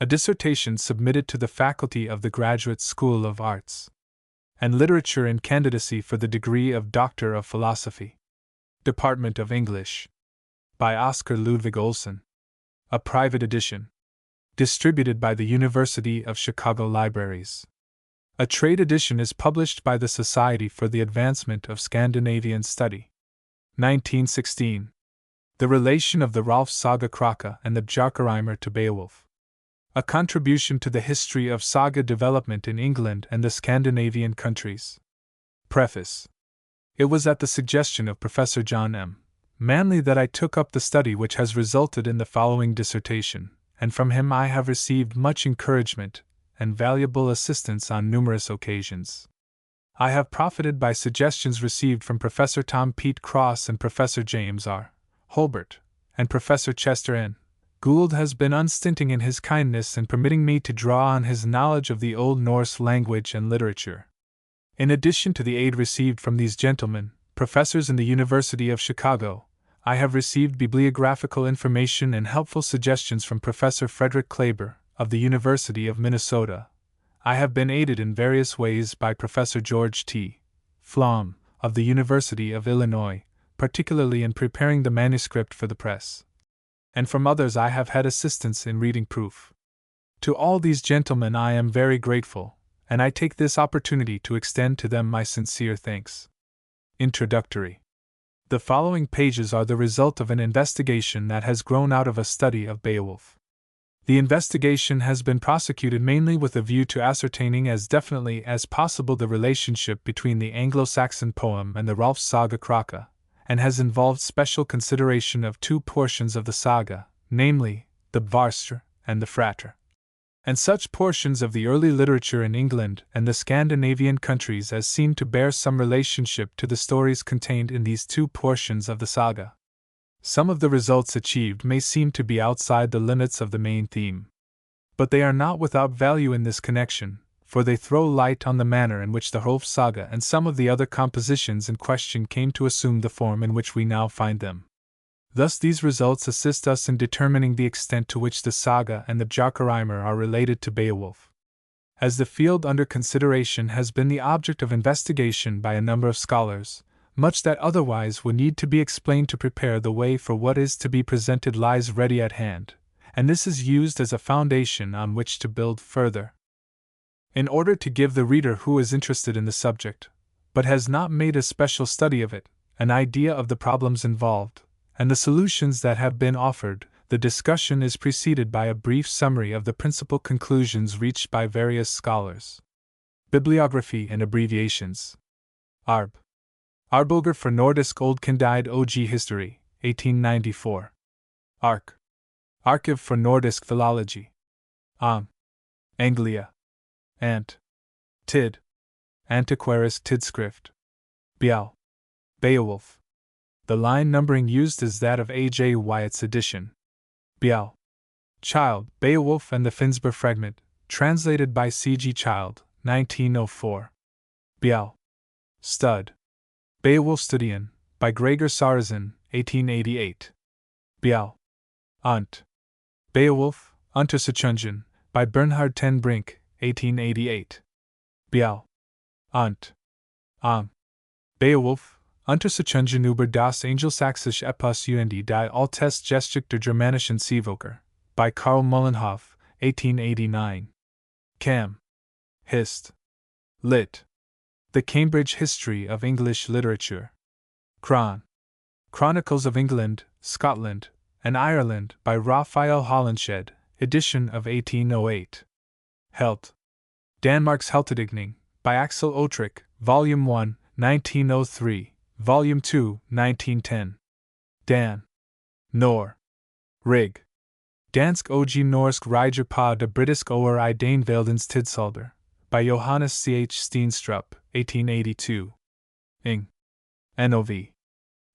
A dissertation submitted to the faculty of the Graduate School of Arts and Literature in candidacy for the degree of Doctor of Philosophy. Department of English. By Oscar Ludvig Olsen. A private edition. Distributed by the University of Chicago Libraries. A trade edition is published by the Society for the Advancement of Scandinavian Study. 1916. The relation of the Hrólfs Saga Kraka and the Bjarkarímur to Beowulf. A contribution to the history of saga development in England and the Scandinavian countries. Preface. It was at the suggestion of Professor John M. Manley that I took up the study which has resulted in the following dissertation, and from him I have received much encouragement and valuable assistance on numerous occasions. I have profited by suggestions received from Professor Tom Pete Cross and Professor James R. Holbert, and Professor Chester N. Gould has been unstinting in his kindness in permitting me to draw on his knowledge of the Old Norse language and literature. In addition to the aid received from these gentlemen, professors in the University of Chicago, I have received bibliographical information and helpful suggestions from Professor Frederick Kleber, of the University of Minnesota. I have been aided in various ways by Professor George T. Flom, of the University of Illinois, particularly in preparing the manuscript for the press. And from others I have had assistance in reading proof. To all these gentlemen I am very grateful, and I take this opportunity to extend to them my sincere thanks. Introductory. The following pages are the result of an investigation that has grown out of a study of Beowulf. The investigation has been prosecuted mainly with a view to ascertaining as definitely as possible the relationship between the Anglo-Saxon poem and the Hrólfs Saga Kraka, and has involved special consideration of two portions of the saga, namely, the Varster and the Frater, and such portions of the early literature in England and the Scandinavian countries as seem to bear some relationship to the stories contained in these two portions of the saga. Some of the results achieved may seem to be outside the limits of the main theme. But they are not without value in this connection, for they throw light on the manner in which the Hrólfs Saga and some of the other compositions in question came to assume the form in which we now find them. Thus these results assist us in determining the extent to which the saga and the Bjarkarímur are related to Beowulf. As the field under consideration has been the object of investigation by a number of scholars, much that otherwise would need to be explained to prepare the way for what is to be presented lies ready at hand, and this is used as a foundation on which to build further. In order to give the reader who is interested in the subject, but has not made a special study of it, an idea of the problems involved, and the solutions that have been offered, the discussion is preceded by a brief summary of the principal conclusions reached by various scholars. Bibliography and abbreviations. Arb. Arbogr for Nordisk Oldkindide OG History, 1894. Ark. Archiv for Nordisk Philology. Anglia. Ant. Tid. Antiquarisk Tidskrift. Bial. Beowulf. The line numbering used is that of A.J. Wyatt's edition. Bial. Child, Beowulf and the Finnsburg Fragment, translated by C.G. Child, 1904. Bial. Stud. Beowulf Studian, by Gregor Sarrazin, 1888. Bial. Unt. Beowulf, Untersuchungen, by Bernhard ten Brink, 1888. Bial. Unt. Beowulf, Untersuchungen über das Angelsächsische Epos und die Altestgeschichte der Germanischen Seevoker, by Karl Mullenhoff, 1889. Cam. Hist. Lit. The Cambridge History of English Literature. Chronicles of England, Scotland, and Ireland by Raphael Hollenshed, edition of 1808. Helt. Danmarks Heltedigning, by Axel Otrich, Volume 1, 1903, Volume 2, 1910. Dan. Nor. Rig. Dansk og Norsk Riger på det britiske over I Danevældens tidsalder, by Johannes C.H. Steenstrup, 1882. Ing. Nov.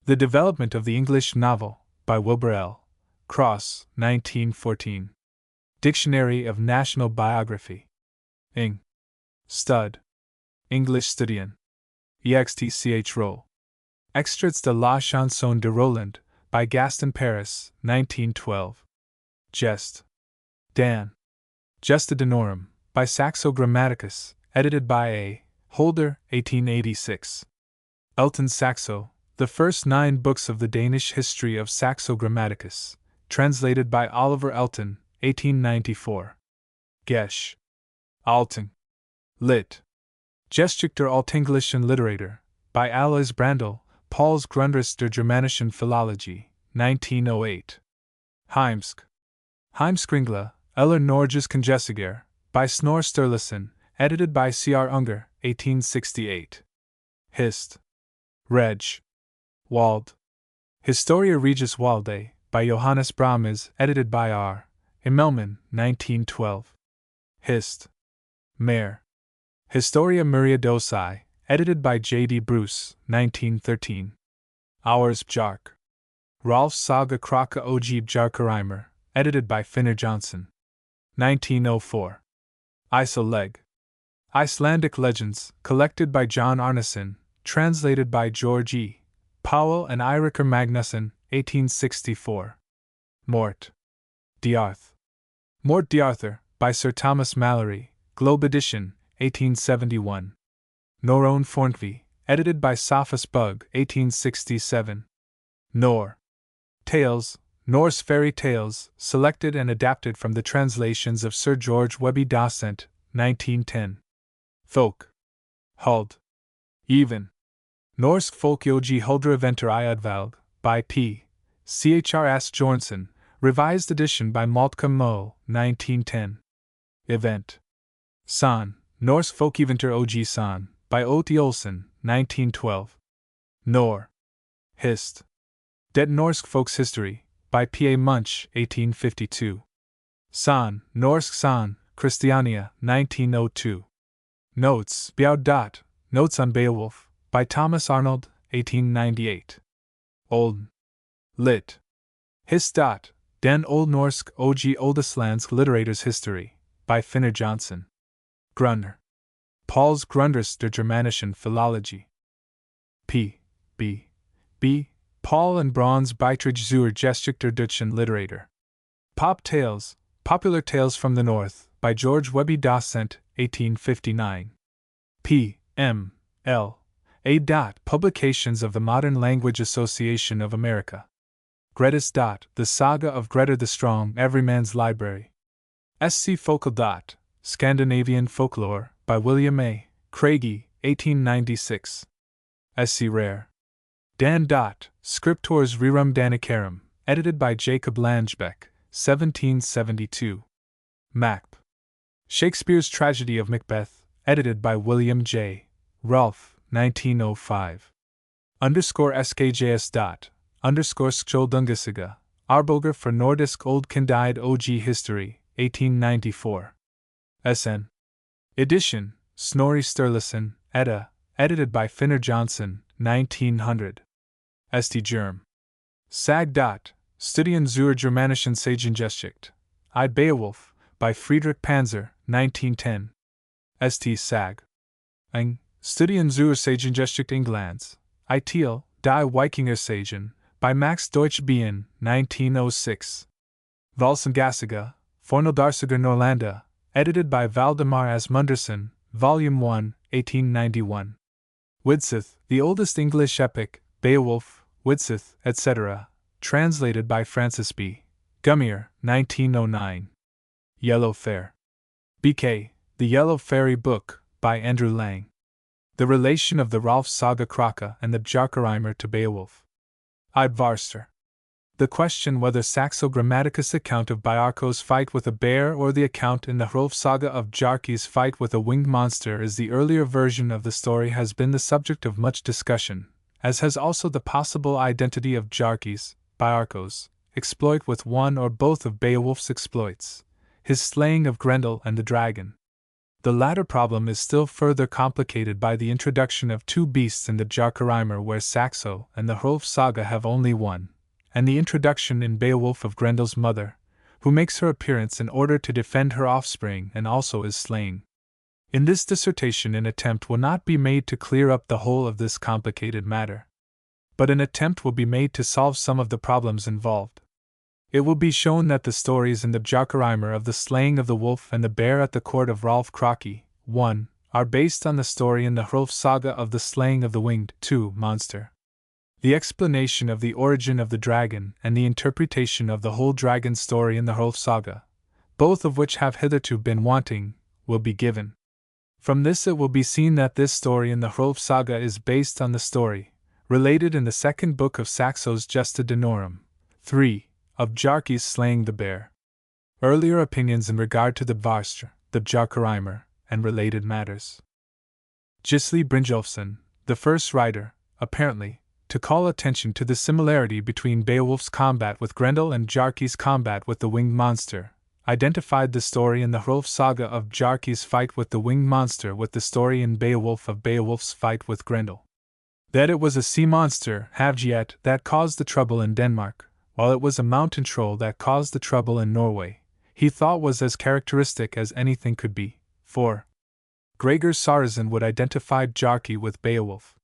The Development of the English Novel, by Wilbur L. Cross, 1914. Dictionary of National Biography. Ing. Stud. English Studian. Ext.ch. Roll. Extraits de la Chanson de Roland, by Gaston Paris, 1912. Jest. Dan. Gesta Danorum, by Saxo Grammaticus, edited by A. Holder, 1886. Elton Saxo, the first 9 books of the Danish history of Saxo Grammaticus, translated by Oliver Elton, 1894. Gesch. Alting. Lit. Geschichte Altenglischen Literatur, by Alois Brandl, Pauls Grundriss der Germanischen Philologie, 1908. Heimsk. Heimskringla, eller Norges Kongesiger, by Snorre Sturluson, edited by C.R. Unger, 1868. Hist. Reg. Wald. Historia Regis Waldae, by Johannes Brahms, edited by R. Immelman, 1912. Hist. Mer. Historia Muriadosi, edited by J.D. Bruce, 1913. Hours Bjark. Hrólfs Saga Kraka og Bjarkarímur, edited by Finnur Johnson. 1904. Iceleg. Icelandic Legends, collected by John Arneson, translated by George E. Powell and Eirikur Magnusson, 1864. Mort. Diarth. Mort Diarthur, by Sir Thomas Malory, Globe Edition, 1871. Norrön Fornvi, edited by Sophus Bugg, 1867. Nor. Tales, Norse Fairy Tales, selected and adapted from the translations of Sir George Webby Dasent, 1910. Folk. Huld. Even. Norsk Folkjogi Huldra Venter Iadvalg, by P. Chrs. Jornsen, revised edition by Maltke Moe, 1910. Event. San, Norse Folkeventer Og San, by Oti Olsen, 1912. Nor. Hist. Det Norsk Folks History, by P. A. Munch, 1852. San, Norsk San, Christiania, 1902. Notes, Bjaud. Notes on Beowulf, by Thomas Arnold, 1898. Olden. Lit. Hist. Den Old Norsk og Oldestlandsk Litterators History, by Finnur Johnson. Grunner. Pauls Grundriss der Germanischen Philologie. P. B. Paul and Braun's Beiträge zur Geschichte der deutschen Literatur. Pop Tales, Popular Tales from the North, by George Webby Dasent, 1859. P. M. L. A. Publications of the Modern Language Association of America. Grettis. The Saga of Grettir the Strong, Everyman's Library. Sc. Focal. Scandinavian Folklore, by William A. Craigie, 1896. Sc. Rare. Dan. Scriptores Rerum Danicarum, edited by Jacob Langebeck, 1772. Map. Shakespeare's Tragedy of Macbeth, edited by William J. Rolfe, 1905. _SKJS. Skjoldungesiga, Arboger for Nordisk Old Kindide Og History, 1894. SN. Edition, Snorri Sturluson, Edda, edited by Finnur Johnson, 1900. St. Germ. Sag. Studien zur Germanischen Sagengeschichte, Id Beowulf, by Friedrich Panzer, 1910. St. Sag. Eng. Studien zur Sagengeschichte Englands, Itil, Die Wikingersagen, by Max Deutsch Bien, 1906. Valsengassiga, Fornaldarsiger Norlanda, edited by Valdemar Asmunderson, Volume 1, 1891. Widsith, the oldest English epic, Beowulf, Widsith, etc., translated by Francis B. Gummier, 1909. Yellow Fair. B.K., The Yellow Fairy Book, by Andrew Lang. The relation of the Hrólfs Saga Kraka and the Bjarkarímur to Beowulf. Idvarster. The question whether Saxo Grammaticus' account of Bjarko's fight with a bear or the account in the Hrólfs Saga of Bjarki's fight with a winged monster is the earlier version of the story has been the subject of much discussion, as has also the possible identity of Bjarki's, Bjarko's, exploit with one or both of Beowulf's exploits, his slaying of Grendel and the dragon. The latter problem is still further complicated by the introduction of two beasts in the Bjarkarímur where Saxo and the Hrólfs Saga have only one, and the introduction in Beowulf of Grendel's mother, who makes her appearance in order to defend her offspring and also is slain. In this dissertation an attempt will not be made to clear up the whole of this complicated matter, but an attempt will be made to solve some of the problems involved. It will be shown that the stories in the Bjarkarímur of the slaying of the wolf and the bear at the court of Hrólfs Kraka, 1, are based on the story in the Hrólfs Saga of the slaying of the winged, 2, monster. The explanation of the origin of the dragon and the interpretation of the whole dragon story in the Hrólfs Saga, both of which have hitherto been wanting, will be given. From this it will be seen that this story in the Hrólfs Saga is based on the story, related in the second book of Saxo's Gesta Danorum, 3, of Bjarki's slaying the bear. Earlier opinions in regard to the Bvarstra, the Bjarkarímur, and related matters. Gisli Brynjolfsson, the first writer, apparently, to call attention to the similarity between Beowulf's combat with Grendel and Bjarki's combat with the winged monster, identified the story in the Hrólfs Saga of Bjarki's fight with the winged monster with the story in Beowulf of Beowulf's fight with Grendel. That it was a sea monster, Havgiet, that caused the trouble in Denmark, while it was a mountain troll that caused the trouble in Norway, he thought was as characteristic as anything could be, for Gregor Sarazen would identify Bjarki with Beowulf.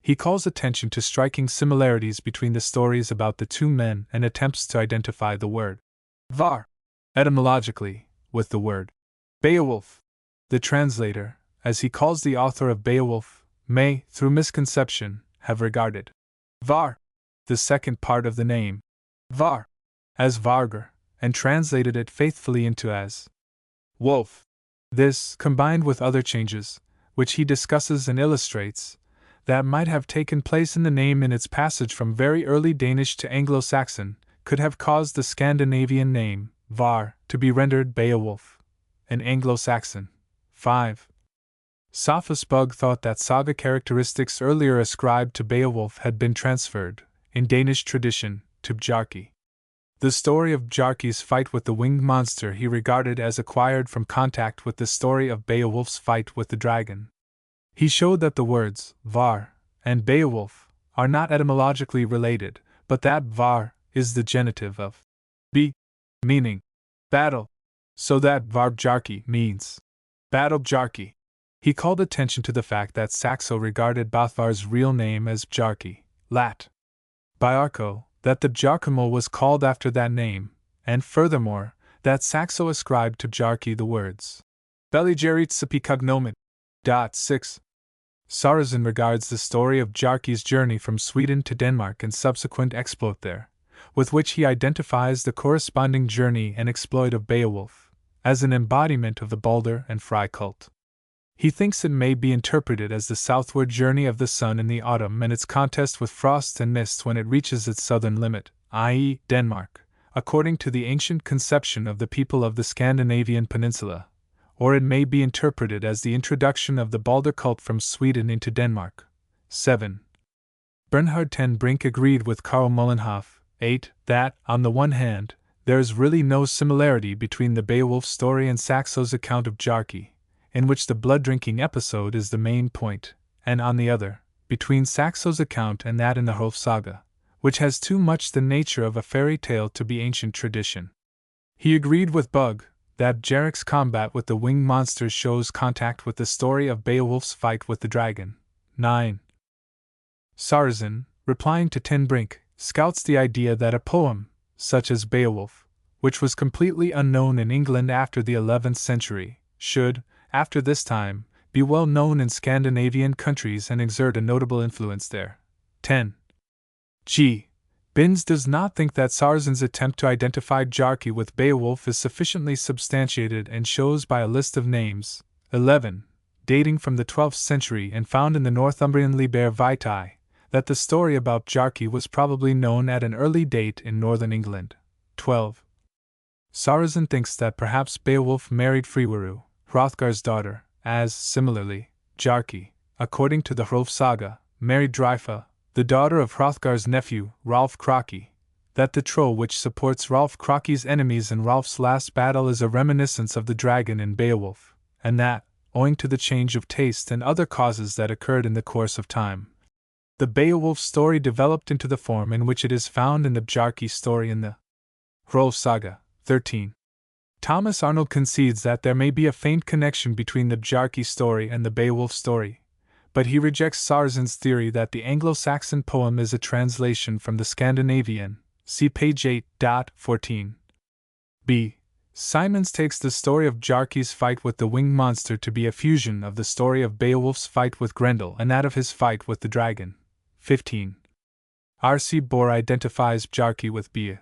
He calls attention to striking similarities between the stories about the two men and attempts to identify the word var, etymologically, with the word Beowulf. The translator, as he calls the author of Beowulf, may, through misconception, have regarded var, the second part of the name, var, as Vargr, and translated it faithfully into as wolf. This, combined with other changes, which he discusses and illustrates, that might have taken place in the name in its passage from very early Danish to Anglo-Saxon, could have caused the Scandinavian name, var, to be rendered Beowulf, an Anglo-Saxon. 5. Sophus Bugge thought that saga characteristics earlier ascribed to Beowulf had been transferred, in Danish tradition, to Bjarki. The story of Bjarki's fight with the winged monster he regarded as acquired from contact with the story of Beowulf's fight with the dragon. He showed that the words var and Beowulf are not etymologically related, but that var is the genitive of be, meaning battle, so that var Bjarki means battle Bjarki. He called attention to the fact that Saxo regarded Bothvar's real name as Bjarki, lat. Byarko, that the Bjarkamul was called after that name, and furthermore, that Saxo ascribed to Bjarki the words Beligeritsapi cognomen. 6. Sarazen regards the story of Bjarki's journey from Sweden to Denmark and subsequent exploit there, with which he identifies the corresponding journey and exploit of Beowulf, as an embodiment of the Balder and Frey cult. He thinks it may be interpreted as the southward journey of the sun in the autumn and its contest with frost and mist when it reaches its southern limit, i.e., Denmark, according to the ancient conception of the people of the Scandinavian peninsula. Or it may be interpreted as the introduction of the Balder cult from Sweden into Denmark. 7. Bernhard ten Brink agreed with Karl Mullenhoff, 8, that, on the one hand, there is really no similarity between the Beowulf story and Saxo's account of Bjarki, in which the blood-drinking episode is the main point, and on the other, between Saxo's account and that in the Hrólfs Saga, which has too much the nature of a fairy tale to be ancient tradition. He agreed with Bugge that Bjark's combat with the winged monsters shows contact with the story of Beowulf's fight with the dragon. 9. Sarazen, replying to Ten Brink, scouts the idea that a poem, such as Beowulf, which was completely unknown in England after the 11th century, should, after this time, be well known in Scandinavian countries and exert a notable influence there. 10. G. Binns does not think that Sarazen's attempt to identify Bjarki with Beowulf is sufficiently substantiated and shows by a list of names, 11, dating from the 12th century and found in the Northumbrian Liber Vitae, that the story about Bjarki was probably known at an early date in northern England. 12. Sarazen thinks that perhaps Beowulf married Friwaru, Hrothgar's daughter, as, similarly, Bjarki, according to the Hrólfs Saga, married Dryfa, the daughter of Hrothgar's nephew, Hrólfs Kraki, that the troll which supports Hrólfs Kraki's enemies in Hrólf's last battle is a reminiscence of the dragon in Beowulf, and that, owing to the change of taste and other causes that occurred in the course of time, the Beowulf story developed into the form in which it is found in the Bjarki story in the Hrólfs Saga. 13. Thomas Arnold concedes that there may be a faint connection between the Bjarki story and the Beowulf story, but he rejects Sarazen's theory that the Anglo-Saxon poem is a translation from the Scandinavian, See page 8.14. B. Simons takes the story of Bjarki's fight with the winged monster to be a fusion of the story of Beowulf's fight with Grendel and that of his fight with the dragon. 15. R.C. Bohr identifies Bjarki with Bea.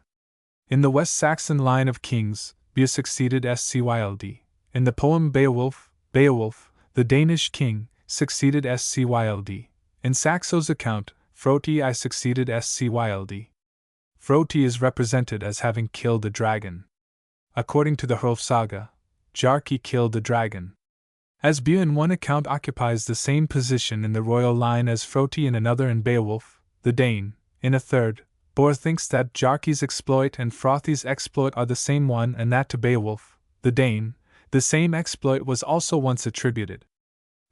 In the West Saxon line of kings, Bea succeeded Scyld. In the poem Beowulf, the Danish king, succeeded Scyld. In Saxo's account, Froti I succeeded Scyld. Froti is represented as having killed a dragon. According to the Hrólfs Saga, Bjarki killed a dragon. As Bea in one account occupies the same position in the royal line as Froti in another, and Beowulf, the Dane, in a third, Bohr thinks that Bjarki's exploit and Froti's exploit are the same one, and that to Beowulf, the Dane, the same exploit was also once attributed.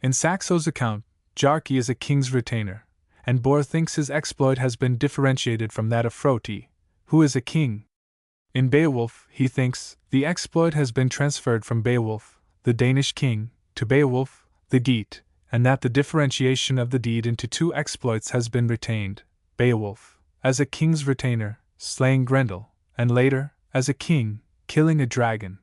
In Saxo's account, Bjarki is a king's retainer, and Bohr thinks his exploit has been differentiated from that of Froti, who is a king. In Beowulf, he thinks, the exploit has been transferred from Beowulf, the Danish king, to Beowulf, the Geat, and that the differentiation of the deed into two exploits has been retained: Beowulf, as a king's retainer, slaying Grendel, and later, as a king, killing a dragon.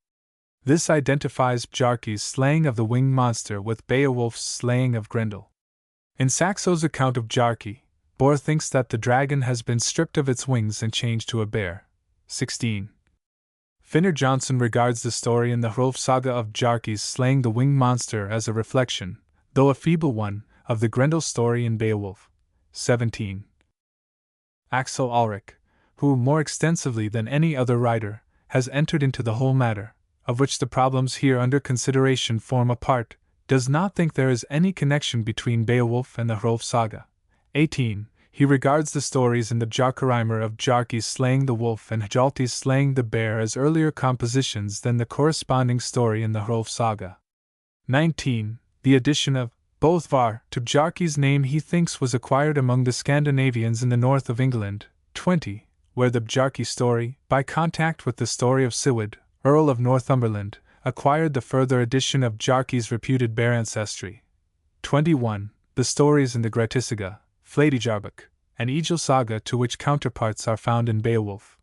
This identifies Bjarki's slaying of the winged monster with Beowulf's slaying of Grendel. In Saxo's account of Bjarki, Bohr thinks that the dragon has been stripped of its wings and changed to a bear. 16. Finnur Johnson regards the story in the Hrólfs Saga of Bjarki's slaying the winged monster as a reflection, though a feeble one, of the Grendel story in Beowulf. 17. Axel Ulrich, who, more extensively than any other writer, has entered into the whole matter, of which the problems here under consideration form a part, does not think there is any connection between Beowulf and the Hrólfs Saga. 18. He regards the stories in the Bjarkarímur of Bjarki's slaying the wolf and Hjalti's slaying the bear as earlier compositions than the corresponding story in the Hrólfs Saga. 19. The addition of Bothvar to Bjarki's name he thinks was acquired among the Scandinavians in the north of England. 20. Where the Bjarki story, by contact with the story of Siward, Earl of Northumberland, acquired the further addition of Bjarki's reputed bear ancestry. 21. The stories in the Gretisaga, Flateyjarbók, and Egil Saga, to which counterparts are found in Beowulf,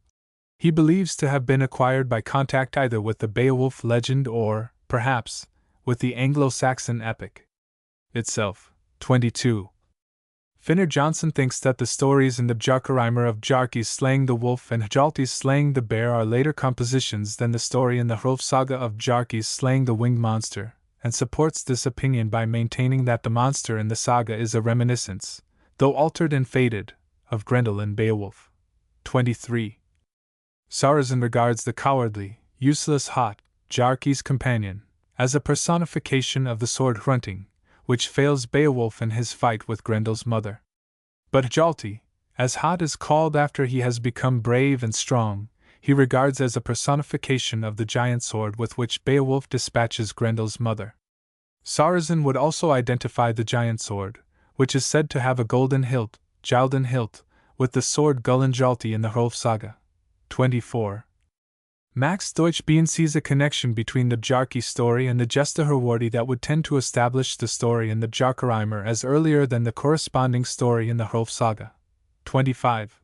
he believes to have been acquired by contact either with the Beowulf legend or, perhaps, with the Anglo-Saxon epic itself. 22. Finnur Johnson thinks that the stories in the Bjarkarímur of Bjarki's slaying the wolf and Hjalti's slaying the bear are later compositions than the story in the Hrólfs Saga of Bjarki's slaying the winged monster, and supports this opinion by maintaining that the monster in the saga is a reminiscence, though altered and faded, of Grendel in Beowulf. 23. Sarazen regards the cowardly, useless Hot, Bjarki's companion, as a personification of the sword Hrunting, which fails Beowulf in his fight with Grendel's mother. But Hjalti, as Hot is called after he has become brave and strong, he regards as a personification of the giant sword with which Beowulf dispatches Grendel's mother. Sarazen would also identify the giant sword, which is said to have a golden hilt, Gjalden hilt, with the sword Gullinjalti in the Hrólfs Saga. 24. Max Deutschbein sees a connection between the Bjarki story and the Gestahrwardi that would tend to establish the story in the Bjarkarímur as earlier than the corresponding story in the Hrólfs Saga. 25.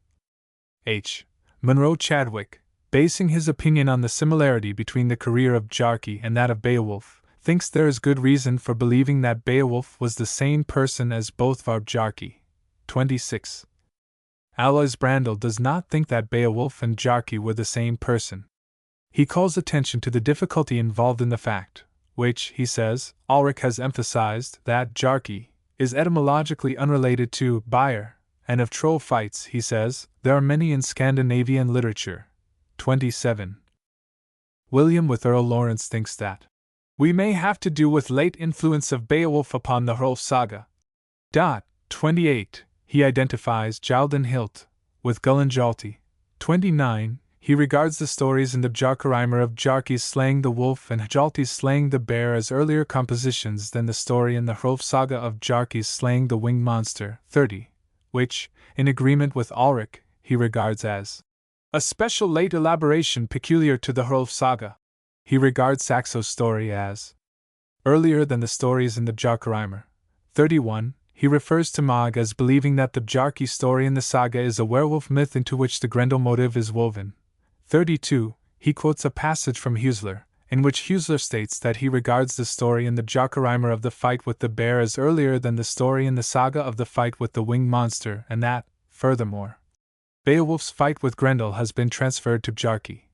H. Monroe Chadwick, basing his opinion on the similarity between the career of Bjarki and that of Beowulf, thinks there is good reason for believing that Beowulf was the same person as Bothvar Bjarki. 26. Alois Brandl does not think that Beowulf and Bjarki were the same person. He calls attention to the difficulty involved in the fact, which, he says, Ulrich has emphasized, that Bjarki is etymologically unrelated to Beyer, and of troll fights, he says, there are many in Scandinavian literature. 27. William with Earl Lawrence thinks that we may have to do with late influence of Beowulf upon the Hrólfs Saga. 28. He identifies Gjalden hilt with Gullinjalti. 29. He regards the stories in the Bjarkarímur of Bjarki's slaying the wolf and Hjalti's slaying the bear as earlier compositions than the story in the Hrólfs Saga of Bjarki's slaying the winged monster. 30. Which, in agreement with Ulrich, he regards as a special late elaboration peculiar to the Hrólfs Saga. He regards Saxo's story as earlier than the stories in the Bjarkarímur. 31. he refers to Mog as believing that the Bjarki story in the saga is a werewolf myth into which the Grendel motive is woven. 32. He quotes a passage from Husler, in which Husler states that he regards the story in the Bjarkarímur of the fight with the bear as earlier than the story in the saga of the fight with the winged monster, and that, furthermore, Beowulf's fight with Grendel has been transferred to Bjarki.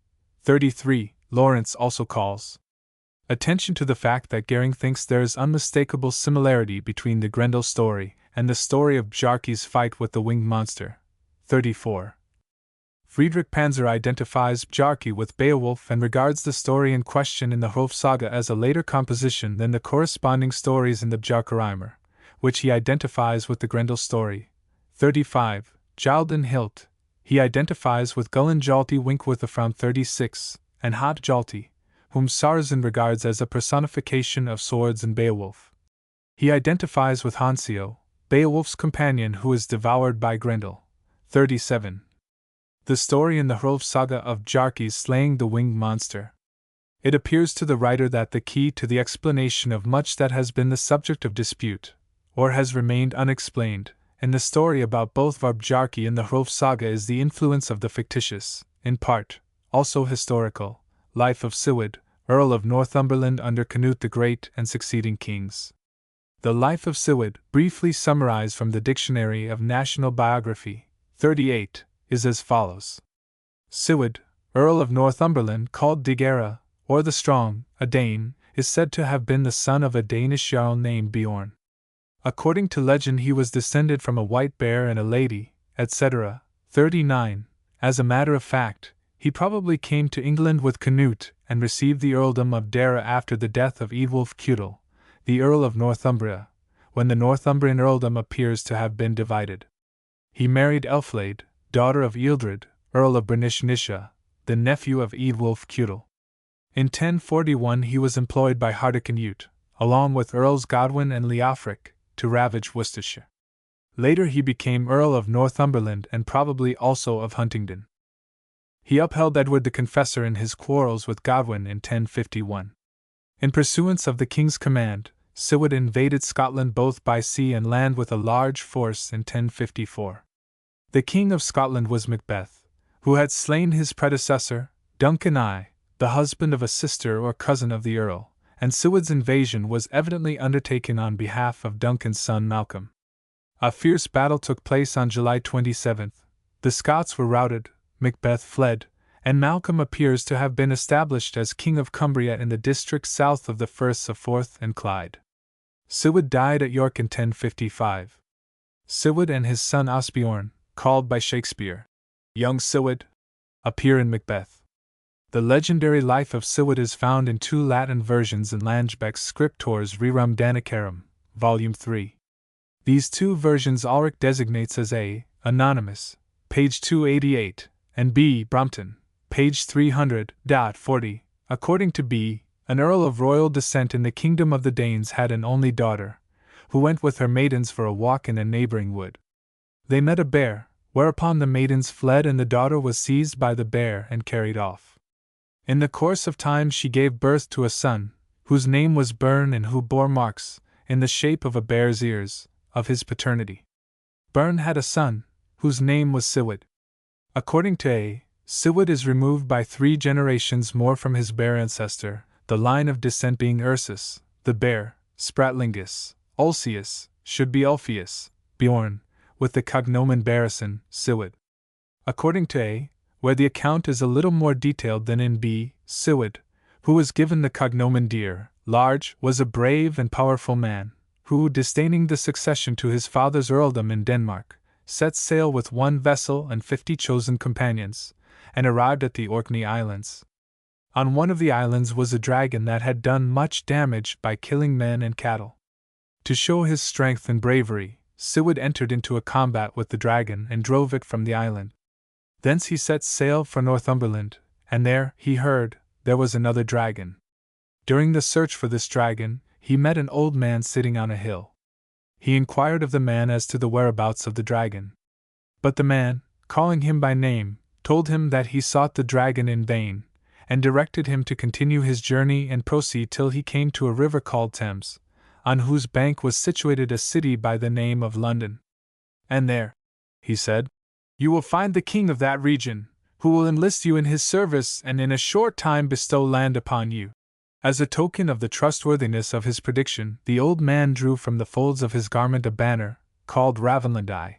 33. Lawrence also calls attention to the fact that Gering thinks there is unmistakable similarity between the Grendel story and the story of Bjarki's fight with the winged monster. 34. Friedrich Panzer identifies Bjarki with Beowulf and regards the story in question in the Hrólfs Saga as a later composition than the corresponding stories in the Bjarkarímur, which he identifies with the Grendel story. 35. Jaldan Hilt. He identifies with Gullen Jalti Winkworth from 36, and Hot Jalti, whom Sarazin regards as a personification of swords in Beowulf. He identifies with Hansio, Beowulf's companion who is devoured by Grendel. 37. The story in the Hrólfs Saga of Bjarki's slaying the winged monster. It appears to the writer that the key to the explanation of much that has been the subject of dispute, or has remained unexplained, in the story about both Bjarki and the Hrólfs Saga is the influence of the fictitious, in part, also historical, life of Siward, Earl of Northumberland under Canute the Great and succeeding kings. The life of Siward, briefly summarized from the Dictionary of National Biography, 38, is as follows. Siward, Earl of Northumberland, called Digera, or the Strong, a Dane, is said to have been the son of a Danish jarl named Bjorn. According to legend, he was descended from a white bear and a lady, etc. 39. As a matter of fact, he probably came to England with Canute and received the earldom of Dara after the death of Eadwulf Cudel, the Earl of Northumbria, when the Northumbrian earldom appears to have been divided. He married Elflade, daughter of Ealdred, Earl of Bernish-Nisha, the nephew of Eadwulf Cudel. In 1041 he was employed by Hardicanute, along with Earls Godwin and Leofric, to ravage Worcestershire. Later he became Earl of Northumberland and probably also of Huntingdon. He upheld Edward the Confessor in his quarrels with Godwin in 1051. In pursuance of the king's command, Siward invaded Scotland both by sea and land with a large force in 1054. The King of Scotland was Macbeth, who had slain his predecessor, Duncan I, the husband of a sister or cousin of the Earl, and Siward's invasion was evidently undertaken on behalf of Duncan's son Malcolm. A fierce battle took place on July 27. The Scots were routed, Macbeth fled, and Malcolm appears to have been established as King of Cumbria in the district south of the Firths of Forth and Clyde. Siward died at York in 1055. Siward and his son Osbjorn, called by Shakespeare young Siward, appear in Macbeth. The legendary life of Siward is found in two Latin versions in Langebecke's Scriptores Rerum Danicarum, Volume 3. These two versions Ulrich designates as A. Anonymous, page 288, and B. Brompton, page 300.40. According to B., an earl of royal descent in the kingdom of the Danes had an only daughter, who went with her maidens for a walk in a neighboring wood. They met a bear, whereupon the maidens fled and the daughter was seized by the bear and carried off. In the course of time she gave birth to a son, whose name was Bern and who bore marks, in the shape of a bear's ears, of his paternity. Bern had a son, whose name was Siward. According to A., Siward is removed by 3 generations more from his bear ancestor, the line of descent being Ursus, the bear, Spratlingus, Ulcius, should be Ulfius, Bjorn, with the cognomen Barrison, Siward. According to A., where the account is a little more detailed than in B., Siward, who was given the cognomen Deer, Large, was a brave and powerful man, who, disdaining the succession to his father's earldom in Denmark, set sail with 1 vessel and 50 chosen companions, and arrived at the Orkney Islands. On one of the islands was a dragon that had done much damage by killing men and cattle. To show his strength and bravery, Siward entered into a combat with the dragon and drove it from the island. Thence he set sail for Northumberland, and there, he heard, there was another dragon. During the search for this dragon, he met an old man sitting on a hill. He inquired of the man as to the whereabouts of the dragon. But the man, calling him by name, told him that he sought the dragon in vain, and directed him to continue his journey and proceed till he came to a river called Thames, on whose bank was situated a city by the name of London. And there, he said, you will find the king of that region, who will enlist you in his service and in a short time bestow land upon you. As a token of the trustworthiness of his prediction, the old man drew from the folds of his garment a banner, called Ravenlandi,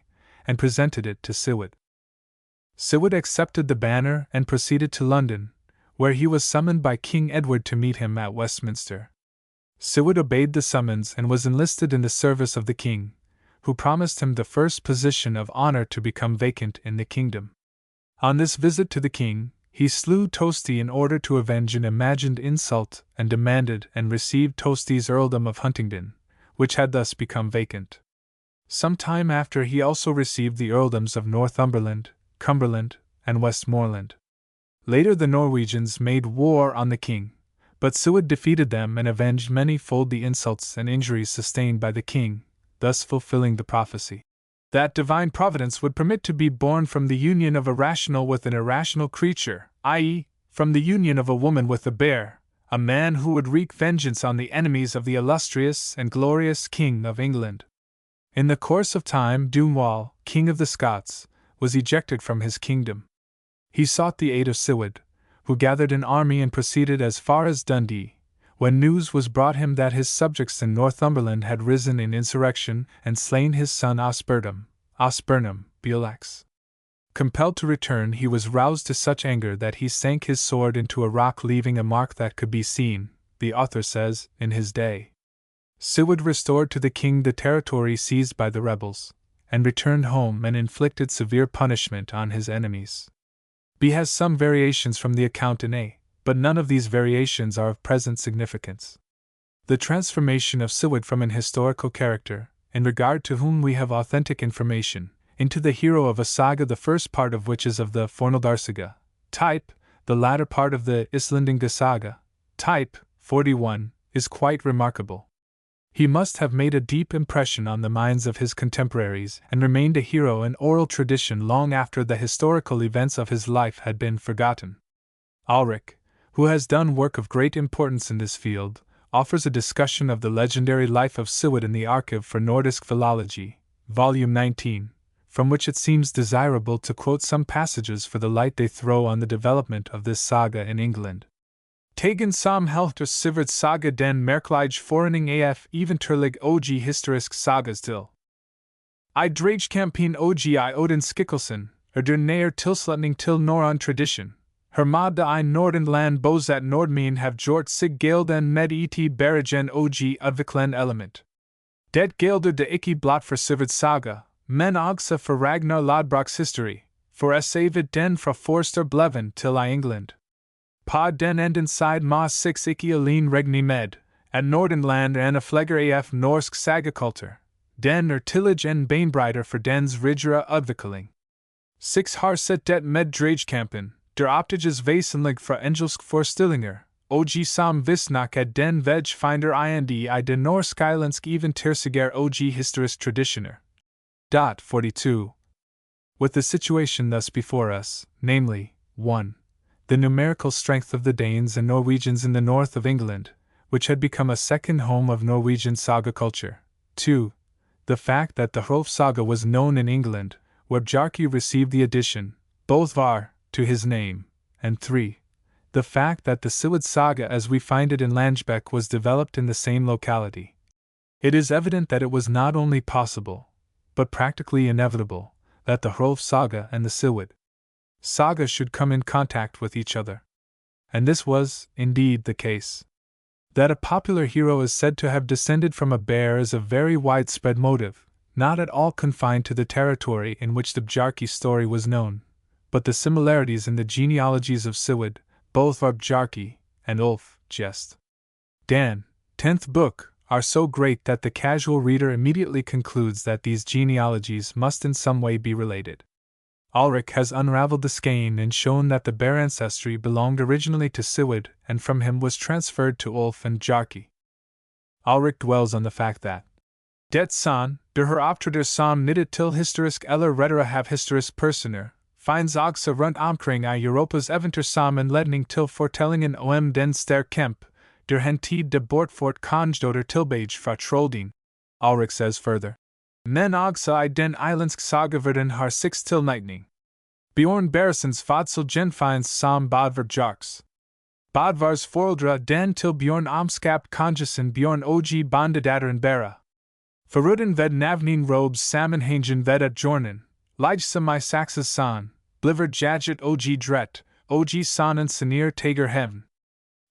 and presented it to Siward. Siward accepted the banner and proceeded to London, where he was summoned by King Edward to meet him at Westminster. Siward obeyed the summons and was enlisted in the service of the king, who promised him the first position of honor to become vacant in the kingdom. On this visit to the king, he slew Tosti in order to avenge an imagined insult and demanded and received Tosti's earldom of Huntingdon, which had thus become vacant. Some time after he also received the earldoms of Northumberland, Cumberland, and Westmoreland. Later the Norwegians made war on the king, but Siward defeated them and avenged many-fold the insults and injuries sustained by the king, thus fulfilling the prophecy that divine providence would permit to be born from the union of a rational with an irrational creature, i.e., from the union of a woman with a bear, a man who would wreak vengeance on the enemies of the illustrious and glorious King of England. In the course of time, Dunwall, King of the Scots, was ejected from his kingdom. He sought the aid of Siward, who gathered an army and proceeded as far as Dundee, when news was brought him that his subjects in Northumberland had risen in insurrection and slain his son Osbernum, Beowulf. Compelled to return, he was roused to such anger that he sank his sword into a rock, leaving a mark that could be seen, the author says, in his day. Siward restored to the king the territory seized by the rebels, and returned home and inflicted severe punishment on his enemies. B has some variations from the account in A, but none of these variations are of present significance. The transformation of Siward from an historical character, in regard to whom we have authentic information, into the hero of a saga, the first part of which is of the Fornaldarsaga type, the latter part of the Islendinga saga type, 41, is quite remarkable. He must have made a deep impression on the minds of his contemporaries and remained a hero in oral tradition long after the historical events of his life had been forgotten. Ulrich, who has done work of great importance in this field, offers a discussion of the legendary life of Siward in the Archive for Nordisk Philology, Volume 19, from which it seems desirable to quote some passages for the light they throw on the development of this saga in England. Tegen som helter Sivert saga den merklige forening af eventurlig og historisk sagas til. I dragekampen og I Odin Skikkelsen, der nære tilslutning til norrøn tradition. Hermod I Nordenland bosat Nordmien have gjort sig gælden med et bærigen og udviklen element. Det gælder det ikke blot for Sivert saga, men også for Ragnar Lodbrok's history, for at save den fra Forster Bleven til I England. På den enden side ma 6 ikke alene regni med, at Nordenland en aflegger af norsk sagakultur, den tillage en banebrighter for dens rigere udvikling. 6 har set det med dragekampen, der optiges væsentligt fra engelsk forestillinger, og som visnak at den veg finder I den norsk-islandsk eventyrsager og historisk traditioner. 42. With the situation thus before us, namely, 1. The numerical strength of the Danes and Norwegians in the north of England, which had become a second home of Norwegian saga culture. 2. The fact that the Hrólfs Saga was known in England, where Bjarki received the addition, both var, to his name. And 3. The fact that the Siward Saga as we find it in Langebek was developed in the same locality. It is evident that it was not only possible, but practically inevitable, that the Hrólfs Saga and the Siward Saga should come in contact with each other. And this was, indeed, the case. That a popular hero is said to have descended from a bear is a very widespread motive, not at all confined to the territory in which the Bjarki story was known, but the similarities in the genealogies of Siward, both of Bjarki and Ulf, Gest. Dan, 10th book, are so great that the casual reader immediately concludes that these genealogies must in some way be related. Ulrich has unraveled the skein and shown that the bear ancestry belonged originally to Siward and from him was transferred to Ulf and Bjarki. Ulrich dwells on the fact that det son, der optræder som nittet til historisk eller rettere have historisk personer, findes også rundt omkring I Europas eventyr som en ledning til fortællingen om den stærke kæmp, der Hentid de Bortfort Konjdoter Tilbage fra Trolding. Ulrich says further. Men ogsa I den islandsk saga verden har 6 till 19. Bjorn Beresons Fadsel Genfines Sam Bodvar Jarks. Bodvars Foreldra den til Bjorn Omskapt Konjasen Bjorn Og Bondedatteren Bera. Foruden ved Navnin Robes Sammenhængen ved at Jornen, Lijsa my Saxes San, Bliver Jadget Og Dret, Og Sonen Senir Tager Heaven.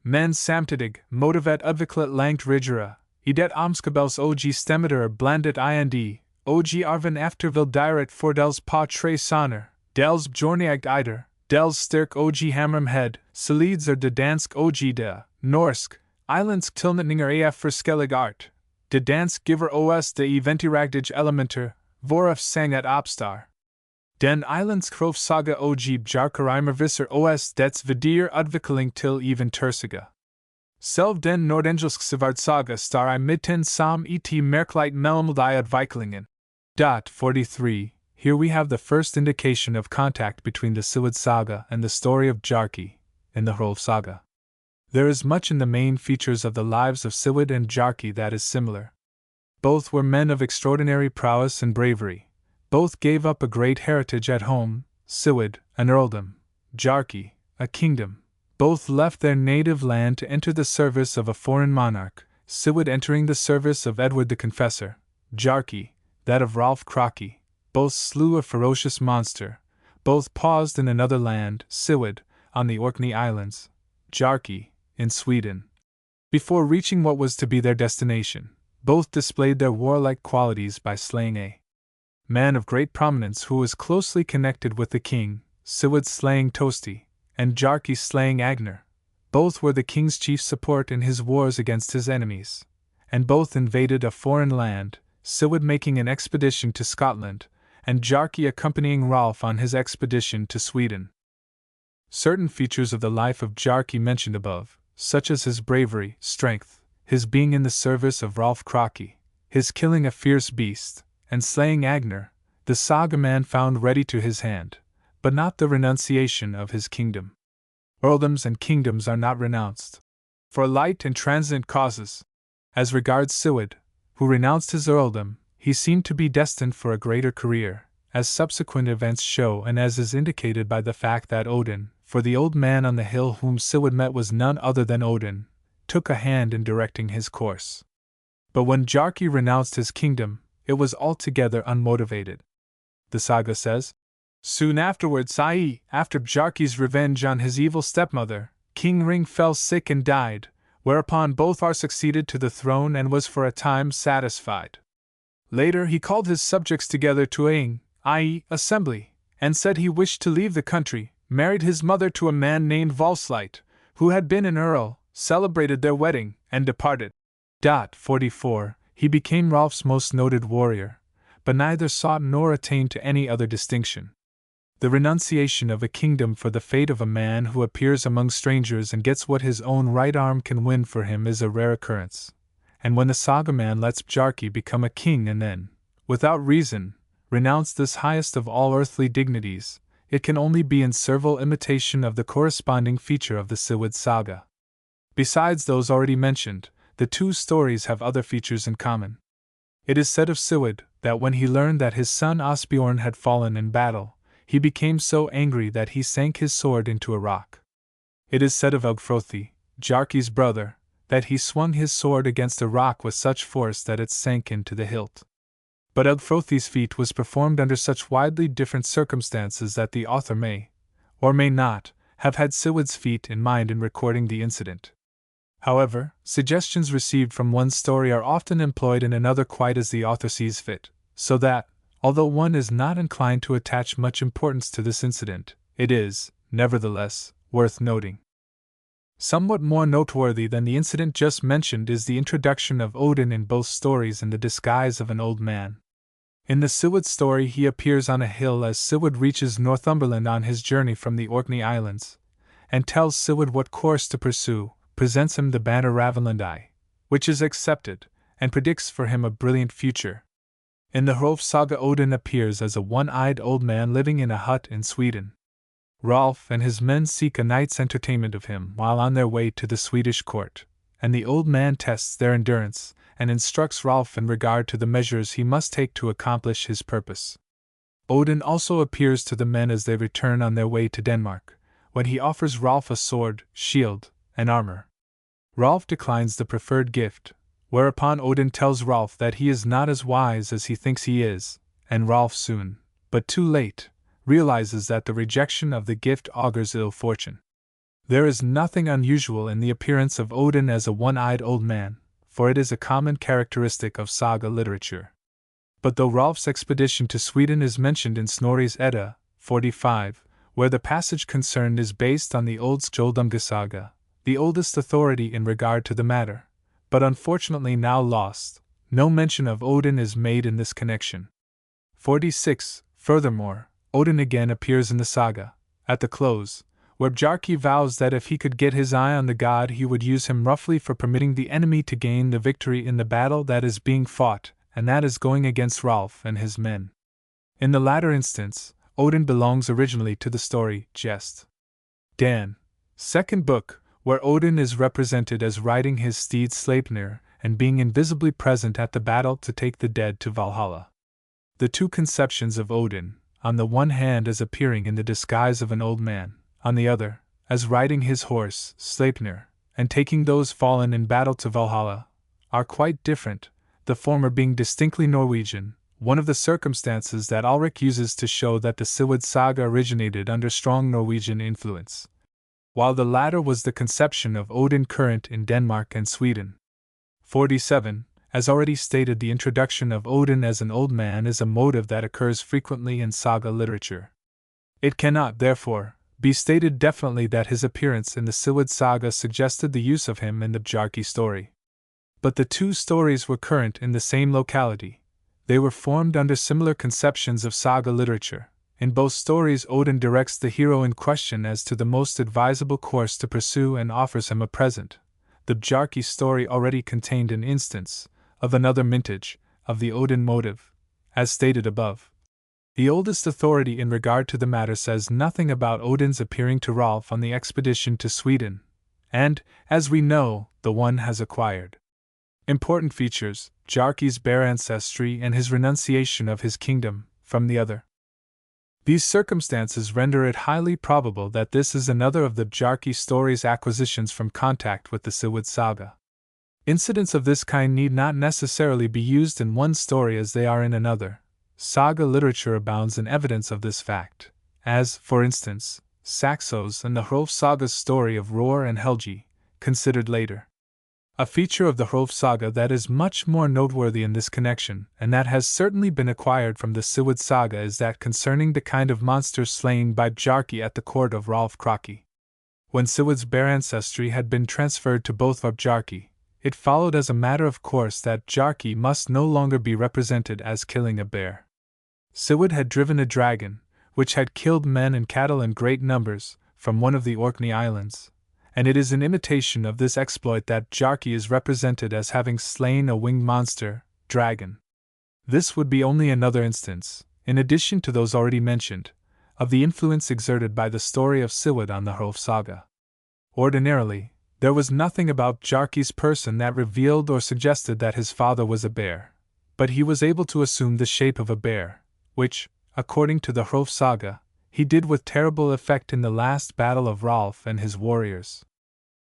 Men samtidig, motivet udviklet langt rigere, idet omskabels Og stemmeter blandet ind, Og arven eftervil direct fordels pa tre soner, dels bjorniagt eider, dels styrk Og hamrum head, solids de dansk Og de, norsk, islandsk tilnitninger af forskellig art, de dansk giver os de eventiragtige elementer, hvoraf sang at opstar. Den islandsk Hrólfs Saga Bjarkarímur visser os dets vidir udvikling til eventursiga. Selv den nordengelsk Saga star I midten som et merkleit mellemldige udviklingen. 43. Here we have the first indication of contact between the Seward Saga and the story of Bjarki, in the Hrólfs Saga. There is much in the main features of the lives of Seward and Bjarki that is similar. Both were men of extraordinary prowess and bravery. Both gave up a great heritage at home, Seward, an earldom, Bjarki, a kingdom. Both left their native land to enter the service of a foreign monarch, Seward entering the service of Edward the Confessor, Bjarki, that of Hrólfs Kraka. Both slew a ferocious monster. Both paused in another land, Seward, on the Orkney Islands, Bjarki, in Sweden. Before reaching what was to be their destination, both displayed their warlike qualities by slaying a man of great prominence who was closely connected with the king, Seward slaying Tosti, and Bjarki slaying Agner. Both were the king's chief support in his wars against his enemies, and both invaded a foreign land, Seward making an expedition to Scotland, and Bjarki accompanying Hrólf on his expedition to Sweden. Certain features of the life of Bjarki mentioned above, such as his bravery, strength, his being in the service of Hrólfs Kraka, his killing a fierce beast, and slaying Agner, the saga man found ready to his hand, but not the renunciation of his kingdom. Earldoms and kingdoms are not renounced, for light and transient causes. As regards Seward, who renounced his earldom, he seemed to be destined for a greater career, as subsequent events show and as is indicated by the fact that Odin, for the old man on the hill whom Seward met was none other than Odin, took a hand in directing his course. But when Bjarki renounced his kingdom, it was altogether unmotivated. The saga says, soon afterwards, i.e., after Bjarki's revenge on his evil stepmother, King Ring fell sick and died, whereupon both are succeeded to the throne and was for a time satisfied. Later he called his subjects together to Ing, i.e., assembly, and said he wished to leave the country, married his mother to a man named Valsleit, who had been an earl, celebrated their wedding, and departed. 44. He became Hrólf's most noted warrior, but neither sought nor attained to any other distinction. The renunciation of a kingdom for the fate of a man who appears among strangers and gets what his own right arm can win for him is a rare occurrence, and when the saga man lets Bjarki become a king and then, without reason, renounce this highest of all earthly dignities, it can only be in servile imitation of the corresponding feature of the Seward saga. Besides those already mentioned, the two stories have other features in common. It is said of Seward that when he learned that his son Osbjorn had fallen in battle, he became so angry that he sank his sword into a rock. It is said of Ugfrothi, Bjarki's brother, that he swung his sword against a rock with such force that it sank into the hilt. But Ugfrothi's feat was performed under such widely different circumstances that the author may, or may not, have had Seward's feat in mind in recording the incident. However, suggestions received from one story are often employed in another quite as the author sees fit, so that, although one is not inclined to attach much importance to this incident, it is, nevertheless, worth noting. Somewhat more noteworthy than the incident just mentioned is the introduction of Odin in both stories in the disguise of an old man. In the Seward story he appears on a hill as Seward reaches Northumberland on his journey from the Orkney Islands, and tells Seward what course to pursue, presents him the banner Ravenlandi, which is accepted, and predicts for him a brilliant future. In the Hrólfs Saga Odin appears as a one-eyed old man living in a hut in Sweden. Hrólf and his men seek a night's entertainment of him while on their way to the Swedish court, and the old man tests their endurance and instructs Hrólf in regard to the measures he must take to accomplish his purpose. Odin also appears to the men as they return on their way to Denmark, when he offers Hrólf a sword, shield, and armor. Hrólf declines the preferred gift, whereupon Odin tells Hrólf that he is not as wise as he thinks he is, and Hrólf soon, but too late, realizes that the rejection of the gift augurs ill fortune. There is nothing unusual in the appearance of Odin as a one-eyed old man, for it is a common characteristic of saga literature. But though Hrólf's expedition to Sweden is mentioned in Snorri's Edda, 45, where the passage concerned is based on the old Skjoldungasaga, the oldest authority in regard to the matter, but unfortunately now lost, no mention of Odin is made in this connection. 46. Furthermore, Odin again appears in the saga, at the close, where Bjarki vows that if he could get his eye on the god he would use him roughly for permitting the enemy to gain the victory in the battle that is being fought, and that is going against Hrólf and his men. In the latter instance, Odin belongs originally to the story Gest. Dan. Second book, where Odin is represented as riding his steed Sleipnir and being invisibly present at the battle to take the dead to Valhalla. The two conceptions of Odin, on the one hand as appearing in the disguise of an old man, on the other, as riding his horse, Sleipnir, and taking those fallen in battle to Valhalla, are quite different, the former being distinctly Norwegian, one of the circumstances that Ulrich uses to show that the Sigurd saga originated under strong Norwegian influence, while the latter was the conception of Odin current in Denmark and Sweden. 47. As already stated, the introduction of Odin as an old man is a motive that occurs frequently in saga literature. It cannot, therefore, be stated definitely that his appearance in the Sigurd saga suggested the use of him in the Bjarki story. But the two stories were current in the same locality. They were formed under similar conceptions of saga literature. In both stories, Odin directs the hero in question as to the most advisable course to pursue and offers him a present. The Bjarki story already contained an instance, of another mintage, of the Odin motive, as stated above. The oldest authority in regard to the matter says nothing about Odin's appearing to Hrólf on the expedition to Sweden, and, as we know, the one has acquired important features, Bjarki's bare ancestry and his renunciation of his kingdom, from the other. These circumstances render it highly probable that this is another of the Bjarki story's acquisitions from contact with the Sigurd saga. Incidents of this kind need not necessarily be used in one story as they are in another. Saga literature abounds in evidence of this fact, as, for instance, Saxo's and the Hrólfs Saga's story of Roar and Helgi, considered later. A feature of the Hrólfs Saga that is much more noteworthy in this connection, and that has certainly been acquired from the Sigurd Saga, is that concerning the kind of monsters slain by Bjarki at the court of Hrólfs Kraki. When Sigurd's bare ancestry had been transferred to both of Bjarki, it followed as a matter of course that Bjarki must no longer be represented as killing a bear. Sigurd had driven a dragon, which had killed men and cattle in great numbers, from one of the Orkney Islands, and it is in imitation of this exploit that Bjarki is represented as having slain a winged monster, dragon. This would be only another instance, in addition to those already mentioned, of the influence exerted by the story of Sigurd on the Hrólfs Saga. Ordinarily, there was nothing about Bjarki's person that revealed or suggested that his father was a bear, but he was able to assume the shape of a bear, which, according to the Hrólfs Saga, he did with terrible effect in the last battle of Hrólf and his warriors.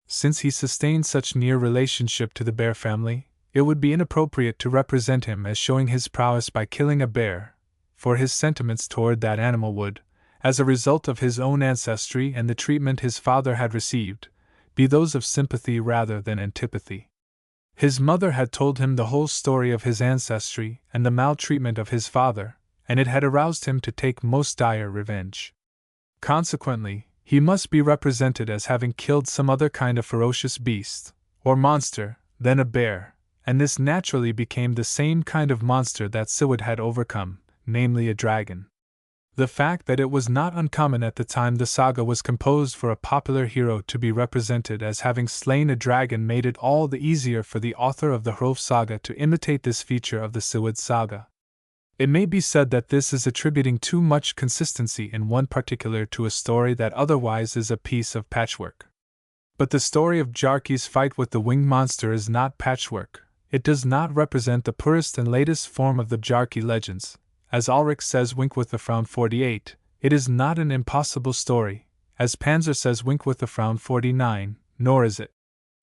Since he sustained such near relationship to the bear family, it would be inappropriate to represent him as showing his prowess by killing a bear, for his sentiments toward that animal would, as a result of his own ancestry and the treatment his father had received, be those of sympathy rather than antipathy. His mother had told him the whole story of his ancestry and the maltreatment of his father, and it had aroused him to take most dire revenge. Consequently, he must be represented as having killed some other kind of ferocious beast, or monster, than a bear, and this naturally became the same kind of monster that Sigurd had overcome, namely a dragon. The fact that it was not uncommon at the time the saga was composed for a popular hero to be represented as having slain a dragon made it all the easier for the author of the Hrólfs Saga to imitate this feature of the Sigurd Saga. It may be said that this is attributing too much consistency in one particular to a story that otherwise is a piece of patchwork. But the story of Bjarki's fight with the winged monster is not patchwork. It does not represent the purest and latest form of the Bjarki legends. As Ulrich says Winkwith 48, it is not an impossible story, as Panzer says Winkwith 49, nor is it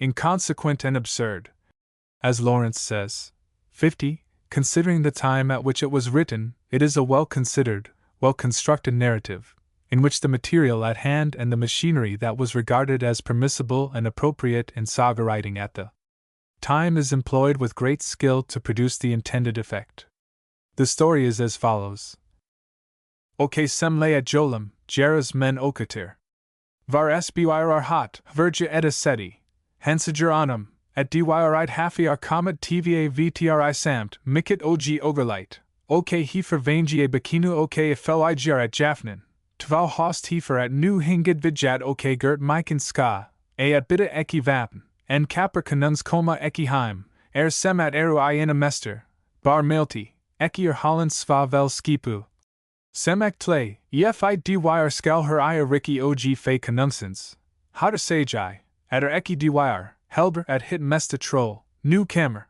inconsequent and absurd. As Lawrence says, 50, considering the time at which it was written, it is a well-considered, well-constructed narrative, in which the material at hand and the machinery that was regarded as permissible and appropriate in saga writing at the time is employed with great skill to produce the intended effect. The story is as follows. Ok sem lay at Jolam, Jera's men okatir. Var sbyr hot, verja edda seti, hensager anum, at dyrite hafi ar comet tva vtri samt, mikit og overlight, ok heifer vangie bakinu ok fli jar at Jaffnin, tval host heifer at nu hingid vidjad ok gert miken ska, at bitta eki vapen, en kapper kanuns koma eki heim, sem at eru I in a mester, bar milti, eki holland sva vel skipu. Semek tle, efi dyr skal her I riki og fe kanunsens, hotter sajai, at eki dyr, helber at hit mesta troll, nu kammer.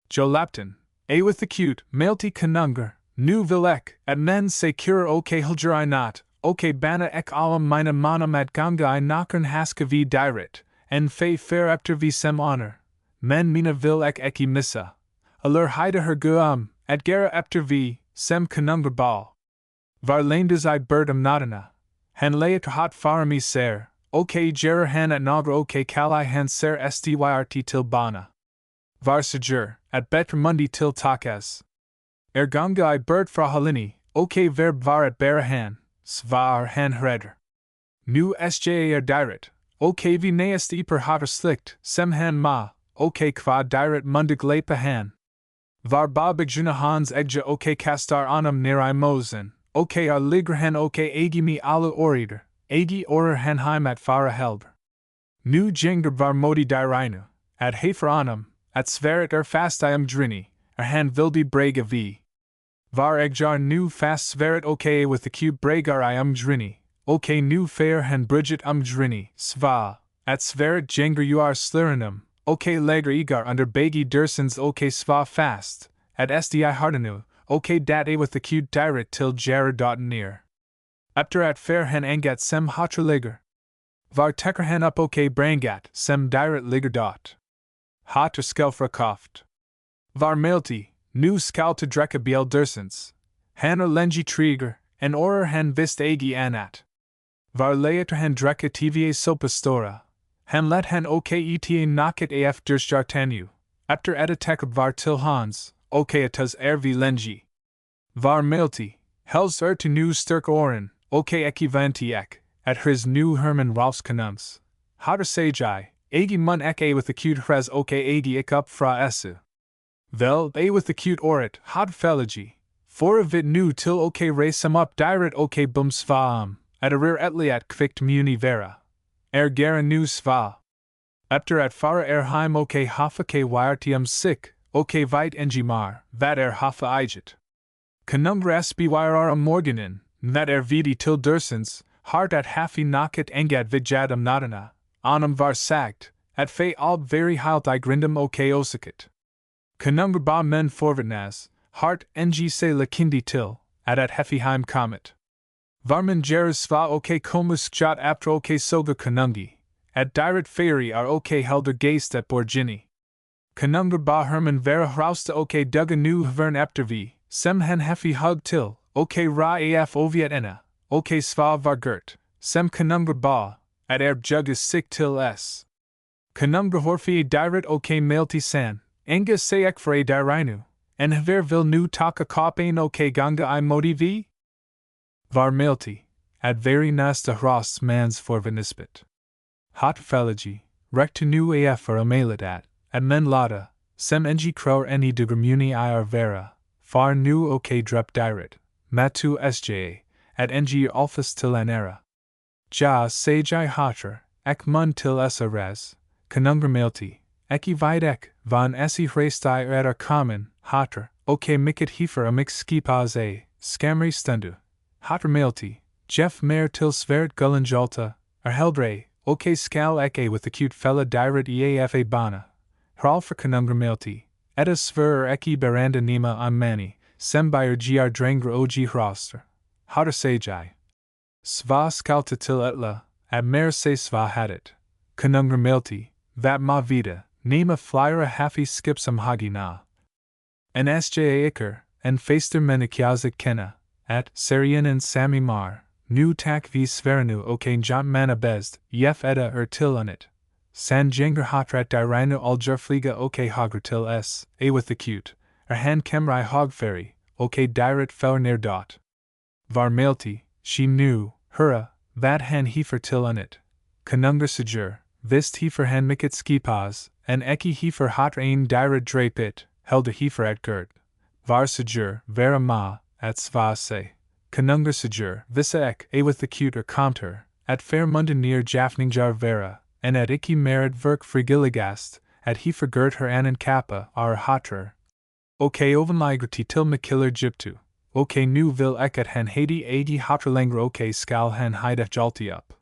Jo lapton, with the cute, milti kanunger, nu vilek, at men se cure ok hulger I not, ok bana ek alam mina manam at ganga I knockern haska v dirit, en fe fair after v sem honor, men mina vil ek eki missa, allur haida her guam, at gera after v, sem kanunger ball. Var landes I bird notana, han layet hot farami ser, ok gerer han at nagra ok kali han ser styrt til bana. Var segur, at betr mundi til takas. Ganga I bird fra halini, ok verb var at bera han, svar han hreder. Nu sja diret, ok vi neest iper hotter slikt, sem han ma, ok kva diret mundig lepa han. Var babigjuna hans egja ok kastar anum near I mosen. Ok ar ligrhan ok agi mi alu orider, agi orer han heim at fara helber. Nu jinger var modi dirainu, at hefer anum, at sverit fast I drini, han vildi brega v. Var egjar nu fast sverit ok with the cube bregar I drini, ok nu fair han bridget drini, sva, at sverit jinger you are slirinum, ok leger egar under begi dursens ok sva fast, at sdi hardenu. Ok dat with the cute diret til jara dot near. After at fair hen angat sem hotra ligger. Var tekker hen up ok brangat sem diret ligger dot. Hotra skelfra koft. Var milti, nu skal to drekka biel dursens. Han lengi trigger, en orer hen vist agi anat. Var leiter hen drekka tva sopastora. Han let hen ok eta naket af dursjartanu. After eta tekker var til hans. Ok atas ervi lengi. Var milti, hels to nu sturk oren, ok ekivanti ek, at hris nu Herman Hrólfs kanums. Hotter sajai, agi mun ek with the cute hres ok agi ik up fra esu. Vel, with the cute orit, hot felagi. For vit nu til ok ray sum up diret ok bum svaam, at a rear etliat kvikt muni vera. Gera nu sva. After at fara heim ok hafa k wirtium sick. Ok vite engimar, vat hafa iget. Kanungra sbyr morganin, that vidi til dursens, hart at hafi naket engat vidjadum notana, anum var sagt, at fe alb very halt I grindum ok osikit. Kanungra ba men forvitnas, hart ng se lakindi til, at hefiheim comet. Varman jeres sva ok komus jot after ok soga kanungi, at diret fairy are ok helder geist at borgini. Kanungra ba Herman vera hrausta ok dugga nu hvern eftervi, sem hen hefi hug til, ok ra af oviet enna, ok sva vargert, sem kanungra ba, at erb jug is sick til s. Kanungra horfi diret ok mailti san, enga seek fra dirainu, en hver vil nu taka kopain ok ganga I motivi? Var mailti, at very nasta hrosts mans for venispit. Hot felagi, rectu nu af er amalit at men lada, sem ng crowr any de gramuni ir vera, far nu ok drup diret, matu sja, at ng alphas til anera. Ja sajai hotter, ek mun til s res, kanungra mailti, eki videk, van esi hrestai er common, hotter, ok mikit heifer a mix skipaz scamri stundu, hotter mailti, Jeff mer til svert gullenjalta, helbre, ok skal ek with acute fella diret eafa bana, Hrólfr conungramelti, etta svur eki beranda nema on mani, sembyr gr drangra og hroster, houter sajai. Sva skalta til etla, at mer se sva hadit, conungramelti, vat ma vida, nema flyra hafi skipsum hagi na. En sja iker, en faster menikyazik kenna, at Sarien and Sami mar, nu tak vi sverenu ok jant mana bezd, yef edda til unit. San jenger hotrat dirina aljarfliga ok hogretil s, a with the cute, han kemrai hogferry, ok diret felner dot. Varmelti, she knew, hura, vat han heifer til unit. Conungra segur, vist heifer han mikit skipas, en eki heifer hot ein diret drapit, held a heifer at gert. Var segur, vera ma, at sva se. Conungra segur, vissa ek, a with the cute or comter, at fair munden near Jafningjar vera, and at iki merit verk frigiligast, at heifer gert her anan kappa, ar hotrer. Ok ovenligrati til makiller gyptu. Ok nu vil ek at han hadi adi hotterlanger ok skal han hida jalti up.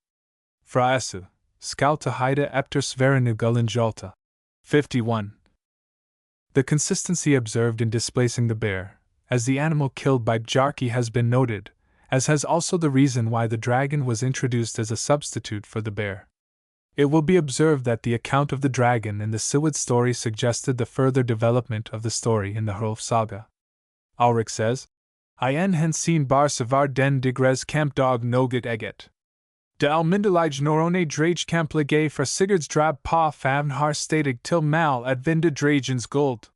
Fraesu, skal ta hida epter sverenu gullen jalta. 51. The consistency observed in displacing the bear, as the animal killed by Bjarki has been noted, as has also the reason why the dragon was introduced as a substitute for the bear. It will be observed that the account of the dragon in the Siwid story suggested the further development of the story in the Hrólfs Saga. Ulrich says, "En hen seen bar savar den digres kamp dog noget eget. De almindelige norone drage kamp ligge fra Sigurds drab pa favn har stadig til mal at vinde dragens gold.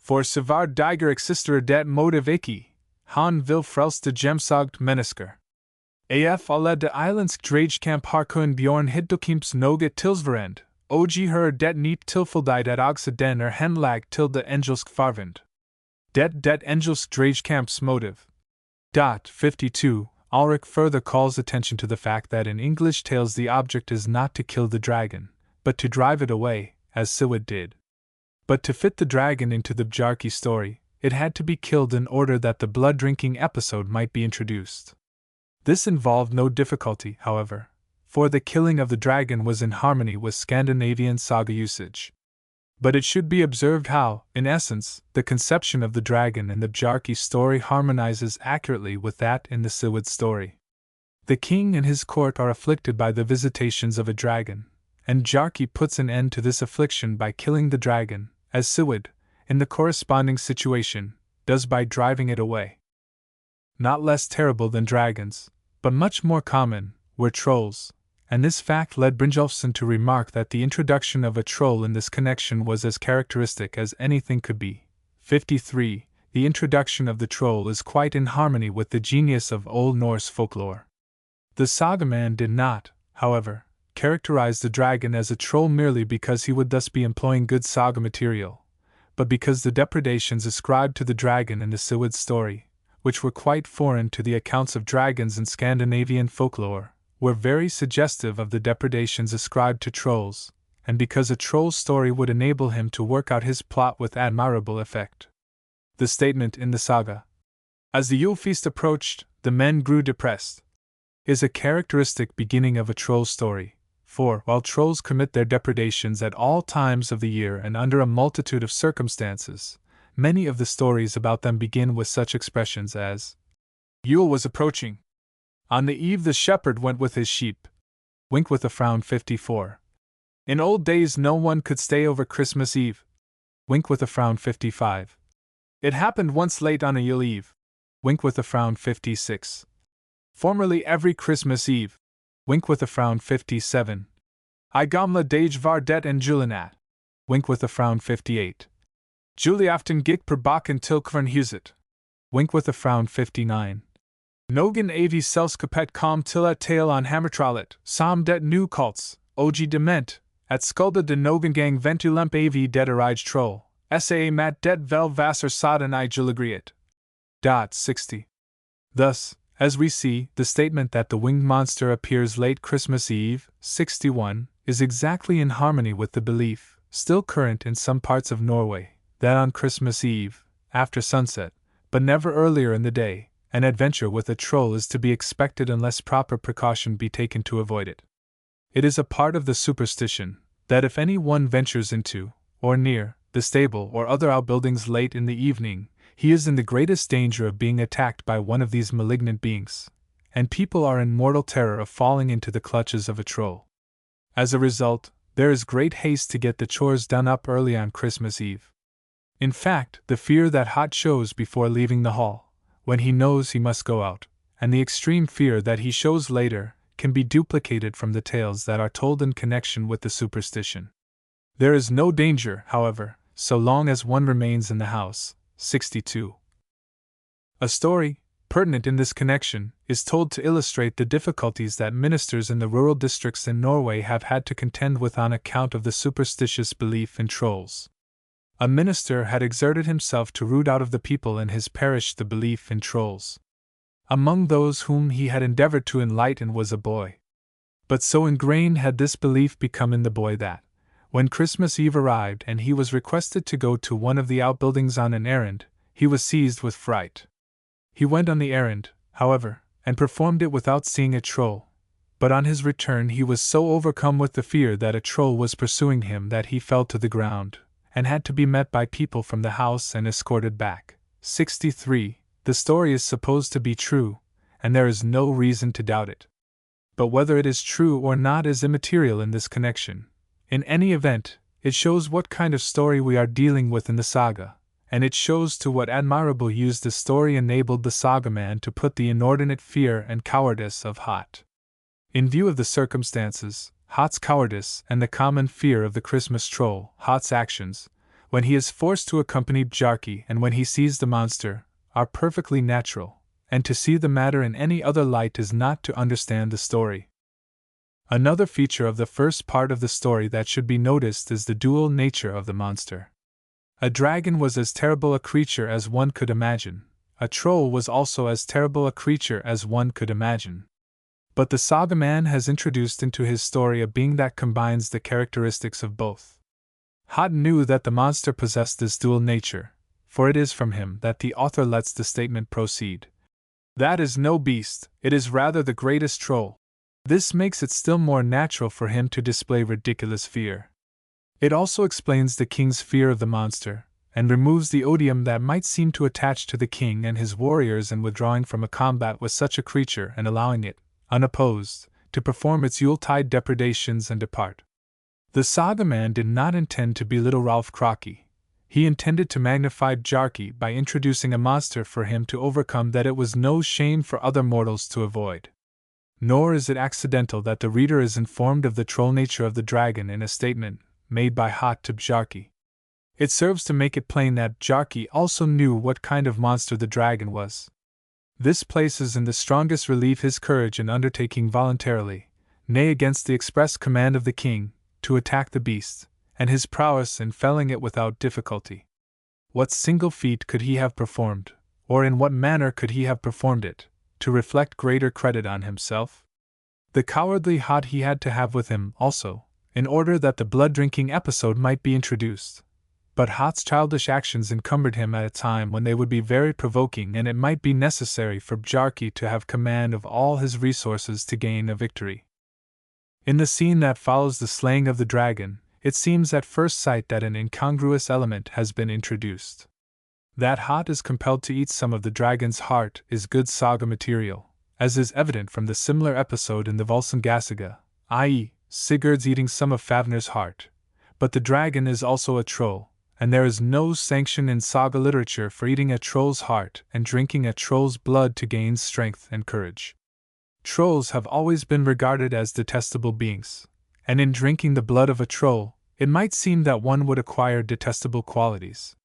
For savar diger exister det motiv ikke, han vil frelste gemsagt mennesker. Af alle de islandsk dragekamp har kun bjorn hiddokimps noget tilsvarend, og her det niet tilfældigt at også den henlag til de engelsk farvand. Det engelsk dragekamps motive. 52. Ulrich further calls attention to the fact that in English tales the object is not to kill the dragon, but to drive it away, as Siwid did. But to fit the dragon into the Bjarki story, it had to be killed in order that the blood-drinking episode might be introduced. This involved no difficulty, however, for the killing of the dragon was in harmony with Scandinavian saga usage. But it should be observed how, in essence, the conception of the dragon in the Bjarki story harmonizes accurately with that in the Siwid story. The king and his court are afflicted by the visitations of a dragon, and Bjarki puts an end to this affliction by killing the dragon, as Siwid, in the corresponding situation, does by driving it away. Not less terrible than dragons, but much more common, were trolls, and this fact led Brynjolfsson to remark that the introduction of a troll in this connection was as characteristic as anything could be. 53. The introduction of the troll is quite in harmony with the genius of Old Norse folklore. The sagaman did not, however, characterize the dragon as a troll merely because he would thus be employing good saga material, but because the depredations ascribed to the dragon in the Siwid story, which were quite foreign to the accounts of dragons in Scandinavian folklore, were very suggestive of the depredations ascribed to trolls, and because a troll story would enable him to work out his plot with admirable effect. The statement in the saga, "As the Yule feast approached, the men grew depressed," is a characteristic beginning of a troll story, for, while trolls commit their depredations at all times of the year and under a multitude of circumstances, many of the stories about them begin with such expressions as, "Yule was approaching. On the eve the shepherd went with his sheep." Wink with a frown. 54. In old days no one could stay over Christmas Eve. Wink with a frown. 55. It happened once late on a Yule Eve. Wink with a frown. 56. Formerly every Christmas Eve. Wink with a frown. 57. I gamla dage var det en julenat. Wink with a frown. 58. Juliaften gick per bakken til Kvernhuset. Wink with a frown. 59. Nogen avi selskapet kom til at tale on hammertralet, som det nu kalts, og dement, at skulda de nogen gang ventulemp avi det erige troll, sa mat det vel vasser sådan I julegriet. 60. Thus, as we see, the statement that the winged monster appears late Christmas Eve, 61, is exactly in harmony with the belief, still current in some parts of Norway, that on Christmas Eve, after sunset, but never earlier in the day, an adventure with a troll is to be expected unless proper precaution be taken to avoid it. It is a part of the superstition that if any one ventures into, or near, the stable or other outbuildings late in the evening, he is in the greatest danger of being attacked by one of these malignant beings, and people are in mortal terror of falling into the clutches of a troll. As a result, there is great haste to get the chores done up early on Christmas Eve. In fact, the fear that Hot shows before leaving the hall, when he knows he must go out, and the extreme fear that he shows later, can be duplicated from the tales that are told in connection with the superstition. There is no danger, however, so long as one remains in the house. 62. A story, pertinent in this connection, is told to illustrate the difficulties that ministers in the rural districts in Norway have had to contend with on account of the superstitious belief in trolls. A minister had exerted himself to root out of the people in his parish the belief in trolls. Among those whom he had endeavored to enlighten was a boy. But so ingrained had this belief become in the boy that, when Christmas Eve arrived and he was requested to go to one of the outbuildings on an errand, he was seized with fright. He went on the errand, however, and performed it without seeing a troll, but on his return he was so overcome with the fear that a troll was pursuing him that he fell to the ground, and had to be met by people from the house and escorted back. 63. The story is supposed to be true, and there is no reason to doubt it. But whether it is true or not is immaterial in this connection. In any event, it shows what kind of story we are dealing with in the saga, and it shows to what admirable use the story enabled the sagaman to put the inordinate fear and cowardice of Hot. In view of the circumstances, Hot's cowardice and the common fear of the Christmas troll, Hot's actions, when he is forced to accompany Bjarki and when he sees the monster, are perfectly natural, and to see the matter in any other light is not to understand the story. Another feature of the first part of the story that should be noticed is the dual nature of the monster. A dragon was as terrible a creature as one could imagine. A troll was also as terrible a creature as one could imagine. But the sagaman has introduced into his story a being that combines the characteristics of both. Hot knew that the monster possessed this dual nature, for it is from him that the author lets the statement proceed. That is no beast, it is rather the greatest troll. This makes it still more natural for him to display ridiculous fear. It also explains the king's fear of the monster, and removes the odium that might seem to attach to the king and his warriors in withdrawing from a combat with such a creature and allowing it, unopposed, to perform its Yuletide depredations and depart. The sagaman did not intend to belittle Hrólfs Kraka. He intended to magnify Bjarki by introducing a monster for him to overcome that it was no shame for other mortals to avoid. Nor is it accidental that the reader is informed of the troll nature of the dragon in a statement made by Hot to Bjarki. It serves to make it plain that Bjarki also knew what kind of monster the dragon was. This places in the strongest relief his courage in undertaking voluntarily, nay against the express command of the king, to attack the beast, and his prowess in felling it without difficulty. What single feat could he have performed, or in what manner could he have performed it, to reflect greater credit on himself? The cowardly Hot he had to have with him, also, in order that the blood-drinking episode might be introduced. But Hot's childish actions encumbered him at a time when they would be very provoking, and it might be necessary for Bjarki to have command of all his resources to gain a victory. In the scene that follows the slaying of the dragon, it seems at first sight that an incongruous element has been introduced. That Hot is compelled to eat some of the dragon's heart is good saga material, as is evident from the similar episode in the Volsungasaga, i.e., Sigurd's eating some of Fafnir's heart. But the dragon is also a troll, and there is no sanction in saga literature for eating a troll's heart and drinking a troll's blood to gain strength and courage. Trolls have always been regarded as detestable beings, and in drinking the blood of a troll, it might seem that one would acquire detestable qualities.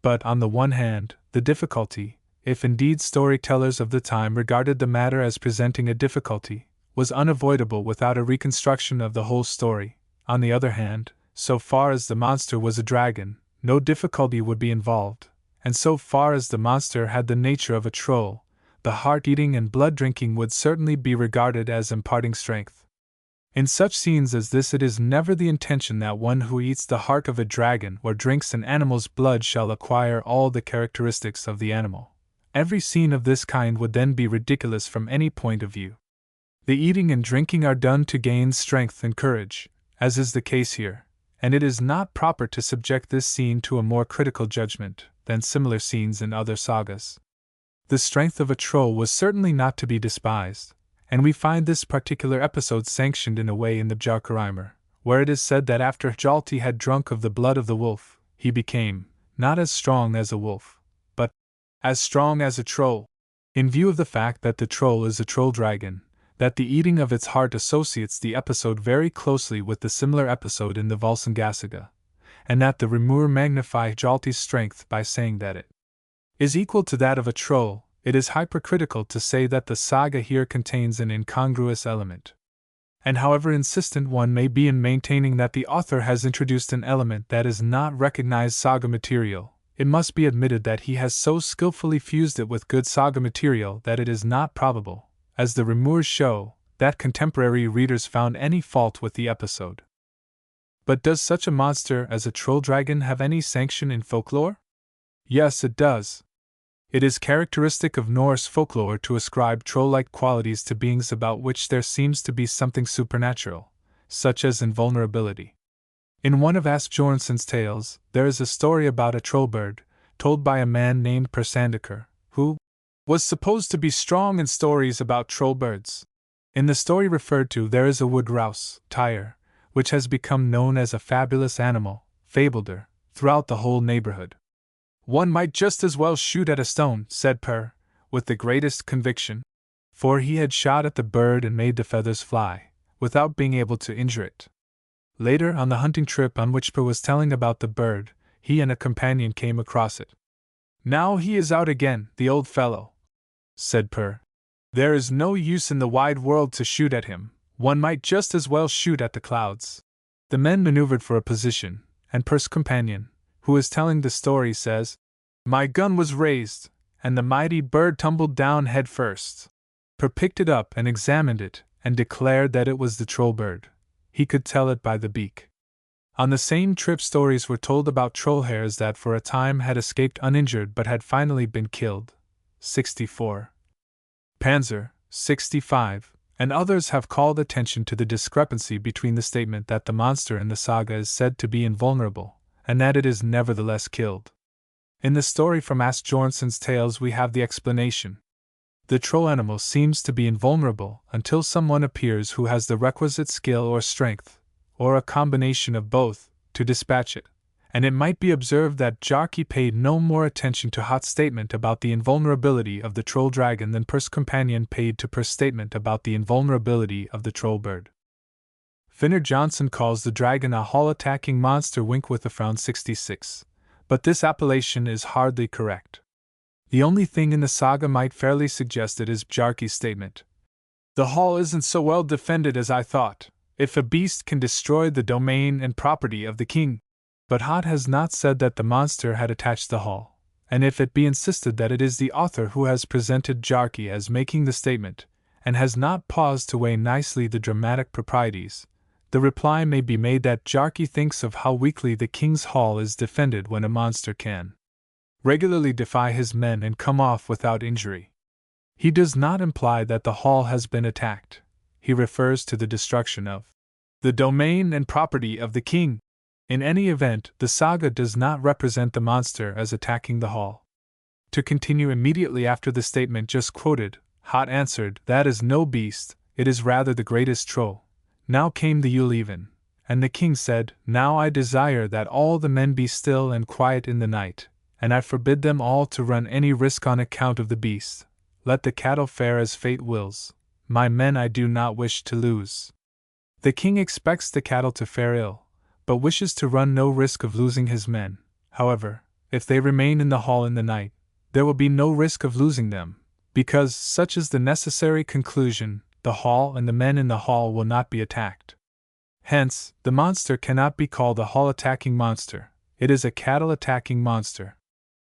But on the one hand, the difficulty, if indeed storytellers of the time regarded the matter as presenting a difficulty, was unavoidable without a reconstruction of the whole story. On the other hand, so far as the monster was a dragon, no difficulty would be involved, and so far as the monster had the nature of a troll, the heart-eating and blood-drinking would certainly be regarded as imparting strength. In such scenes as this, it is never the intention that one who eats the heart of a dragon or drinks an animal's blood shall acquire all the characteristics of the animal. Every scene of this kind would then be ridiculous from any point of view. The eating and drinking are done to gain strength and courage, as is the case here, and it is not proper to subject this scene to a more critical judgment than similar scenes in other sagas. The strength of a troll was certainly not to be despised, and we find this particular episode sanctioned in a way in the Bjarkarímur, where it is said that after Hjalti had drunk of the blood of the wolf, he became, not as strong as a wolf, but as strong as a troll. In view of the fact that the troll is a troll dragon, that the eating of its heart associates the episode very closely with the similar episode in the Valsengasaga, and that the Rimur magnify Hjalti's strength by saying that it is equal to that of a troll, it is hypercritical to say that the saga here contains an incongruous element. And however insistent one may be in maintaining that the author has introduced an element that is not recognized saga material, it must be admitted that he has so skillfully fused it with good saga material that it is not probable, as the Rimurs show, that contemporary readers found any fault with the episode. But does such a monster as a troll dragon have any sanction in folklore? Yes, it does. It is characteristic of Norse folklore to ascribe troll-like qualities to beings about which there seems to be something supernatural, such as invulnerability. In one of Asbjörnsson's tales, there is a story about a troll bird, told by a man named Persandakr, who was supposed to be strong in stories about troll birds. In the story referred to, there is a wood grouse, Tyr, which has become known as a fabulous animal, Fabelder, throughout the whole neighborhood. One might just as well shoot at a stone, said Per, with the greatest conviction, for he had shot at the bird and made the feathers fly, without being able to injure it. Later, on the hunting trip on which Per was telling about the bird, he and a companion came across it. Now he is out again, the old fellow, said Per. There is no use in the wide world to shoot at him, one might just as well shoot at the clouds. The men maneuvered for a position, and Per's companion, who is telling the story, says, "My gun was raised, and the mighty bird tumbled down head first. Per picked it up and examined it, and declared that it was the troll bird. He could tell it by the beak." On the same trip, stories were told about troll hares that for a time had escaped uninjured but had finally been killed. 64. Panzer, 65, and others have called attention to the discrepancy between the statement that the monster in the saga is said to be invulnerable, and that it is nevertheless killed. In the story from Asbjörnsson's tales we have the explanation. The troll animal seems to be invulnerable until someone appears who has the requisite skill or strength, or a combination of both, to dispatch it, and it might be observed that Bjarki paid no more attention to Hot's statement about the invulnerability of the troll dragon than Per's companion paid to Per's statement about the invulnerability of the troll bird. Finnur Johnson calls the dragon a hall-attacking monster, wink with a frown. 66. But this appellation is hardly correct. The only thing in the saga might fairly suggest it is Bjarki's statement. The hall isn't so well defended as I thought, if a beast can destroy the domain and property of the king. But Hot has not said that the monster had attached the hall, and if it be insisted that it is the author who has presented Bjarki as making the statement, and has not paused to weigh nicely the dramatic proprieties, the reply may be made that Bjarki thinks of how weakly the king's hall is defended when a monster can regularly defy his men and come off without injury. He does not imply that the hall has been attacked. He refers to the destruction of the domain and property of the king. In any event, the saga does not represent the monster as attacking the hall. To continue immediately after the statement just quoted, Hot answered, "That is no beast, it is rather the greatest troll." Now came the Yule even, and the king said, "Now I desire that all the men be still and quiet in the night, and I forbid them all to run any risk on account of the beast. Let the cattle fare as fate wills. My men I do not wish to lose." The king expects the cattle to fare ill, but wishes to run no risk of losing his men. However, if they remain in the hall in the night, there will be no risk of losing them, because, such is the necessary conclusion, the hall and the men in the hall will not be attacked. Hence, the monster cannot be called a hall-attacking monster, it is a cattle-attacking monster.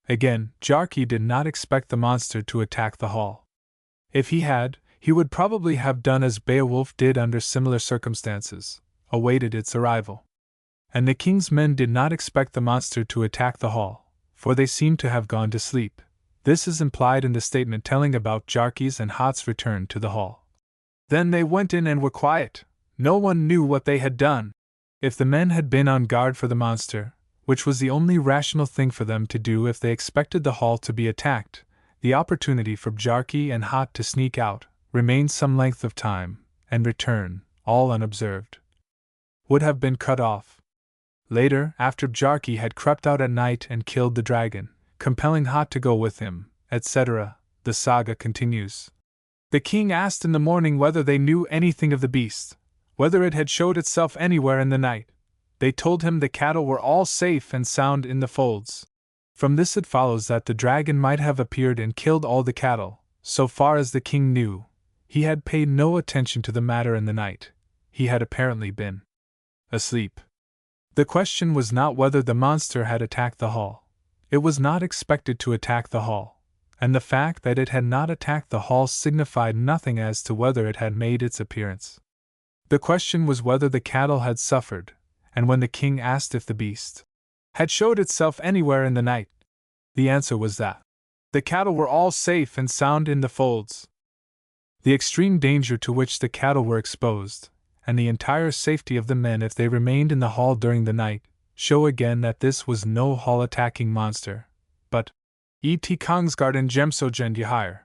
Again, Bjarki did not expect the monster to attack the hall. If he had, he would probably have done as Beowulf did under similar circumstances, awaited its arrival. And the king's men did not expect the monster to attack the hall, for they seemed to have gone to sleep. This is implied in the statement telling about Bjarki's and Hot's return to the hall. Then they went in and were quiet. No one knew what they had done. If the men had been on guard for the monster, which was the only rational thing for them to do if they expected the hall to be attacked, the opportunity for Bjarki and Hot to sneak out, remain some length of time, and return, all unobserved, would have been cut off. Later, after Bjarki had crept out at night and killed the dragon, compelling Hot to go with him, etc., the saga continues. The king asked in the morning whether they knew anything of the beast, whether it had showed itself anywhere in the night. They told him the cattle were all safe and sound in the folds. From this it follows that the dragon might have appeared and killed all the cattle. So far as the king knew, he had paid no attention to the matter in the night. He had apparently been asleep. The question was not whether the monster had attacked the hall. It was not expected to attack the hall, and the fact that it had not attacked the hall signified nothing as to whether it had made its appearance. The question was whether the cattle had suffered, and when the king asked if the beast had showed itself anywhere in the night, the answer was that the cattle were all safe and sound in the folds. The extreme danger to which the cattle were exposed, and the entire safety of the men if they remained in the hall during the night, show again that this was no hall-attacking monster, but Et Kongsgarden Gemsogen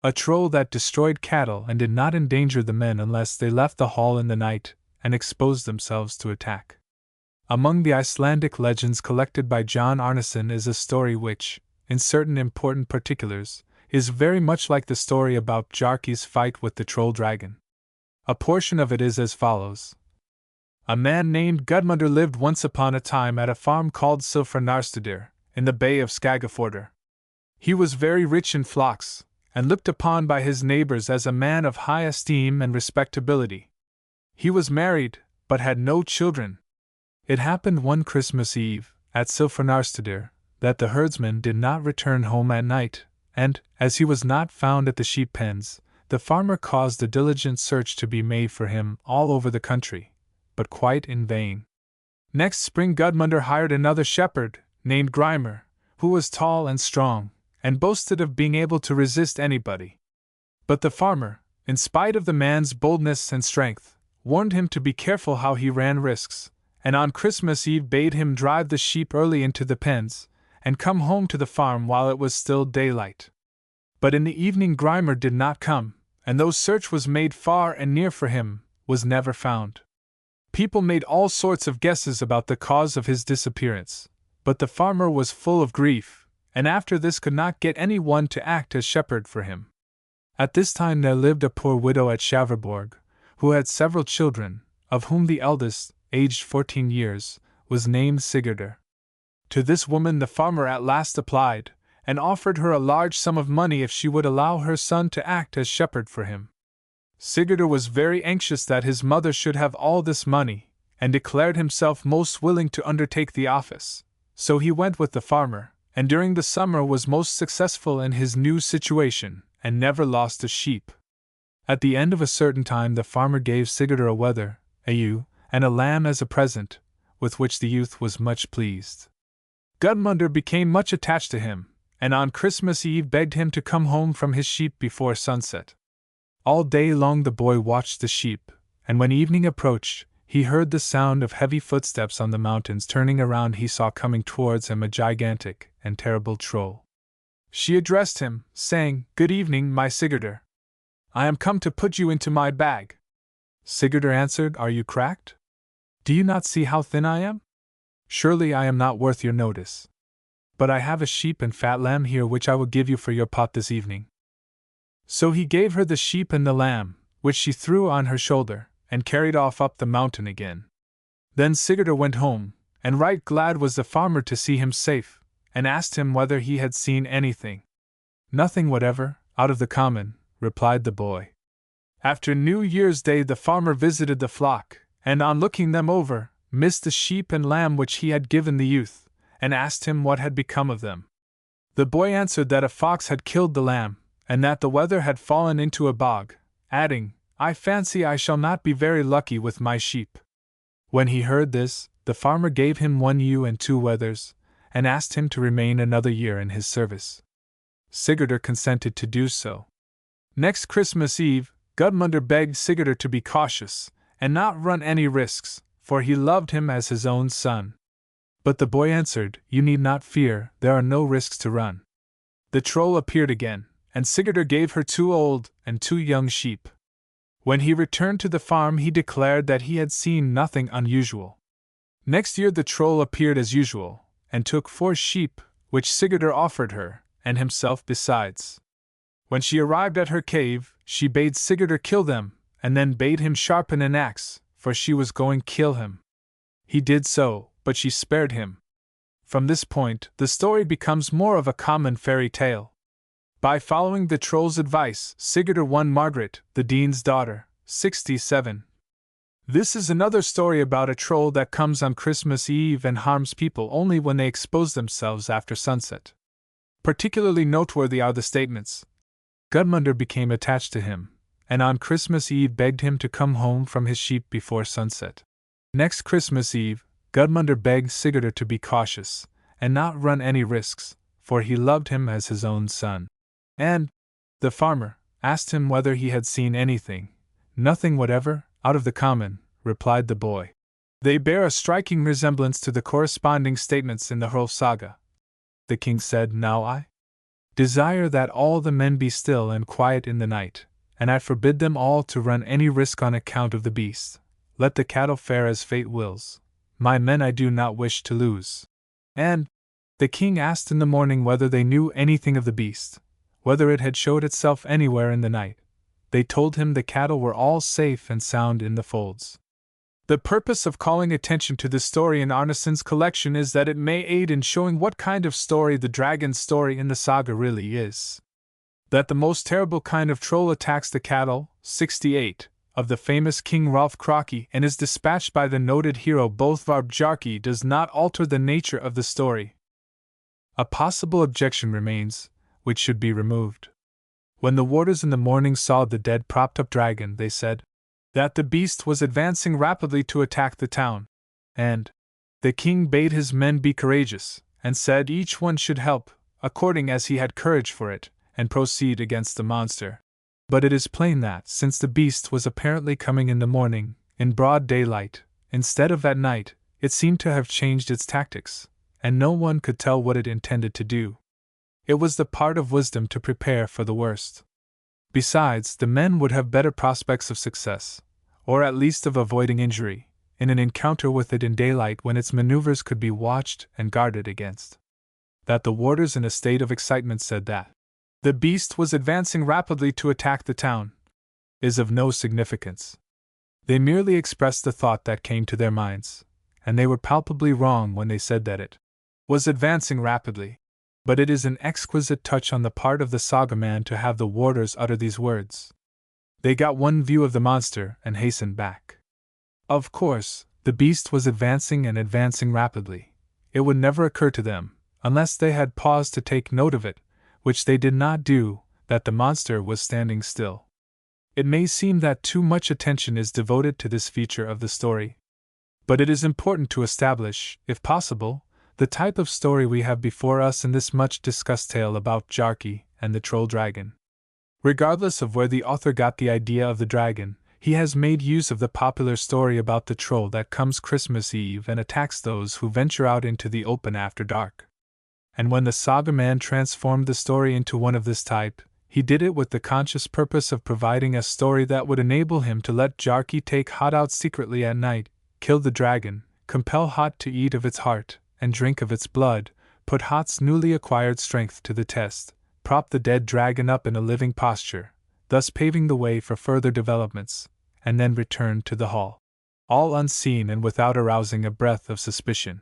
a troll that destroyed cattle and did not endanger the men unless they left the hall in the night and exposed themselves to attack. Among the Icelandic legends collected by John Arneson is a story which, in certain important particulars, is very much like the story about Bjarki's fight with the troll dragon. A portion of it is as follows. A man named Gudmundur lived once upon a time at a farm called Silfranarsstaðir, in the Bay of Skagafjörður. He was very rich in flocks, and looked upon by his neighbors as a man of high esteem and respectability. He was married, but had no children. It happened one Christmas Eve, at Silfranarsstaðir, that the herdsman did not return home at night, and, as he was not found at the sheep pens, the farmer caused a diligent search to be made for him all over the country, but quite in vain. Next spring Gudmundur hired another shepherd, named Grímur, who was tall and strong, and boasted of being able to resist anybody. But the farmer, in spite of the man's boldness and strength, warned him to be careful how he ran risks, and on Christmas Eve bade him drive the sheep early into the pens, and come home to the farm while it was still daylight. But in the evening Grímur did not come, and though search was made far and near for him, was never found. People made all sorts of guesses about the cause of his disappearance, but the farmer was full of grief, and after this could not get any one to act as shepherd for him. At this time there lived a poor widow at Schavarborg, who had several children, of whom the eldest, aged 14 years, was named Sigurdur. To this woman the farmer at last applied, and offered her a large sum of money if she would allow her son to act as shepherd for him. Sigurdur was very anxious that his mother should have all this money, and declared himself most willing to undertake the office. So he went with the farmer, and during the summer was most successful in his new situation, and never lost a sheep. At the end of a certain time the farmer gave Sigurdur a wether, a ewe, and a lamb as a present, with which the youth was much pleased. Gudmundur became much attached to him, and on Christmas Eve begged him to come home from his sheep before sunset. All day long the boy watched the sheep, and when evening approached, he heard the sound of heavy footsteps on the mountains. Turning around he saw coming towards him a gigantic and terrible troll. She addressed him, saying, "Good evening, my Sigurdur. I am come to put you into my bag." Sigurdur answered, "Are you cracked? Do you not see how thin I am? Surely I am not worth your notice. But I have a sheep and fat lamb here which I will give you for your pot this evening." So he gave her the sheep and the lamb, which she threw on her shoulder, and carried off up the mountain again. Then Sigurdur went home, and right glad was the farmer to see him safe, and asked him whether he had seen anything. "Nothing whatever, out of the common," replied the boy. After New Year's Day the farmer visited the flock, and on looking them over, missed the sheep and lamb which he had given the youth, and asked him what had become of them. The boy answered that a fox had killed the lamb, and that the wether had fallen into a bog, adding, "I fancy I shall not be very lucky with my sheep." When he heard this, the farmer gave him 1 ewe and 2 wethers, and asked him to remain another year in his service. Sigurdur consented to do so. Next Christmas Eve, Gudmundur begged Sigurdur to be cautious, and not run any risks, for he loved him as his own son. But the boy answered, "You need not fear, there are no risks to run." The troll appeared again, and Sigurdur gave her 2 old and 2 young sheep. When he returned to the farm, he declared that he had seen nothing unusual. Next year the troll appeared as usual, and took 4 sheep, which Sigurdur offered her, and himself besides. When she arrived at her cave, she bade Sigurdur kill them, and then bade him sharpen an axe, for she was going to kill him. He did so, but she spared him. From this point, the story becomes more of a common fairy tale. By following the troll's advice, Sigurdur won Margaret, the Dean's daughter, 67. This is another story about a troll that comes on Christmas Eve and harms people only when they expose themselves after sunset. Particularly noteworthy are the statements. Gudmundur became attached to him, and on Christmas Eve begged him to come home from his sheep before sunset. Next Christmas Eve, Gudmundur begged Sigurdur to be cautious, and not run any risks, for he loved him as his own son. And the farmer asked him whether he had seen anything. "Nothing whatever, out of the common," replied the boy. They bear a striking resemblance to the corresponding statements in the Hrólfs Saga. The king said, "Now I desire that all the men be still and quiet in the night, and I forbid them all to run any risk on account of the beast. Let the cattle fare as fate wills. My men I do not wish to lose." And the king asked in the morning whether they knew anything of the beast, whether it had showed itself anywhere in the night. They told him the cattle were all safe and sound in the folds. The purpose of calling attention to this story in Arneson's collection is that it may aid in showing what kind of story the dragon story in the saga really is. That the most terrible kind of troll attacks the cattle, 68, of the famous King Hrólfs Kraka and is dispatched by the noted hero Bolvar Bjarki does not alter the nature of the story. A possible objection remains, which should be removed. When the warders in the morning saw the dead propped up dragon, they said that the beast was advancing rapidly to attack the town, and the king bade his men be courageous, and said each one should help, according as he had courage for it, and proceed against the monster. But it is plain that, since the beast was apparently coming in the morning, in broad daylight, instead of at night, it seemed to have changed its tactics, and no one could tell what it intended to do. It was the part of wisdom to prepare for the worst. Besides, the men would have better prospects of success, or at least of avoiding injury, in an encounter with it in daylight when its maneuvers could be watched and guarded against. That the warders in a state of excitement said that the beast was advancing rapidly to attack the town is of no significance. They merely expressed the thought that came to their minds, and they were palpably wrong when they said that it was advancing rapidly. But it is an exquisite touch on the part of the saga man to have the warders utter these words. They got one view of the monster and hastened back. Of course, the beast was advancing and advancing rapidly. It would never occur to them, unless they had paused to take note of it, which they did not do, that the monster was standing still. It may seem that too much attention is devoted to this feature of the story. But it is important to establish, if possible, the type of story we have before us in this much-discussed tale about Bjarki and the troll dragon. Regardless of where the author got the idea of the dragon, he has made use of the popular story about the troll that comes Christmas Eve and attacks those who venture out into the open after dark. And when the saga man transformed the story into one of this type, he did it with the conscious purpose of providing a story that would enable him to let Bjarki take Hot out secretly at night, kill the dragon, compel Hot to eat of its heart, and drink of its blood, put Hot's newly acquired strength to the test, prop the dead dragon up in a living posture, thus paving the way for further developments, and then return to the hall, all unseen and without arousing a breath of suspicion.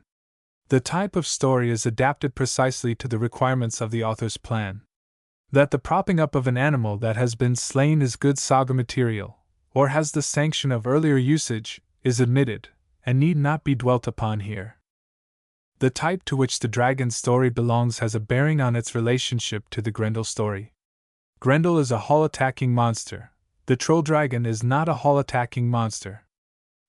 The type of story is adapted precisely to the requirements of the author's plan. That the propping up of an animal that has been slain is good saga material, or has the sanction of earlier usage, is admitted, and need not be dwelt upon here. The type to which the dragon story belongs has a bearing on its relationship to the Grendel story. Grendel is a hall-attacking monster. The troll dragon is not a hall-attacking monster.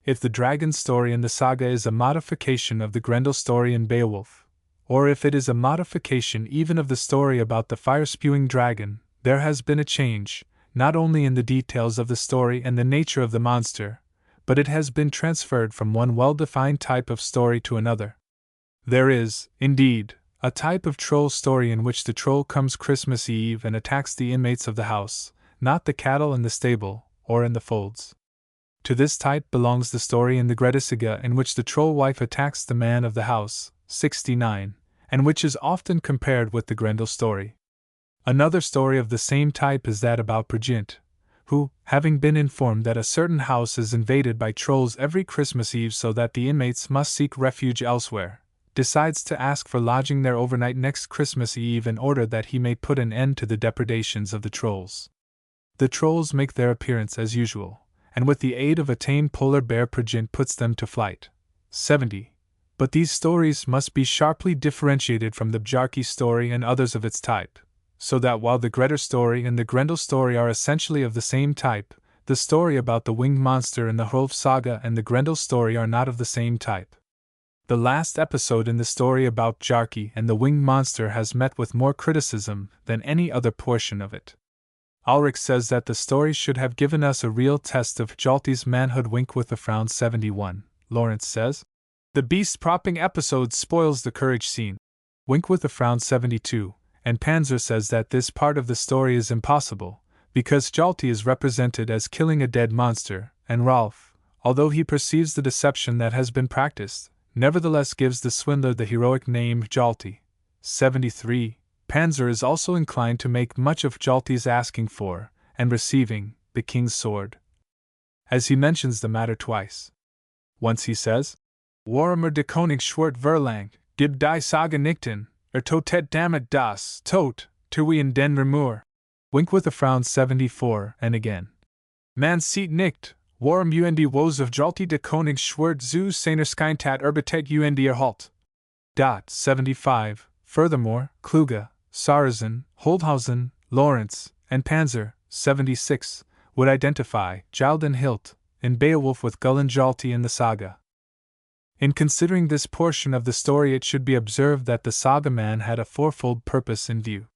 If the dragon story in the saga is a modification of the Grendel story in Beowulf, or if it is a modification even of the story about the fire-spewing dragon, there has been a change, not only in the details of the story and the nature of the monster, but it has been transferred from one well-defined type of story to another. There is, indeed, a type of troll story in which the troll comes Christmas Eve and attacks the inmates of the house, not the cattle in the stable, or in the folds. To this type belongs the story in the Greta Saga in which the troll wife attacks the man of the house, 69, and which is often compared with the Grendel story. Another story of the same type is that about Brigint, who, having been informed that a certain house is invaded by trolls every Christmas Eve so that the inmates must seek refuge elsewhere, decides to ask for lodging there overnight next Christmas Eve in order that he may put an end to the depredations of the trolls. The trolls make their appearance as usual, and with the aid of a tame polar bear Brigint puts them to flight. 70. But these stories must be sharply differentiated from the Bjarki story and others of its type, so that while the Grettir story and the Grendel story are essentially of the same type, the story about the winged monster in the Hrólfs Saga and the Grendel story are not of the same type. The last episode in the story about Bjarki and the winged monster has met with more criticism than any other portion of it. Ulrich says that the story should have given us a real test of Hjalti's manhood. Wink with a frown. 71. Lawrence says, the beast propping episode spoils the courage scene. Wink with a frown. 72. And Panzer says that this part of the story is impossible, because Hjalti is represented as killing a dead monster, and Rolf, although he perceives the deception that has been practiced, nevertheless gives the swindler the heroic name Hjalti. 73. Panzer is also inclined to make much of Hjalti's asking for, and receiving, the king's sword, as he mentions the matter twice. Once he says, Warmer de Koning Schwert Verlang, gib die Saga nichten, totet damit das, tot, terwie in den Remur. Wink with a frown. 74, and again. Man sieht nicht, warum und woes of Hjalti de Koning Schwert zu seiner Skeintat erbetet und erhalt. 75. Furthermore, Kluge, Sarrazin, Holdhausen, Lawrence, and Panzer, 76, would identify Hjaldan Hilt in Beowulf with Gullen Hjalti in the saga. In considering this portion of the story, it should be observed that the saga man had a fourfold purpose in view.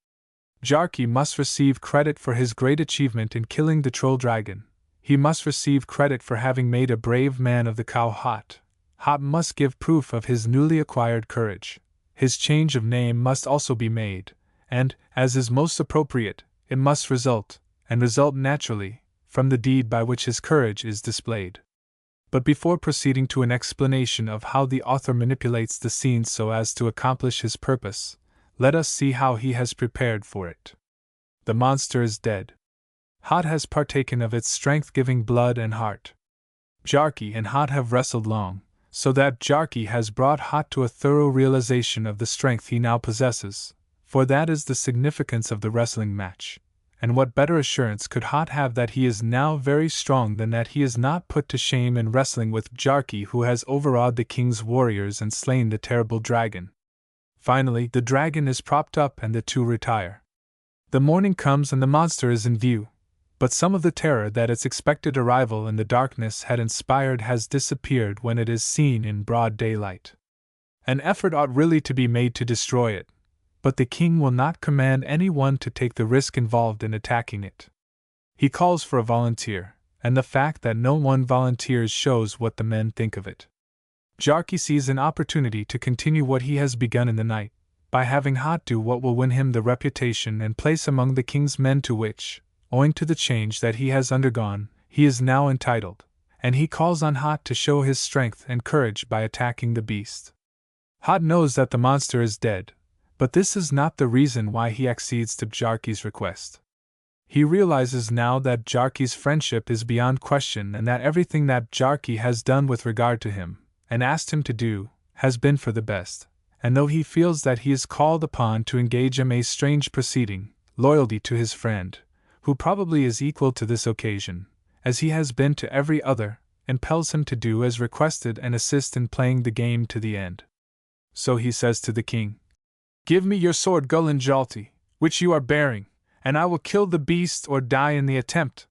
Bjarki must receive credit for his great achievement in killing the troll dragon. He must receive credit for having made a brave man of the cow Hot. Hot must give proof of his newly acquired courage. His change of name must also be made, and, as is most appropriate, it must result, and result naturally, from the deed by which his courage is displayed. But before proceeding to an explanation of how the author manipulates the scene so as to accomplish his purpose, let us see how he has prepared for it. The monster is dead. Hot has partaken of its strength-giving blood and heart. Bjarki and Hot have wrestled long, so that Bjarki has brought Hot to a thorough realization of the strength he now possesses, for that is the significance of the wrestling match. And what better assurance could Hot have that he is now very strong than that he is not put to shame in wrestling with Bjarki, who has overawed the king's warriors and slain the terrible dragon. Finally, the dragon is propped up and the two retire. The morning comes and the monster is in view, but some of the terror that its expected arrival in the darkness had inspired has disappeared when it is seen in broad daylight. An effort ought really to be made to destroy it, but the king will not command anyone to take the risk involved in attacking it. He calls for a volunteer, and the fact that no one volunteers shows what the men think of it. Bjarki sees an opportunity to continue what he has begun in the night, by having Hot do what will win him the reputation and place among the king's men to which, owing to the change that he has undergone, he is now entitled, and he calls on Hot to show his strength and courage by attacking the beast. Hot knows that the monster is dead, but this is not the reason why he accedes to Bjarki's request. He realizes now that Bjarki's friendship is beyond question and that everything that Bjarki has done with regard to him, and asked him to do, has been for the best, and though he feels that he is called upon to engage in a strange proceeding, loyalty to his friend, who probably is equal to this occasion, as he has been to every other, impels him to do as requested and assist in playing the game to the end. So he says to the king, "Give me your sword Gullen Hjalti, which you are bearing, and I will kill the beast or die in the attempt."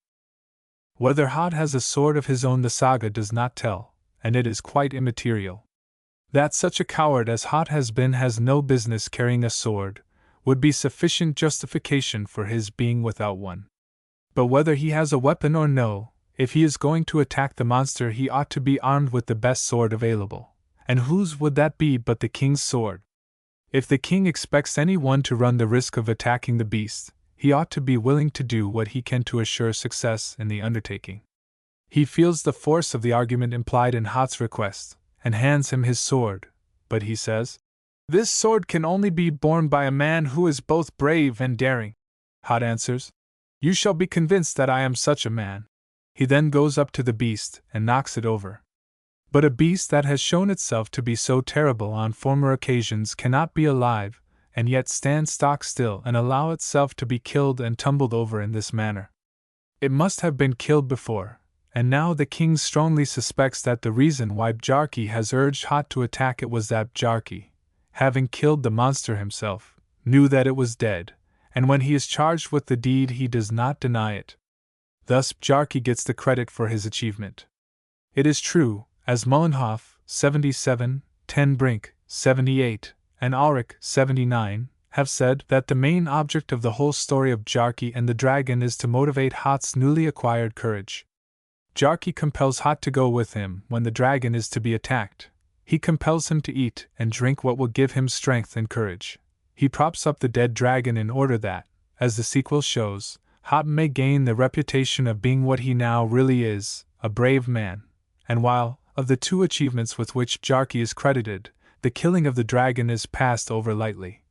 Whether Hot has a sword of his own the saga does not tell, and it is quite immaterial. That such a coward as Hot has been has no business carrying a sword, would be sufficient justification for his being without one. But whether he has a weapon or no, if he is going to attack the monster, he ought to be armed with the best sword available. And whose would that be but the king's sword? If the king expects anyone to run the risk of attacking the beast, he ought to be willing to do what he can to assure success in the undertaking. He feels the force of the argument implied in Hot's request, and hands him his sword, but he says, "This sword can only be borne by a man who is both brave and daring." Hot answers, "You shall be convinced that I am such a man." He then goes up to the beast and knocks it over. But a beast that has shown itself to be so terrible on former occasions cannot be alive, and yet stand stock still and allow itself to be killed and tumbled over in this manner. It must have been killed before, and now the king strongly suspects that the reason why Bjarki has urged Hot to attack it was that Bjarki, having killed the monster himself, knew that it was dead, and when he is charged with the deed he does not deny it. Thus Bjarki gets the credit for his achievement. It is true, as Mullenhoff, 77, Ten Brink, 78, and Ulrich, 79, have said, that the main object of the whole story of Bjarki and the dragon is to motivate Hot's newly acquired courage. Bjarki compels Hot to go with him when the dragon is to be attacked. He compels him to eat and drink what will give him strength and courage. He props up the dead dragon in order that, as the sequel shows, Hot may gain the reputation of being what he now really is, a brave man. And while, of the two achievements with which Bjarki is credited, the killing of the dragon is passed over lightly,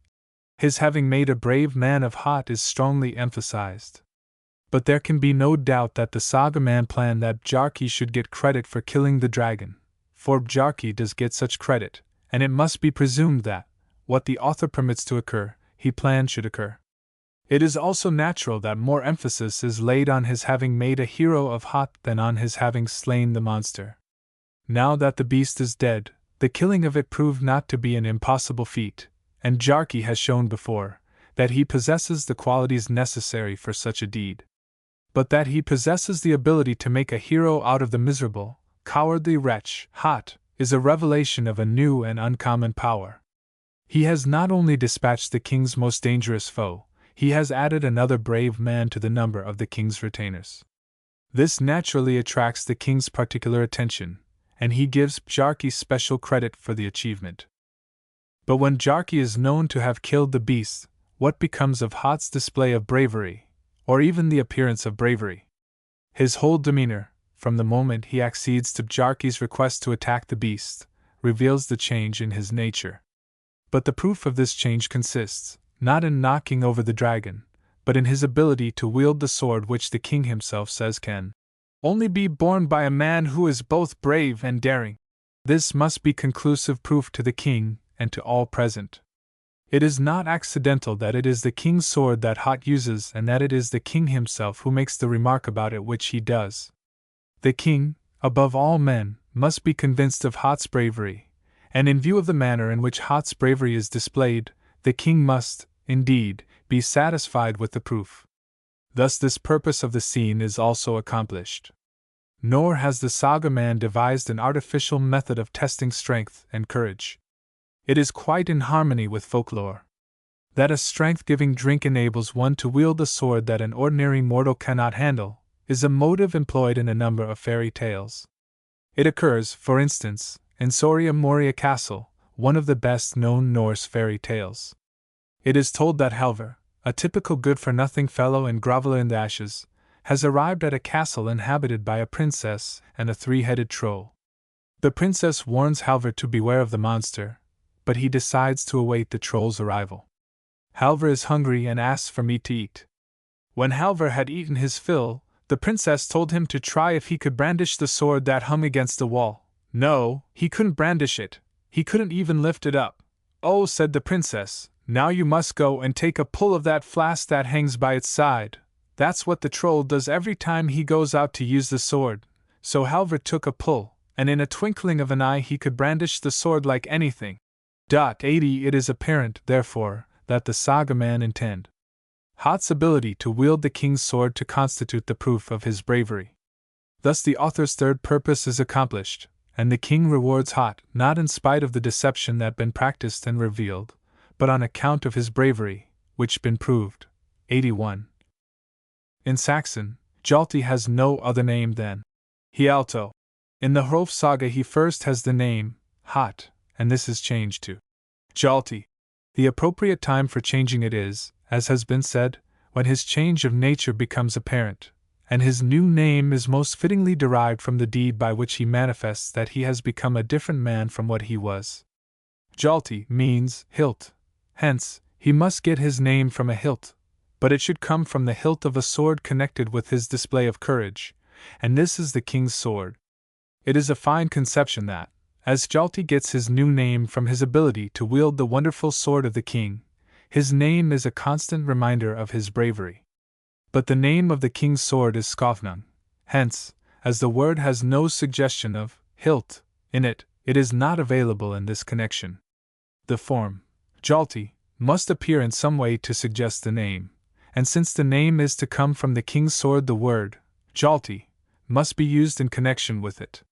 his having made a brave man of Hot is strongly emphasized. But there can be no doubt that the saga man planned that Bjarki should get credit for killing the dragon, for Bjarki does get such credit, and it must be presumed that, what the author permits to occur, he planned should occur. It is also natural that more emphasis is laid on his having made a hero of Hot than on his having slain the monster. Now that the beast is dead, the killing of it proved not to be an impossible feat, and Bjarki has shown before that he possesses the qualities necessary for such a deed. But that he possesses the ability to make a hero out of the miserable, cowardly wretch, Hot, is a revelation of a new and uncommon power. He has not only dispatched the king's most dangerous foe, he has added another brave man to the number of the king's retainers. This naturally attracts the king's particular attention, and he gives Bjarki special credit for the achievement. But when Bjarki is known to have killed the beast, what becomes of Hot's display of bravery, or even the appearance of bravery? His whole demeanor, from the moment he accedes to Bjarki's request to attack the beast, reveals the change in his nature. But the proof of this change consists, not in knocking over the dragon, but in his ability to wield the sword which the king himself says can only be borne by a man who is both brave and daring. This must be conclusive proof to the king and to all present. It is not accidental that it is the king's sword that Hot uses and that it is the king himself who makes the remark about it which he does. The king, above all men, must be convinced of Hot's bravery, and in view of the manner in which Hot's bravery is displayed, the king must, indeed, be satisfied with the proof. Thus this purpose of the scene is also accomplished. Nor has the saga man devised an artificial method of testing strength and courage. It is quite in harmony with folklore. That a strength-giving drink enables one to wield a sword that an ordinary mortal cannot handle, is a motive employed in a number of fairy tales. It occurs, for instance, in Soria Moria Castle, one of the best-known Norse fairy tales. It is told that Halvor, a typical good-for-nothing fellow and groveler in the ashes, has arrived at a castle inhabited by a princess and a three-headed troll. The princess warns Halvor to beware of the monster, but he decides to await the troll's arrival. Halvor is hungry and asks for meat to eat. When Halvor had eaten his fill, the princess told him to try if he could brandish the sword that hung against the wall. No, he couldn't brandish it. He couldn't even lift it up. Oh, said the princess, now you must go and take a pull of that flask that hangs by its side. That's what the troll does every time he goes out to use the sword. So Halvor took a pull, and in a twinkling of an eye he could brandish the sword like anything. 80 It is apparent, therefore, that the saga man intend Hot's ability to wield the king's sword to constitute the proof of his bravery. Thus the author's third purpose is accomplished, and the king rewards Hot not in spite of the deception that been practiced and revealed, but on account of his bravery, which been proved. 81. In Saxon, Hjalti has no other name than Hjalto. In the Hrólfs Saga he first has the name Hot, and this is changed to Hjalti. The appropriate time for changing it is, as has been said, when his change of nature becomes apparent, and his new name is most fittingly derived from the deed by which he manifests that he has become a different man from what he was. Hjalti means hilt, hence, he must get his name from a hilt, but it should come from the hilt of a sword connected with his display of courage, and this is the king's sword. It is a fine conception that, as Hjalti gets his new name from his ability to wield the wonderful sword of the king, his name is a constant reminder of his bravery. But the name of the king's sword is Skofnung, hence, as the word has no suggestion of hilt in it, it is not available in this connection. The form, Hjalti, must appear in some way to suggest the name, and since the name is to come from the king's sword, the word Hjalti must be used in connection with it.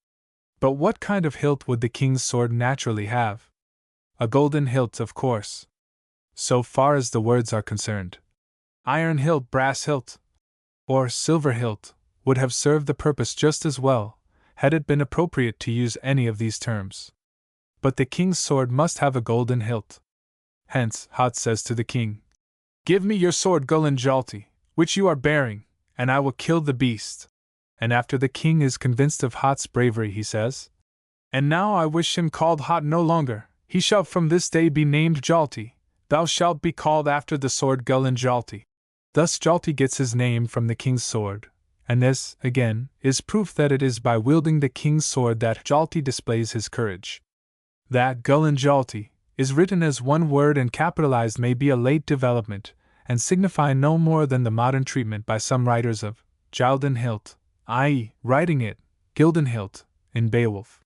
But what kind of hilt would the king's sword naturally have? A golden hilt, of course. So far as the words are concerned. Iron hilt, brass hilt, or silver hilt would have served the purpose just as well, had it been appropriate to use any of these terms. But the king's sword must have a golden hilt. Hence, Hot says to the king, "Give me your sword Gulin Hjalti, which you are bearing, and I will kill the beast." And after the king is convinced of Hot's bravery, he says, "And now I wish him called Hot no longer, he shall from this day be named Hjalti, thou shalt be called after the sword Gulin Hjalti." Thus Hjalti gets his name from the king's sword, and this, again, is proof that it is by wielding the king's sword that Hjalti displays his courage. That Gulin Hjalti is written as one word and capitalized may be a late development, and signify no more than the modern treatment by some writers of Gjalden hilt, i.e., writing it, Gilden hilt, in Beowulf.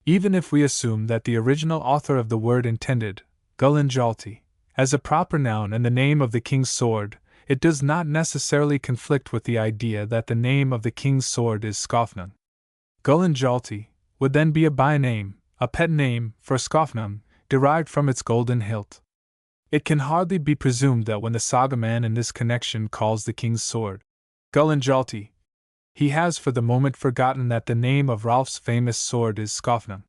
Even if we assume that the original author of the word intended Gulin Hjalti as a proper noun and the name of the king's sword, it does not necessarily conflict with the idea that the name of the king's sword is Skofnung. Gulin Hjalti would then be a by-name, a pet name, for Skofnung, derived from its golden hilt. It can hardly be presumed that when the saga man in this connection calls the king's sword Gulin Hjalti, he has for the moment forgotten that the name of Hrólf's famous sword is Skofnung.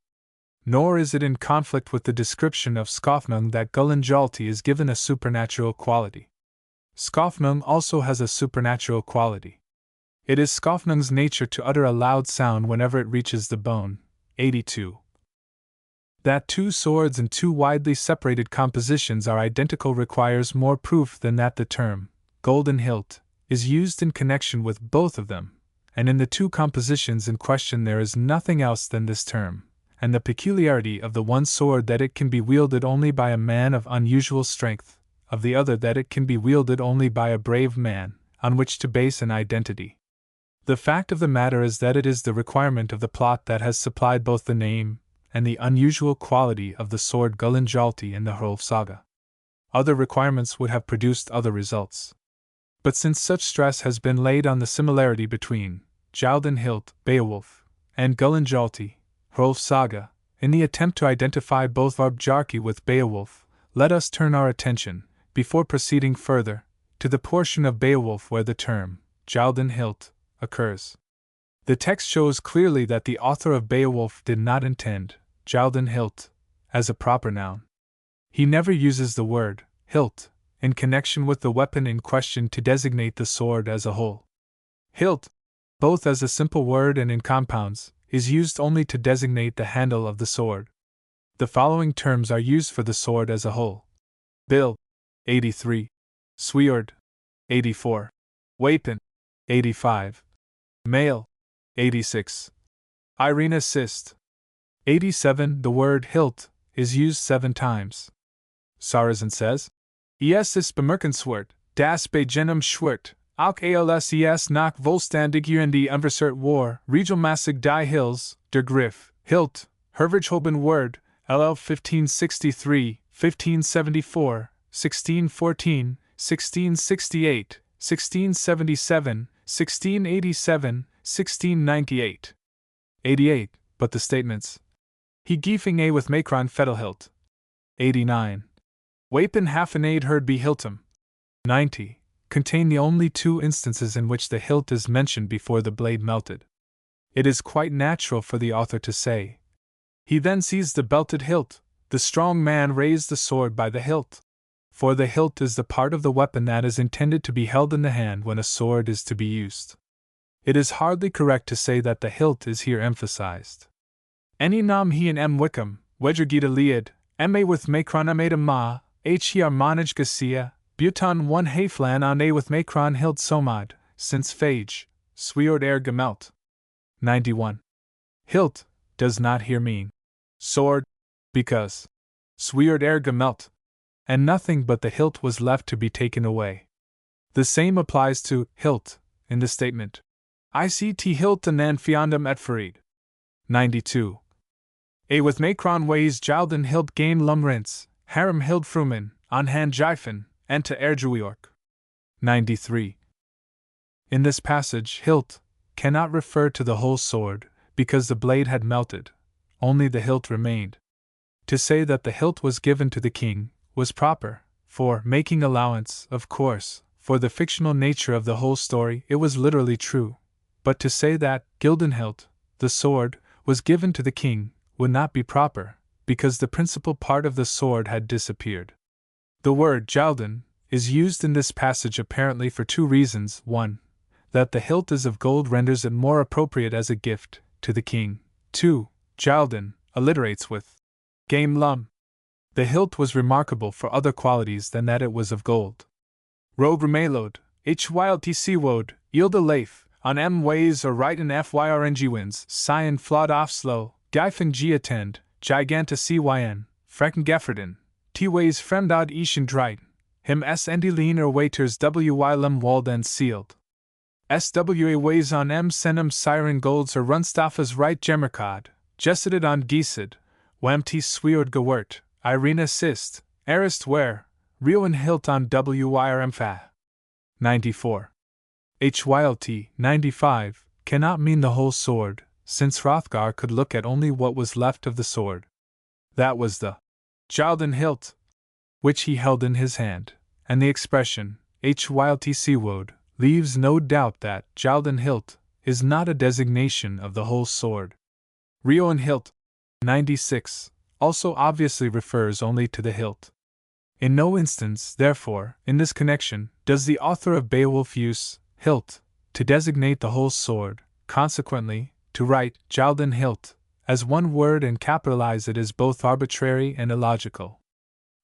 Nor is it in conflict with the description of Skofnung that Gulin Hjalti is given a supernatural quality. Skofnung also has a supernatural quality. It is Skofnung's nature to utter a loud sound whenever it reaches the bone. 82. That two swords in two widely separated compositions are identical requires more proof than that the term golden hilt is used in connection with both of them, and in the two compositions in question there is nothing else than this term, and the peculiarity of the one sword that it can be wielded only by a man of unusual strength, of the other that it can be wielded only by a brave man, on which to base an identity. The fact of the matter is that it is the requirement of the plot that has supplied both the name and the unusual quality of the sword Gulin Hjalti in the Hrólfs Saga. Other requirements would have produced other results. But since such stress has been laid on the similarity between Gjalden hilt, Beowulf, and Gulin Hjalti, Hrólfs Saga, in the attempt to identify both Bjarki with Beowulf, let us turn our attention, before proceeding further, to the portion of Beowulf where the term Gjalden hilt occurs. The text shows clearly that the author of Beowulf did not intend Gjalden hilt as a proper noun. He never uses the word hilt in connection with the weapon in question to designate the sword as a whole. Hilt, both as a simple word and in compounds, is used only to designate the handle of the sword. The following terms are used for the sword as a whole: bill, 83, sword, 84, weapon, 85, mail, 86, Irene assist, 87. The word hilt is used 7 times. Sarrazin says, Es ist bemerkenswert, das bei jenem Schwert, auch als nach Vollständig die Unversert war, regelmäßig die Hills, der Griff, hilt, hervorgehoben word, LL 1563, 1574, 1614, 1668, 1677, 1687, 1698. 88. But the statements. He giefing a with Macron Fettelhilt. 89. Wapen half an aid heard be Hiltum. 90. contain the only two instances in which the hilt is mentioned before the blade melted. It is quite natural for the author to say, "He then seized the belted hilt, the strong man raised the sword by the hilt." For the hilt is the part of the weapon that is intended to be held in the hand when a sword is to be used. It is hardly correct to say that the hilt is here emphasized. Any nam he and m wickham, wedgergita liad, ma with macron amada ma, he armanage gasia, butan one haflan on a with macron hilt somad, since phage, swiord gemelt. 91. Hilt does not here mean sword, because swiord gemelt, and nothing but the hilt was left to be taken away. The same applies to hilt in the statement, "Ict hilt anan fiandum et ferid." 92. A with macron ways jalden hilt game lumrins, harum hild frumen, on hand jifen, enta erjuiork. 93. In this passage, hilt cannot refer to the whole sword, because the blade had melted, only the hilt remained. To say that the hilt was given to the king was proper, for, making allowance, of course, for the fictional nature of the whole story, it was literally true. But to say that Gildenhilt, the sword, was given to the king, would not be proper, because the principal part of the sword had disappeared. The word Jaldan is used in this passage apparently for two reasons. One, that the hilt is of gold renders it more appropriate as a gift to the king. 2. Jaldan alliterates with game lum. The hilt was remarkable for other qualities than that it was of gold. Robe remelod, hyltc wode, yield a laif, on m ways or right in fyrng wins, cyan flawed off slow, gyfen g attend, giganta cyn, frecken gefferden, t ways fremdod ishen dreit, him s endileen or waiters wy lum walled and sealed. Swa ways on m senum siren golds or runstaffas right gemmerkod, jesseted on giesed, wem t swiord gewert, Irina sist, erist where, Rioen hilt on wyrmfa. 94. Hylt 95 cannot mean the whole sword, since Hrothgar could look at only what was left of the sword. That was the Jaldan hilt, which he held in his hand, and the expression Hylt wode leaves no doubt that Jaldan hilt is not a designation of the whole sword. Rioen hilt 96 also obviously refers only to the hilt. In no instance, therefore, in this connection, does the author of Beowulf use hilt to designate the whole sword. Consequently, to write Jaldan hilt as one word and capitalize it is both arbitrary and illogical.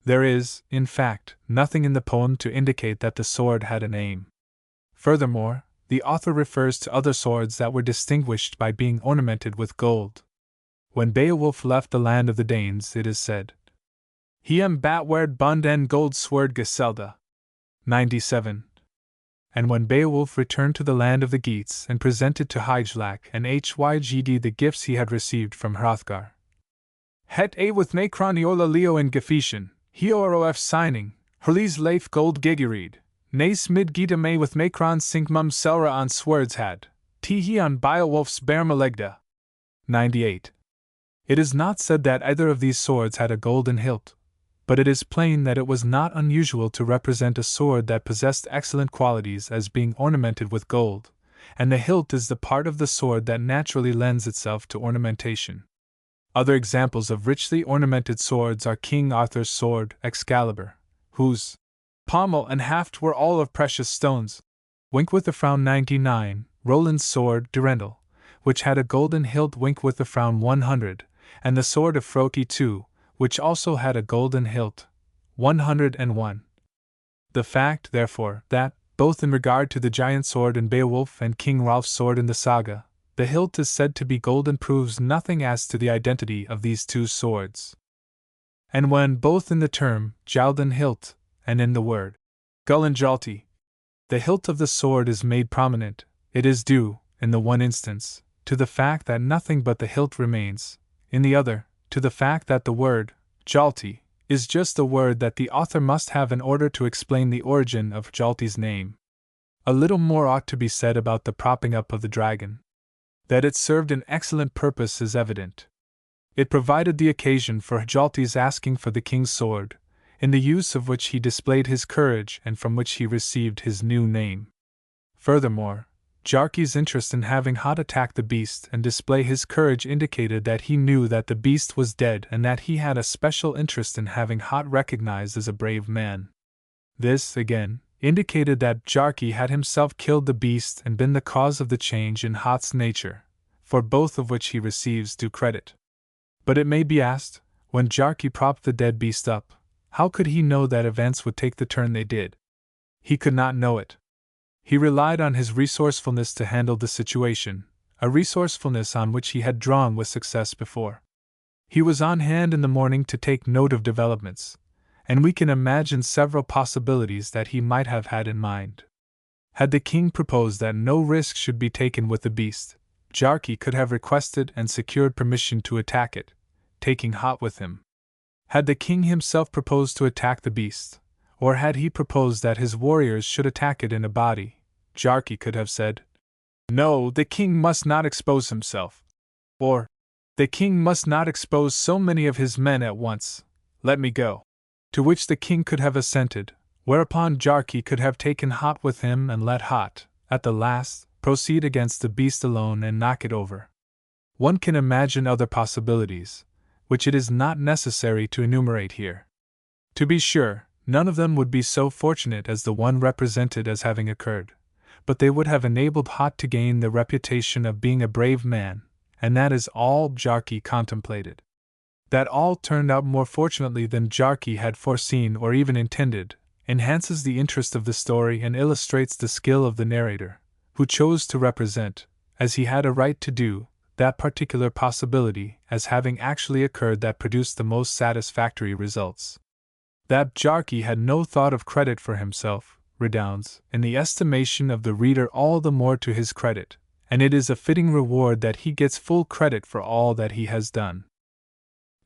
There is, in fact, nothing in the poem to indicate that the sword had a name. Furthermore, the author refers to other swords that were distinguished by being ornamented with gold. When Beowulf left the land of the Danes, it is said, Hiem batwerd bund en gold sword geselda. 97. And when Beowulf returned to the land of the Geats and presented to Hygelac and Hygd the gifts he had received from Hrothgar. Het a with macron eola leo in gefetion, heorof signing, Hurles leif gold gigerid, nace mid gita may with macron sink mum selra on swords had, he on Beowulf's bermalegda. 98. It is not said that either of these swords had a golden hilt, but it is plain that it was not unusual to represent a sword that possessed excellent qualities as being ornamented with gold, and the hilt is the part of the sword that naturally lends itself to ornamentation. Other examples of richly ornamented swords are King Arthur's sword, Excalibur, whose pommel and haft were all of precious stones, Wink with the Frown 99, Roland's sword, Durendal, which had a golden hilt, Wink with the Frown 100, and the sword of Froki II, which also had a golden hilt, 101. The fact, therefore, that, both in regard to the giant sword in Beowulf and King Hrólf's sword in the saga, the hilt is said to be golden proves nothing as to the identity of these two swords. And when both in the term Jaldan hilt and in the word Gullinjalti, the hilt of the sword is made prominent, it is due, in the one instance, to the fact that nothing but the hilt remains, in the other, to the fact that the word Jalti is just the word that the author must have in order to explain the origin of Jalti's name. A little more ought to be said about the propping up of the dragon. That it served an excellent purpose is evident. It provided the occasion for Jalti's asking for the king's sword, in the use of which he displayed his courage and from which he received his new name. Furthermore, Bjarki's interest in having Hot attack the beast and display his courage indicated that he knew that the beast was dead and that he had a special interest in having Hot recognized as a brave man. This, again, indicated that Bjarki had himself killed the beast and been the cause of the change in Hot's nature, for both of which he receives due credit. But it may be asked, when Bjarki propped the dead beast up, how could he know that events would take the turn they did? He could not know it. He relied on his resourcefulness to handle the situation, a resourcefulness on which he had drawn with success before. He was on hand in the morning to take note of developments, and we can imagine several possibilities that he might have had in mind. Had the king proposed that no risk should be taken with the beast, Bjarki could have requested and secured permission to attack it, taking Hot with him. Had the king himself proposed to attack the beast, or had he proposed that his warriors should attack it in a body, Bjarki could have said, "No, the king must not expose himself," or, "The king must not expose so many of his men at once, let me go," to which the king could have assented, whereupon Bjarki could have taken Hot with him and let Hot, at the last, proceed against the beast alone and knock it over. One can imagine other possibilities, which it is not necessary to enumerate here. To be sure, none of them would be so fortunate as the one represented as having occurred, but they would have enabled Hot to gain the reputation of being a brave man, and that is all Bjarki contemplated. That all turned out more fortunately than Bjarki had foreseen or even intended, enhances the interest of the story and illustrates the skill of the narrator, who chose to represent, as he had a right to do, that particular possibility as having actually occurred that produced the most satisfactory results. That Bjarki had no thought of credit for himself redounds, in the estimation of the reader, all the more to his credit, and it is a fitting reward that he gets full credit for all that he has done.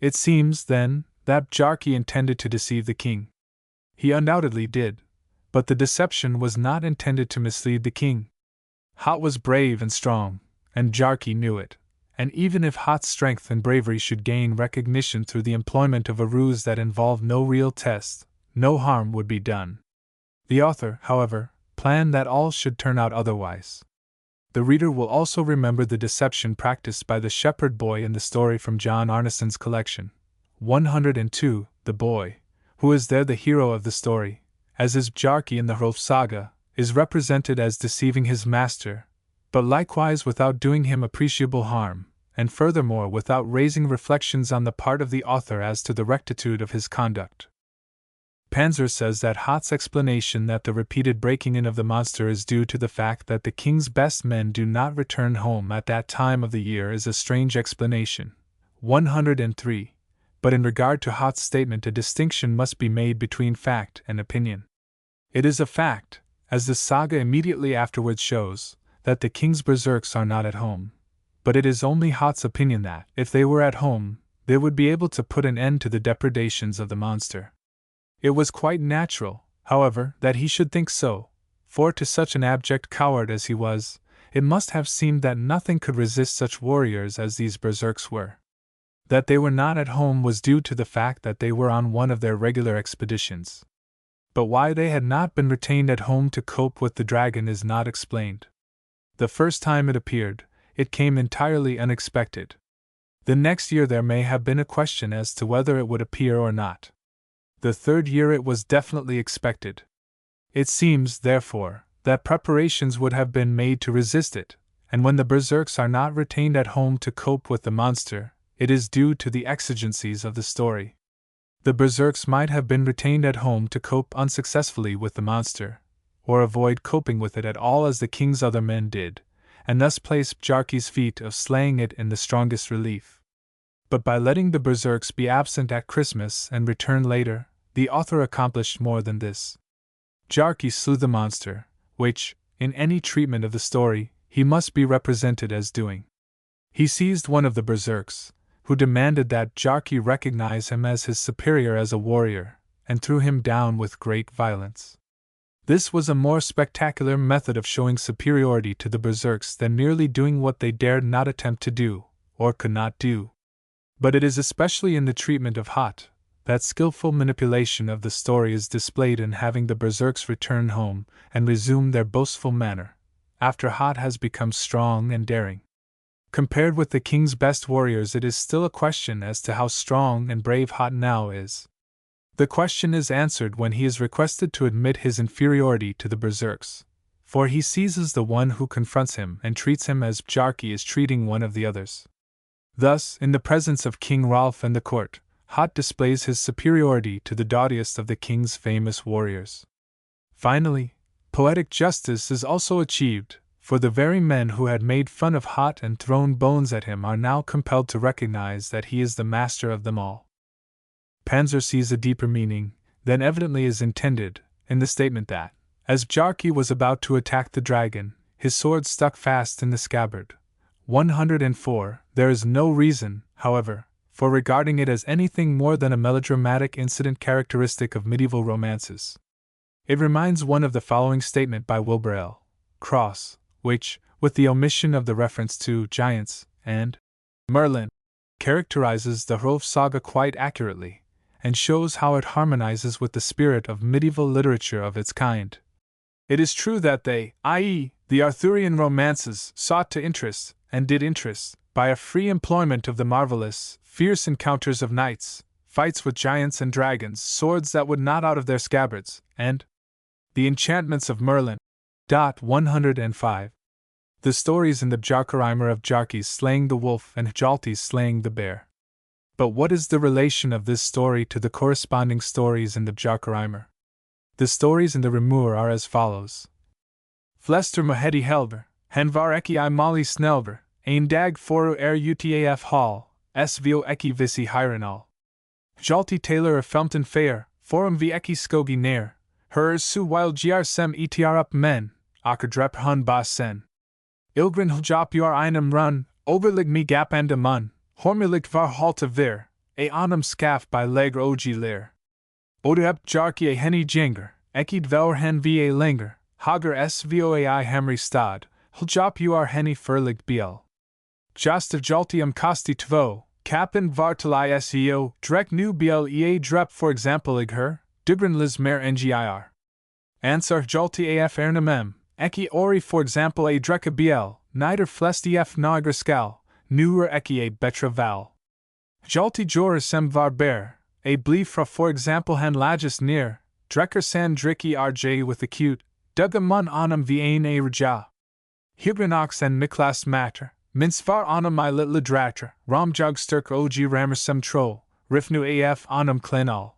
It seems, then, that Bjarki intended to deceive the king. He undoubtedly did, but the deception was not intended to mislead the king. Hot was brave and strong, and Bjarki knew it, and even if Hot's strength and bravery should gain recognition through the employment of a ruse that involved no real test, no harm would be done. The author, however, planned that all should turn out otherwise. The reader will also remember the deception practiced by the shepherd boy in the story from John Arneson's collection, 102, the boy, who is there the hero of the story, as is Bjarki in the Hrólfs Saga, is represented as deceiving his master, but likewise without doing him appreciable harm, and furthermore without raising reflections on the part of the author as to the rectitude of his conduct. Panzer says that Hot's explanation that the repeated breaking in of the monster is due to the fact that the king's best men do not return home at that time of the year is a strange explanation. 103. But in regard to Hot's statement, a distinction must be made between fact and opinion. It is a fact, as the saga immediately afterwards shows, that the king's berserks are not at home, but it is only Hot's opinion that, if they were at home, they would be able to put an end to the depredations of the monster. It was quite natural, however, that he should think so, for to such an abject coward as he was, it must have seemed that nothing could resist such warriors as these berserks were. That they were not at home was due to the fact that they were on one of their regular expeditions. But why they had not been retained at home to cope with the dragon is not explained. The first time it appeared, it came entirely unexpected. The next year there may have been a question as to whether it would appear or not. The third year it was definitely expected. It seems, therefore, that preparations would have been made to resist it, and when the berserks are not retained at home to cope with the monster, it is due to the exigencies of the story. The berserks might have been retained at home to cope unsuccessfully with the monster, or avoid coping with it at all as the king's other men did, and thus place Bjarki's feat of slaying it in the strongest relief. But by letting the berserks be absent at Christmas and return later, the author accomplished more than this. Bjarki slew the monster, which, in any treatment of the story, he must be represented as doing. He seized one of the berserks, who demanded that Bjarki recognize him as his superior as a warrior, and threw him down with great violence. This was a more spectacular method of showing superiority to the berserks than merely doing what they dared not attempt to do, or could not do. But it is especially in the treatment of Hot, that skillful manipulation of the story is displayed in having the berserks return home and resume their boastful manner, after Hot has become strong and daring. Compared with the king's best warriors, it is still a question as to how strong and brave Hot now is. The question is answered when he is requested to admit his inferiority to the berserks, for he seizes the one who confronts him and treats him as Bjarki is treating one of the others. Thus, in the presence of King Hrólf and the court, Hot displays his superiority to the doughtiest of the king's famous warriors. Finally, poetic justice is also achieved, for the very men who had made fun of Hot and thrown bones at him are now compelled to recognize that he is the master of them all. Panzer sees a deeper meaning than evidently is intended in the statement that, as Bjarki was about to attack the dragon, his sword stuck fast in the scabbard. 104. There is no reason, however, for regarding it as anything more than a melodramatic incident characteristic of medieval romances. It reminds one of the following statement by Wilbur L. Cross, which, with the omission of the reference to giants and Merlin, characterizes the Hrólfs Saga quite accurately, and shows how it harmonizes with the spirit of medieval literature of its kind. It is true that they, i.e., the Arthurian romances, sought to interest, and did interest, by a free employment of the marvelous, fierce encounters of knights, fights with giants and dragons, swords that would not out of their scabbards, and the enchantments of Merlin. 105. The stories in the Bjarkarímur of Bjarki's slaying the wolf and Hjalti's slaying the bear. But what is the relation of this story to the corresponding stories in the Bjarkarímur? The stories in the Rimur are as follows. Flester Mahedi Helver, Henvar Eki I Mali Snelver, Ein Dag Foru Utaf Hall, Svo Eki Visi Hiranal. Hjalti Taylor Felmton Fair, Forum V Eki Skogi Nair, Her Su Weil Gr Sem Etr Up Men, Akerdrep Hun Ba Sen. Ilgrin Hljop Yor Einem Run, Oberlig Mi Gap and a Mun, Hormilik Var Halta Vir, A Anum Scaf by Legr Ogi Lir. Odeb Bjarki A Henny Jinger, Ekid Velr Hen Va Langer, Hager Svoi Henry Stad, Hljop Ur Henny Furlig Biel. Jasta Hjalti Kosti Tvo, Kappen Vartalai Seo, Drek Nu Biel Ea Drep for example Igher, Digren Lismer Ngir. Ansar Hjalti Af Ernamem, Eki Ori for example A Dreka Biel, Nider Flesti F Nagraskal, Nuer Eki A Betra Val. Hjalti Jor Sem Var Bear, A Blifra for example Han Lagis Near, Drecker San Driki RJ with acute, Duga Mun Anam Vien A Raja. Higranox and Miklas Matter. Minsvar anam I lit lidratra, Ramjog Sturk og Ramersem Troll, Rifnu af anam Klenal.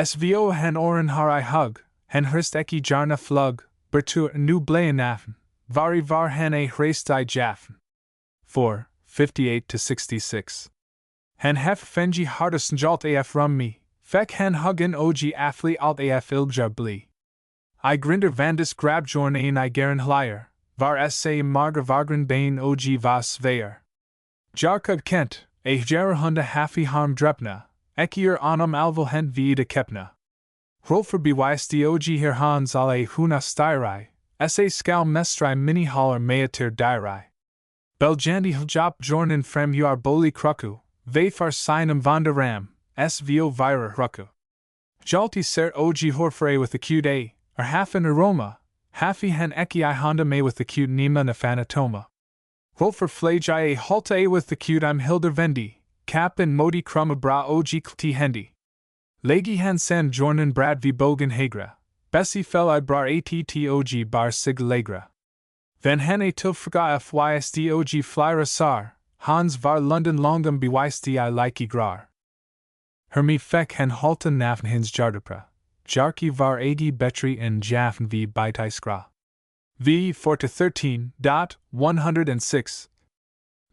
Svo hen oren har I hug, hen hurst eki jarna flug, Bertur nu blaenafen, Vari var hen a hreist I jaffen. 4. 58-66. Hen hef fenji hardest njalt af rum me, Fek hen huggen og afli alt af ilgjar bli. I grinder vandis grabjorn ein I garen hlyer. Var sa marga vargren bain og vas sveir. Jarkad Kent, a gerahunda hafi harm drepna, ekier anam alvel hent vida kepna. Hrólfur bewijst og her hans alle huna styrai, sa skal mestrai mini haller meatir dirai. Beljandi hljop jornen frem ur boli kruku, vafar sinum vandaram, svo vira hruku. Hjalti ser og horfre with acute a, or half an aroma. Hafi hen eki I honda me with the cute Nima Nafanatoma. Hrólfur flage I a halta a with the cute I'm Hilder Vendi, Cap and Modi Krumma bra og klti hendi. Legi hen sen jornen brad vi bogen hagra, Bessie fell I brar attog bar sig legra. Van hen a tilfrga fysdog flyra sar, Hans var London longum bewijsti I like grar. Hermi fek hen halta nafn hins jardapra. Jarki var agi betri en jafn v bitai skra. V 4-13. 106.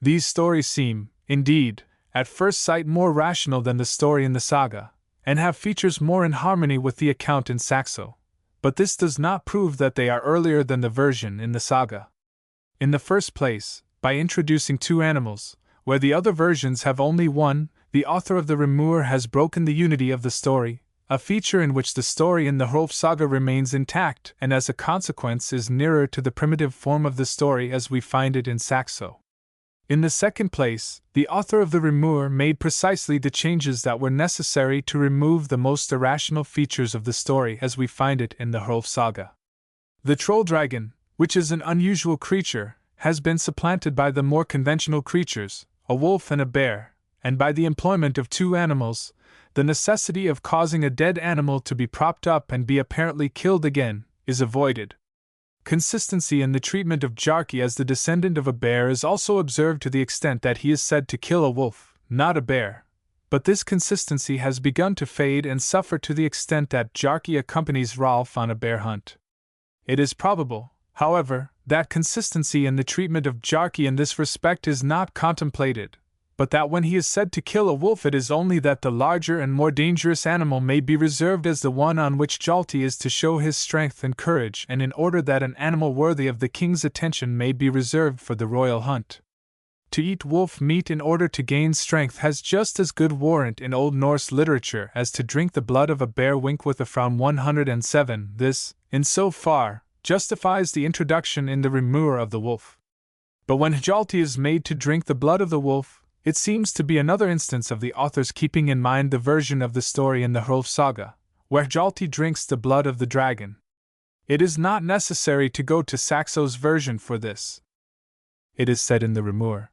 These stories seem, indeed, at first sight more rational than the story in the saga, and have features more in harmony with the account in Saxo, but this does not prove that they are earlier than the version in the saga. In the first place, by introducing two animals, where the other versions have only one, the author of the Rimur has broken the unity of the story, a feature in which the story in the Hrólfs Saga remains intact and as a consequence is nearer to the primitive form of the story as we find it in Saxo. In the second place, the author of the Rimur made precisely the changes that were necessary to remove the most irrational features of the story as we find it in the Hrólfs Saga. The troll dragon, which is an unusual creature, has been supplanted by the more conventional creatures, a wolf and a bear, and by the employment of two animals, the necessity of causing a dead animal to be propped up and be apparently killed again is avoided. Consistency in the treatment of Bjarki as the descendant of a bear is also observed to the extent that he is said to kill a wolf, not a bear. But this consistency has begun to fade and suffer to the extent that Bjarki accompanies Hrólf on a bear hunt. It is probable, however, that consistency in the treatment of Bjarki in this respect is not contemplated, but that when he is said to kill a wolf it is only that the larger and more dangerous animal may be reserved as the one on which Hjalti is to show his strength and courage, and in order that an animal worthy of the king's attention may be reserved for the royal hunt. To eat wolf meat in order to gain strength has just as good warrant in Old Norse literature as to drink the blood of a bear. Wink with a frown. 107. This, in so far, justifies the introduction in the Rimur of the wolf. But when Hjalti is made to drink the blood of the wolf, it seems to be another instance of the author's keeping in mind the version of the story in the Hrólfs Saga, where Hjalti drinks the blood of the dragon. It is not necessary to go to Saxo's version for this. It is said in the Rimur.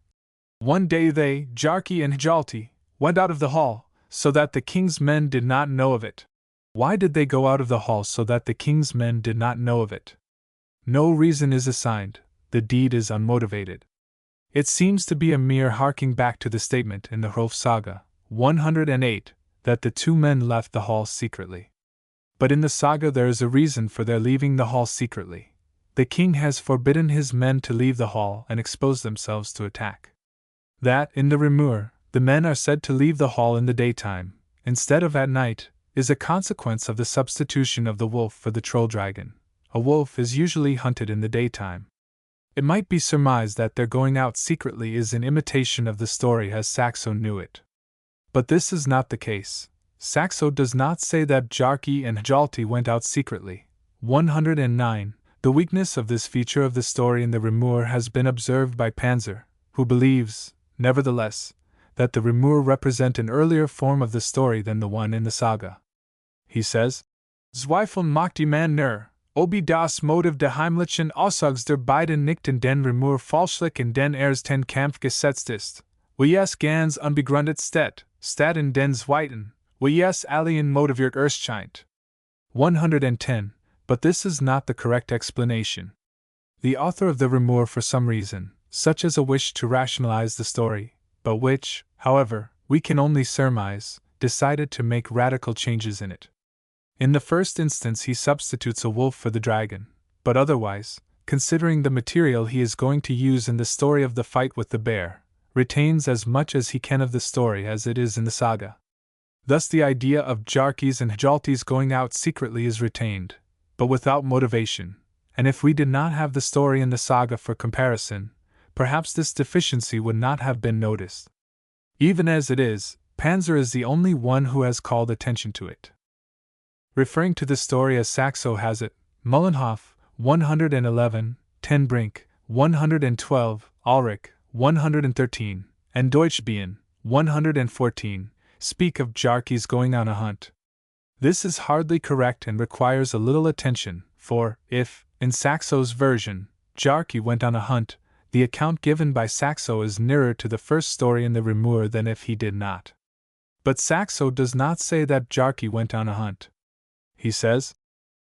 One day they, Bjarki and Hjalti, went out of the hall, so that the king's men did not know of it. Why did they go out of the hall so that the king's men did not know of it? No reason is assigned, the deed is unmotivated. It seems to be a mere harking back to the statement in the Hrólfs Saga, 108, that the two men left the hall secretly. But in the saga there is a reason for their leaving the hall secretly. The king has forbidden his men to leave the hall and expose themselves to attack. That, in the Rimur, the men are said to leave the hall in the daytime, instead of at night, is a consequence of the substitution of the wolf for the troll dragon. A wolf is usually hunted in the daytime. It might be surmised that their going out secretly is in imitation of the story as Saxo knew it. But this is not the case. Saxo does not say that Bjarki and Hjalti went out secretly. 109. The weakness of this feature of the story in the Rimur has been observed by Panzer, who believes, nevertheless, that the Rimur represent an earlier form of the story than the one in the saga. He says, Zweifel macht die man nur, obi das Motiv de heimlichen Aussags der beiden nicht in den Rimur falschlich in den ersten Kampf gesetzt ist, wie es ganz unbegründet steht in den zweiten, wie es alien motiviert erscheint. 110. But this is not the correct explanation. The author of the Rimur, for some reason, such as a wish to rationalize the story, but which, however, we can only surmise, decided to make radical changes in it. In the first instance he substitutes a wolf for the dragon, but otherwise, considering the material he is going to use in the story of the fight with the bear, retains as much as he can of the story as it is in the saga. Thus the idea of Bjarki's and Hjalti's going out secretly is retained, but without motivation, and if we did not have the story in the saga for comparison, perhaps this deficiency would not have been noticed. Even as it is, Panzer is the only one who has called attention to it. Referring to the story as Saxo has it, Mullenhoff, 111, Ten Brink, 112, Ulrich, 113, and Deutschbien, 114, speak of Bjarki's going on a hunt. This is hardly correct and requires a little attention, for, if, in Saxo's version, Bjarki went on a hunt, the account given by Saxo is nearer to the first story in the Rimur than if he did not. But Saxo does not say that Bjarki went on a hunt. He says,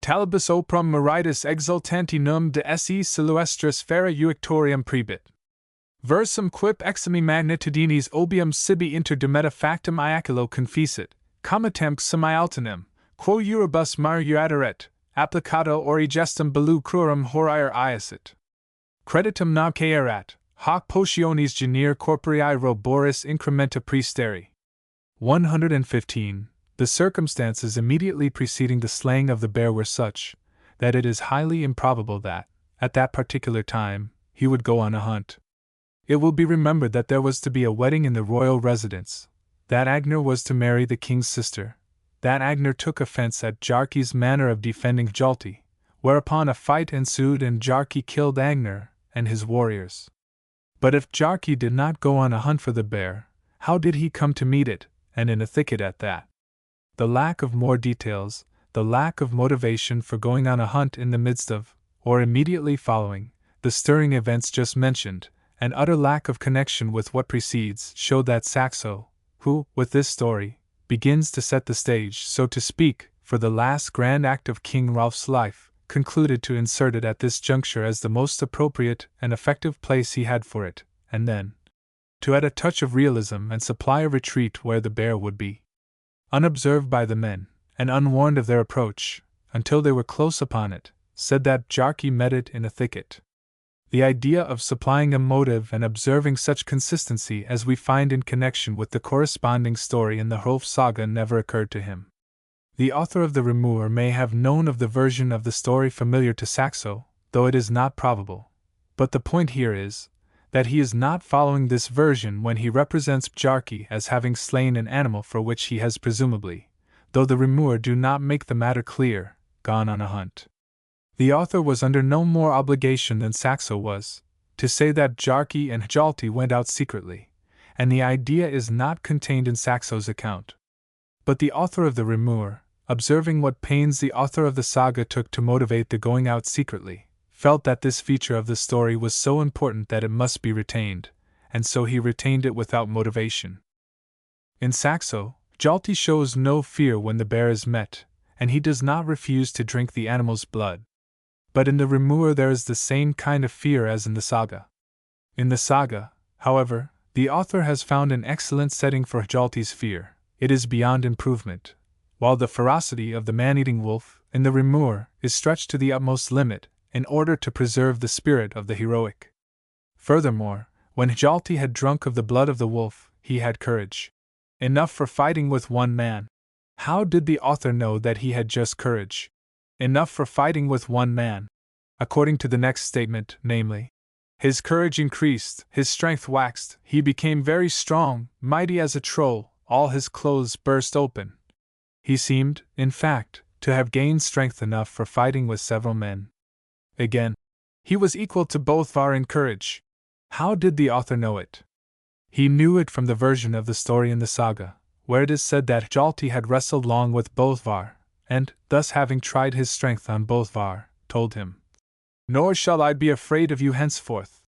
Talibus oprum meritus exultanti num de se silvestris fera uictorium prebit. Versum quip eximi magnitudinis obium sibi inter demeta factum iaculo confecit, comitemp semialtanem, quo euribus mariuaderet, applicato ori gestum bellu crurum horier iasit. Creditum nabque erat, hoc potionis genere corporii roboris incrementa praesteri. 115. The circumstances immediately preceding the slaying of the bear were such, that it is highly improbable that, at that particular time, he would go on a hunt. It will be remembered that there was to be a wedding in the royal residence, that Agner was to marry the king's sister, that Agner took offense at Bjarki's manner of defending Hjalti, whereupon a fight ensued and Bjarki killed Agner and his warriors. But if Bjarki did not go on a hunt for the bear, how did he come to meet it, and in a thicket at that? The lack of more details, the lack of motivation for going on a hunt in the midst of, or immediately following, the stirring events just mentioned, and utter lack of connection with what precedes, show that Saxo, who, with this story, begins to set the stage, so to speak, for the last grand act of King Hrólf's life, concluded to insert it at this juncture as the most appropriate and effective place he had for it, and then to add a touch of realism and supply a retreat where the bear would be unobserved by the men, and unwarned of their approach, until they were close upon it, said that Bjarki met it in a thicket. The idea of supplying a motive and observing such consistency as we find in connection with the corresponding story in the Hrólfs Saga never occurred to him. The author of the Rimur may have known of the version of the story familiar to Saxo, though it is not probable. But the point here is that he is not following this version when he represents Bjarki as having slain an animal for which he has presumably, though the Rimur do not make the matter clear, gone on a hunt. The author was under no more obligation than Saxo was, to say that Bjarki and Hjalti went out secretly, and the idea is not contained in Saxo's account. But the author of the Rimur, observing what pains the author of the saga took to motivate the going out secretly, felt that this feature of the story was so important that it must be retained, and so he retained it without motivation. In Saxo, Hjalti shows no fear when the bear is met, and he does not refuse to drink the animal's blood. But in the Rimur there is the same kind of fear as in the saga. In the saga, however, the author has found an excellent setting for Hjalti's fear. It is beyond improvement, while the ferocity of the man-eating wolf in the Rimur is stretched to the utmost limit in order to preserve the spirit of the heroic. Furthermore, when Hjalti had drunk of the blood of the wolf, he had courage enough for fighting with one man. How did the author know that he had just courage enough for fighting with one man? According to the next statement, namely, his courage increased, his strength waxed, he became very strong, mighty as a troll, all his clothes burst open. He seemed, in fact, to have gained strength enough for fighting with several men. Again, he was equal to Bolvar in courage. How did the author know it? He knew it from the version of the story in the saga, where it is said that Hjalti had wrestled long with Bolvar, and, thus having tried his strength on Bolvar, told him, "Nor shall I be afraid of you henceforth."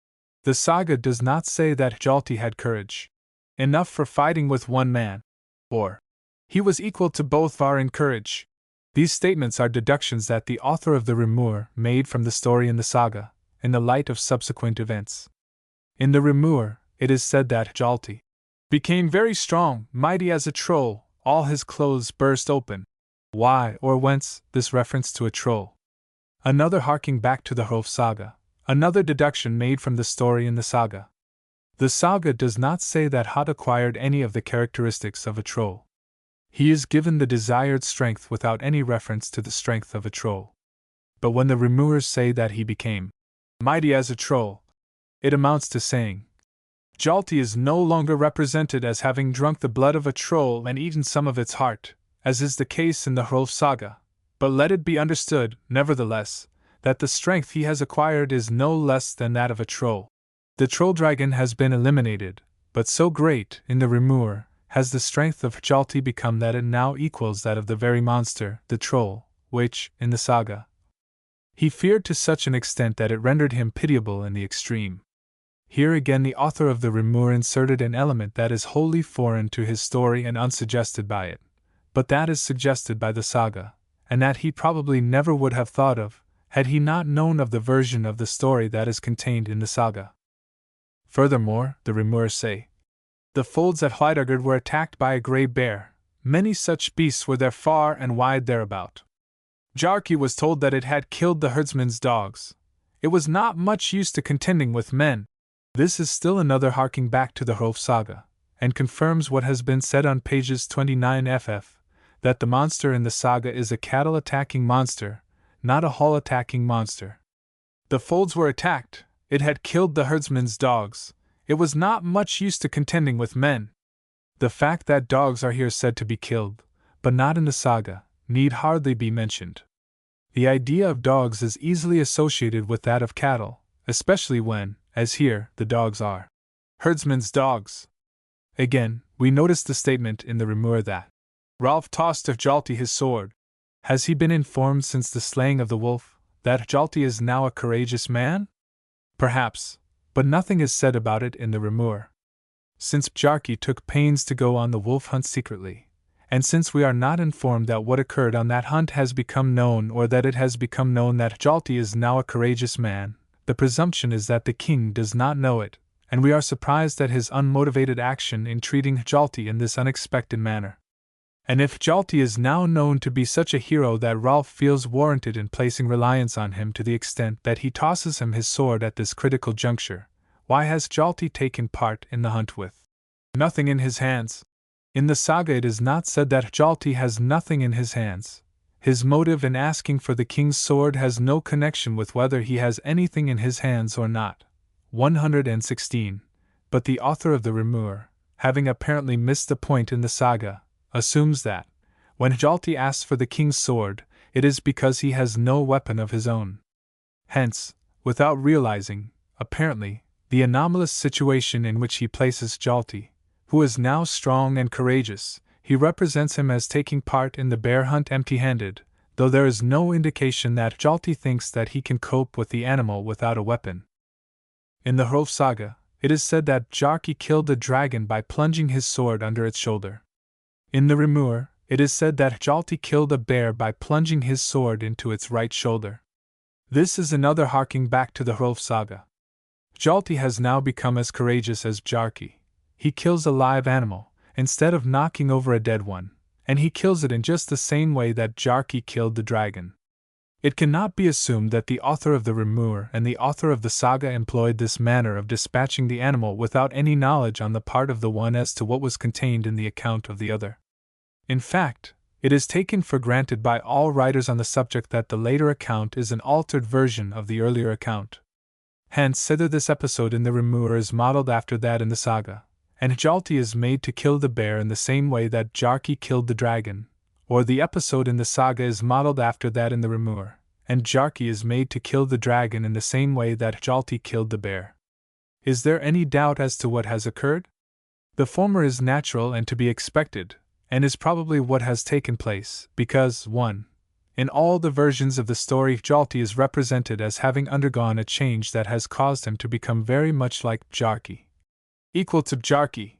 The saga does not say that Hjalti had courage enough for fighting with one man, or he was equal to Bolvar in courage. These statements are deductions that the author of the Rimur made from the story in the saga, in the light of subsequent events. In the Rimur, it is said that Hjalti became very strong, mighty as a troll, all his clothes burst open. Why or whence this reference to a troll? Another harking back to the Hrólfs Saga, another deduction made from the story in the saga. The saga does not say that Hot acquired any of the characteristics of a troll. He is given the desired strength without any reference to the strength of a troll. But when the Rimurs say that he became mighty as a troll, it amounts to saying, Hjalti is no longer represented as having drunk the blood of a troll and eaten some of its heart, as is the case in the Hrólfs Saga, but let it be understood, nevertheless, that the strength he has acquired is no less than that of a troll. The troll dragon has been eliminated, but so great, in the Rimur, has the strength of Hjalti become that it now equals that of the very monster, the troll, which, in the saga, he feared to such an extent that it rendered him pitiable in the extreme. Here again the author of the Rimur inserted an element that is wholly foreign to his story and unsuggested by it, but that is suggested by the saga, and that he probably never would have thought of, had he not known of the version of the story that is contained in the saga. Furthermore, the Rimur say, the folds at Hlidagard were attacked by a grey bear. Many such beasts were there far and wide thereabout. Bjarki was told that it had killed the herdsman's dogs. It was not much use to contending with men. This is still another harking back to the Hrólfs Saga, and confirms what has been said on pages 29 ff, that the monster in the saga is a cattle-attacking monster, not a hall-attacking monster. The folds were attacked, it had killed the herdsman's dogs. It was not much use to contending with men. The fact that dogs are here said to be killed, but not in the saga, need hardly be mentioned. The idea of dogs is easily associated with that of cattle, especially when, as here the dogs are herdsmen's dogs. Again, we notice the statement in the Rimur that Hrólfr tossed of Hjalti his sword. Has he been informed since the slaying of the wolf that Hjalti is now a courageous man? Perhaps, but nothing is said about it in the Rimur. Since Bjarki took pains to go on the wolf hunt secretly, and since we are not informed that what occurred on that hunt has become known or that it has become known that Hjalti is now a courageous man, the presumption is that the king does not know it, and we are surprised at his unmotivated action in treating Hjalti in this unexpected manner. And if Hjalti is now known to be such a hero that Hrólfr feels warranted in placing reliance on him to the extent that he tosses him his sword at this critical juncture, why has Hjalti taken part in the hunt with nothing in his hands? In the saga it is not said that Hjalti has nothing in his hands. His motive in asking for the king's sword has no connection with whether he has anything in his hands or not. 116. But the author of the Rimur, having apparently missed the point in the saga, assumes that, when Hjalti asks for the king's sword, it is because he has no weapon of his own. Hence, without realizing, apparently, the anomalous situation in which he places Hjalti, who is now strong and courageous, he represents him as taking part in the bear hunt empty-handed, though there is no indication that Hjalti thinks that he can cope with the animal without a weapon. In the Hrólfs Saga, it is said that Bjarki killed the dragon by plunging his sword under its shoulder. In the Rimur, it is said that Hjalti killed a bear by plunging his sword into its right shoulder. This is another harking back to the Hrólfs Saga. Hjalti has now become as courageous as Bjarki. He kills a live animal, instead of knocking over a dead one, and he kills it in just the same way that Bjarki killed the dragon. It cannot be assumed that the author of the Rimur and the author of the saga employed this manner of dispatching the animal without any knowledge on the part of the one as to what was contained in the account of the other. In fact, it is taken for granted by all writers on the subject that the later account is an altered version of the earlier account. Hence, either this episode in the Rimur is modeled after that in the saga, and Hjalti is made to kill the bear in the same way that Bjarki killed the dragon, or the episode in the saga is modeled after that in the Rimur, and Bjarki is made to kill the dragon in the same way that Hjalti killed the bear. Is there any doubt as to what has occurred? The former is natural and to be expected, and is probably what has taken place, because 1. In all the versions of the story Hjalti is represented as having undergone a change that has caused him to become very much like Bjarki. Equal to Bjarki,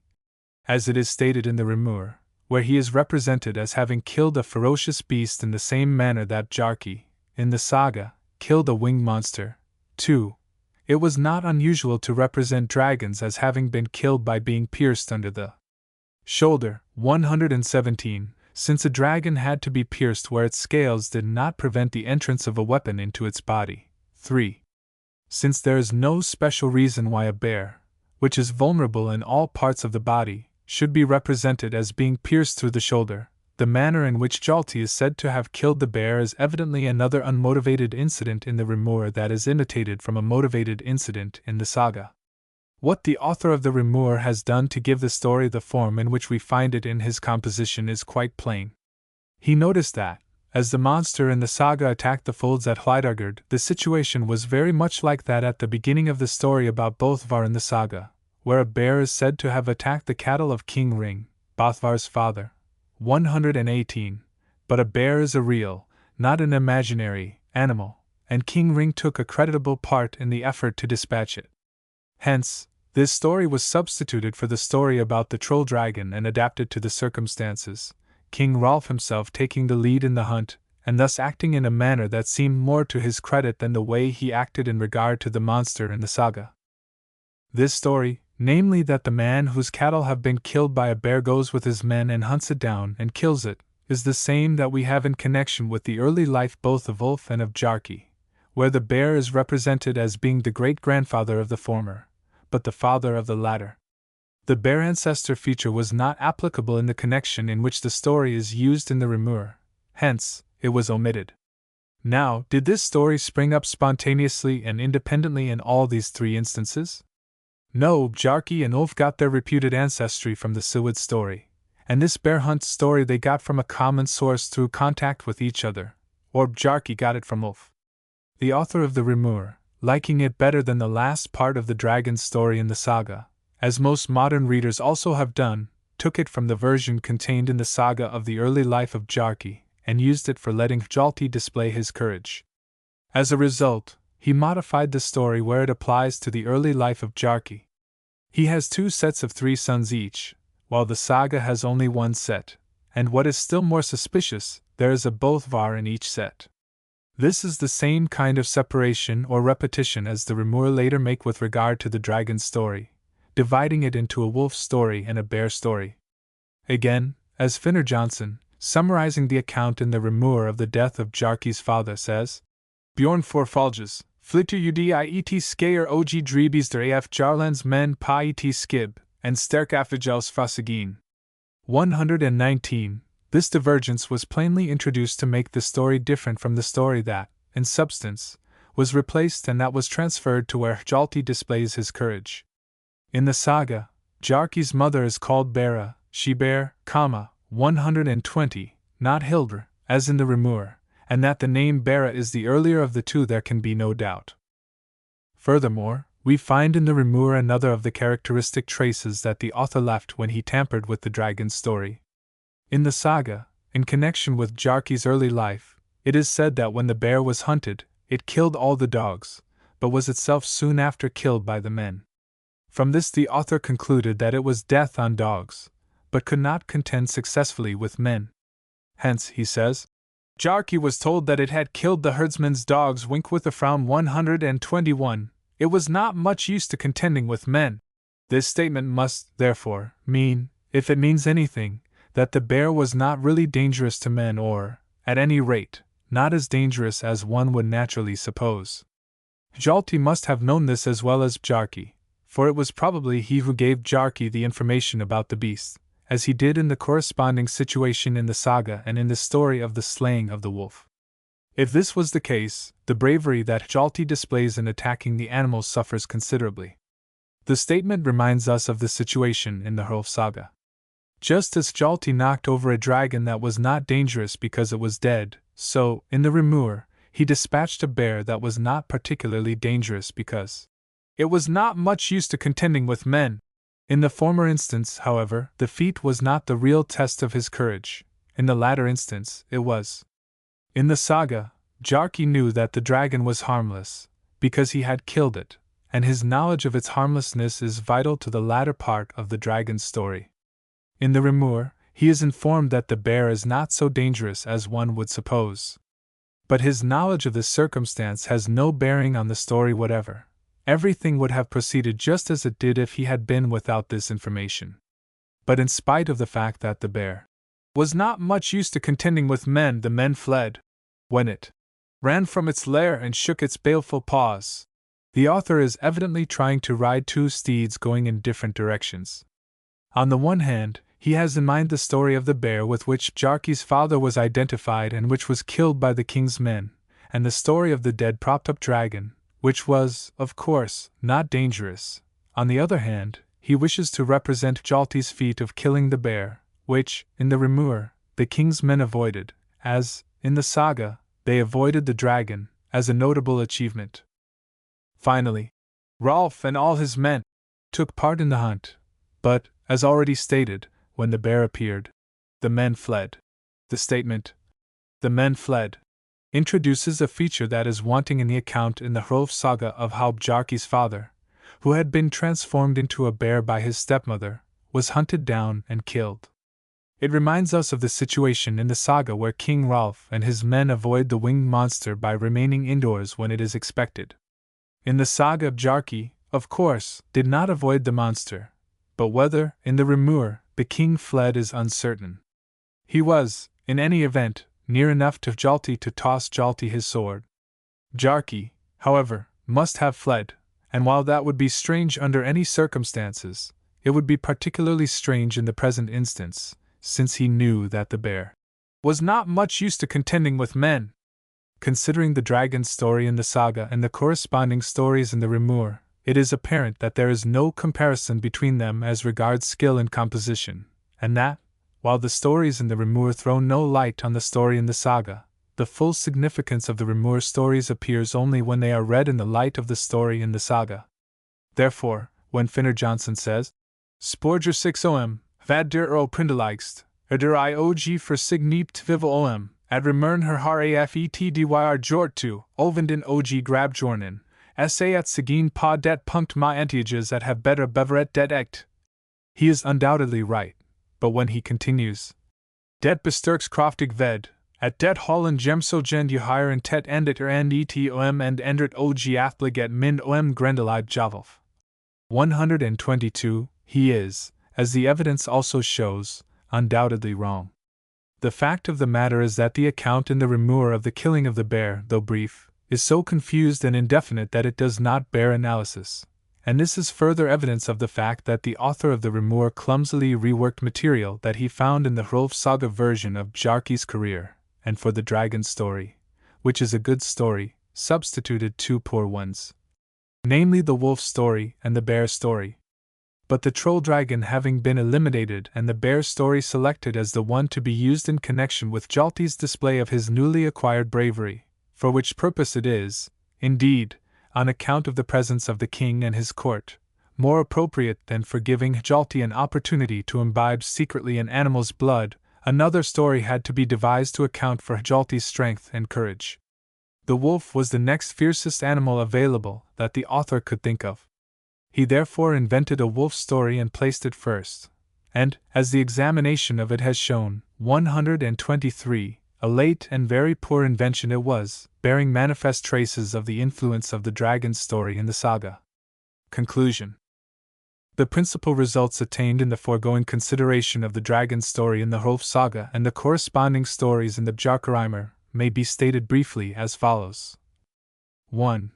as it is stated in the Rimur, where he is represented as having killed a ferocious beast in the same manner that Bjarki, in the saga, killed a winged monster. 2. It was not unusual to represent dragons as having been killed by being pierced under the shoulder. 117. Since a dragon had to be pierced where its scales did not prevent the entrance of a weapon into its body. 3. Since there is no special reason why a bear, which is vulnerable in all parts of the body, should be represented as being pierced through the shoulder, the manner in which Hjalti is said to have killed the bear is evidently another unmotivated incident in the Rimur that is imitated from a motivated incident in the saga. What the author of the Rimur has done to give the story the form in which we find it in his composition is quite plain. He noticed that, as the monster in the saga attacked the folds at Hlíðargard, the situation was very much like that at the beginning of the story about Bothvar in the saga, where a bear is said to have attacked the cattle of King Ring, Bothvar's father. 118. But a bear is a real, not an imaginary, animal, and King Ring took a creditable part in the effort to dispatch it. Hence, this story was substituted for the story about the troll dragon and adapted to the circumstances, King Hrólfr himself taking the lead in the hunt, and thus acting in a manner that seemed more to his credit than the way he acted in regard to the monster in the saga. This story, namely that the man whose cattle have been killed by a bear goes with his men and hunts it down and kills it, is the same that we have in connection with the early life both of Ulf and of Bjarki, where the bear is represented as being the great-grandfather of the former, but the father of the latter. The bear ancestor feature was not applicable in the connection in which the story is used in the Rimur, hence, it was omitted. Now, did this story spring up spontaneously and independently in all these three instances? No, Bjarki and Ulf got their reputed ancestry from the Siwid story, and this bear hunt story they got from a common source through contact with each other, or Bjarki got it from Ulf. The author of the Rimur, liking it better than the last part of the dragon's story in the saga, as most modern readers also have done, took it from the version contained in the saga of the early life of Bjarki, and used it for letting Hjalti display his courage. As a result, he modified the story where it applies to the early life of Bjarki. He has 2 sets of 3 sons each, while the saga has only 1 set, and what is still more suspicious, there is a Bolthvar in each set. This is the same kind of separation or repetition as the Rimur later make with regard to the dragon's story, dividing it into a wolf story and a bear story. Again, as Finnur Johnson, summarizing the account in the Rimur of the death of Bjarki's father, says, Bjorn forfalges, flytter udiet skayer og drebister af Jarlands men pa et skib, and sterk affigels fasagin. 119. This divergence was plainly introduced to make the story different from the story that, in substance, was replaced and that was transferred to where Hjalti displays his courage. In the saga, Bjarki's mother is called Bera, she-bear, 120, not Hildr, as in the Rimur, and that the name Bera is the earlier of the 2 there can be no doubt. Furthermore, we find in the Rimur another of the characteristic traces that the author left when he tampered with the dragon's story. In the saga, in connection with Bjarki's early life, it is said that when the bear was hunted, it killed all the dogs, but was itself soon after killed by the men. From this the author concluded that it was death on dogs, but could not contend successfully with men. Hence, he says, Bjarki was told that it had killed the herdsman's dogs. Wink with a frown. 121. It was not much use to contending with men. This statement must, therefore, mean, if it means anything, that the bear was not really dangerous to men or, at any rate, not as dangerous as one would naturally suppose. Hjalti must have known this as well as Bjarki, for it was probably he who gave Bjarki the information about the beast, as he did in the corresponding situation in the saga and in the story of the slaying of the wolf. If this was the case, the bravery that Hjalti displays in attacking the animals suffers considerably. The statement reminds us of the situation in the Hrólfs Saga. Just as Hjalti knocked over a dragon that was not dangerous because it was dead, so, in the Rimur, he dispatched a bear that was not particularly dangerous because it was not much use to contending with men. In the former instance, however, the feat was not the real test of his courage. In the latter instance, it was. In the saga, Bjarki knew that the dragon was harmless, because he had killed it, and his knowledge of its harmlessness is vital to the latter part of the dragon's story. In the Rimur, he is informed that the bear is not so dangerous as one would suppose. But his knowledge of this circumstance has no bearing on the story whatever. Everything would have proceeded just as it did if he had been without this information. But in spite of the fact that the bear was not much used to contending with men, the men fled. When it ran from its lair and shook its baleful paws, the author is evidently trying to ride 2 steeds going in different directions. On the one hand, he has in mind the story of the bear with which Bjarki's father was identified and which was killed by the king's men, and the story of the dead propped-up dragon, which was, of course, not dangerous. On the other hand, he wishes to represent Hjalti's feat of killing the bear, which, in the Rimur, the king's men avoided, as, in the saga, they avoided the dragon, as a notable achievement. Finally, Hrólf and all his men took part in the hunt, but, as already stated, when the bear appeared, the men fled. The statement, "the men fled," introduces a feature that is wanting in the account in the Hrólfs Saga of how Bjarki's father, who had been transformed into a bear by his stepmother, was hunted down and killed. It reminds us of the situation in the saga where King Hrólf and his men avoid the winged monster by remaining indoors when it is expected. In the saga, Bjarki, of course, did not avoid the monster, but whether, in the Rimur, the king fled is uncertain. He was, in any event, near enough to Hjalti to toss Hjalti his sword. Bjarki, however, must have fled, and while that would be strange under any circumstances, it would be particularly strange in the present instance, since he knew that the bear was not much used to contending with men. Considering the dragon's story in the saga and the corresponding stories in the Rimur, it is apparent that there is no comparison between them as regards skill in composition, and that, while the stories in the Rimur throw no light on the story in the saga, the full significance of the Rimur stories appears only when they are read in the light of the story in the saga. Therefore, when Finnur Johnson says, Sporger 6 om, vad der o prindeligst, der I og for signept vivel om, ad remern her har afetdyr jort to, olvenden og grabjornen, sa at sigin pa det punkt my antiages that have better beveret det ect. He is undoubtedly right, but when he continues, Det bestyrks kraftig ved, at det holland gemsogen higher and tet endet et and endret og athbliget mind om grendelide javelf. 122, he is, as the evidence also shows, undoubtedly wrong. The fact of the matter is that the account in the Rimur of the killing of the bear, though brief, is so confused and indefinite that it does not bear analysis, and this is further evidence of the fact that the author of the Rimur clumsily reworked material that he found in the Hrólfs Saga version of Bjarki's career, and for the dragon story, which is a good story, substituted two poor ones, namely the wolf story and the bear story. But the troll dragon having been eliminated and the bear story selected as the one to be used in connection with Hjalti's display of his newly acquired bravery, for which purpose it is, indeed, on account of the presence of the king and his court, more appropriate than for giving Hjalti an opportunity to imbibe secretly an animal's blood, another story had to be devised to account for Hjalti's strength and courage. The wolf was the next fiercest animal available that the author could think of. He therefore invented a wolf story and placed it first, and, as the examination of it has shown, 123, a late and very poor invention it was, bearing manifest traces of the influence of the dragon story in the saga. Conclusion. The principal results attained in the foregoing consideration of the dragon story in the Hrólfs Saga and the corresponding stories in the Bjarkarímur may be stated briefly as follows. 1.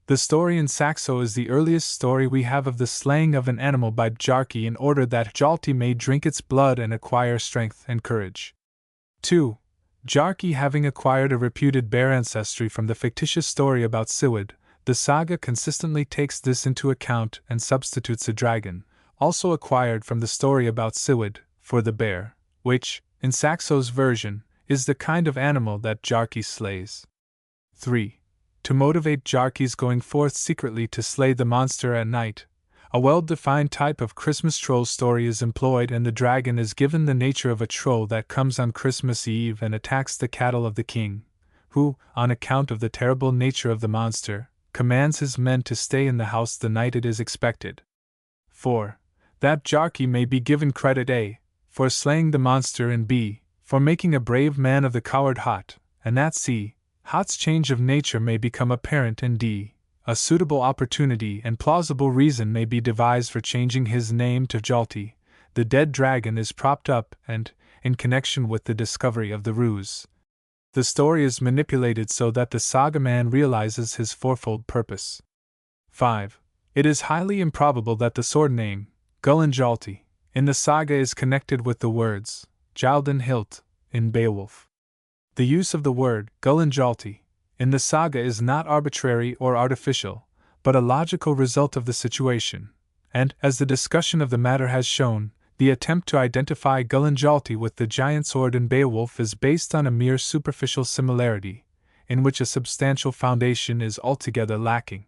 The story in Saxo is the earliest story we have of the slaying of an animal by Bjarki in order that Hjalti may drink its blood and acquire strength and courage. 2. Bjarki having acquired a reputed bear ancestry from the fictitious story about Sigurd, the saga consistently takes this into account and substitutes a dragon, also acquired from the story about Sigurd, for the bear, which, in Saxo's version, is the kind of animal that Bjarki slays. 3. To motivate Bjarki's going forth secretly to slay the monster at night, a well-defined type of Christmas troll story is employed, and the dragon is given the nature of a troll that comes on Christmas Eve and attacks the cattle of the king, who, on account of the terrible nature of the monster, commands his men to stay in the house the night it is expected. 4. That Bjarki may be given credit A. for slaying the monster, and B. for making a brave man of the coward Hot, and that C. Hot's change of nature may become apparent, and D. a suitable opportunity and plausible reason may be devised for changing his name to Hjalti, the dead dragon is propped up, and, in connection with the discovery of the ruse, the story is manipulated so that the saga man realizes his fourfold purpose. 5. It is highly improbable that the sword name, Gullen Hjalti, in the saga is connected with the words, Gjalden Hilt, in Beowulf. The use of the word, Gullen Hjalti, in the saga is not arbitrary or artificial, but a logical result of the situation, and, as the discussion of the matter has shown, the attempt to identify Gullen Hjalti with the giant sword in Beowulf is based on a mere superficial similarity, in which a substantial foundation is altogether lacking.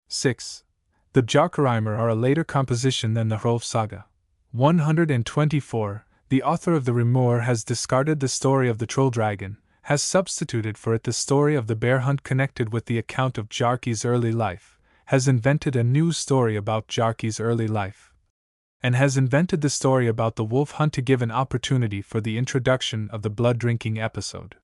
6. The Bjarkarímur are a later composition than the Hrólfs Saga. 124. The author of the Rimur has discarded the story of the troll dragon, has substituted for it the story of the bear hunt connected with the account of Bjarki's early life, has invented a new story about Bjarki's early life, and has invented the story about the wolf hunt to give an opportunity for the introduction of the blood-drinking episode.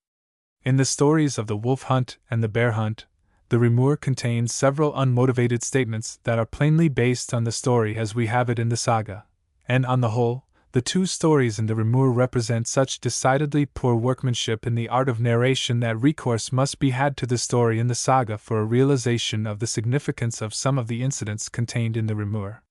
In the stories of the wolf hunt and the bear hunt, the Rimur contains several unmotivated statements that are plainly based on the story as we have it in the saga, and on the whole, the two stories in the Rimur represent such decidedly poor workmanship in the art of narration that recourse must be had to the story in the saga for a realization of the significance of some of the incidents contained in the Rimur.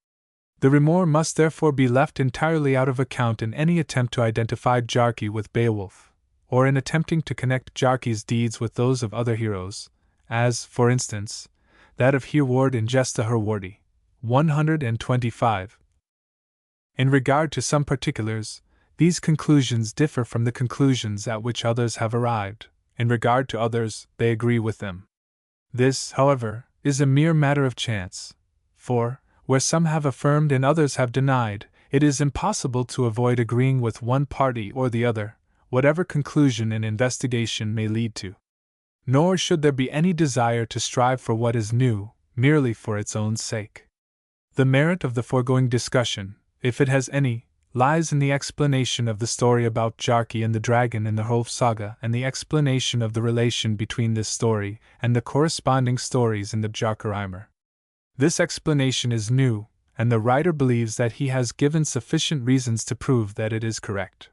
The Rimur must therefore be left entirely out of account in any attempt to identify Bjarki with Beowulf, or in attempting to connect Bjarki's deeds with those of other heroes, as, for instance, that of Hereward in Gesta Herwardi. 125. In regard to some particulars, these conclusions differ from the conclusions at which others have arrived, In regard to others, they agree with them. This, however, is a mere matter of chance, for, where some have affirmed and others have denied, it is impossible to avoid agreeing with one party or the other, whatever conclusion an investigation may lead to. Nor should there be any desire to strive for what is new, merely for its own sake. The merit of the foregoing discussion, if it has any, lies in the explanation of the story about Bjarki and the dragon in the Hrólfs Saga and the explanation of the relation between this story and the corresponding stories in the Bjarkarímur. This explanation is new, and the writer believes that he has given sufficient reasons to prove that it is correct.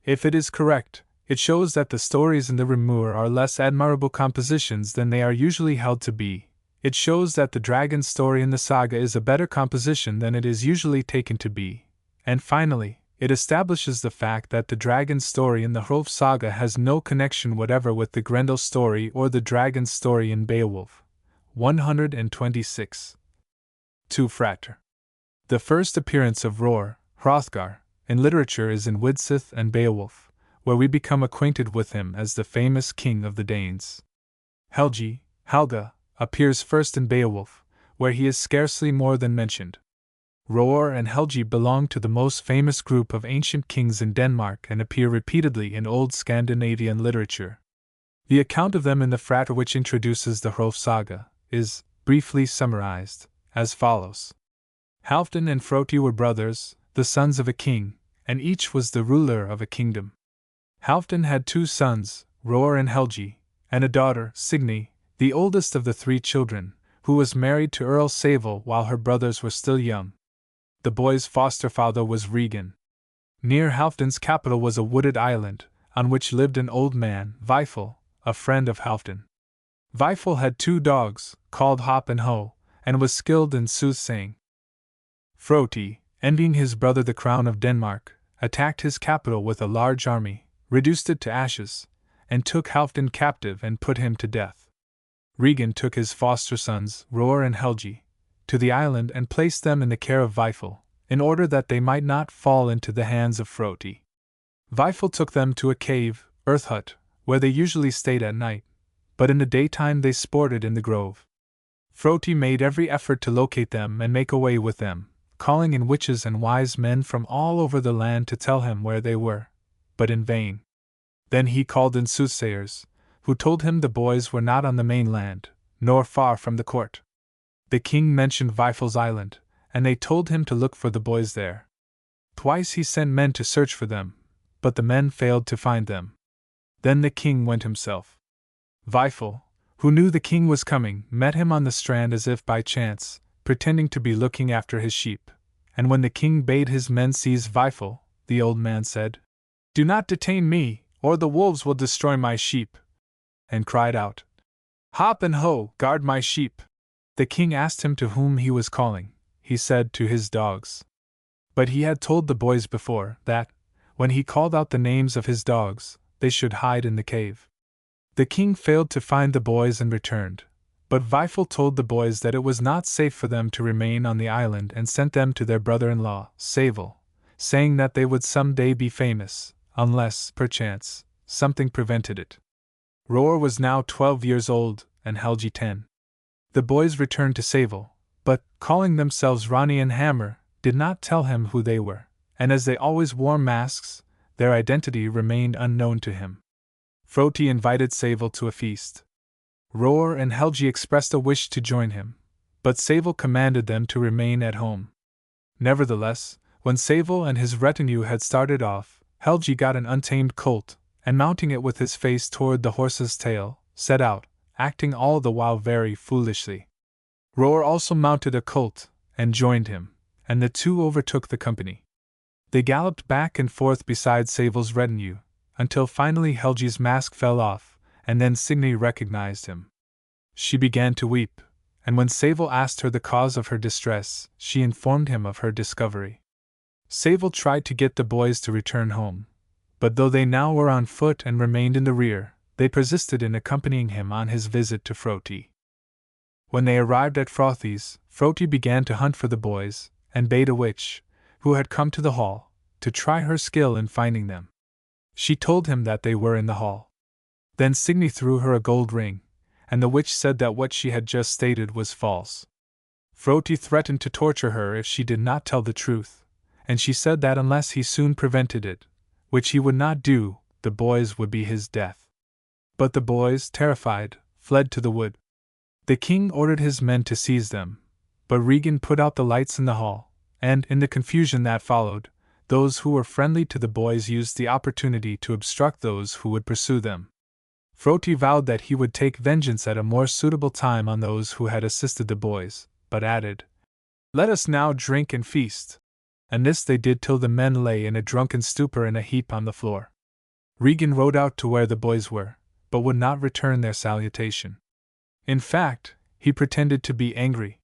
If it is correct, it shows that the stories in the Rimur are less admirable compositions than they are usually held to be. It shows that the dragon story in the saga is a better composition than it is usually taken to be. And finally, it establishes the fact that the dragon story in the Hrólfs Saga has no connection whatever with the Grendel story or the dragon story in Beowulf. 126. 2 Frater. The first appearance of Hrothgar, in literature is in Widsith and Beowulf, where we become acquainted with him as the famous king of the Danes. Helga, appears first in Beowulf, where he is scarcely more than mentioned. Hrólfr and Helgi belong to the most famous group of ancient kings in Denmark and appear repeatedly in old Scandinavian literature. The account of them in the Frater, which introduces the Hrólfs Saga, is, briefly summarized, as follows. Halfdan and Froti were brothers, the sons of a king, and each was the ruler of a kingdom. Halfdan had 2 sons, Hrólfr and Helgi, and a daughter, Signy, the oldest of the 3 children, who was married to Earl Savel while her brothers were still young. The boy's foster father was Regan. Near Halfdan's capital was a wooded island, on which lived an old man, Weifel, a friend of Halfdan. Weifel had 2 dogs, called Hop and Ho, and was skilled in soothsaying. Froti, envying his brother the crown of Denmark, attacked his capital with a large army, reduced it to ashes, and took Halfdan captive and put him to death. Regan took his foster sons, Hrólfr and Helgi, to the island and placed them in the care of Weifel, in order that they might not fall into the hands of Froti. Weifel took them to a cave, earth hut, where they usually stayed at night, but in the daytime they sported in the grove. Froti made every effort to locate them and make away with them, calling in witches and wise men from all over the land to tell him where they were, but in vain. Then he called in soothsayers, who told him the boys were not on the mainland, nor far from the court. The king mentioned Weifel's island, and they told him to look for the boys there. Twice he sent men to search for them, but the men failed to find them. Then the king went himself. Weifel, who knew the king was coming, met him on the strand as if by chance, pretending to be looking after his sheep, and when the king bade his men seize Weifel, the old man said, "Do not detain me, or the wolves will destroy my sheep," and cried out, "Hop and Ho, guard my sheep." The king asked him to whom he was calling. He said, to his dogs. But he had told the boys before that, when he called out the names of his dogs, they should hide in the cave. The king failed to find the boys and returned, but Weifel told the boys that it was not safe for them to remain on the island and sent them to their brother-in-law, Savel, saying that they would some day be famous, unless, perchance, something prevented it. Hrólfr was now 12 years old, and Helgi 10. The boys returned to Savel, but, calling themselves Ronnie and Hammer, did not tell him who they were, and as they always wore masks, their identity remained unknown to him. Froti invited Savel to a feast. Hrólfr and Helgi expressed a wish to join him, but Savel commanded them to remain at home. Nevertheless, when Savel and his retinue had started off, Helgi got an untamed colt, and mounting it with his face toward the horse's tail, set out, acting all the while very foolishly. Hrólfr also mounted a colt, and joined him, and the 2 overtook the company. They galloped back and forth beside Savel's retinue, until finally Helgi's mask fell off, and then Signy recognized him. She began to weep, and when Savel asked her the cause of her distress, she informed him of her discovery. Savel tried to get the boys to return home, but though they now were on foot and remained in the rear, they persisted in accompanying him on his visit to Froti. When they arrived at Frothi's, Froti began to hunt for the boys, and bade a witch, who had come to the hall, to try her skill in finding them. She told him that they were in the hall. Then Signy threw her a gold ring, and the witch said that what she had just stated was false. Froti threatened to torture her if she did not tell the truth, and she said that unless he soon prevented it, which he would not do, the boys would be his death. But the boys, terrified, fled to the wood. The king ordered his men to seize them, but Regan put out the lights in the hall, and, in the confusion that followed, those who were friendly to the boys used the opportunity to obstruct those who would pursue them. Froti vowed that he would take vengeance at a more suitable time on those who had assisted the boys, but added, "Let us now drink and feast." And this they did till the men lay in a drunken stupor in a heap on the floor. Regan rode out to where the boys were, but would not return their salutation. In fact, he pretended to be angry.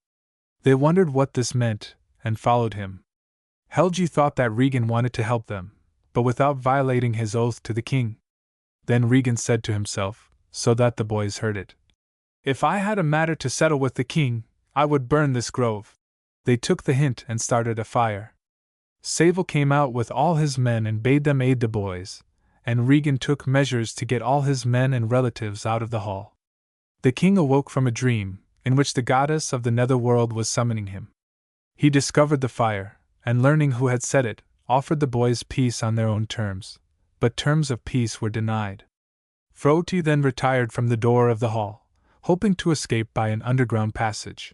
They wondered what this meant, and followed him. Helgi thought that Regan wanted to help them, but without violating his oath to the king. Then Regan said to himself, so that the boys heard it, "If I had a matter to settle with the king, I would burn this grove." They took the hint and started a fire. Sable came out with all his men and bade them aid the boys, and Regan took measures to get all his men and relatives out of the hall. The king awoke from a dream, in which the goddess of the netherworld was summoning him. He discovered the fire, and learning who had set it, offered the boys peace on their own terms, but terms of peace were denied. Froti then retired from the door of the hall, hoping to escape by an underground passage,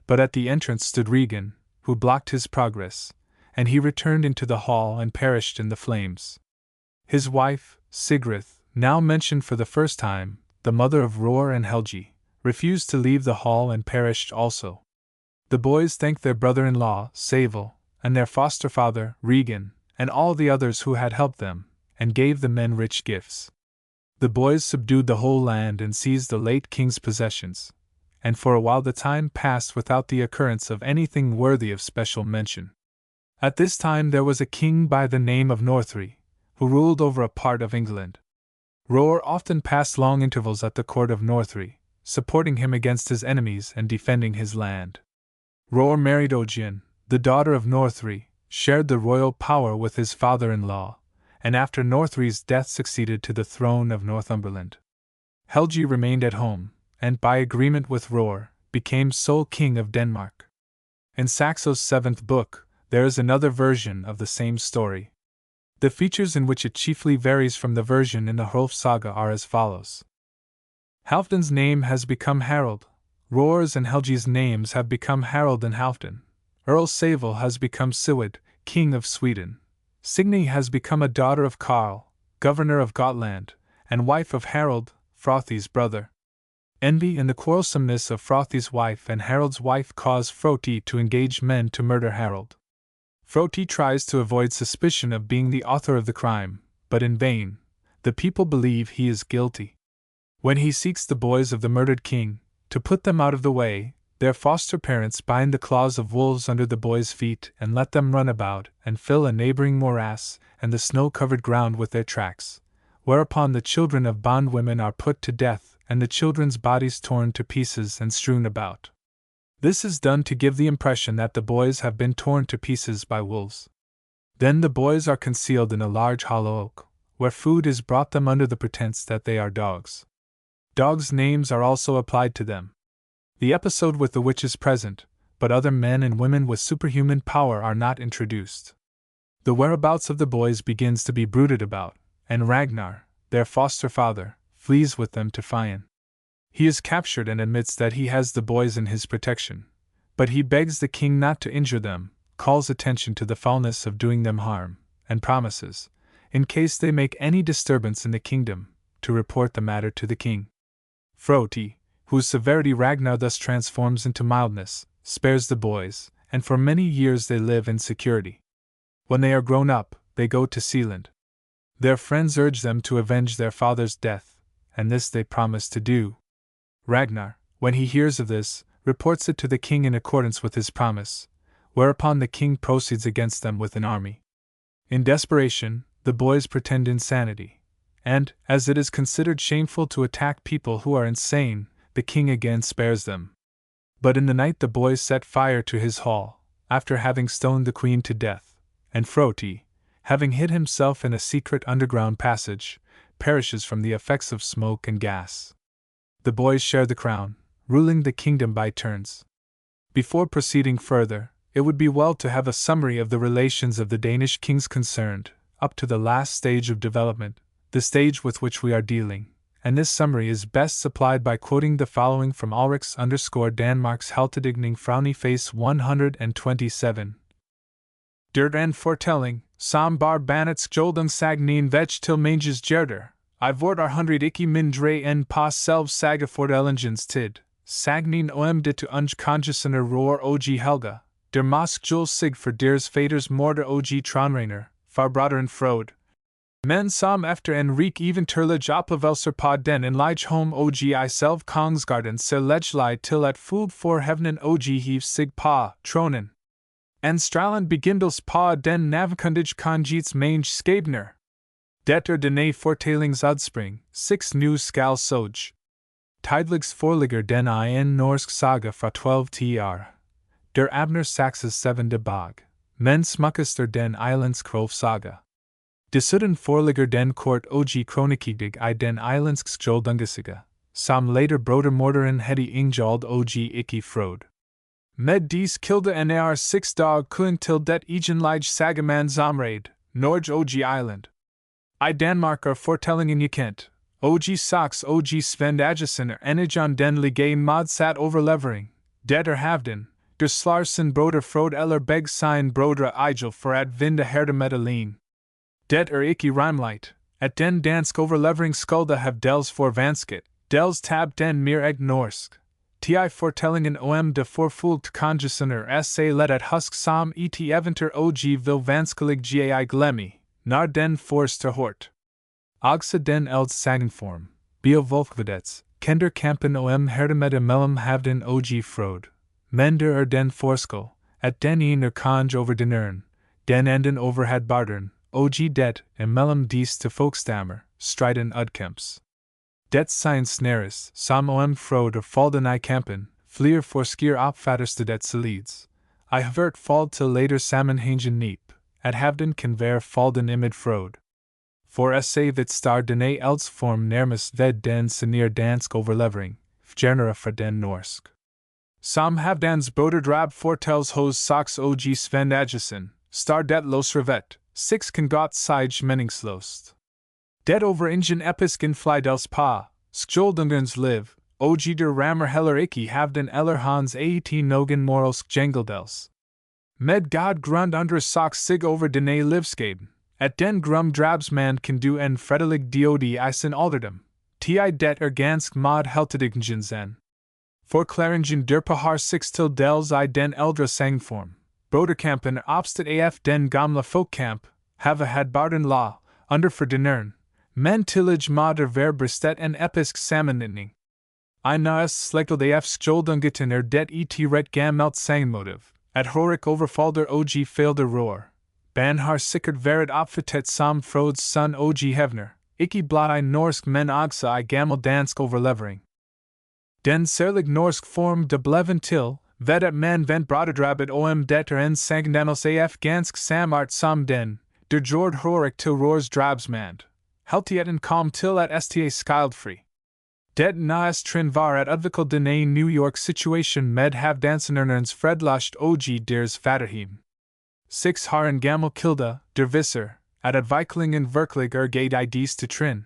but at the entrance stood Regan, who blocked his progress, and he returned into the hall and perished in the flames. His wife, Sigrith, now mentioned for the first time, the mother of Roar and Helgi, refused to leave the hall and perished also. The boys thanked their brother-in-law, Sable, and their foster father, Regan, and all the others who had helped them, and gave the men rich gifts. The boys subdued the whole land and seized the late king's possessions, and for a while the time passed without the occurrence of anything worthy of special mention. At this time there was a king by the name of Northri, who ruled over a part of England. Roar often passed long intervals at the court of Northri, supporting him against his enemies and defending his land. Roar married Ogian, the daughter of Northri, shared the royal power with his father-in-law, and after Northri's death succeeded to the throne of Northumberland. Helgi remained at home, and by agreement with Roar, became sole king of Denmark. In Saxo's 7th book, there is another version of the same story. The features in which it chiefly varies from the version in the Hrólfs Saga are as follows. Halfdan's name has become Harold, Roar's and Helgi's names have become Harold and Halfdan, Earl Sable has become Siward, king of Sweden, Signy has become a daughter of Karl, governor of Gotland, and wife of Harold, Frothi's brother. Envy and the quarrelsomeness of Frothi's wife and Harold's wife cause Froti to engage men to murder Harold. Froti tries to avoid suspicion of being the author of the crime, but in vain. The people believe he is guilty. When he seeks the boys of the murdered king, to put them out of the way, their foster parents bind the claws of wolves under the boys' feet and let them run about and fill a neighboring morass and the snow-covered ground with their tracks, whereupon the children of bondwomen are put to death and the children's bodies torn to pieces and strewn about. This is done to give the impression that the boys have been torn to pieces by wolves. Then the boys are concealed in a large hollow oak, where food is brought them under the pretense that they are dogs. Dogs' names are also applied to them. The episode with the witch is present, but other men and women with superhuman power are not introduced. The whereabouts of the boys begins to be brooded about, and Ragnar, their foster father, flees with them to Fian. He is captured and admits that he has the boys in his protection, but he begs the king not to injure them, calls attention to the foulness of doing them harm, and promises, in case they make any disturbance in the kingdom, to report the matter to the king. Froti, whose severity Ragnar thus transforms into mildness, spares the boys, and for many years they live in security. When they are grown up, they go to Sealand. Their friends urge them to avenge their father's death, and this they promise to do. Ragnar, when he hears of this, reports it to the king in accordance with his promise, whereupon the king proceeds against them with an army. In desperation, the boys pretend insanity, and, as it is considered shameful to attack people who are insane, the king again spares them. But in the night the boys set fire to his hall, after having stoned the queen to death, and Froti, having hid himself in a secret underground passage, perishes from the effects of smoke and gas. The boys share the crown, ruling the kingdom by turns. Before proceeding further, it would be well to have a summary of the relations of the Danish kings concerned, up to the last stage of development, the stage with which we are dealing, and this summary is best supplied by quoting the following from Ulrichs_Danmarks Heltedigning Frowny Face 127. Der en foretelling, som bar banets skjoldung sagnin veg til manges gjerder, I vort 100 ikke mindre en pas selv saga fortellingens tid, sagnin det to unge kongesener roar og helga, der mosk jul sig for deres faders morder og tronrainer, farbroderen frode. Men som efter en rik eventyrlig oplevelser på den en lige home og I selv kongsgarden ser legelig til at fulg for hevnen og hev sig på tronen. En stralen begindels på den navikundige kongets mange skabner. Det denne fortellings udspring, 6 nu skal soj. Tidligs forligger den I en norsk saga fra 12 tr. Der Abner Saxes 7 de bog, men smukkester den islandsk Hrólfs Saga. Desuden forligger den kort og kronikidig I den islandsk skjoldungesiga, som later broder morderen hedi ingjold og ikke frode. Med dis kilde en 6 dag kun til det egenlige sagaman zomraid, Norge og Island. I Danmark fortellingen gekent, og Sox og Svend Agesener enigon den lige modsat overlevering, det havden, der slarsen broder frode eller beg sign brodre igel for at vinde herdemet alene. Det ikke rimelight, at den dansk overlevering skulda have dels for vansket, dels tab den mere norsk. Ti fortellingen de forfulgt kongesener sa let at husk som et eventyr og vil vanskelig gai glemmi, nar den forste hort. Ogsa den eld sagenform, Beowulf vedets, kender kampen herdemet mellem havden og frode. Mender den forskel, at den ene konge over den den enden over had bardern, og det mellem dis til folkstammer, striden udkemps. Det signs snares, som frode falden I kampen, flir for skier opfatterste det salids. I havert fald til later sammenhængen nip, at havden kan være falden imid frode. For sa that star denne elds form nærmest ved den senere dansk overlevering, fjernere fra den norsk. Som havdans broder drab fortels hos Sox og Svend Agesen, star det los revet, 6 kan got sige meningslost. Det over ingen episken flydels pa, skjoldungens liv, og der rammer heller ikke havden eller hans nogen moralsk jengeldels. Med god grund under Sox sig over denne livskaben, at den grum drabsman kan du en fredelig diodi I sin alderdom, ti det gansk mod heltediggens en. Forklaringen der har 6 til dels I den eldre sangform, broderkampen opstat af den gamle folkkamp, have had barden law, under for denern, men tillage mod verbristet en episk sammenligning. I naes slekeld af skjoldungeten det et ret gammelt sangmotiv, at horik overfalder og failder roar. Ban har sikkert været opfattet som frodes son og hevner, ikke blot I norsk men også I gammel dansk overlevering. Den særlig norsk form de bleven til, ved at man vent broderdrabet det en sangendannels af gansk samart som den, der gjorde horik til roars drabsmand. Heltieten kom til at sta skildfri. Det naes trin var at udvikle denne New York situation med havdansenernes fredlost og deres fatterhjem. 6 har en gammel kilde, der visser, at udviklingen virkelig gade ids til trin.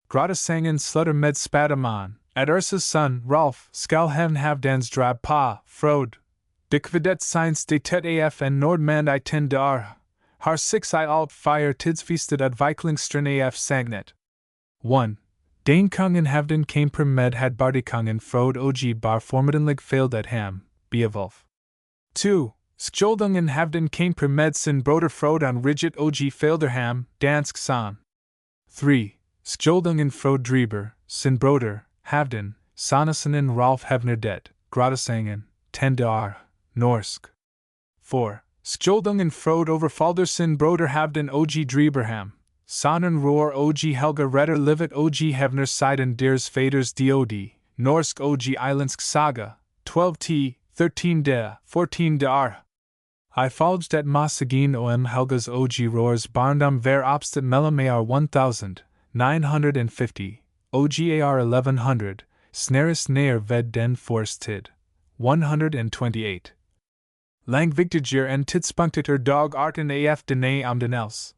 Grottesangen slutter med spadaman, at Ursa's son, Rolf, skal havdans drab pa, frode. De kvedet signs de tet af en nordmand I ten dar. Har 6 I alt fire tidsfistet udviklingstrin af sagnet. 1. Danekongen havden kamper med had bardikongen frode og bar formidenlig failed at ham, Beowulf. 2. Skjoldungen havden kamper med sin broder frode on rigid og failder ham, dansk son. 3. Skjoldungen frode driber, sin broder, havden, sonnesenen Rolf hevner det, grottesangen, ten dar, norsk. 4. Skjoldungen frode overfalder sin broder havden og driber ham. Sonnen roar og helga retter livet og hevner siden deres faders diodi, norsk og islandsk saga, 12 13 de, 14 de ar. I folged at Mossagin helgas og roars barndom ver opstat mellem ar 1000, 950, OGAR 1100, Snaris neer ved den Forstid, 128. Lang Victigier en tidspunktet dog arten af dene om den els.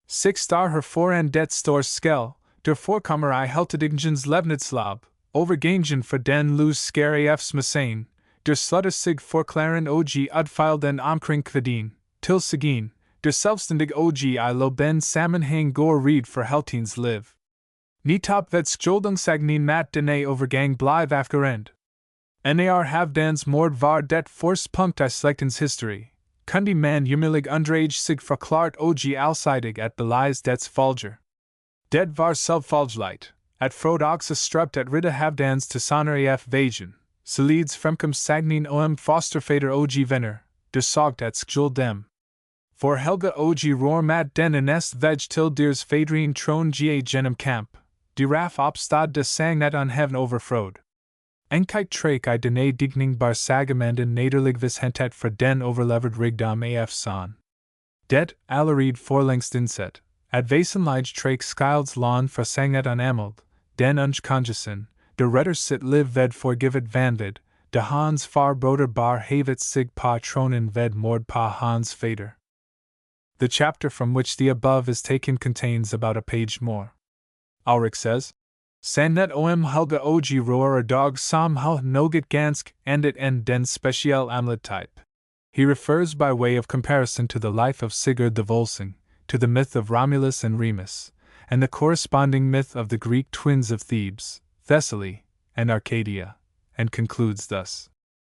6 star her foran det store skell, der forekommer I heltedigens levnitslab, overgangen for den lus scare af smasane, der slutter sig forklaren og udfejl den omkring kvedin, til sigin, der selvstændig og I lo ben sammenhæng går read for heltins liv. Nitop ved skjoldungsagnin mat dene overgang bliv afgerend. Nar havdans mord var det forspunkt I slechtens history. Kundi man humillig underage sig forklart og alsidig at belies dets folger. Det var selvfolgelight, at frod oxa strupt at ridda havdans til soner af vagen, solids fremkom sagnin om fosterfader og venner, der sogt at skjul dem. For helga og roar mat den enest veg til ders fadrin tron ga genem camp, diraf opstad de sang net on heaven over frod. Enkite trek I dene digning bar sagamanden nederligvis hentet for den overlevered rigdom af son. Det allerid forlængst inset, at vasenlige trek skilds lawn for sangnet on ameld, den congessen, de retter sit live ved forgivet vanvid, de hans far broder bar havet sig pa tronen ved mord pa hans fader. The chapter from which the above is taken contains about a page more. Auric says, Sannet om Helga og roer dog som hal noget gansk andet end den specielle amlet type. He refers by way of comparison to the life of Sigurd the Volsung, to the myth of Romulus and Remus, and the corresponding myth of the Greek twins of Thebes, Thessaly, and Arcadia, and concludes thus.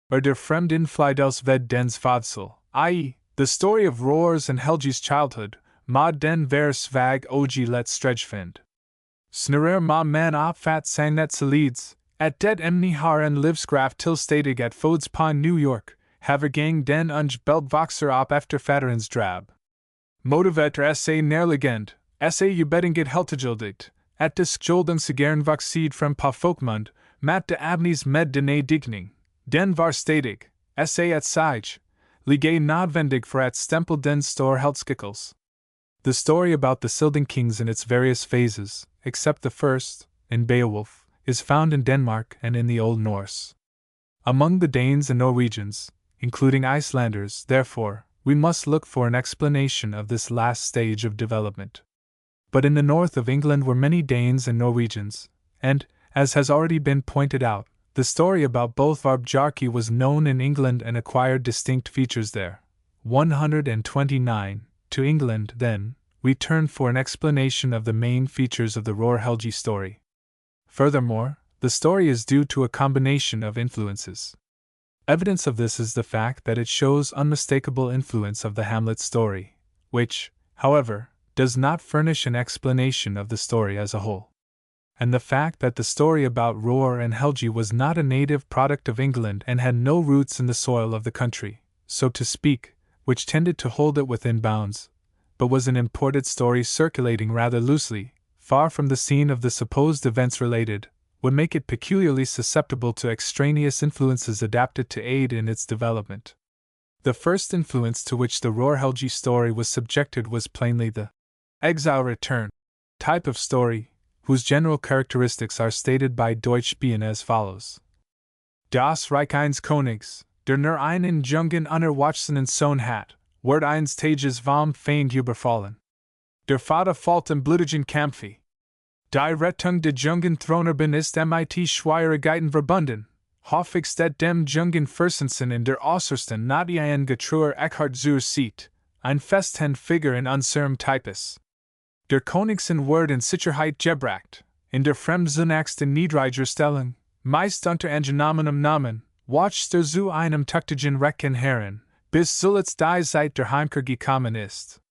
Der fremd infidels ved dens fadsel, i.e., the story of Roar's and Helgi's childhood, mod den ver svag og let stregfind. Snurrer ma man opfat sangnet solids, at det emni har en livskraft til stadig at fods på New York, havergang den beltvoxer op efter fatterens drab. Motiveter sa nærligend, sa ubettinget heltegildigt, at des skjoldungsagern voxid frem på folkmund, mat de abnis med dene digning, den var stadig, sa at sige, lige nodvendig for at stempel den store heldskikkels. The story about the Silding kings in its various phases, except the first, in Beowulf, is found in Denmark and in the Old Norse. Among the Danes and Norwegians, including Icelanders, therefore, we must look for an explanation of this last stage of development. But in the north of England were many Danes and Norwegians, and, as has already been pointed out, the story about both Bjarkarímur was known in England and acquired distinct features there. 129. To England, then, we turn for an explanation of the main features of the Roar Helgi story. Furthermore, the story is due to a combination of influences. Evidence of this is the fact that it shows unmistakable influence of the Hamlet story, which, however, does not furnish an explanation of the story as a whole. And the fact that the story about Roar and Helgi was not a native product of England and had no roots in the soil of the country, so to speak, which tended to hold it within bounds, but was an imported story circulating rather loosely, far from the scene of the supposed events related, would make it peculiarly susceptible to extraneous influences adapted to aid in its development. The first influence to which the Roar Helgi story was subjected was plainly the exile return type of story, whose general characteristics are stated by Deutschbien as follows. Das Reich eines Königs, der nur einen Jungen unerwachsenen Sohn hat, wird eines Tages vom Feind überfallen. Der Vater fällt im blutigen Kampfe. Die Rettung des Jungen Thronerben ist mit Schwierigkeiten verbunden, häufig steht dem Jungen Fürstensen in der äußersten not ein getreuer Eckhart zur Seite, ein festhend Figur in unserem Typus. Der Königsen wird in Sicherheit gebracht, in der fremdzunächsten niedriger Stellung, meist unter angenomenem Namen, watch der zu einem tuchtigen Recken Herren, bis zuletzt die Zeit der Heimkehr gekommen ist.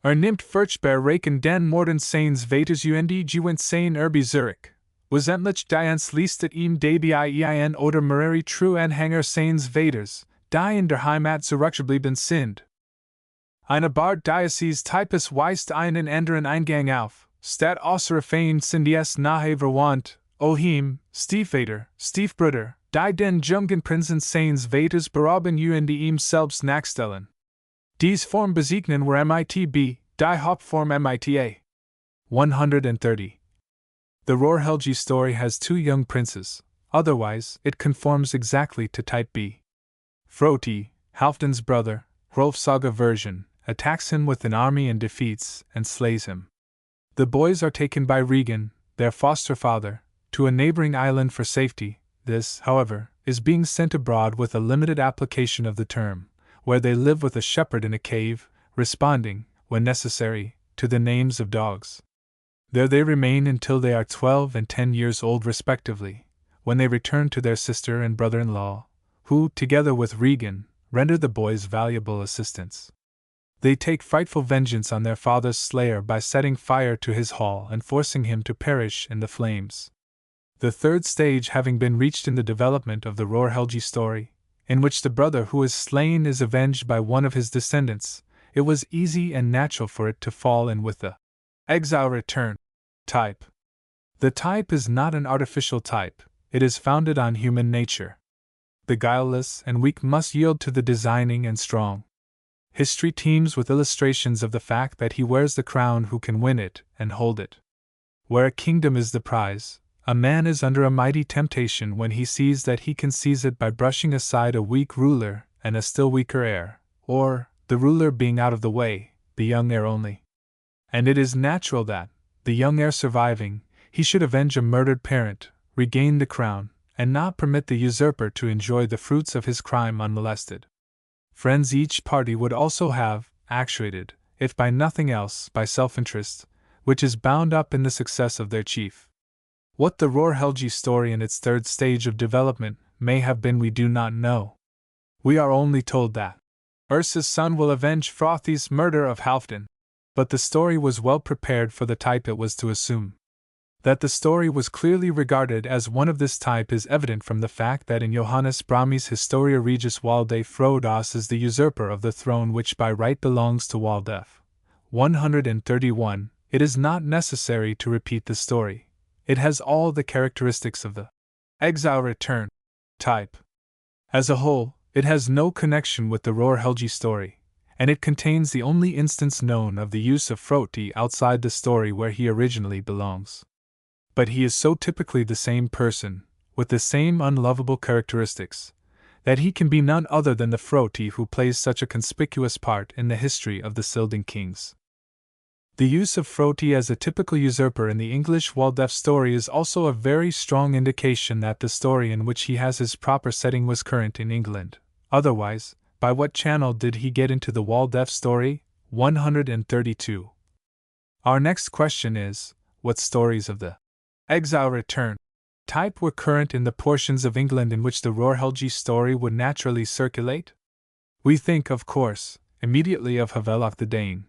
Nimmt furchtbar Recken den Morden seines Vaters und gewinnt sein Erbe Zurich, was endlich die ans liestet ihm dabei oder mehrere true Anhänger seines Vaters, die in der Heimat zurückgeblieben sind. Eine Bard Diocese Typus weist einen anderen Eingang auf, statt außer Fein sind es nahe verwandt, Ohim, Stiefvater, Stiefbruder, die den Jungen Prinzen seines Vaters berauben und ihm selbst nachstellen. Dies Form bezeichnen wir MITB, die Hauptform MITA. 130. The Hrólfs story has two young princes, otherwise, it conforms exactly to type B. Froti, Halfdan's brother, Hrólfs Saga version, attacks him with an army and defeats and slays him. The boys are taken by Regan, their foster father, to a neighboring island for safety. This, however, is being sent abroad with a limited application of the term, where they live with a shepherd in a cave, responding, when necessary, to the names of dogs. There they remain until they are 12 and 10 years old respectively, when they return to their sister and brother-in-law, who, together with Regan, render the boys valuable assistance. They take frightful vengeance on their father's slayer by setting fire to his hall and forcing him to perish in the flames. The third stage having been reached in the development of the Hrólfs story, in which the brother who is slain is avenged by one of his descendants, it was easy and natural for it to fall in with the exile return type. The type is not an artificial type, it is founded on human nature. The guileless and weak must yield to the designing and strong. History teems with illustrations of the fact that he wears the crown who can win it and hold it. Where a kingdom is the prize, a man is under a mighty temptation when he sees that he can seize it by brushing aside a weak ruler and a still weaker heir, or, the ruler being out of the way, the young heir only. And it is natural that, the young heir surviving, he should avenge a murdered parent, regain the crown, and not permit the usurper to enjoy the fruits of his crime unmolested. Friends each party would also have, actuated, if by nothing else, by self-interest, which is bound up in the success of their chief. What the Hrólfs story in its third stage of development may have been we do not know. We are only told that Ursa's son will avenge Froti's murder of Halfdan. But the story was well prepared for the type it was to assume. That the story was clearly regarded as one of this type is evident from the fact that in Johannes Brahmi's Historia Regis Walde Frodas is the usurper of the throne which by right belongs to Waldef. 131. It is not necessary to repeat the story. It has all the characteristics of the exile return type. As a whole, it has no connection with the Hrólfs story, and it contains the only instance known of the use of Froti outside the story where he originally belongs. But he is so typically the same person, with the same unlovable characteristics, that he can be none other than the Froti who plays such a conspicuous part in the history of the Silding kings. The use of Froti as a typical usurper in the English Waldef story is also a very strong indication that the story in which he has his proper setting was current in England. Otherwise, by what channel did he get into the Waldef story? 132. Our next question is, what stories of the exile return type were current in the portions of England in which the Hrólfs story would naturally circulate? We think, of course, immediately of Havelok the Dane.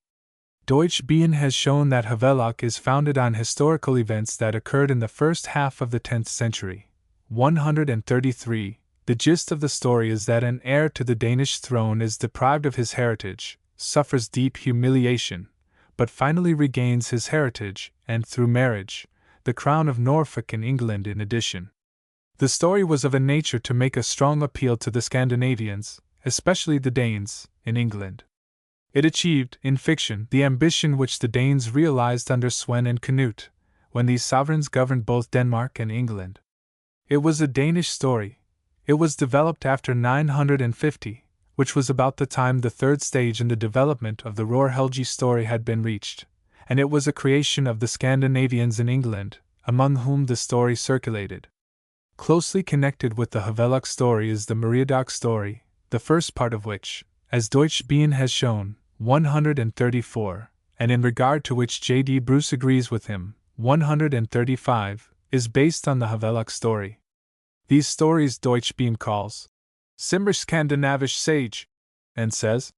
Deutsche Bien has shown that Havelok is founded on historical events that occurred in the first half of the 10th century. 133. The gist of the story is that an heir to the Danish throne is deprived of his heritage, suffers deep humiliation, but finally regains his heritage, and through marriage, the crown of Norfolk in England in addition. The story was of a nature to make a strong appeal to the Scandinavians, especially the Danes, in England. It achieved, in fiction, the ambition which the Danes realized under Sweyn and Canute, when these sovereigns governed both Denmark and England. It was a Danish story. It was developed after 950, which was about the time the third stage in the development of the Hrólfs story had been reached, and it was a creation of the Scandinavians in England, among whom the story circulated. Closely connected with the Havelok story is the Meriadoc story, the first part of which, as Deutsche Bien has shown, 134, and in regard to which J.D. Bruce agrees with him, 135, is based on the Havelok story. These stories Deutsche Bien calls Simmer Skandinavisch Sage, and says,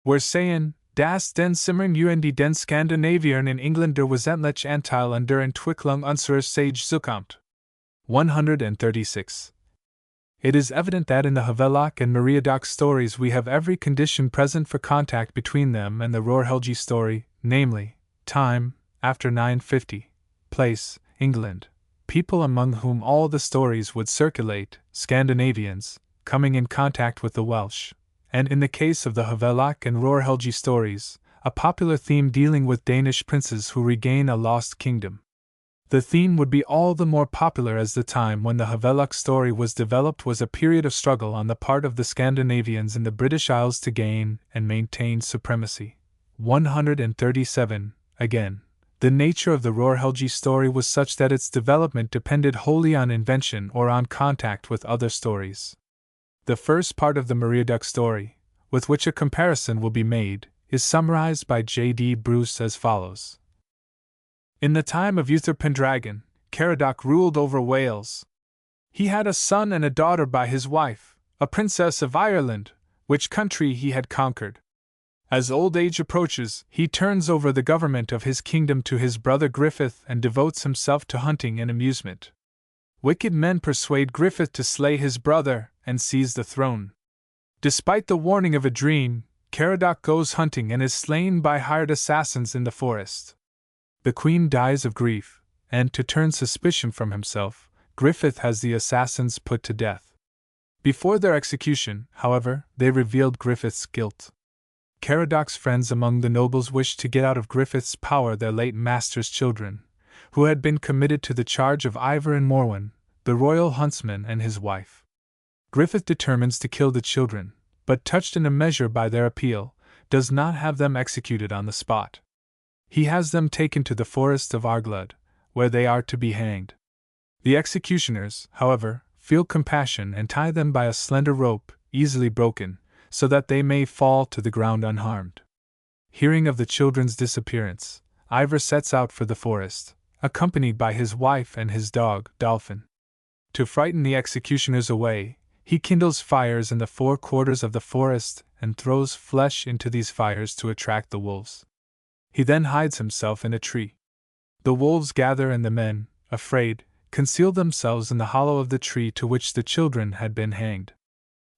We're sayen, das den Simmern und den Skandinaviern in Englander wesentlich Anteil an der Entwicklung unserer Sage zukommt. 136. It is evident that in the Havelok and Meriadoc stories we have every condition present for contact between them and the Hrólfs story, namely, time, after 950, place, England, people among whom all the stories would circulate, Scandinavians, coming in contact with the Welsh, and in the case of the Havelok and Hrólfs stories, a popular theme dealing with Danish princes who regain a lost kingdom. The theme would be all the more popular as the time when the Havelok story was developed was a period of struggle on the part of the Scandinavians in the British Isles to gain and maintain supremacy. 137. Again, the nature of the Hrólfs story was such that its development depended wholly on invention or on contact with other stories. The first part of the Meriadoc story, with which a comparison will be made, is summarized by J.D. Bruce as follows. In the time of Uther Pendragon, Caradoc ruled over Wales. He had a son and a daughter by his wife, a princess of Ireland, which country he had conquered. As old age approaches, he turns over the government of his kingdom to his brother Griffith and devotes himself to hunting and amusement. Wicked men persuade Griffith to slay his brother and seize the throne. Despite the warning of a dream, Caradoc goes hunting and is slain by hired assassins in the forest. The queen dies of grief, and to turn suspicion from himself, Griffith has the assassins put to death. Before their execution, however, they revealed Griffith's guilt. Caradoc's friends among the nobles wished to get out of Griffith's power their late master's children, who had been committed to the charge of Ivor and Morwen, the royal huntsman and his wife. Griffith determines to kill the children, but touched in a measure by their appeal, does not have them executed on the spot. He has them taken to the forest of Arglud, where they are to be hanged. The executioners, however, feel compassion and tie them by a slender rope, easily broken, so that they may fall to the ground unharmed. Hearing of the children's disappearance, Ivor sets out for the forest, accompanied by his wife and his dog, Dolphin. To frighten the executioners away, he kindles fires in the four quarters of the forest and throws flesh into these fires to attract the wolves. He then hides himself in a tree. The wolves gather and the men, afraid, conceal themselves in the hollow of the tree to which the children had been hanged.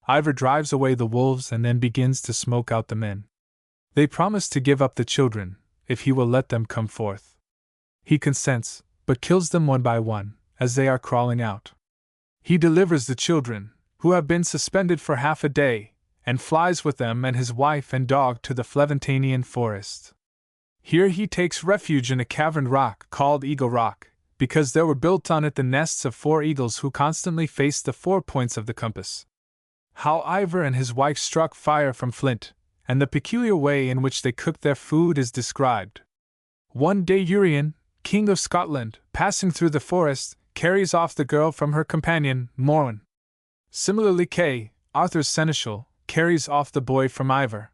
Ivor drives away the wolves and then begins to smoke out the men. They promise to give up the children, if he will let them come forth. He consents, but kills them one by one, as they are crawling out. He delivers the children, who have been suspended for half a day, and flies with them and his wife and dog to the Fleventanian forest. Here he takes refuge in a caverned rock called Eagle Rock, because there were built on it the nests of 4 eagles who constantly faced the 4 points of the compass. How Ivor and his wife struck fire from flint, and the peculiar way in which they cooked their food is described. One day Urien, king of Scotland, passing through the forest, carries off the girl from her companion, Morwen. Similarly Kay, Arthur's seneschal, carries off the boy from Ivor.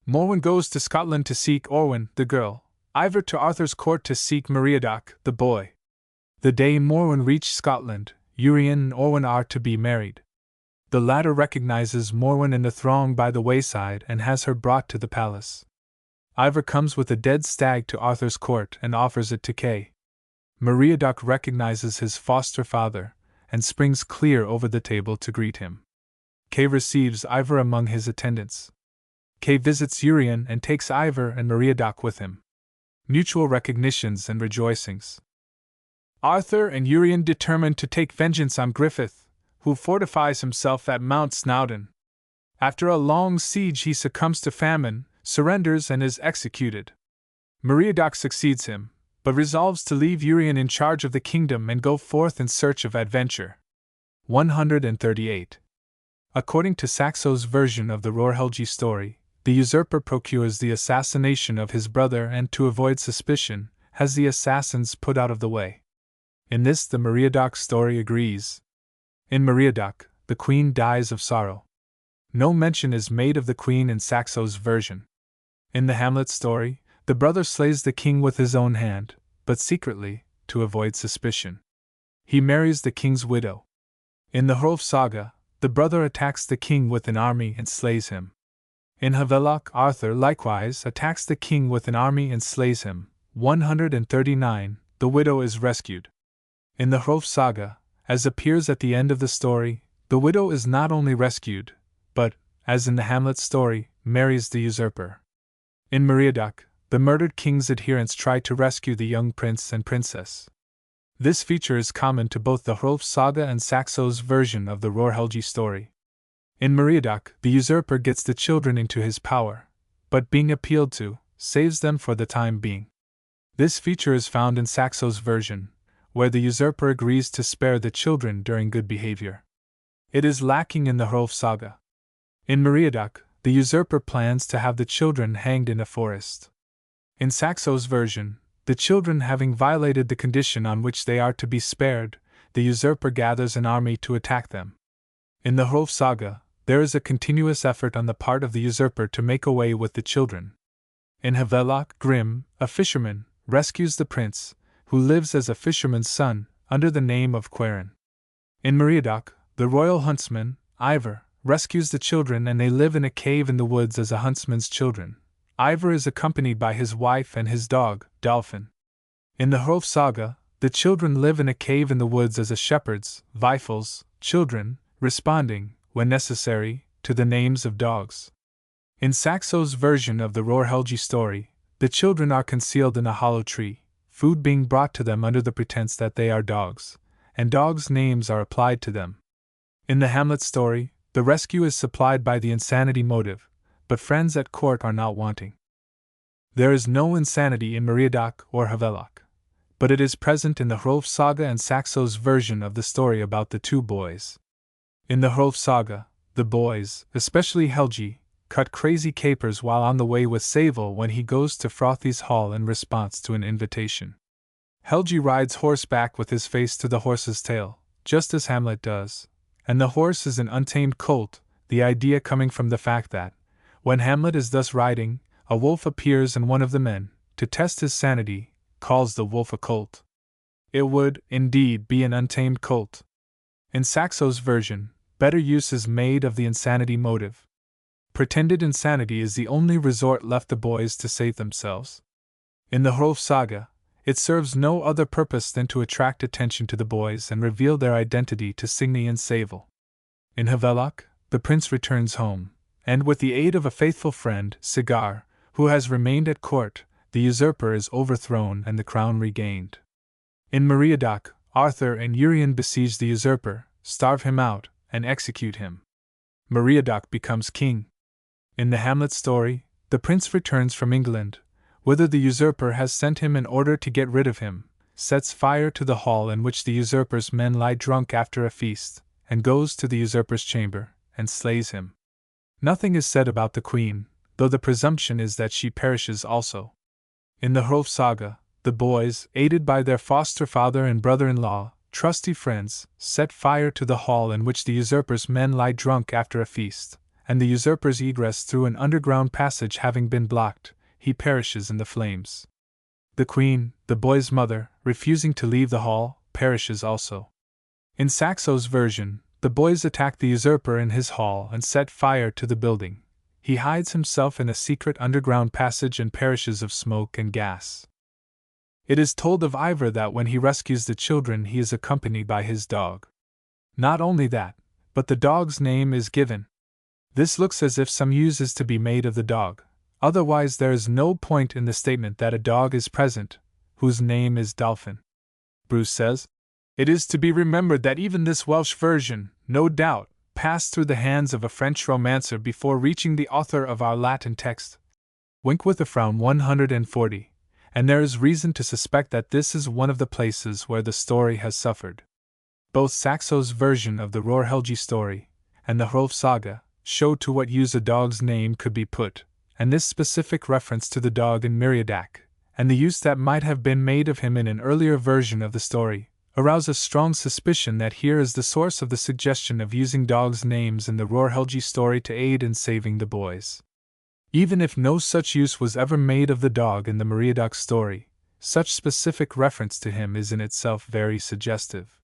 Morwen goes to Scotland to seek Orwen, the girl, Ivor to Arthur's court to seek Meriadoc, the boy. The day Morwen reached Scotland, Urien and Orwen are to be married. The latter recognizes Morwen in the throng by the wayside and has her brought to the palace. Ivor comes with a dead stag to Arthur's court and offers it to Kay. Meriadoc recognizes his foster father and springs clear over the table to greet him. Kay receives Ivor among his attendants. Kay visits Urien and takes Ivor and Meriadoc with him. Mutual recognitions and rejoicings. Arthur and Urien determine to take vengeance on Griffith, who fortifies himself at Mount Snowdon. After a long siege he succumbs to famine, surrenders and is executed. Meriadoc succeeds him, but resolves to leave Urien in charge of the kingdom and go forth in search of adventure. 138. According to Saxo's version of the Hrólfs story, the usurper procures the assassination of his brother and, to avoid suspicion, has the assassins put out of the way. In this the Meriadoc story agrees. In Meriadoc, the queen dies of sorrow. No mention is made of the queen in Saxo's version. In the Hamlet story, the brother slays the king with his own hand, but secretly, to avoid suspicion. He marries the king's widow. In the Hrólfs Saga, the brother attacks the king with an army and slays him. In Havelok, Arthur likewise attacks the king with an army and slays him. 139. The widow is rescued. In the Hrólfs Saga, as appears at the end of the story, the widow is not only rescued, but, as in the Hamlet story, marries the usurper. In Meriadoc, the murdered king's adherents try to rescue the young prince and princess. This feature is common to both the Hrólfs Saga and Saxo's version of the Hrólfs story. In Meriadoc, the usurper gets the children into his power, but being appealed to, saves them for the time being. This feature is found in Saxo's version, where the usurper agrees to spare the children during good behavior. It is lacking in the Hrólfs Saga. In Meriadoc, the usurper plans to have the children hanged in a forest. In Saxo's version, the children having violated the condition on which they are to be spared, the usurper gathers an army to attack them. In the Hrólfs Saga, there is a continuous effort on the part of the usurper to make away with the children. In Havelok, Grim, a fisherman, rescues the prince, who lives as a fisherman's son, under the name of Quarren. In Meriadoc, the royal huntsman, Ivar, rescues the children and they live in a cave in the woods as a huntsman's children. Ivar is accompanied by his wife and his dog, Dolphin. In the Hrólfs Saga, the children live in a cave in the woods as a shepherd's, Vifil's, children, responding, when necessary, to the names of dogs. In Saxo's version of the Rorhelgi story, the children are concealed in a hollow tree, food being brought to them under the pretense that they are dogs, and dogs' names are applied to them. In the Hamlet story, the rescue is supplied by the insanity motive, but friends at court are not wanting. There is no insanity in Meriadoc or Havelok, but it is present in the Hrólfs Saga and Saxo's version of the story about the two boys. In the Hrólfs Saga, the boys, especially Helgi, cut crazy capers while on the way with Savil when he goes to Frothi's hall in response to an invitation. Helgi rides horseback with his face to the horse's tail, just as Hamlet does, and the horse is an untamed colt, the idea coming from the fact that, when Hamlet is thus riding, a wolf appears and one of the men, to test his sanity, calls the wolf a colt. It would, indeed, be an untamed colt. In Saxo's version, better use is made of the insanity motive. Pretended insanity is the only resort left the boys to save themselves. In the Hrólfs Saga, it serves no other purpose than to attract attention to the boys and reveal their identity to Signy and Savil. In Havelok, the prince returns home, and with the aid of a faithful friend, Sigar, who has remained at court, the usurper is overthrown and the crown regained. In Meriadoc, Arthur and Urien besiege the usurper, starve him out, and execute him. Meriadoc becomes king. In the Hamlet story, the prince returns from England, whither the usurper has sent him in order to get rid of him, sets fire to the hall in which the usurper's men lie drunk after a feast, and goes to the usurper's chamber, and slays him. Nothing is said about the queen, though the presumption is that she perishes also. In the Hrólfs Saga, the boys, aided by their foster father and brother-in-law, trusty friends, set fire to the hall in which the usurper's men lie drunk after a feast, and the usurper's egress through an underground passage having been blocked, he perishes in the flames. The queen, the boy's mother, refusing to leave the hall, perishes also. In Saxo's version, the boys attack the usurper in his hall and set fire to the building. He hides himself in a secret underground passage and perishes of smoke and gas. It is told of Ivar that when he rescues the children he is accompanied by his dog. Not only that, but the dog's name is given. This looks as if some use is to be made of the dog, otherwise there is no point in the statement that a dog is present, whose name is Dolphin. Bruce says, "It is to be remembered that even this Welsh version, no doubt, passed through the hands of a French romancer before reaching the author of our Latin text." Wink with a frown 140, and there is reason to suspect that this is one of the places where the story has suffered. Both Saxo's version of the Rorhelgi story and the Hrólfs Saga show to what use a dog's name could be put, and this specific reference to the dog in Meriadoc, and the use that might have been made of him in an earlier version of the story, arouse a strong suspicion that here is the source of the suggestion of using dogs' names in the Rorhelgi story to aid in saving the boys. Even if no such use was ever made of the dog in the Meriadoc story, such specific reference to him is in itself very suggestive.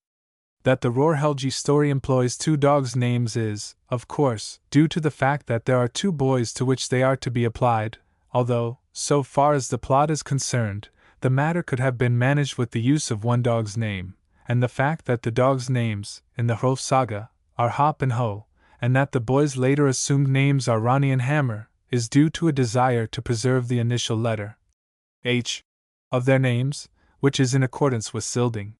That the Rorhelgi story employs two dogs' names is, of course, due to the fact that there are two boys to which they are to be applied, although, so far as the plot is concerned, the matter could have been managed with the use of one dog's name, and the fact that the dogs' names, in the Hrólfs Saga, are Hop and Ho, and that the boys' later assumed names are Ronnie and Hammer, is due to a desire to preserve the initial letter, H, of their names, which is in accordance with Silding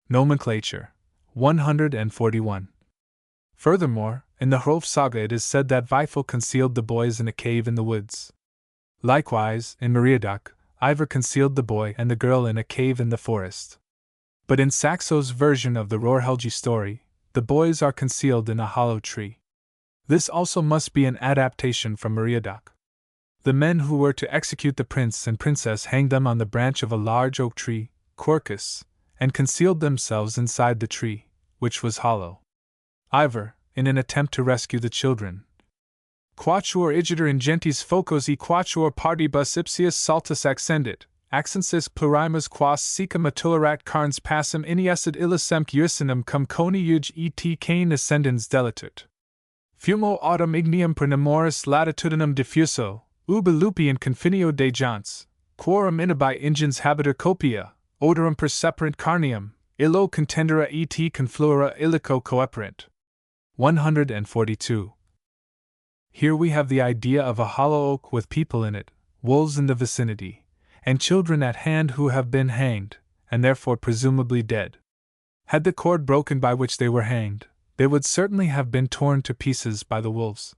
nomenclature. 141. Furthermore, in the Hrólfs Saga it is said that Vifil concealed the boys in a cave in the woods. Likewise, in Meriadoc, Ivar concealed the boy and the girl in a cave in the forest. But in Saxo's version of the Hrólfs story, the boys are concealed in a hollow tree. This also must be an adaptation from Meriadoc. The men who were to execute the prince and princess hanged them on the branch of a large oak tree, Quercus, and concealed themselves inside the tree, which was hollow. Ivar, in an attempt to rescue the children, quatuor igitur ingentes phocos e quatuor partibus ipsius saltus accendit, accensis plurimus quas sicum atulerat carnes passum iniescit illisemc ursinum cum coniuge et cane ascendens delatut. Fumo autumn ignium prenemoris latitudinum diffuso, ubi lupi in confinio de jants, quorum inabi ingens habitur copia, odorum perseperant carnium, illo contendere et confluere illico coeperant. 142. Here we have the idea of a hollow oak with people in it, wolves in the vicinity, and children at hand who have been hanged, and therefore presumably dead. Had the cord broken by which they were hanged, they would certainly have been torn to pieces by the wolves.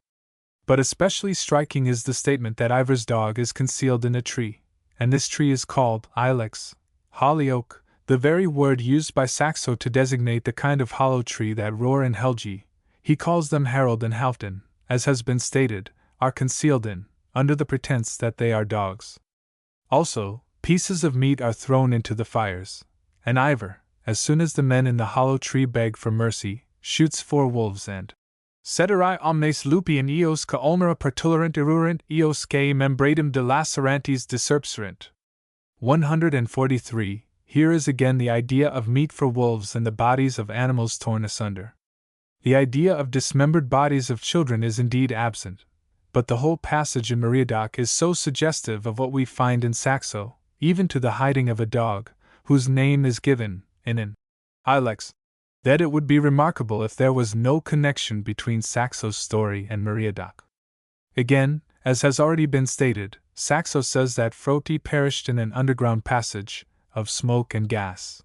But especially striking is the statement that Ivar's dog is concealed in a tree, and this tree is called ilex, holly oak, the very word used by Saxo to designate the kind of hollow tree that Roar and Helgi, he calls them Harold and Halfdan, as has been stated, are concealed in, under the pretense that they are dogs. Also, pieces of meat are thrown into the fires, and Ivar, as soon as the men in the hollow tree beg for mercy, shoots 4 wolves and Cederi omnes lupi in eos ca ulmera pertulerant irurant eos que membradum de lacerantes discerpserant. 143. Here is again the idea of meat for wolves and the bodies of animals torn asunder. The idea of dismembered bodies of children is indeed absent, but the whole passage in Meriadoc is so suggestive of what we find in Saxo, even to the hiding of a dog, whose name is given in an ilex, that it would be remarkable if there was no connection between Saxo's story and Meriadoc. Again, as has already been stated, Saxo says that Froti perished in an underground passage, of smoke and gas.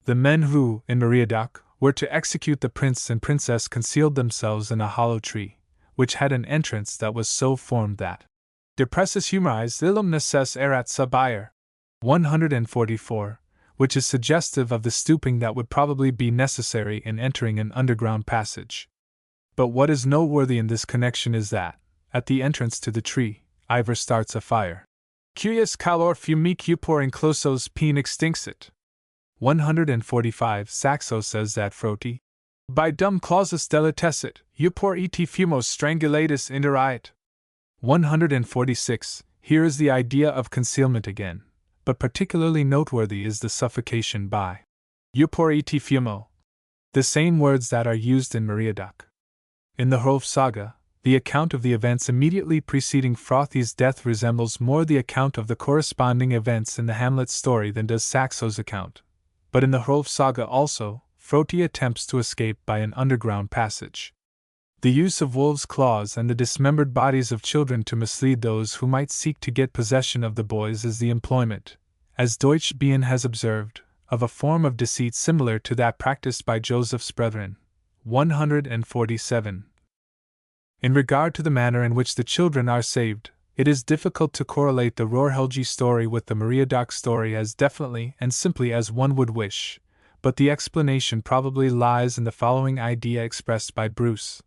The men who, in Meriadoc, were to execute the prince and princess concealed themselves in a hollow tree, which had an entrance that was so formed that depressus humoris illum necess erat sub aer. 144, which is suggestive of the stooping that would probably be necessary in entering an underground passage. But what is noteworthy in this connection is that, at the entrance to the tree, Ivar starts a fire. Curious calor fumique upor inclosos pene extinxit. 145. Saxo says that Froti, by dum clausus delatessit, upor et fumos strangulatus inderiat. 146. Here is the idea of concealment again, but particularly noteworthy is the suffocation by upor et fumo, the same words that are used in Meriadoc. In the Hrólfs Saga, the account of the events immediately preceding Frothi's death resembles more the account of the corresponding events in the Hamlet story than does Saxo's account. But in the Hrólfs Saga also, Froti attempts to escape by an underground passage. The use of wolves' claws and the dismembered bodies of children to mislead those who might seek to get possession of the boys is the employment, as Deutsch Bien has observed, of a form of deceit similar to that practiced by Joseph's brethren. 147. In regard to the manner in which the children are saved, it is difficult to correlate the Hrólfs story with the Meriadoc story as definitely and simply as one would wish, but the explanation probably lies in the following idea expressed by Bruce.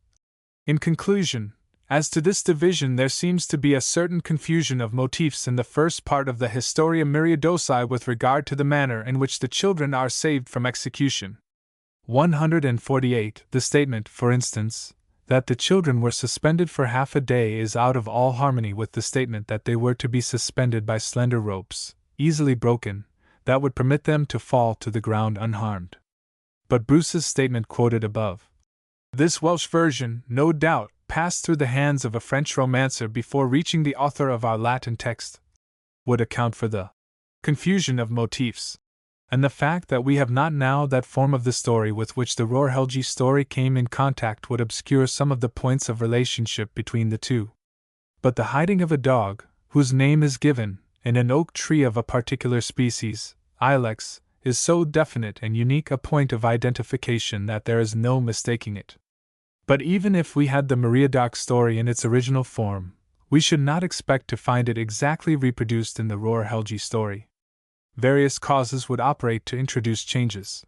In conclusion, as to this division there seems to be a certain confusion of motifs in the first part of the Historia Meriadoci with regard to the manner in which the children are saved from execution. 148. The statement, for instance, that the children were suspended for half a day is out of all harmony with the statement that they were to be suspended by slender ropes, easily broken, that would permit them to fall to the ground unharmed. But Bruce's statement quoted above, this Welsh version, no doubt, passed through the hands of a French romancer before reaching the author of our Latin text, would account for the confusion of motifs, and the fact that we have not now that form of the story with which the Hrólfs story came in contact would obscure some of the points of relationship between the two. But the hiding of a dog, whose name is given, in an oak tree of a particular species, ilex, is so definite and unique a point of identification that there is no mistaking it. But even if we had the Meriadoc story in its original form, we should not expect to find it exactly reproduced in the Hrólfs story. Various causes would operate to introduce changes.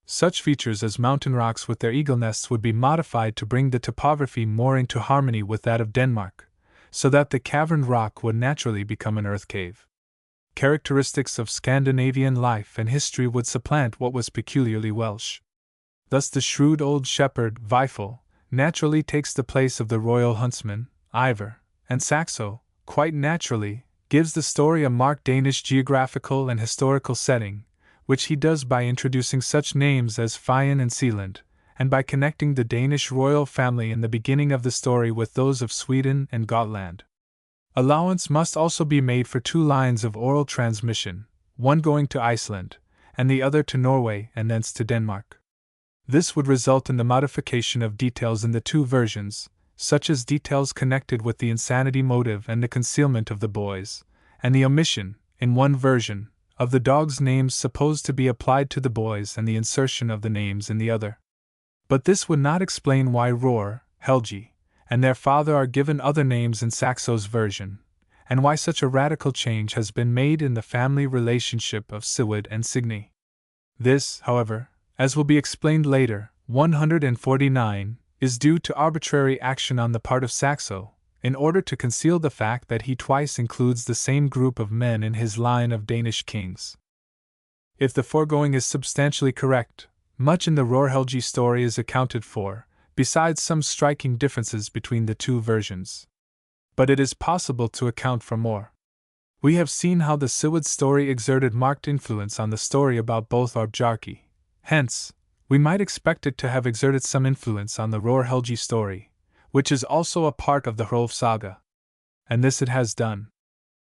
Such features as mountain rocks with their eagle nests would be modified to bring the topography more into harmony with that of Denmark, so that the caverned rock would naturally become an earth cave. Characteristics of Scandinavian life and history would supplant what was peculiarly Welsh. Thus the shrewd old shepherd, Weifel, naturally takes the place of the royal huntsman, Ivar, and Saxo, quite naturally, gives the story a marked Danish geographical and historical setting, which he does by introducing such names as Fian and Sealand, and by connecting the Danish royal family in the beginning of the story with those of Sweden and Gotland. Allowance must also be made for 2 lines of oral transmission, one going to Iceland, and the other to Norway and thence to Denmark. This would result in the modification of details in the 2 versions, such as details connected with the insanity motive and the concealment of the boys, and the omission, in one version, of the dogs' names supposed to be applied to the boys and the insertion of the names in the other. But this would not explain why Hrólfr, Helgi, and their father are given other names in Saxo's version, and why such a radical change has been made in the family relationship of Sigurd and Signy. This, however, as will be explained later, 149, is due to arbitrary action on the part of Saxo, in order to conceal the fact that he twice includes the same group of men in his line of Danish kings. If the foregoing is substantially correct, much in the Hrólfs story is accounted for, besides some striking differences between the 2 versions. But it is possible to account for more. We have seen how the Sigurd story exerted marked influence on the story about both our Bjarki. Hence, we might expect it to have exerted some influence on the Hrólfs story, which is also a part of the Hrólfs Saga. And this it has done.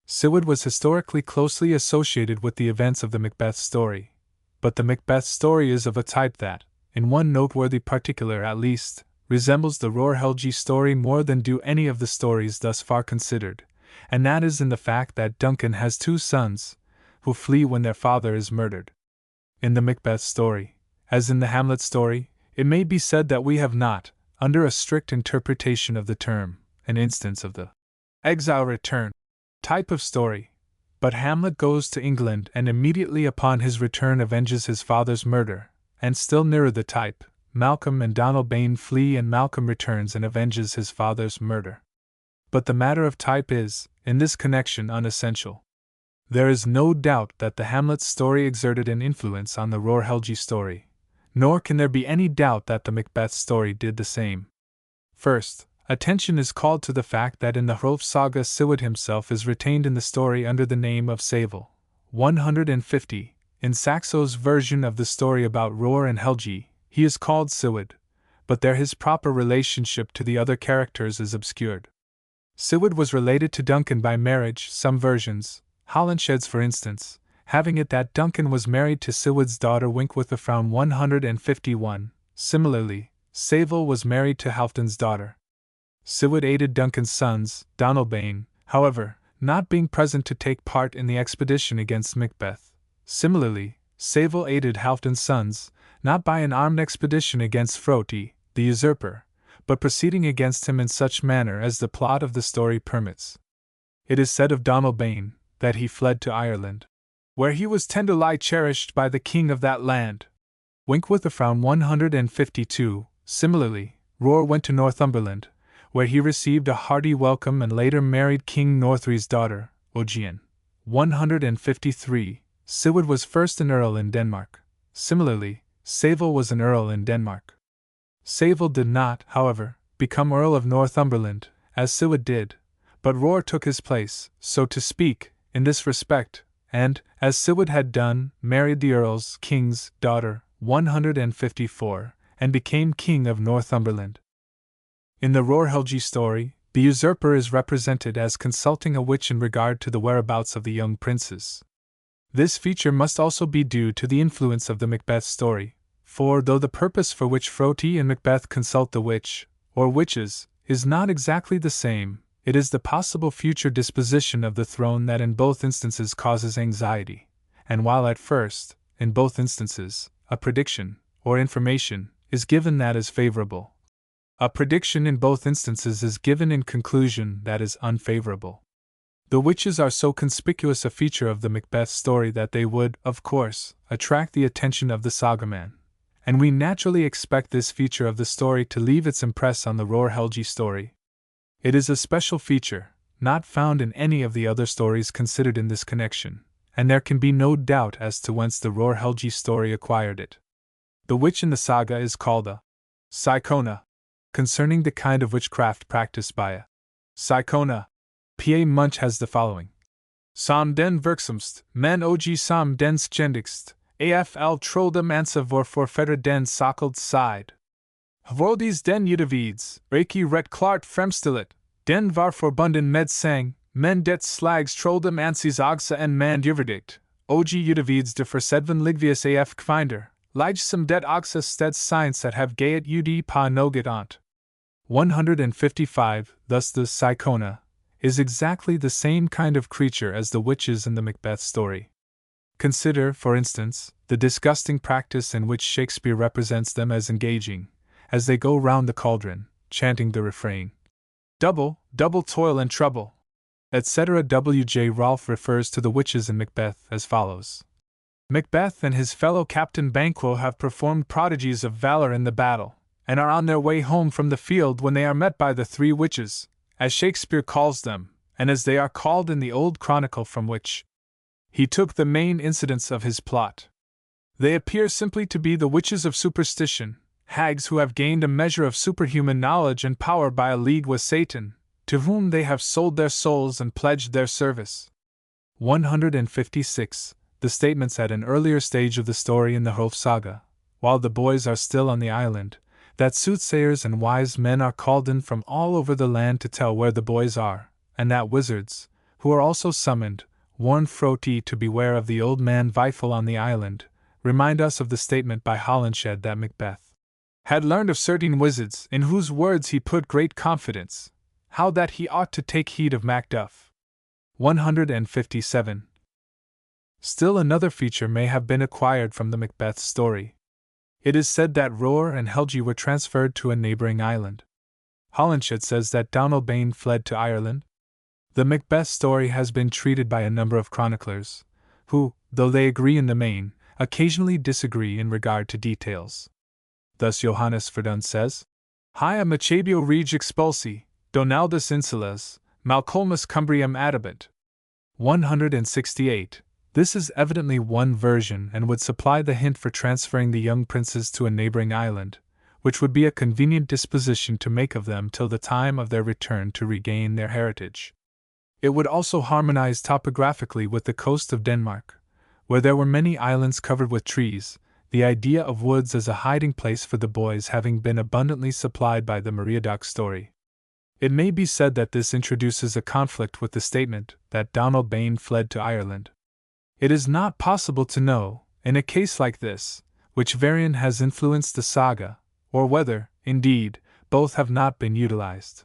Sigurd was historically closely associated with the events of the Macbeth story, but the Macbeth story is of a type that, in one noteworthy particular at least, resembles the Hrólfs story more than do any of the stories thus far considered, and that is in the fact that Duncan has 2 sons, who flee when their father is murdered. In the Macbeth story, as in the Hamlet story, it may be said that we have not, under a strict interpretation of the term, an instance of the exile return type of story, but Hamlet goes to England and immediately upon his return avenges his father's murder, and still nearer the type, Malcolm and Donalbain flee and Malcolm returns and avenges his father's murder. But the matter of type is, in this connection, unessential. There is no doubt that the Hamlet story exerted an influence on the Hrólfs story, nor can there be any doubt that the Macbeth story did the same. First, attention is called to the fact that in the Hrólfs Saga Sigurd himself is retained in the story under the name of Sæval. 150. In Saxo's version of the story about Hrólfr and Helgi, he is called Sigurd, but there his proper relationship to the other characters is obscured. Sigurd was related to Duncan by marriage, some versions, Holinshed's for instance, having it that Duncan was married to Sigurd's daughter Winkwithafrown 151. Similarly, Sæval was married to Halfdan's daughter. Sigurd aided Duncan's sons, Donalbain, however, not being present to take part in the expedition against Macbeth. Similarly, Sæval aided Halfdan's sons, not by an armed expedition against Froti, the usurper, but proceeding against him in such manner as the plot of the story permits. It is said of Donalbain that he fled to Ireland, where he was tenderly cherished by the king of that land. Winkwithafrown 152. Similarly, Hrólfr went to Northumberland, where he received a hearty welcome and later married King Northry's daughter, Ogian. 153. Sigurd was first an earl in Denmark. Similarly, Sæval was an earl in Denmark. Sæval did not, however, become Earl of Northumberland, as Sigurd did, but Hrólfr took his place, so to speak, in this respect, and, as Sigurd had done, married the Earl's king's daughter, 154, and became king of Northumberland. In the Hrólfs story, the usurper is represented as consulting a witch in regard to the whereabouts of the young princes. This feature must also be due to the influence of the Macbeth story, for though the purpose for which Froti and Macbeth consult the witch, or witches, is not exactly the same, it is the possible future disposition of the throne that in both instances causes anxiety, and while at first, in both instances, a prediction, or information, is given that is favorable, A prediction in both instances is given in conclusion that is unfavorable. The witches are so conspicuous a feature of the Macbeth story that they would, of course, attract the attention of the sagaman, and we naturally expect this feature of the story to leave its impress on the Rohr-Helgi story. It is a special feature, not found in any of the other stories considered in this connection, and there can be no doubt as to whence the Rohr-Helgi story acquired it. The witch in the saga is called a Psychona. Concerning the kind of witchcraft practiced by a Psychona, P.A. Munch has the following. Som den verksomst, men og som den skjendigst, afl trolde mansa hvorfor fedre den sakeld side. Hvordes den Udavids, ikke ret klart fremstillet, den var forbunden med sang, men det slags trolde mansis ogsa en mand uverdigt, og Udavids de forsedven ligvius af kvinder, lige som det ogsa steds science at have gayet ud pa noget ont. 155. Thus the Psychona is exactly the same kind of creature as the witches in the Macbeth story. Consider, for instance, the disgusting practice in which Shakespeare represents them as engaging, as they go round the cauldron, chanting the refrain, double, double toil and trouble, etc. W.J. Rolfe refers to the witches in Macbeth as follows. Macbeth and his fellow Captain Banquo have performed prodigies of valor in the battle, and are on their way home from the field when they are met by the three witches, as Shakespeare calls them, and as they are called in the old chronicle from which he took the main incidents of his plot. They appear simply to be the witches of superstition, hags who have gained a measure of superhuman knowledge and power by a league with Satan, to whom they have sold their souls and pledged their service. 156. The statements at an earlier stage of the story in the Hrólfs Saga, while the boys are still on the island, that soothsayers and wise men are called in from all over the land to tell where the boys are, and that wizards, who are also summoned, warn Froti to beware of the old man Weifel on the island, remind us of the statement by Holinshed that Macbeth had learned of certain wizards in whose words he put great confidence, how that he ought to take heed of Macduff. 157. Still another feature may have been acquired from the Macbeth story. It is said that Rohr and Helgi were transferred to a neighboring island. Holinshed says that Donalbain fled to Ireland. The Macbeth story has been treated by a number of chroniclers, who, though they agree in the main, occasionally disagree in regard to details. Thus Johannes Verdun says, Hia Machabio rege expulsi, Donaldus insulas, Malcolmus Cumbrium adabant. 168. This is evidently one version and would supply the hint for transferring the young princes to a neighboring island, which would be a convenient disposition to make of them till the time of their return to regain their heritage. It would also harmonize topographically with the coast of Denmark, where there were many islands covered with trees, the idea of woods as a hiding place for the boys having been abundantly supplied by the Meriadoc story. It may be said that this introduces a conflict with the statement that Donalbain fled to Ireland. It is not possible to know, in a case like this, which variant has influenced the saga, or whether, indeed, both have not been utilized.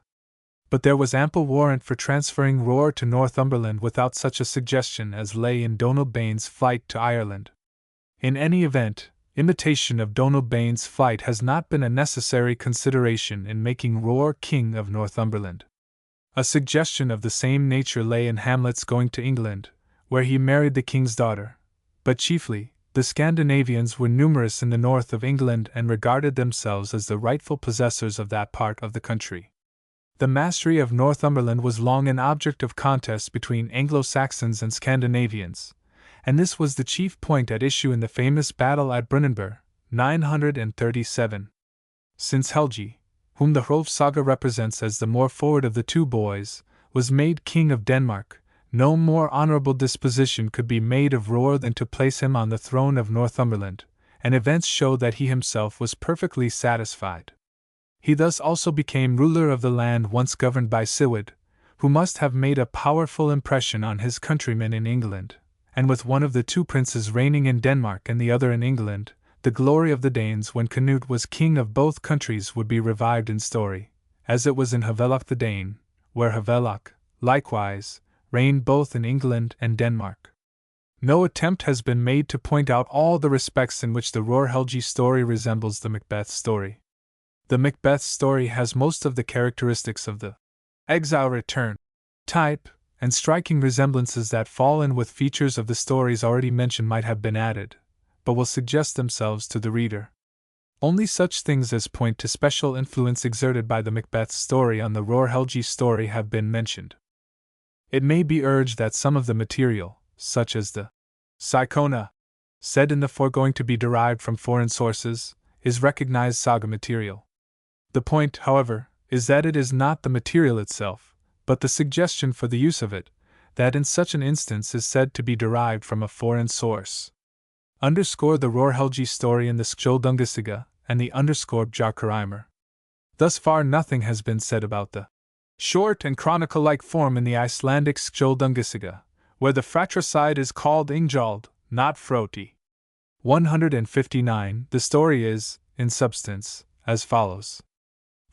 But there was ample warrant for transferring Rohr to Northumberland without such a suggestion as lay in Donalbain's flight to Ireland. In any event, imitation of Donalbain's flight has not been a necessary consideration in making Rohr king of Northumberland. A suggestion of the same nature lay in Hamlet's going to England, where he married the king's daughter, but chiefly, the Scandinavians were numerous in the north of England and regarded themselves as the rightful possessors of that part of the country. The mastery of Northumberland was long an object of contest between Anglo-Saxons and Scandinavians, and this was the chief point at issue in the famous battle at Brunanburh, 937. Since Helgi, whom the Hrólfs Saga represents as the more forward of the two boys, was made king of Denmark, no more honorable disposition could be made of Rohr than to place him on the throne of Northumberland, and events show that he himself was perfectly satisfied. He thus also became ruler of the land once governed by Siward, who must have made a powerful impression on his countrymen in England, and with one of the two princes reigning in Denmark and the other in England, the glory of the Danes when Canute was king of both countries would be revived in story, as it was in Havelok the Dane, where Havelok, likewise, reigned both in England and Denmark. No attempt has been made to point out all the respects in which the Rohr-Helgi story resembles the Macbeth story. The Macbeth story has most of the characteristics of the exile return type, and striking resemblances that fall in with features of the stories already mentioned might have been added, but will suggest themselves to the reader. Only such things as point to special influence exerted by the Macbeth story on the Rohr-Helgi story have been mentioned. It may be urged that some of the material, such as the Psychona, said in the foregoing to be derived from foreign sources, is recognized saga material. The point, however, is that it is not the material itself, but the suggestion for the use of it, that in such an instance is said to be derived from a foreign source. Underscore the Rohr-Helgi story in the Skjoldungasaga and the Bjarkarímur. Thus far nothing has been said about the short and chronicle-like form in the Icelandic Skjoldungasaga, where the fratricide is called Ingjalds, not Froti. 159. The story is, in substance, as follows.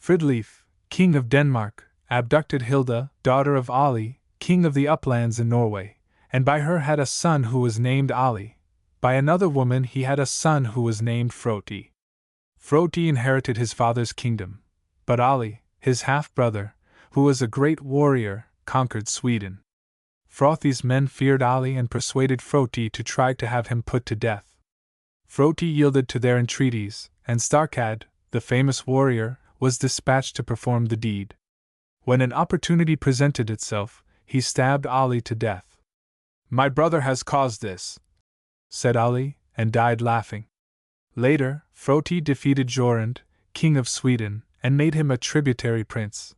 Fridleif, king of Denmark, abducted Hilda, daughter of Ali, king of the uplands in Norway, and by her had a son who was named Ali. By another woman he had a son who was named Froti. Froti inherited his father's kingdom, but Ali, his half-brother, who was a great warrior, conquered Sweden. Frothi's men feared Ali and persuaded Froti to try to have him put to death. Froti yielded to their entreaties, and Starkad, the famous warrior, was dispatched to perform the deed. When an opportunity presented itself, he stabbed Ali to death. "My brother has caused this," said Ali, and died laughing. Later, Froti defeated Jorund, king of Sweden, and made him a tributary prince.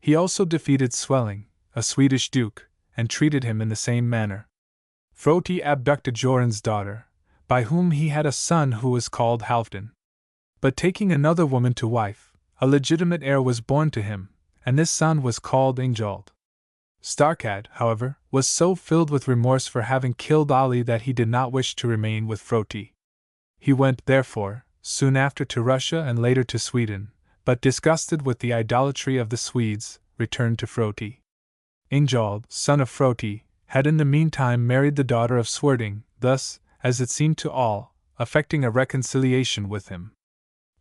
He also defeated Swelling, a Swedish duke, and treated him in the same manner. Froti abducted Jorund's daughter, by whom he had a son who was called Halfdan. But taking another woman to wife, a legitimate heir was born to him, and this son was called Ingjalds. Starkad, however, was so filled with remorse for having killed Ali that he did not wish to remain with Froti. He went, therefore, soon after to Russia and later to Sweden, but disgusted with the idolatry of the Swedes, returned to Froti. Ingjalds, son of Froti, had in the meantime married the daughter of Swerding, thus, as it seemed to all, effecting a reconciliation with him.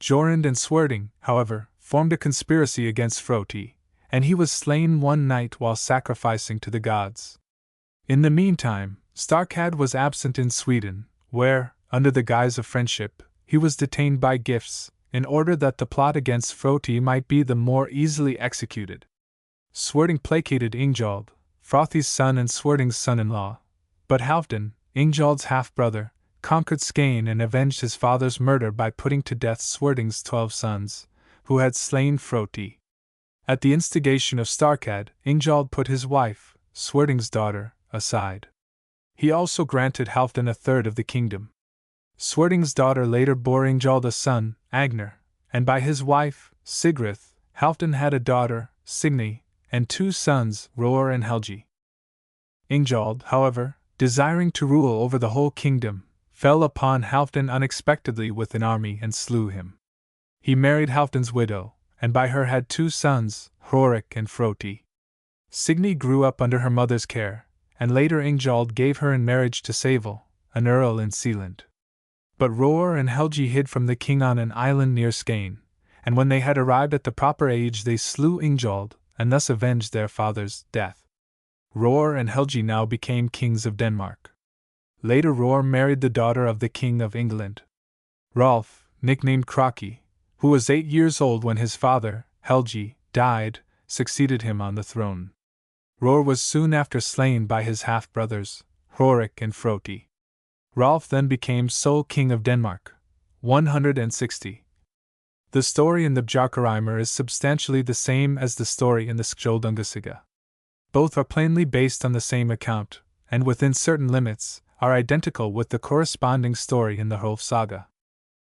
Jorund and Swerding, however, formed a conspiracy against Froti, and he was slain one night while sacrificing to the gods. In the meantime, Starkad was absent in Sweden, where, under the guise of friendship, he was detained by gifts, in order that the plot against Froti might be the more easily executed. Swerding placated Ingjalds, Frothi's son and Swerding's son-in-law, but Halfdan, Ingjalds' half-brother, conquered Skane and avenged his father's murder by putting to death Swerding's 12 sons, who had slain Froti. At the instigation of Starkad, Ingjalds put his wife, Swerding's daughter, aside. He also granted Halfdan a third of the kingdom. Swerding's daughter later bore Ingjalds a son, Agnar, and by his wife, Sigrith, Halfdan had a daughter, Signy, and 2 sons, Roar and Helgi. Ingjalds, however, desiring to rule over the whole kingdom, fell upon Halfdan unexpectedly with an army and slew him. He married Halfdan's widow, and by her had 2 sons, Hrorik and Froti. Signy grew up under her mother's care, and later Ingjalds gave her in marriage to Savel, an earl in Sealand. But Roar and Helgi hid from the king on an island near Skane, and when they had arrived at the proper age they slew Ingjalds, and thus avenged their father's death. Roar and Helgi now became kings of Denmark. Later Roar married the daughter of the king of England. Hrólf, nicknamed Kraki, who was 8 years old when his father, Helgi, died, succeeded him on the throne. Roar was soon after slain by his half-brothers, Hrorik and Froti. Hrólf then became sole king of Denmark. 160. The story in the Bjarkarímur is substantially the same as the story in the Skjoldungasaga. Both are plainly based on the same account, and within certain limits, are identical with the corresponding story in the Hrólfs Saga.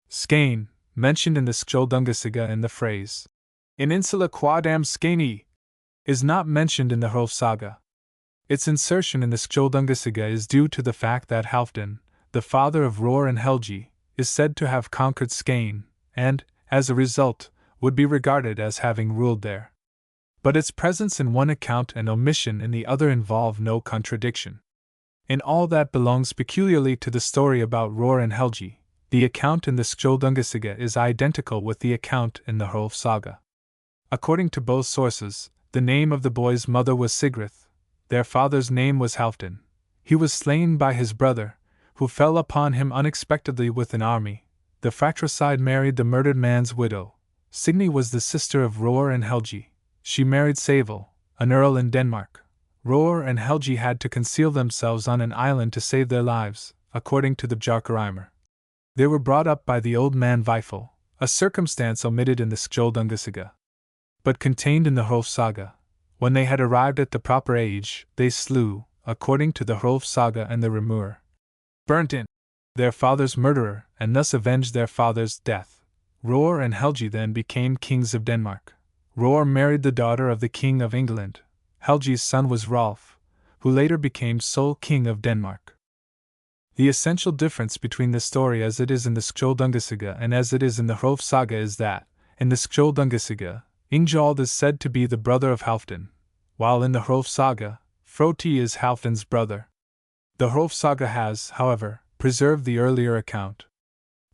Skane, mentioned in the Skjoldungasaga in the phrase, "In insula quadam Skani," is not mentioned in the Hrólfs Saga. Its insertion in the Skjoldungasaga is due to the fact that Halfdan, the father of Roar and Helgi, is said to have conquered Skane, and, as a result, would be regarded as having ruled there. But its presence in one account and omission in the other involve no contradiction. In all that belongs peculiarly to the story about Roar and Helgi, The account in the Skjoldungasaga is identical with the account in the Hrólfs Saga. According to both sources, the name of the boy's mother was Sigrith, their father's name was Halfdan. He was slain by his brother, who fell upon him unexpectedly with an army. The fratricide married the murdered man's widow. Signy was the sister of Hrólfr and Helgi. She married Savel, an earl in Denmark. Hrólfr and Helgi had to conceal themselves on an island to save their lives, according to the Bjarkarímur. They were brought up by the old man Vifil, a circumstance omitted in the Skjoldungasaga, but contained in the Hrólfs Saga. When they had arrived at the proper age, they slew, according to the Hrólfs Saga and the Rimur, burnt in their father's murderer, and thus avenged their father's death. Hrólfr and Helgi then became kings of Denmark. Hrólfr married the daughter of the king of England. Helgi's son was Hrólf, who later became sole king of Denmark. The essential difference between the story as it is in the Skjoldungasaga and as it is in the Hrólfs Saga is that, in the Skjoldungasaga, Ingjaldur is said to be the brother of Halfdan, while in the Hrólfs Saga, Froti is Halfdan's brother. The Hrólfs Saga has, however, preserved the earlier account.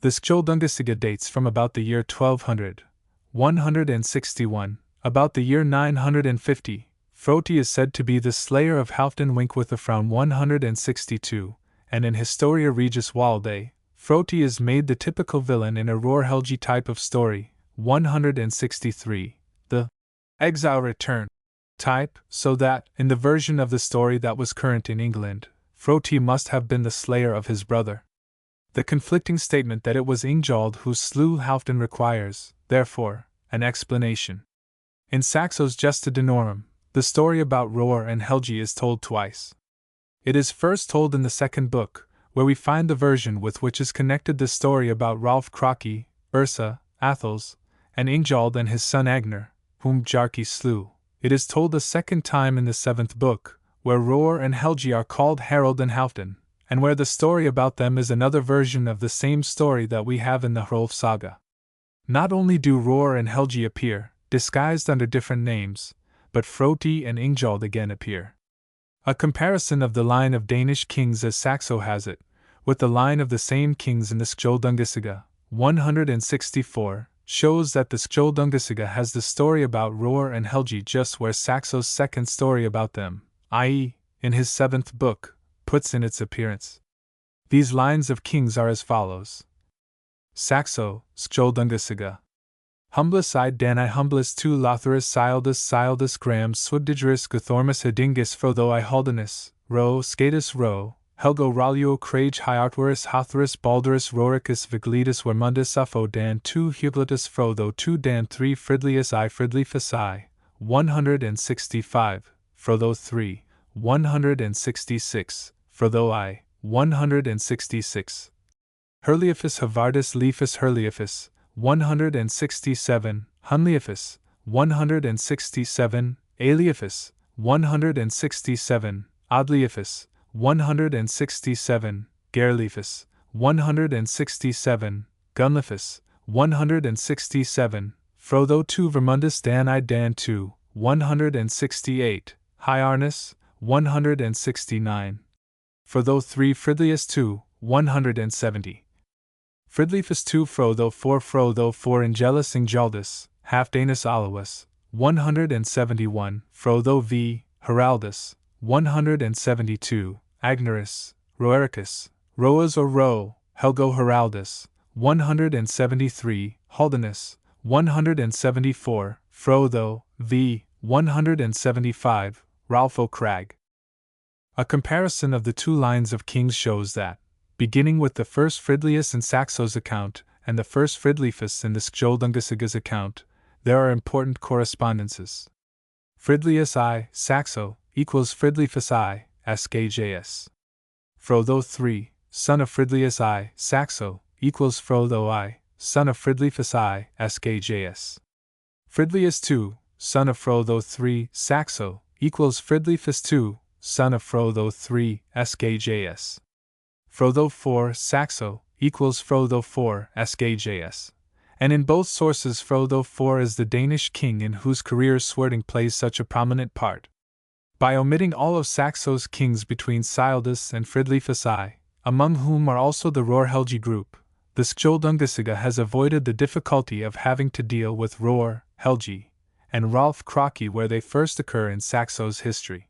The Skjoldungasaga dates from about the year 1200, 161, about the year 950. Froti is said to be the slayer of Halfdan Winkwitha around 162, and in Historia Regis Walde, Froti is made the typical villain in a Hrólfr Helgi type of story, 163, the exile return type, so that, in the version of the story that was current in England, Froti must have been the slayer of his brother. The conflicting statement that it was Ingjaldur who slew Halfdan requires, therefore, an explanation. In Saxo's Gesta Danorum, the story about Hrólfr and Helgi is told twice. It is first told in the second book, where we find the version with which is connected the story about Rolf Kraki, Ursa, Athels, and Ingjaldur and his son Agnar, whom Bjarki slew. It is told a second time in the seventh book, where Hrólfr and Helgi are called Harald and Halfdan, and where the story about them is another version of the same story that we have in the Hrólfs Saga. Not only do Hrólfr and Helgi appear, disguised under different names, but Froti and Ingjaldur again appear. A comparison of the line of Danish kings as Saxo has it, with the line of the same kings in the Skjoldungasaga, 164, shows that the Skjoldungasaga has the story about Hrólfr and Helgi just where Saxo's second story about them, i.e., in his seventh book, puts in its appearance. These lines of kings are as follows. Saxo, Skjoldungasaga. Humblus I Dani humblus tu Lotharis Sildus Graham Swibdigeris Guthormus Hedingus Frodo I Haldanus, Ro Skatus Ro, Helgo Ralio Crage Hyartwaris Hotharis Balderus Roricus Viglidus Wermundus Uffo Dan 2 Huglatus Frodo 2 Dan 3 Fridlius I Fridlifus I, 165, Frodo 3, 166, Frodo I, 166. Hurliafus Havardus Leifus Hurliafus, 167, Hunliafus, 167, Aliafus, 167, Odliafus, 167, Gerliafus, 167, Gunliafus, 167, Frodo 2 Vermundus Dan I Dan 2, 168, Hyarnus, 169. Frodo 3 Fridlius 2, 170. Fridliefus 2 Frodo 4 Ingelus Ingjaldus, Halfdanus Alawas, 171, Frodo v. Heraldus, 172, Agnaris, Roericus, Roas or Ro, Helgo Heraldus, 173, Haldanus, 174, Frodo v. 175, Ralph Crag. A comparison of the two lines of kings shows that, beginning with the first Fridlius in Saxo's account and the first Fridliefus in the Skjoldungasaga's account, there are important correspondences. Fridlius I, Saxo, equals Fridliefus I, SKJS. Frodo 3, son of Fridlius I, Saxo, equals Frodo I, son of Fridliefus I, SKJS. Fridlius 2, son of Frodo 3, Saxo, equals Fridliefus 2, son of Frodo 3, SKJS. Frodo 4, Saxo, equals Frodo 4, SKJS. And in both sources Frodo 4 is the Danish king in whose career Swerding plays such a prominent part. By omitting all of Saxo's kings between Sildus and Fridliefus I, among whom are also the Hrólfr Helgi group, the Skjoldungasiga has avoided the difficulty of having to deal with Hrólfr, Helgi, and Hrólfs Kraki where they first occur in Saxo's history.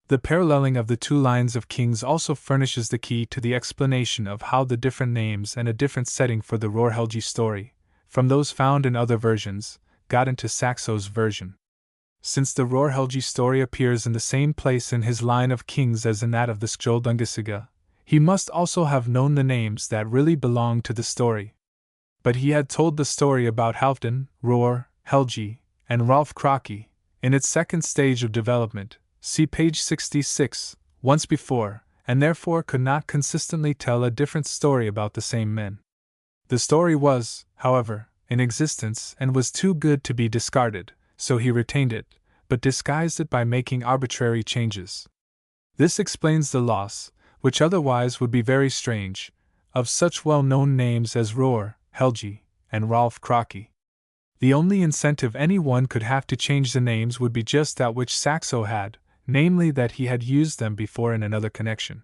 The paralleling of the two lines of kings also furnishes the key to the explanation of how the different names and a different setting for the Hrólfr Helgi story, from those found in other versions, got into Saxo's version. Since the Hrólfr Helgi story appears in the same place in his line of kings as in that of the Skjoldungasiga, he must also have known the names that really belonged to the story. But he had told the story about Halfdan, Hrólfr, Helgi, and Hrólfs Kraki, in its second stage of development, see page 66, once before, and therefore could not consistently tell a different story about the same men. The story was, however, in existence and was too good to be discarded, so he retained it, but disguised it by making arbitrary changes. This explains the loss, which otherwise would be very strange, of such well-known names as Hrólfr, Helgi, and Hrólfs Kraki. The only incentive anyone could have to change the names would be just that which Saxo had, namely that he had used them before in another connection.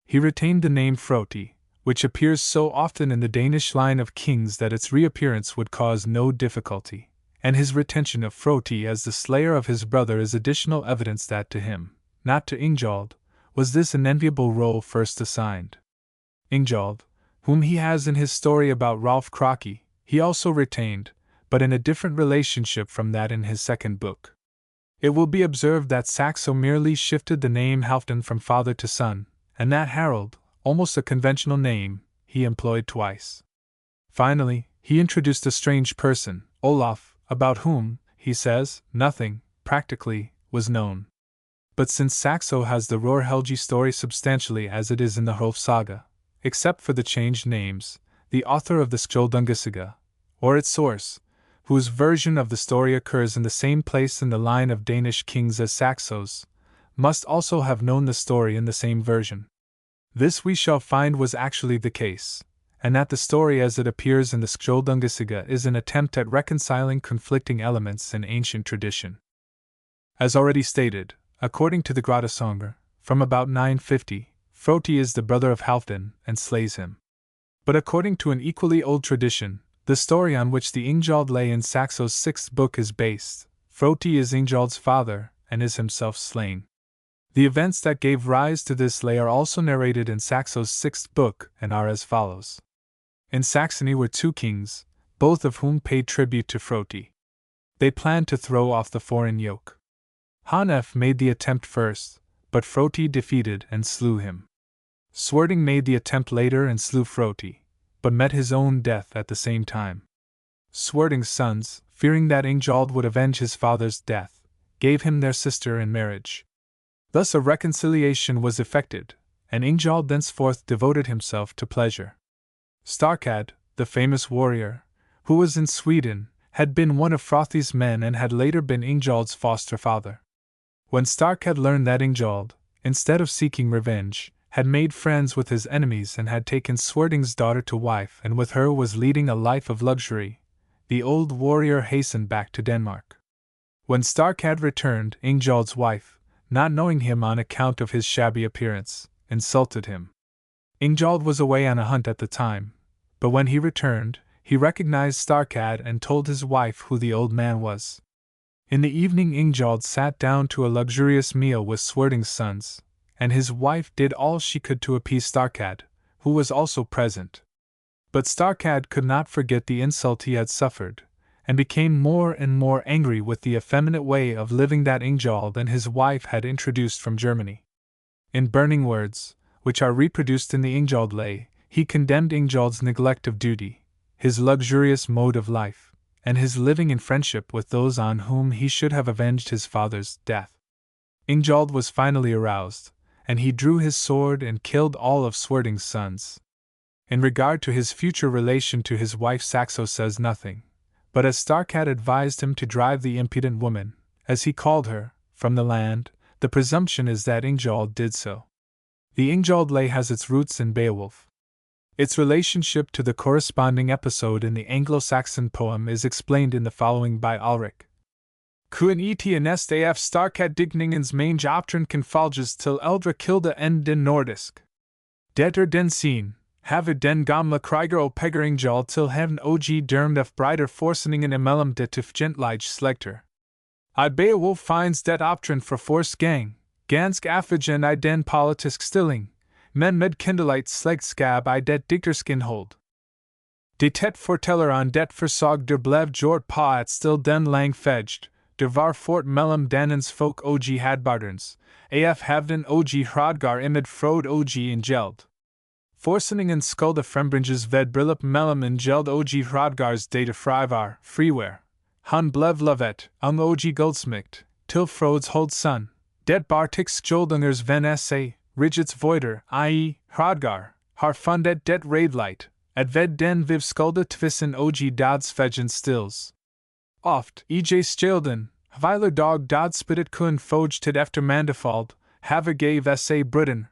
He retained the name Froti, which appears so often in the Danish line of kings that its reappearance would cause no difficulty, and his retention of Froti as the slayer of his brother is additional evidence that to him, not to Ingjold, was this unenviable role first assigned. Ingjold, whom he has in his story about Hrólfs Kraki, he also retained, but in a different relationship from that in his second book. It will be observed that Saxo merely shifted the name Halfdan from father to son, and that Harold, almost a conventional name, he employed twice. Finally, he introduced a strange person, Olaf, about whom, he says, nothing, practically, was known. But since Saxo has the Hrólfr Helgi story substantially as it is in the Hrólfs Saga, except for the changed names, the author of the Skjoldungasiga, or its source, whose version of the story occurs in the same place in the line of Danish kings as Saxo's, must also have known the story in the same version. This we shall find was actually the case, and that the story as it appears in the Skjoldungasiga is an attempt at reconciling conflicting elements in ancient tradition. As already stated, according to the Gradasanger, from about 950, Froti is the brother of Halfdan and slays him. But according to an equally old tradition, the story on which the Ingjold lay in Saxo's sixth book is based, Froti is Ingjold's father and is himself slain. The events that gave rise to this lay are also narrated in Saxo's sixth book and are as follows. In Saxony were two kings, both of whom paid tribute to Froti. They planned to throw off the foreign yoke. Hanef made the attempt first, but Froti defeated and slew him. Swerding made the attempt later and slew Froti, but met his own death at the same time. Swerding's sons, fearing that Ingjold would avenge his father's death, gave him their sister in marriage. Thus a reconciliation was effected, and Ingjold thenceforth devoted himself to pleasure. Starkad, the famous warrior, who was in Sweden, had been one of Frothi's men and had later been Ingjold's foster father. When Starkad learned that Ingjold, instead of seeking revenge, had made friends with his enemies and had taken Swerding's daughter to wife and with her was leading a life of luxury, the old warrior hastened back to Denmark. When Starkad returned, Ingjold's wife, not knowing him on account of his shabby appearance, insulted him. Ingjold was away on a hunt at the time, but when he returned, he recognized Starkad and told his wife who the old man was. In the evening Ingjold sat down to a luxurious meal with Swerding's sons, and his wife did all she could to appease Starkad, who was also present. But Starkad could not forget the insult he had suffered, and became more and more angry with the effeminate way of living that Ingjold and his wife had introduced from Germany. In burning words, which are reproduced in the Ingjold Lay, he condemned Ingjold's neglect of duty, his luxurious mode of life, and his living in friendship with those on whom he should have avenged his father's death. Ingjold was finally aroused, and he drew his sword and killed all of Swerding's sons. In regard to his future relation to his wife Saxo says nothing, but as Starkad advised him to drive the impudent woman, as he called her, from the land, the presumption is that Ingjold did so. The Ingjold Lay has its roots in Beowulf. Its relationship to the corresponding episode in the Anglo-Saxon poem is explained in the following by Ulrich. Kun et nest af Starkad digningens mange optren kan falges til eldre kilde end den nordisk. Detter den scene, have den gamla kriger o peggering jal till heaven og dermd af brighter forseningen emellam det tif gentlige slegter. I Beowulf finds det optrin for force gang, gansk affigen I den politisk stilling, men med kindelight sleg scab I det dicterskin hold. De tet forteller on det forsag der blev jort pa at still den lang fedged, der var fort mellem danens folk og hadbarderns, af havden og hrodgar imid frod og in geld. Forseningen skulde frembringes ved brillup mellem in geld og hrodgars data frivar, freeware. Han blev lavet, og goldsmikt, til frods hold sun, det bartix skjoldungers ven sa, rigits voider, i.e., hrodgar, har fundet det raidlight, at ved den viv skulde tvissen og dods fegen stills. Oft, ej stjelden, Weiler dog dod spittet kun fogted efter mandefald, have gave sa bruden.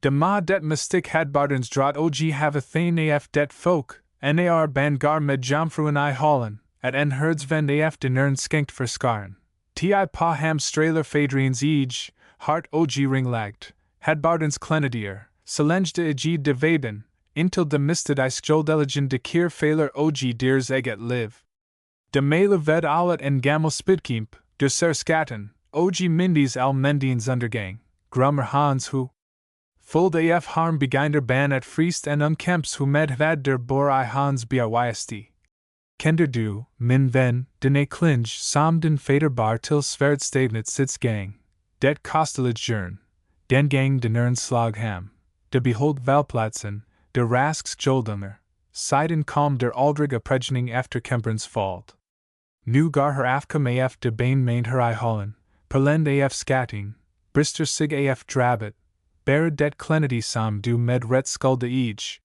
De ma det mystic hadbardens drot og have thane af det folk, nar bangar med jomfruen I hollen, at en herdsvend af de nern skenkt for skaren. Ti pa ham strailer fadriens ege, hart og ringlagt, hadbardens klenedier, selengde eg de vaben, intil de misted I skjoldeligen de kier faler og deers eget live. De mele ved allet en gammel spidkimp, de ser skatten, og mindis al mendiens undergang, grummer Hans who Fuld af harm beginder ban at friest en unkemps who med vad der bor I Hans bryst. Kender du, min ven, den klinge som den fader bar til sverd stavnet sits gang, det kostelage jern, den gang den ern slag ham, de behold valplatsen, de rask skjoldunger, siden kom der aldrig apregning efter kemperens fald. Nu gar her afkom af de bane main her I hollen, perlend af skatting, brister sig af drabet, bare det klenity som du med ret skulde ege.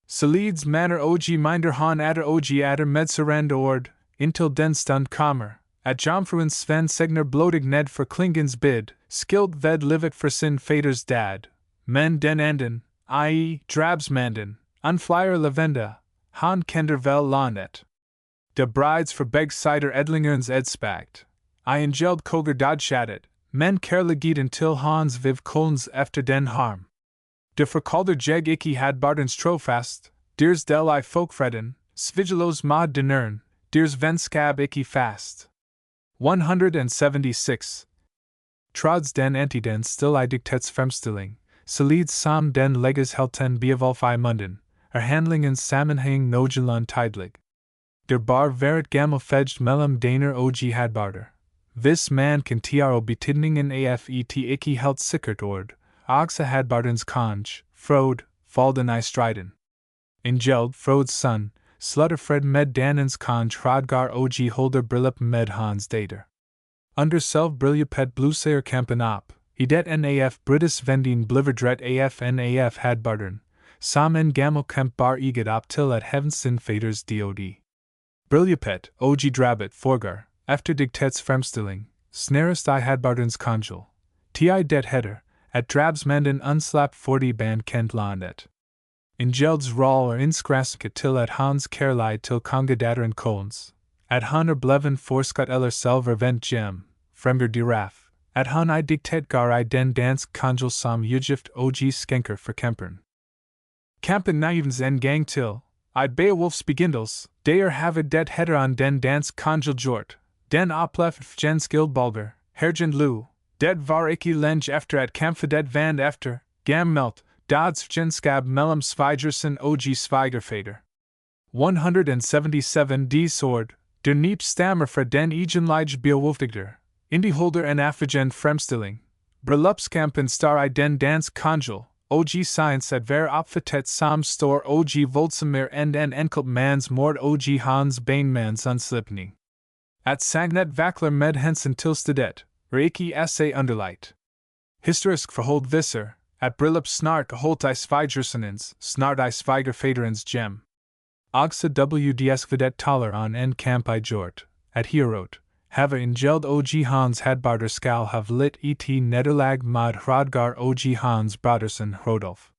Salids manner og minder han adder med surrend ord, intil den stund kommer, at jomfruen Sven segner blodig ned for klingens bid, skilt ved livet for sin faders dad, men den enden, i.e., drabsmanden, unflyer lavenda, han kender vel lanet. De brides for begsider edlingerns edspagt, I ingeld koger dodshaddet, men kerligit until Hans viv kolens efter den harm. De forkalder jeg ikke hadbardens trofast, ders del I folkfreden, svigelos mod denern, ders venskab ikke fast. 176. Trods den antiden still I dictats fremstilling, salids som den leges helten Beowulf I munden, handlingens sammenhang nogelund tidlig. Der bar veret gammel fedged mellem daner og hadbarder. Vis man kan tiaro betidningen afet ikke helt sikkert ord, Oxa hadbardens konge, frod, falden I striden. Ingeld, frod's son, slutterfred med danens konge hrodgar og holder brillup med hans dater. Under selv brillepet blusager kampen op, idet naf britis vendin bliverdret af naf hadbardern, som en gammel kemp bar eget op til at heavensin faders dod. Brillepet, og drabet forgar, efter dictats fremstilling, snarest I hadbarderns conjul. Ti det header, at drabsmanden unslapt 40 band kent landet. Ingelds roll er inskraske til at hans kærleid til kongedatteren kolens, at han bleven forskat eller selver vent gem, frember diraf, at han I dictat gar I den dansk conjul som ugift og skenker for kempern. Kampen naivens en gang til, I Beowulfs begindels, der havet det header on den dansk conjul jort, den oplef gen skildbalger, hergen lu, det var ikke lenge efter at kampfadet vand efter, gammelt, dods genskab mellem Svigersen og Svigerfader. 177 D sword, der niet stammer fra den egenlige Beowulfdigter, indieholder en affigen fremstilling, bryllupskampen star I den dansk conjul, og science at ver opfatet som stor og voldsomer end en enkelt mans mord og hans banemans unslipning. At sagnet vakler med hensen tilstedet, ikke esse underlight. Historisk forhold visser, at brillup snart holdt I Svigersenens, snart I Svigerfaderens gem. Ogsa wds videt taler on en camp I jort, at hierot, have ingeld og hans hadbarder skal have lit et nederlag mod hrodgar og hans brodersen Hrólfs.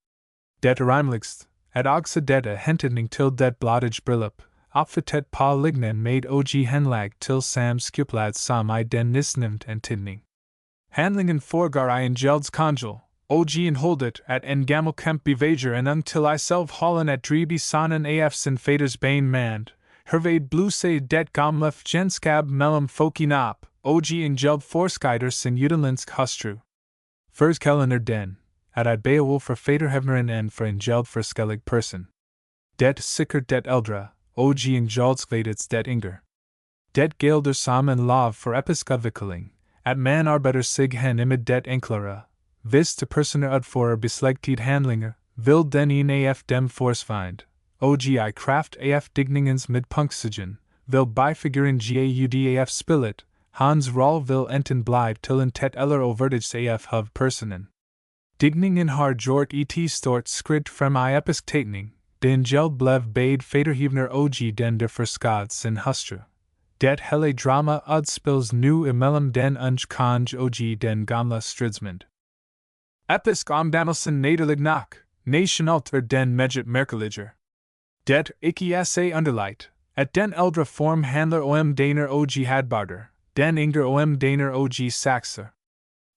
Det rimligst, at ogsa dette hentedning til det blottage brillup, opfatet pa lignen made og henlag til sam skuplad som I den nisnemt en tidning. Handlingen forgar I ingelds conjul, og en hold it at en gammel kemp bevager and until I self hollen at driebe sonnen af sin faders bane mand, herved bluse det gamlef genskab mellem folken op, og en gelb forskeider sin utenlandsk hustru. Furs kellener den, at I Beowulf for faderhevneren en for en gelb forskellig person. Det sikkert det eldre, og en joldskvedets det inger. Det gelder sammen lov for episkudvikling, at man arbeiter sig hen imid det enklere, vis til personer udfører beslægtid handlinger, vil den en af dem forsfind, og I kraft af digningens midpunktsigen, vil bifiguren gaud af spillet, hans roll vil enten blive til en tet eller overtids af hov personen. Digningen har gjort et stort skridt frem I episktatning, den geld blev bade faderhevner og den der forskad sin hustru. Det hele drama udspils nu imellem den unge konge og den gamle stridsmand. Episk omdannelsen nederlig nok, nationalt den medget merkeliger. Det ikke se underlight, at den eldre form handler om daner og hadbarder, den inger om daner og saxer.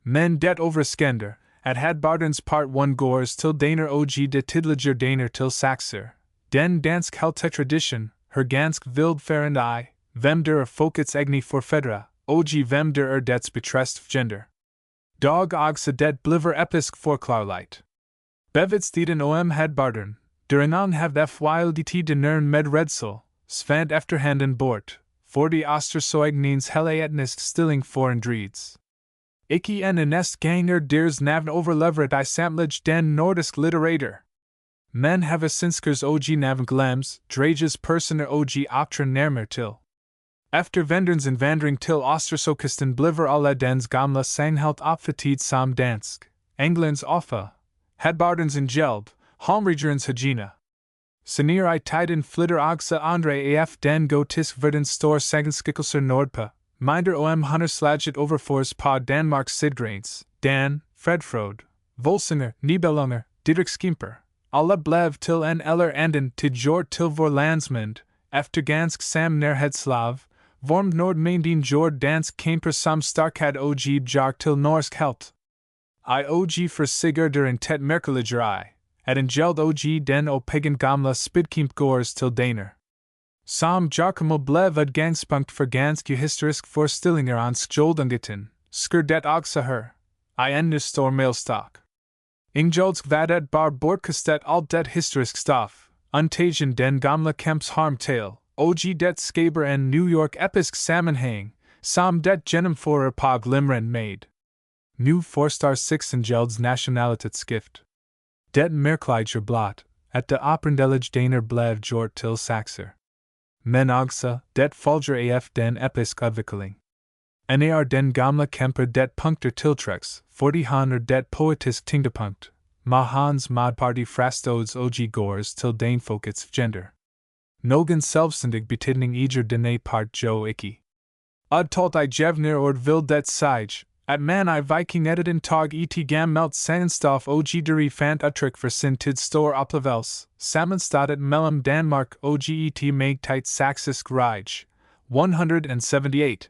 Men det overskender, at hadbarderens part 1 gores til daner og det tidliger daner til saxer, den dansk helte tradition, her gansk vildfarend I, hvem der folkets egni forfædre, og hvem der dets betrest gender. Dog også det bliver episk forklarlight. Bevidstheden om hadbarderen, der anon have while de denern med redsel, svant efterhanden bort, for de ostersoignens hele etnisk stilling for en dreeds. Ikke en nest ganger ders navn overleveret I samtlige den nordisk litterator. Men have sinskers og navn glems, drages personer og optren nærmer til. Efter venderens invandring til Ostersokisten bliver alle dens gamle sanghelt opfatid som dansk, Englands offa, hadbarderens en gelb, holmregerens hagina. Senere I tiden flitter også andre af den gotisk verdens stor sagenskikkelser nordpa, minder om hunderslaget overfors på Danmark Sidgrens, Dan, Fredfrode, Volsinger, Nibelunger, Didrik Skimper, alle blev til en eller anden til jord til vor landsmand, efter gansk sam nærhedslav, vormt nordmændin jord dansk kæmper som starkad og bjarg til norsk helt. I og for sigerder en tet merkeliger I, at en geld og den og pagan gamla spidkimp gores til daner. Som Jarkemo blev et gangspunkt for gansk historisk forstillinger on skjoldungeten, skur det også her, I en stor mailstok. Ingjolsk vad et bar bortkastet all det historisk stof, untagen den gamla kemps harm tale, og det skaber en New York episk sammenhæng, som det gennemfører på glimren made. Nu forstar Sixengelds nationalitetsskift. Det merkliger blot, at de oprendelige daner blev gjort til saxer. Men også, det folger af den episk udvikling. En den gamle kæmper det punkter tiltræks, fordi han det poetisk tyngdepunkt, ma hans modparti frastodes og gores til danfolkets gender. Nogen selvstændig betydning eger denne part jo ikke. Udtalt I jevner ord vil det sig, at man I viking editen tog et gammelt sandstof og deri fant utryk for sin tid stor oplevelse, sammenstattet mellem Danmark og et magtigt saxisk rige. 178.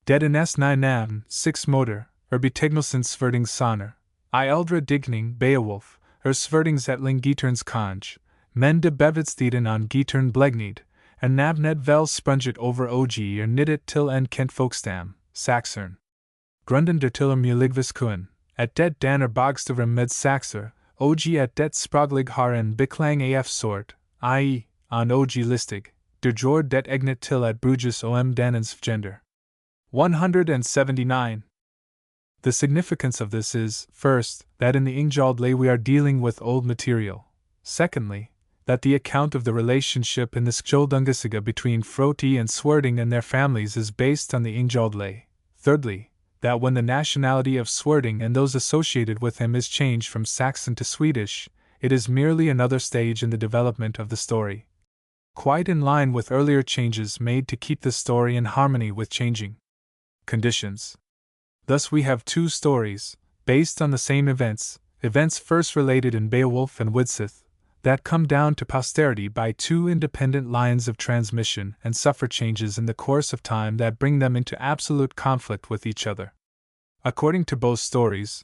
Det næst nye navn, 6 motor, betegnelsens sverdingssonner. I eldre digning Beowulf, sverdingsetling giterns konge, men de bevidstheden on gitern blegnid, en navnet vel sprunget over og nittet til en kent folkstam, saxern. Grunden der til muligvis kun, at det danner bogstavrum med saxer, og at det sproglig har en beklang af sort, i, on og listig, der gjorde det egnet til at bruges om dannens gender. 179. The significance of this is, first, that in the Ingjaldley we are dealing with old material. Secondly, that the account of the relationship in the Skjoldungasiga between Froti and Swerding and their families is based on the Ingjaldley. Thirdly, that when the nationality of Swerding and those associated with him is changed from Saxon to Swedish, it is merely another stage in the development of the story, quite in line with earlier changes made to keep the story in harmony with changing conditions. Thus we have two stories, based on the same events first related in Beowulf and Widsith, that come down to posterity by two independent lines of transmission and suffer changes in the course of time that bring them into absolute conflict with each other. According to both stories,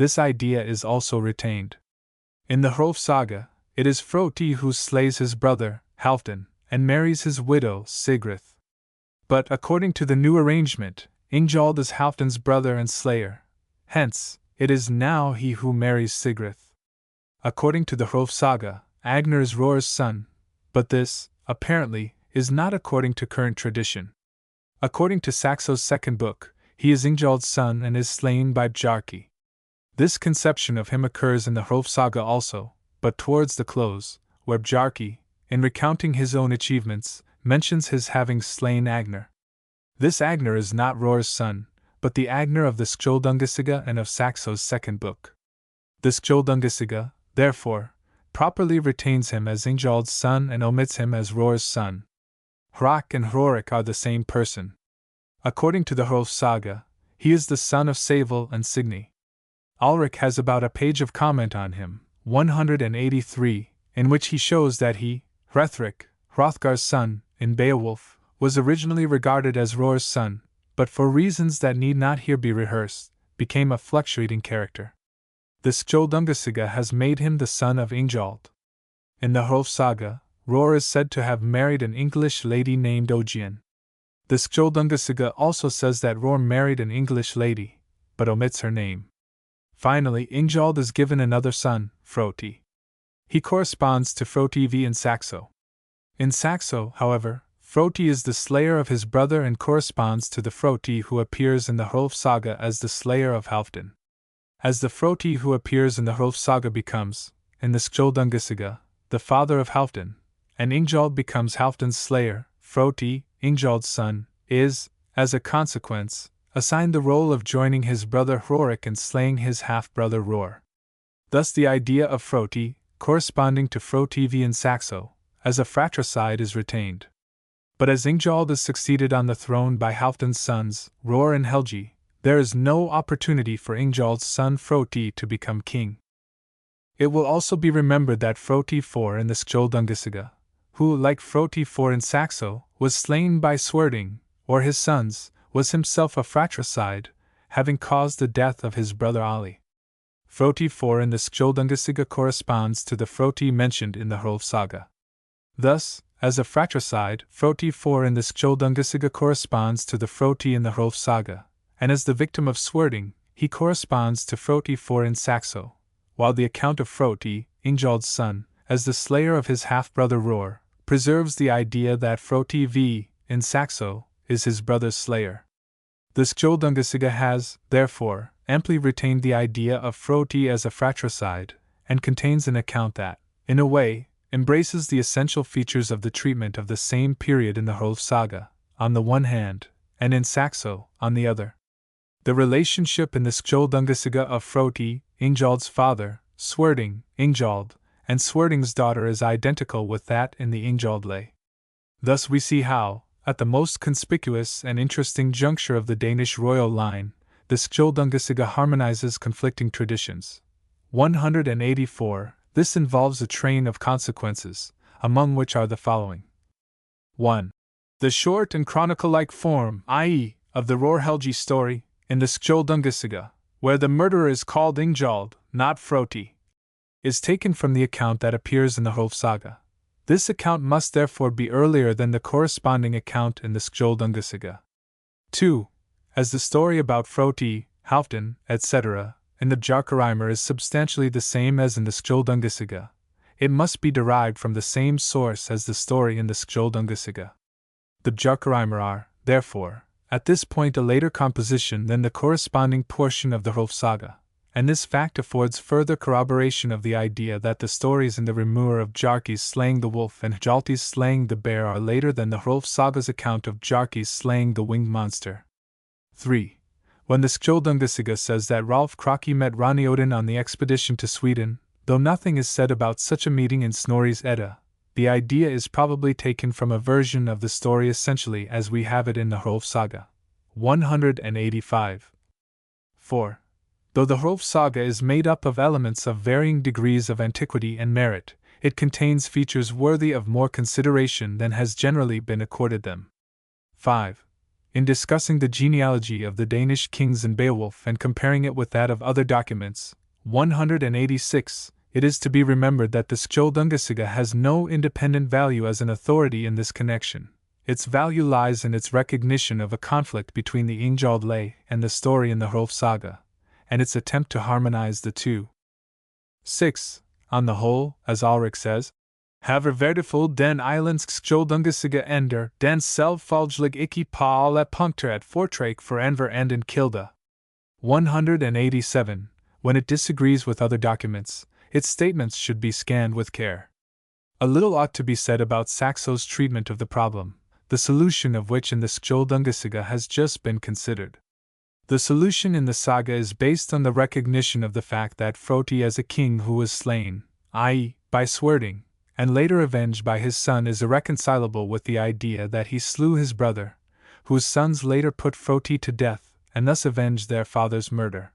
this idea is also retained. In the Hrólfs Saga, it is Froti who slays his brother, Halfdan, and marries his widow, Sigrid. But according to the new arrangement, Ingjalds is Halfdan's brother and slayer. Hence, it is now he who marries Sigrid. According to the Hrólfs Saga, Agnar is Roar's son, but this, apparently, is not according to current tradition. According to Saxo's second book, he is Ingjalds' son and is slain by Bjarki. This conception of him occurs in the Hrólfs Saga also, but towards the close, where Bjarki, in recounting his own achievements, mentions his having slain Agnar. This Agnar is not Roar's son, but the Agnar of the Skjoldungasaga and of Saxo's second book. The Skjoldungasaga, therefore, properly retains him as Ingjalds' son and omits him as Roar's son. Hrock and Hrorik are the same person. According to the Hrólfs Saga, he is the son of Savel and Signy. Ulrich has about a page of comment on him, 183, in which he shows that he, Hrethric, Hrothgar's son, in Beowulf, was originally regarded as Roar's son, but for reasons that need not here be rehearsed, became a fluctuating character. The Skjoldungasaga has made him the son of Ingjald. In the Hrólfs Saga, Roar is said to have married an English lady named Ogian. The Skjoldungasaga also says that Roar married an English lady, but omits her name. Finally, Ingjald is given another son, Froti. He corresponds to Frotivi in Saxo. In Saxo, however, Froti is the slayer of his brother and corresponds to the Froti who appears in the Hrólfs Saga as the slayer of Halfdan. As the Froti who appears in the Hrólfs Saga becomes, in the Skjoldungasaga, the father of Halfdan, and Ingjald becomes Halfdan's slayer, Froti, Ingjald's son, is, as a consequence, assigned the role of joining his brother Hrorik and slaying his half-brother Roar. Thus the idea of Froti, corresponding to Frotivi in Saxo, as a fratricide is retained. But as Ingjald is succeeded on the throne by Halfdan's sons, Roar and Helgi, there is no opportunity for Ingjald's son Froti to become king. It will also be remembered that Froti IV in the Skjoldungasaga, who, like Froti IV in Saxo, was slain by Swerding, or his sons, was himself a fratricide, having caused the death of his brother Ali. Froti IV in the Skjoldungasaga corresponds to the Froti mentioned in the Hrólfs Saga. Thus, as a fratricide, Froti IV in the Skjoldungasaga corresponds to the Froti in the Hrólfs Saga, and as the victim of Swerding, he corresponds to Froti IV in Saxo, while the account of Froti, Ingjald's son, as the slayer of his half-brother Roar, preserves the idea that Froti V, in Saxo, is his brother's slayer. The Skjoldungasaga has, therefore, amply retained the idea of Froti as a fratricide, and contains an account that, in a way, embraces the essential features of the treatment of the same period in the Hrólfs Saga, on the one hand, and in Saxo, on the other. The relationship in the Skjoldungasaga of Froti, Ingjald's father, Swerding, Ingjald, and Swerding's daughter is identical with that in the Ingjald lay. Thus we see how, at the most conspicuous and interesting juncture of the Danish royal line, the Skjoldungasaga harmonizes conflicting traditions. 184. This involves a train of consequences, among which are the following. 1. The short and chronicle-like form, i.e., of the Roar-Helgi story, in the Skjoldungasaga, where the murderer is called Ingjald, not Froti, is taken from the account that appears in the Hrólfs Saga. This account must therefore be earlier than the corresponding account in the Skjoldungasaga. 2. As the story about Froti, Halfdan, etc., in the Bjarkarímur is substantially the same as in the Skjoldungasaga, it must be derived from the same source as the story in the Skjoldungasaga. The Bjarkarímur are, therefore, at this point a later composition than the corresponding portion of the Hrólfs Saga, and this fact affords further corroboration of the idea that the stories in the Rimur of Bjarki's slaying the wolf and Hjalti's slaying the bear are later than the Hrólfs Saga's account of Bjarki's slaying the winged monster. 3. When the Skjoldungasaga says that Hrólfr Kraki met Rani Odin on the expedition to Sweden, though nothing is said about such a meeting in Snorri's Edda, the idea is probably taken from a version of the story essentially as we have it in the Hrólfs Saga. 185. 4. Though the Hrólfs Saga is made up of elements of varying degrees of antiquity and merit, it contains features worthy of more consideration than has generally been accorded them. 5. in discussing the genealogy of the Danish kings in Beowulf and comparing it with that of other documents, 186, it is to be remembered that the Skjoldungasaga has no independent value as an authority in this connection. Its value lies in its recognition of a conflict between the Ingjalds lay and the story in the Hrólfs Saga, and its attempt to harmonize the two. 6. On the whole, as Ulrich says, Haver verdiful den islandsk Skjoldungasaga ender den selvfalgelig ikke på alle punkter at fortræk for enver enden kilde. 187. When it disagrees with other documents, its statements should be scanned with care. A little ought to be said about Saxo's treatment of the problem, the solution of which in the Skjoldungasaga has just been considered. The solution in the saga is based on the recognition of the fact that Froti as a king who was slain, i.e., by swerding, and later avenged by his son is irreconcilable with the idea that he slew his brother, whose sons later put Froti to death, and thus avenged their father's murder.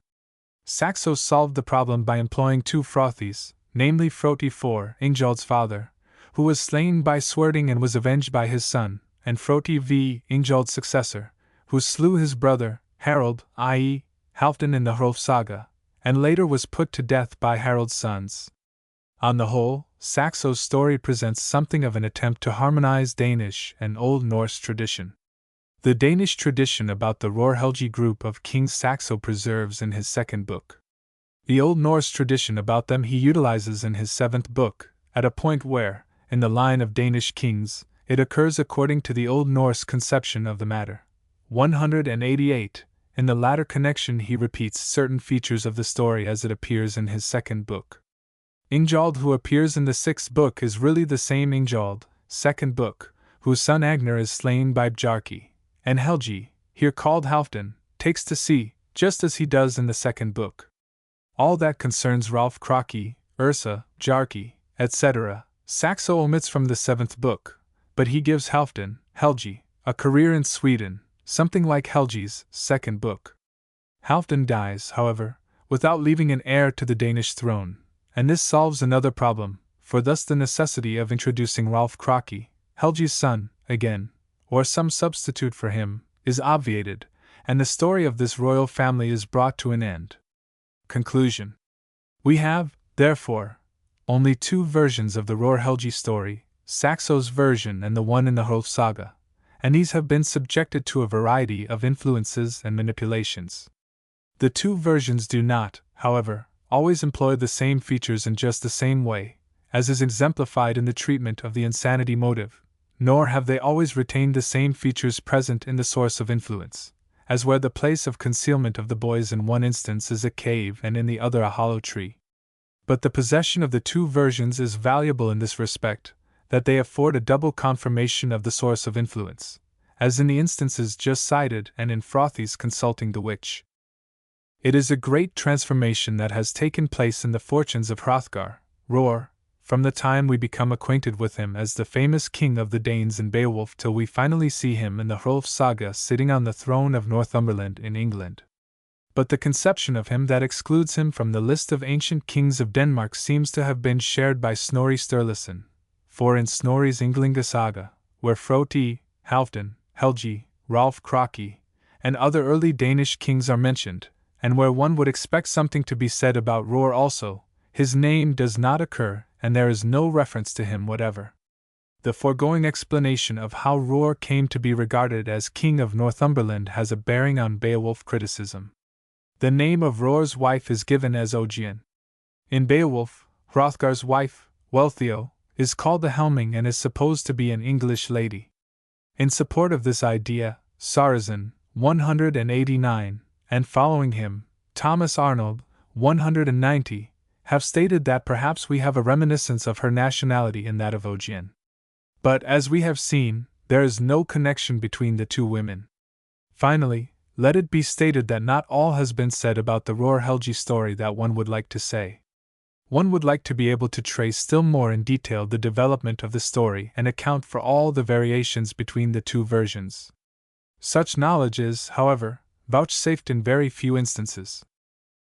Saxo solved the problem by employing two Frothis, namely Froti IV, Ingjald's father, who was slain by swerding and was avenged by his son, and Froti V, Ingjald's successor, who slew his brother, Harald, i.e., Halfdan in the Hrólfs Saga, and later was put to death by Harald's sons. On the whole, Saxo's story presents something of an attempt to harmonize Danish and Old Norse tradition. The Danish tradition about the Rorhelgi group of kings Saxo preserves in his second book. The Old Norse tradition about them he utilizes in his seventh book, at a point where, in the line of Danish kings, it occurs according to the Old Norse conception of the matter. 188. In the latter connection he repeats certain features of the story as it appears in his second book. Ingjald who appears in the sixth book is really the same Ingjald, second book, whose son Agnar is slain by Bjarki, and Helgi, here called Halfdan, takes to sea, just as he does in the second book. All that concerns Rolf Kraki, Ursa, Bjarki, etc., Saxo omits from the seventh book, but he gives Halfdan, Helgi, a career in Sweden, something like Helgi's second book. Halfdan dies, however, without leaving an heir to the Danish throne, and this solves another problem, for thus the necessity of introducing Rolf Kraki, Helgi's son, again, or some substitute for him, is obviated, and the story of this royal family is brought to an end. Conclusion. We have, therefore, only two versions of the Rorhelgi story, Saxo's version and the one in the Hrólfs Saga, and these have been subjected to a variety of influences and manipulations. The two versions do not, however, always employ the same features in just the same way, as is exemplified in the treatment of the insanity motive, nor have they always retained the same features present in the source of influence, as where the place of concealment of the boys in one instance is a cave and in the other a hollow tree. But the possession of the two versions is valuable in this respect, that they afford a double confirmation of the source of influence, as in the instances just cited and in Frothi's consulting the witch. It is a great transformation that has taken place in the fortunes of Hrothgar, Ror, from the time we become acquainted with him as the famous king of the Danes in Beowulf till we finally see him in the Hrólfs Saga sitting on the throne of Northumberland in England. But the conception of him that excludes him from the list of ancient kings of Denmark seems to have been shared by Snorri Sturluson, for in Snorri's Ynglinga Saga, where Froti, Halfdan, Helgi, Rolf Kraki, and other early Danish kings are mentioned, and where one would expect something to be said about Ror also, his name does not occur, and there is no reference to him whatever. The foregoing explanation of how Ror came to be regarded as king of Northumberland has a bearing on Beowulf criticism. The name of Ror's wife is given as Ogian. In Beowulf, Hrothgar's wife, Wealhtheow, is called the Helming and is supposed to be an English lady. In support of this idea, Sarrazin, 189, and following him, Thomas Arnold, 190, have stated that perhaps we have a reminiscence of her nationality in that of Ogian. But as we have seen, there is no connection between the two women. Finally, let it be stated that not all has been said about the Rorhelgi story that one would like to say. One would like to be able to trace still more in detail the development of the story and account for all the variations between the two versions. Such knowledge is, however, vouchsafed in very few instances.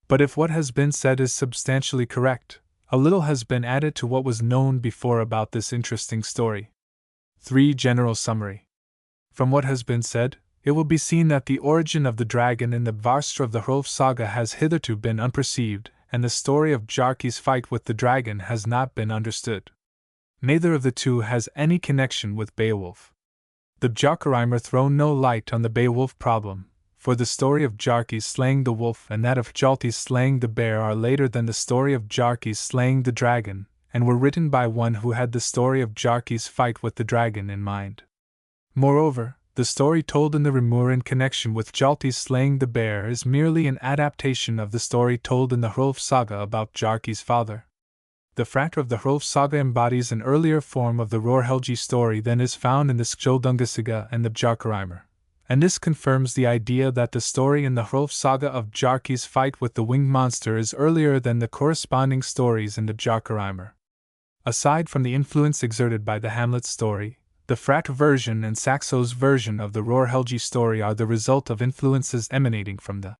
But if what has been said is substantially correct, a little has been added to what was known before about this interesting story. 3. General summary. From what has been said, it will be seen that the origin of the dragon in the Varstra of the Hrólfs Saga has hitherto been unperceived, and the story of Bjarki's fight with the dragon has not been understood. Neither of the two has any connection with Beowulf. The Bjarkarímur throw no light on the Beowulf problem, for the story of Bjarki's slaying the wolf and that of Hjalti's slaying the bear are later than the story of Bjarki's slaying the dragon, and were written by one who had the story of Bjarki's fight with the dragon in mind. Moreover, the story told in the Rimur in connection with Hjalti's slaying the bear is merely an adaptation of the story told in the Hrólfs Saga about Bjarki's father. The Frat of the Hrólfs Saga embodies an earlier form of the Rorhelgi story than is found in the Skjoldungasaga and the Bjarkarímur, and this confirms the idea that the story in the Hrólfs Saga of Bjarki's fight with the winged monster is earlier than the corresponding stories in the Bjarkarímur. Aside from the influence exerted by the Hamlet story, the Frat version and Saxo's version of the Rorhelgi story are the result of influences emanating from the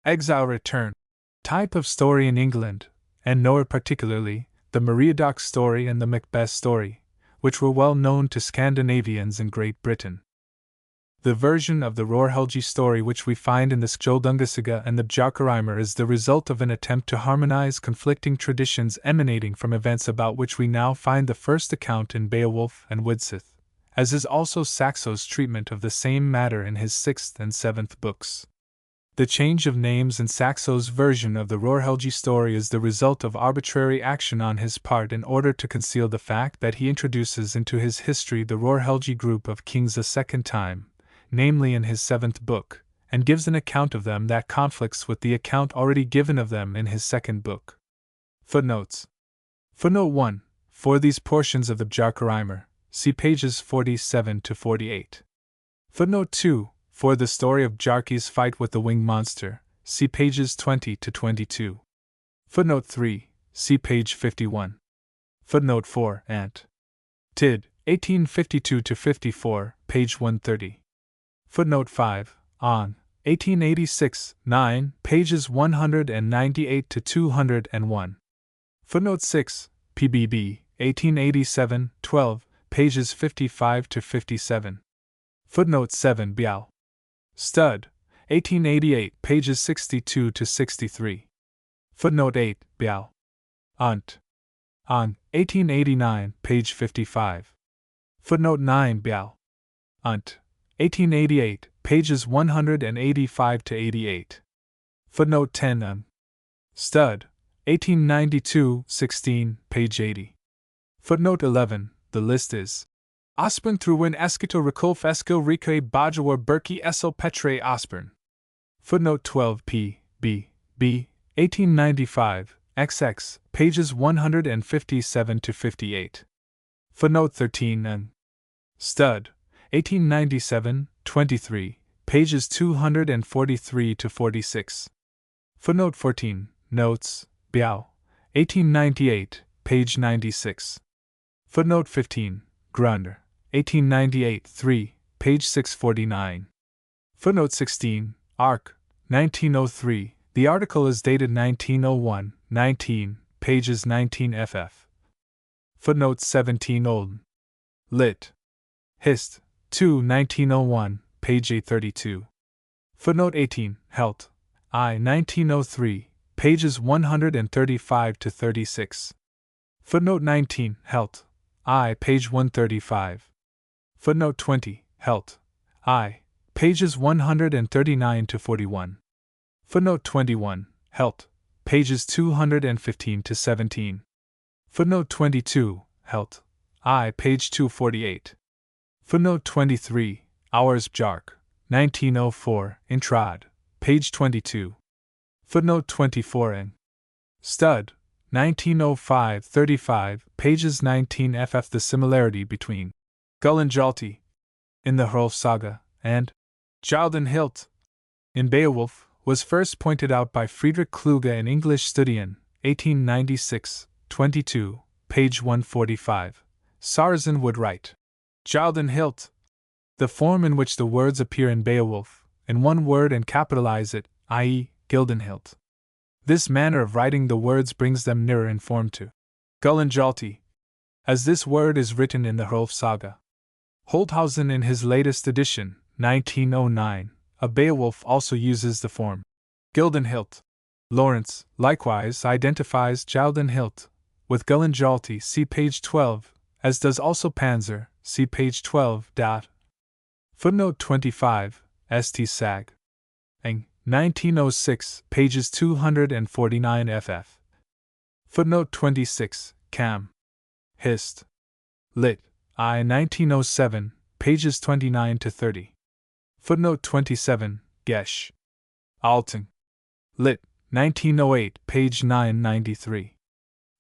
exile return type of story in England, and nor particularly the Meriadoc story and the Macbeth story, which were well known to Scandinavians in Great Britain. The version of the Rorhelgi story which we find in the Skjoldungasaga and the Bjarkarímur is the result of an attempt to harmonize conflicting traditions emanating from events about which we now find the first account in Beowulf and Widsith, as is also Saxo's treatment of the same matter in his 6th and 7th books. The change of names in Saxo's version of the Rorhelgi story is the result of arbitrary action on his part in order to conceal the fact that he introduces into his history the Rorhelgi group of kings a second time, namely in his 7th book, and gives an account of them that conflicts with the account already given of them in his 2nd book. Footnotes. Footnote 1. For these portions of the Bjarkarímur, see pages 47 to 48. Footnote 2. For the story of Bjarki's fight with the winged monster, see pages 20 to 22. Footnote 3. See page 51. Footnote 4. Ant. Tid. 1852 to 54, page 130. Footnote 5. On. 1886, 9, pages 198 to 201. Footnote 6. PBB. 1887, 12, pages 55 to 57. Footnote 7. Bial. Stud. 1888, pages 62 to 63. Footnote 8. Bial. Unt. On. 1889, page 55. Footnote 9. Bial. Unt. 1888, pages 185 to 88. Footnote 10. Stud. 1892, 16, page 80. Footnote 11. The list is Osborn through Win Escito Ricolf Esco Rique Bajawar Berkey Essel Petre Osborn. Footnote 12. P. B. B. 1895, XX, pages 157 to 58. Footnote 13. Stud. 1897, 23, pages 243 to 46. Footnote 14. Notes. Biao. 1898, page 96. Footnote 15. Grunder. 1898, 3, page 649. Footnote 16. Arc. 1903. The article is dated 1901, 19, pages 19 ff. Footnote 17. Olden. Lit. Hist. 2, 1901, page 832. Footnote 18. Helt. I. 1903, pages 135 to 36. Footnote 19. Helt. I. Page 135. Footnote 20. Helt. I. Pages 139 to 41. Footnote 21. Helt. Pages 215 to 17. Footnote 22. Helt. I. Page 248. Footnote 23. Hours Bjark. 1904. Intrad. Page 22. Footnote 24. N. Stud. 1905, 35, pages 19 ff. The similarity between Gull and Hjalti in the Hrólfs Saga and Hjaldan Hilt in Beowulf was first pointed out by Friedrich Kluge in English Studian, 1896, 22, page 145. Sarrazin would write, Hjaldan Hilt, the form in which the words appear in Beowulf, in one word and capitalize it, i.e., Gildenhilt. This manner of writing the words brings them nearer in form to Gull and Hjalti, as this word is written in the Hrólfs Saga. Holthausen in his latest edition, 1909, a Beowulf also uses the form Gildenhilt. Lawrence, likewise, identifies Gildenhilt with Gullenjalti, see page 12, as does also Panzer, see page 12. Footnote 25, St. Sag. Eng, 1906, pages 249 ff. Footnote 26, Cam. Hist. Lit. I 1907, pages 29 to 30. Footnote 27, Gesh. Alting. Lit. 1908, page 993.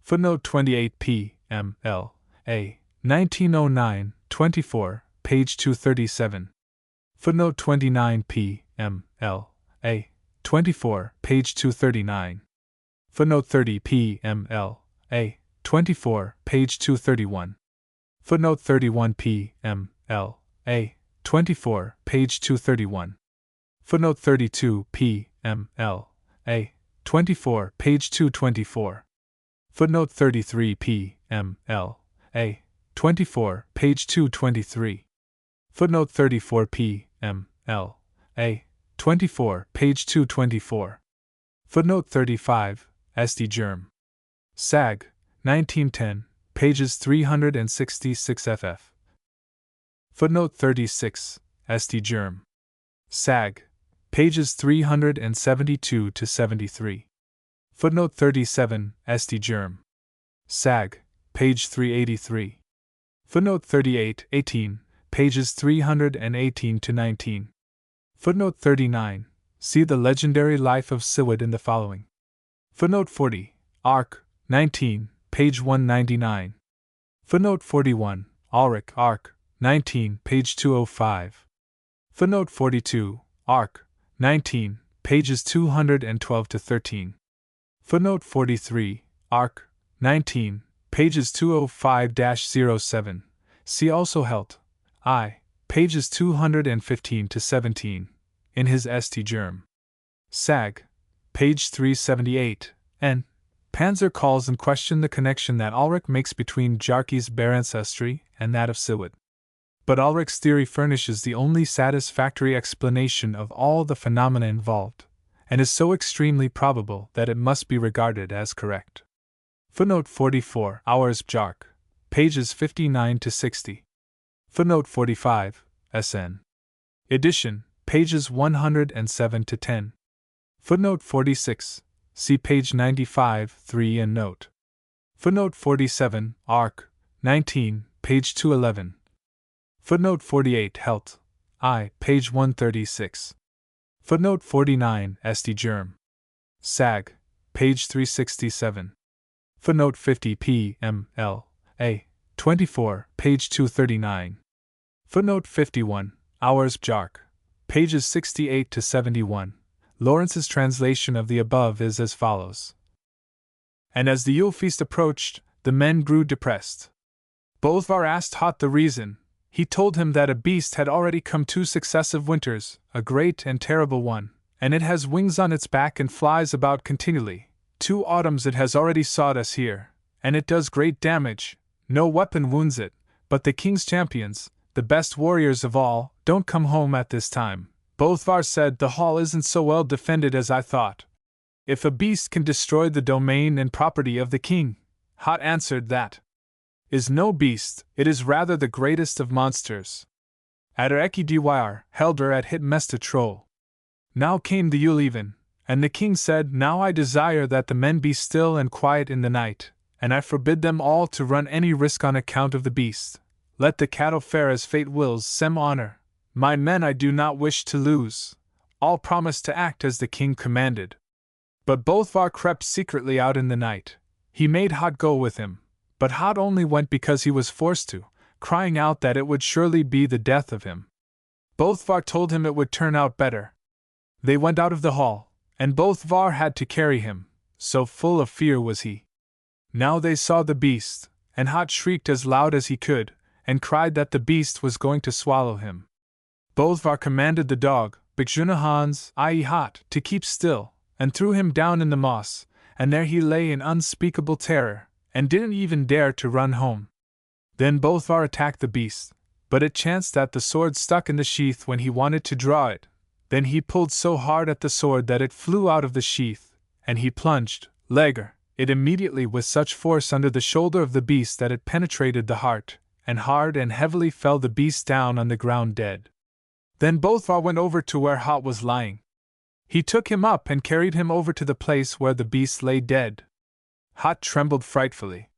Footnote 28 P. M. L. A. 1909, 24, page 237. Footnote 29 P. M. L. A. 24, page 239. Footnote 30 P. M. L. A. 24, page 231. Footnote 31 P. M. L. A. 24, page 231. Footnote 32 P. M. L. A. 24, page 224. Footnote 33 P. M. L. A. 24, page 223. Footnote 34 P. M. L. A. 24, page 224. Footnote 35, St. Germ. Sag, 1910, pages 366 ff. Footnote 36, St. Germ. Sag, pages 372 to 73. Footnote 37, St. Germ. Sag, page 383. Footnote 38, 18, pages 318 to 19. Footnote 39, see the legendary life of Siward in the following. Footnote 40, Arc, 19, page 199. Footnote 41, Ulrich, Arc, 19, page 205. Footnote 42, Arc, 19, pages 212 to 13. Footnote 43, Arc, 19, pages 205-07. See also Helt, I, pages 215 to 17, in his St. Germ. Sag, page 378, and Panzer calls in question the connection that Ulrich makes between Bjarki's bare ancestry and that of Siward. But Ulrich's theory furnishes the only satisfactory explanation of all the phenomena involved, and is so extremely probable that it must be regarded as correct. Footnote 44, Hours Bjark, pages 59 to 60. Footnote 45, SN. Edition, pages 107 to 10. Footnote 46, see page 95, 3 and note. Footnote 47, Arc, 19, page 211. Footnote 48, Helt, I, page 136. Footnote 49, St. Germ. Sag, page 367. Footnote 50 P. M. L. A. 24, page 239. Footnote 51, Hours Bjark, pages 68 to 71. Lawrence's translation of the above is as follows. And as the Yule feast approached, the men grew depressed. Bolvar asked Hot the reason. He told him that a beast had already come 2 successive winters, a great and terrible one, and it has wings on its back and flies about continually. 2 autumns it has already sought us here, and it does great damage. No weapon wounds it, but the king's champions, the best warriors of all, don't come home at this time. Bolvar said the hall isn't so well defended as I thought. If a beast can destroy the domain and property of the king, Hot answered that is no beast, it is rather the greatest of monsters. Adder eki dyr, helder at hit mesta troll. Now came the Yule even, and the king said, Now I desire that the men be still and quiet in the night, and I forbid them all to run any risk on account of the beast. Let the cattle fare as fate wills, sem honor. My men I do not wish to lose. All promised to act as the king commanded. But Bolvar crept secretly out in the night. He made Hot go with him, but Hot only went because he was forced to, crying out that it would surely be the death of him. Bolvar told him it would turn out better. They went out of the hall, and Bolvar had to carry him, so full of fear was he. Now they saw the beast, and Hot shrieked as loud as he could, and cried that the beast was going to swallow him. Bolvar commanded the dog, Björnahans, i.e. Hot, to keep still, and threw him down in the moss, and there he lay in unspeakable terror, and didn't even dare to run home. Then Bolvar attacked the beast, but it chanced that the sword stuck in the sheath when he wanted to draw it. Then he pulled so hard at the sword that it flew out of the sheath, and he plunged, it immediately with such force under the shoulder of the beast that it penetrated the heart, and hard and heavily fell the beast down on the ground dead. Then Bolthvar went over to where Hot was lying. He took him up and carried him over to the place where the beast lay dead. Hot trembled frightfully.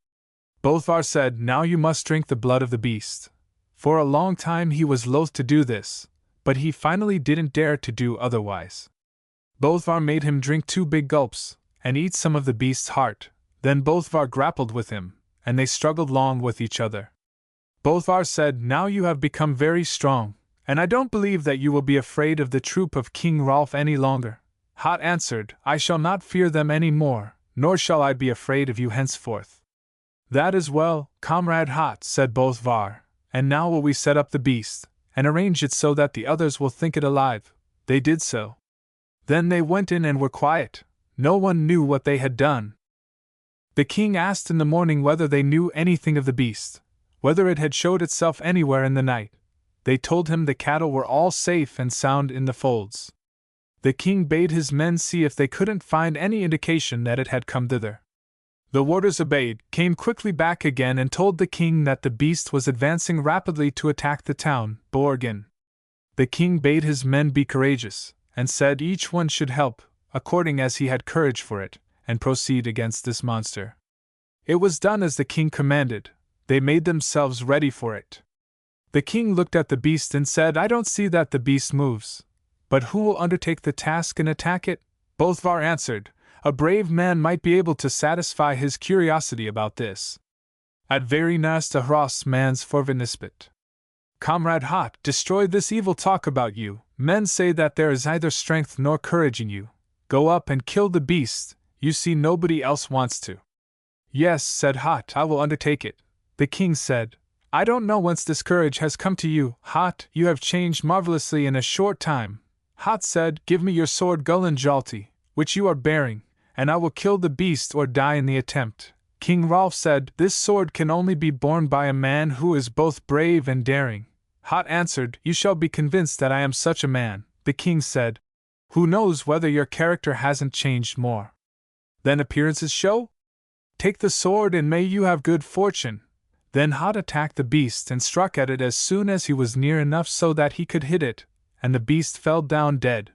Bolthvar said, "Now you must drink the blood of the beast." For a long time he was loath to do this, but he finally didn't dare to do otherwise. Bolthvar made him drink 2 big gulps, and eat some of the beast's heart. Then Bolthvar grappled with him, and they struggled long with each other. Bolthvar said, "Now you have become very strong, and I don't believe that you will be afraid of the troop of King Hrólf any longer." Hot answered, "I shall not fear them any more, nor shall I be afraid of you henceforth." "That is well, comrade Hot," said Bolthvar, "and now will we set up the beast, and arrange it so that the others will think it alive." They did so. Then they went in and were quiet. No one knew what they had done. The king asked in the morning whether they knew anything of the beast, whether it had showed itself anywhere in the night. They told him the cattle were all safe and sound in the folds. The king bade his men see if they couldn't find any indication that it had come thither. The warders obeyed, came quickly back again and told the king that the beast was advancing rapidly to attack the town, Borgen. The king bade his men be courageous, and said each one should help, according as he had courage for it, and proceed against this monster. It was done as the king commanded. They made themselves ready for it. The king looked at the beast and said, "I don't see that the beast moves. But who will undertake the task and attack it?" Bolthvar answered, "A brave man might be able to satisfy his curiosity about this. At very nästa Hrólfs man's forvinnispet. Comrade Hot, destroy this evil talk about you. Men say that there is neither strength nor courage in you. Go up and kill the beast. You see nobody else wants to." "Yes," said Hot, "I will undertake it." The king said, "I don't know whence this courage has come to you, Hot. You have changed marvelously in a short time." Hot said, "Give me your sword Gullinjalti, which you are bearing, and I will kill the beast or die in the attempt." King Hrólf said, "This sword can only be borne by a man who is both brave and daring." Hot answered, "You shall be convinced that I am such a man." The king said, "Who knows whether your character hasn't changed more than appearances show? Take the sword and may you have good fortune." Then Hot attacked the beast and struck at it as soon as he was near enough so that he could hit it, and the beast fell down dead.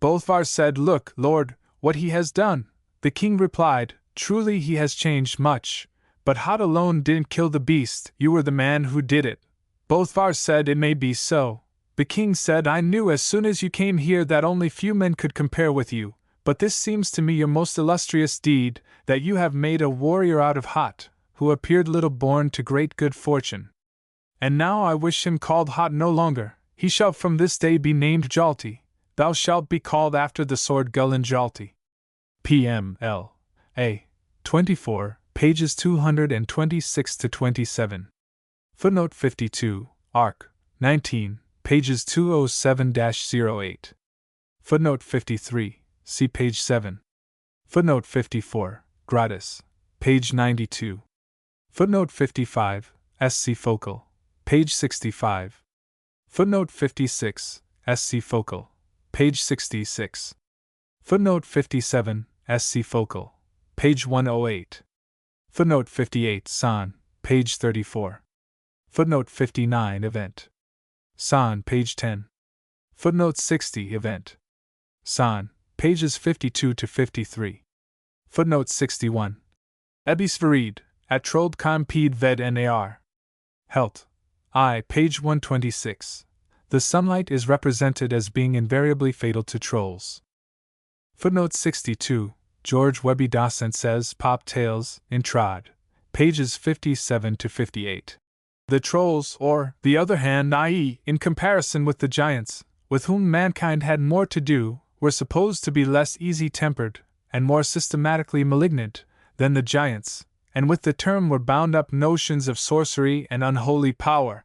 Bolthvar said, "Look, lord, what he has done." The king replied, "Truly he has changed much, but Hot alone didn't kill the beast, you were the man who did it." Bolthvar said, "It may be so." The king said, "I knew as soon as you came here that only few men could compare with you, but this seems to me your most illustrious deed, that you have made a warrior out of Hot, who appeared little born to great good fortune. And now I wish him called Hot no longer, he shall from this day be named Jalti. Thou shalt be called after the sword Gullinjalti. PML. A. 24, pages 226-27. Footnote 52, Arc. 19, pages 207-08. Footnote 53, see page 7. Footnote 54, Gratis, page 92. Footnote 55, SC Focal, page 65. Footnote 56, SC Focal, page 66. Footnote 57, SC Focal, page 108. Footnote 58, San, page 34. Footnote 59, Event. San, page 10. Footnote 60, Event. San, pages 52-53. Footnote 61. Ebisverid, at Troldkheim Pede ved Nar. Helt. I, page 126. The sunlight is represented as being invariably fatal to trolls. Footnote 62. George Webby Dawson says Pop Tales, in Trod, pages 57-58. The trolls, or, the other hand, i.e., in comparison with the giants, with whom mankind had more to do, were supposed to be less easy-tempered, and more systematically malignant, than the giants, and with the term were bound up notions of sorcery and unholy power.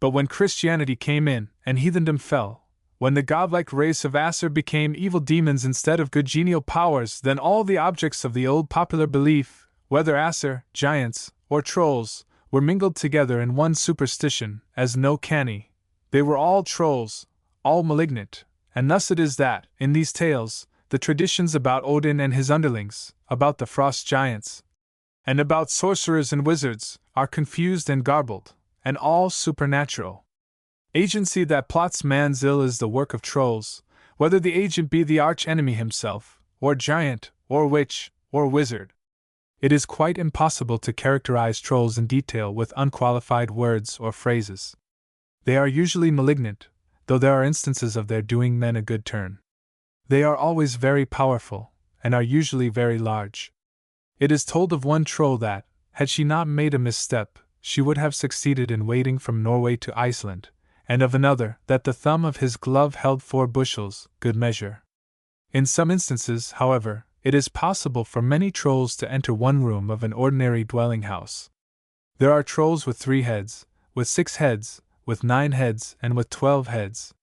But when Christianity came in, and heathendom fell, when the godlike race of Asur became evil demons instead of good genial powers, then all the objects of the old popular belief, whether Asur, giants, or trolls, were mingled together in one superstition, as no canny. They were all trolls, all malignant, and thus it is that, in these tales, the traditions about Odin and his underlings, about the frost giants, and about sorcerers and wizards, are confused and garbled, and all supernatural. Agency that plots man's ill is the work of trolls, whether the agent be the arch-enemy himself, or giant, or witch, or wizard. It is quite impossible to characterize trolls in detail with unqualified words or phrases. They are usually malignant, though there are instances of their doing men a good turn. They are always very powerful, and are usually very large. It is told of one troll that, had she not made a misstep, she would have succeeded in wading from Norway to Iceland, and of another that the thumb of his glove held 4 bushels, good measure. In some instances, however, it is possible for many trolls to enter one room of an ordinary dwelling house. There are trolls with 3 heads, with 6 heads, with 9 heads, and with 12 heads.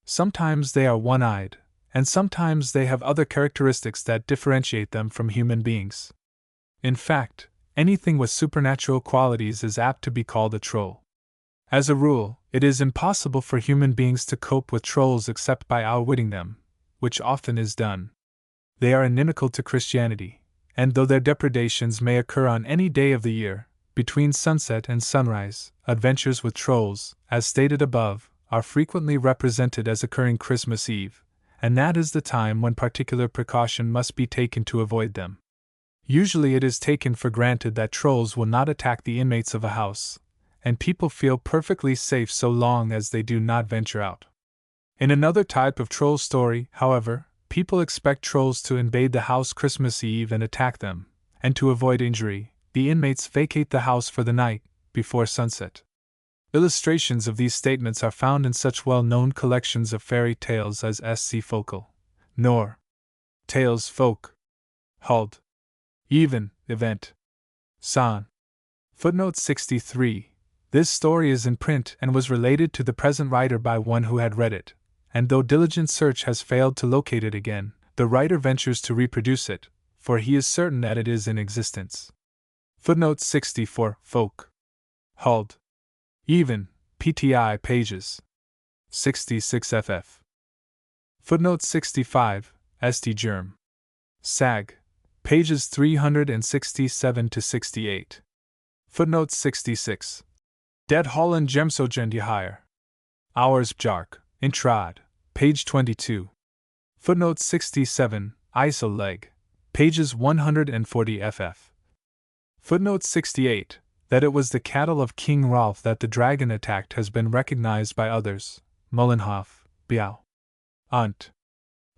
Sometimes they are one-eyed, and sometimes they have other characteristics that differentiate them from human beings. In fact, anything with supernatural qualities is apt to be called a troll. As a rule, it is impossible for human beings to cope with trolls except by outwitting them, which often is done. They are inimical to Christianity, and though their depredations may occur on any day of the year, between sunset and sunrise, adventures with trolls, as stated above, are frequently represented as occurring Christmas Eve, and that is the time when particular precaution must be taken to avoid them. Usually it is taken for granted that trolls will not attack the inmates of a house, and people feel perfectly safe so long as they do not venture out. In another type of troll story, however, people expect trolls to invade the house Christmas Eve and attack them, and to avoid injury, the inmates vacate the house for the night, before sunset. Illustrations of these statements are found in such well-known collections of fairy tales as S.C. Focal, Nor. Tales Folk, Hald. Even, Event. San. Footnote 63. This story is in print and was related to the present writer by one who had read it, and though diligent search has failed to locate it again, the writer ventures to reproduce it, for he is certain that it is in existence. Footnote 64. Folk. Hald. Even, PTI pages 66 ff. Footnote 65. St. Germ. Sag. Pages 367 to 68. Footnote 66. Det Holland Gemsogentjehire. Hours Bjark, Intrad, page 22. Footnote 67. Isoleg. Pages 140 ff. Footnote 68. That it was the cattle of King Hrólf that the dragon attacked has been recognized by others. Mullenhoff, Biao. Unt.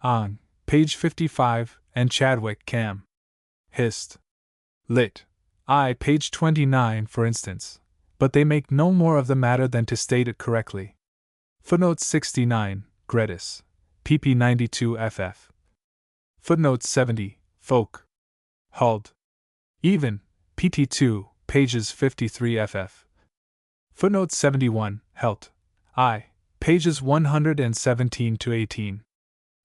On, page 55, and Chadwick, Cam. Hist. Lit. I, page 29, for instance, but they make no more of the matter than to state it correctly. Footnote 69, Gredis, pp 92 ff. Footnote 70, Folk. Hald. Even, pt2, pages 53 ff. Footnote 71, Helt. I, pages 117 to 18.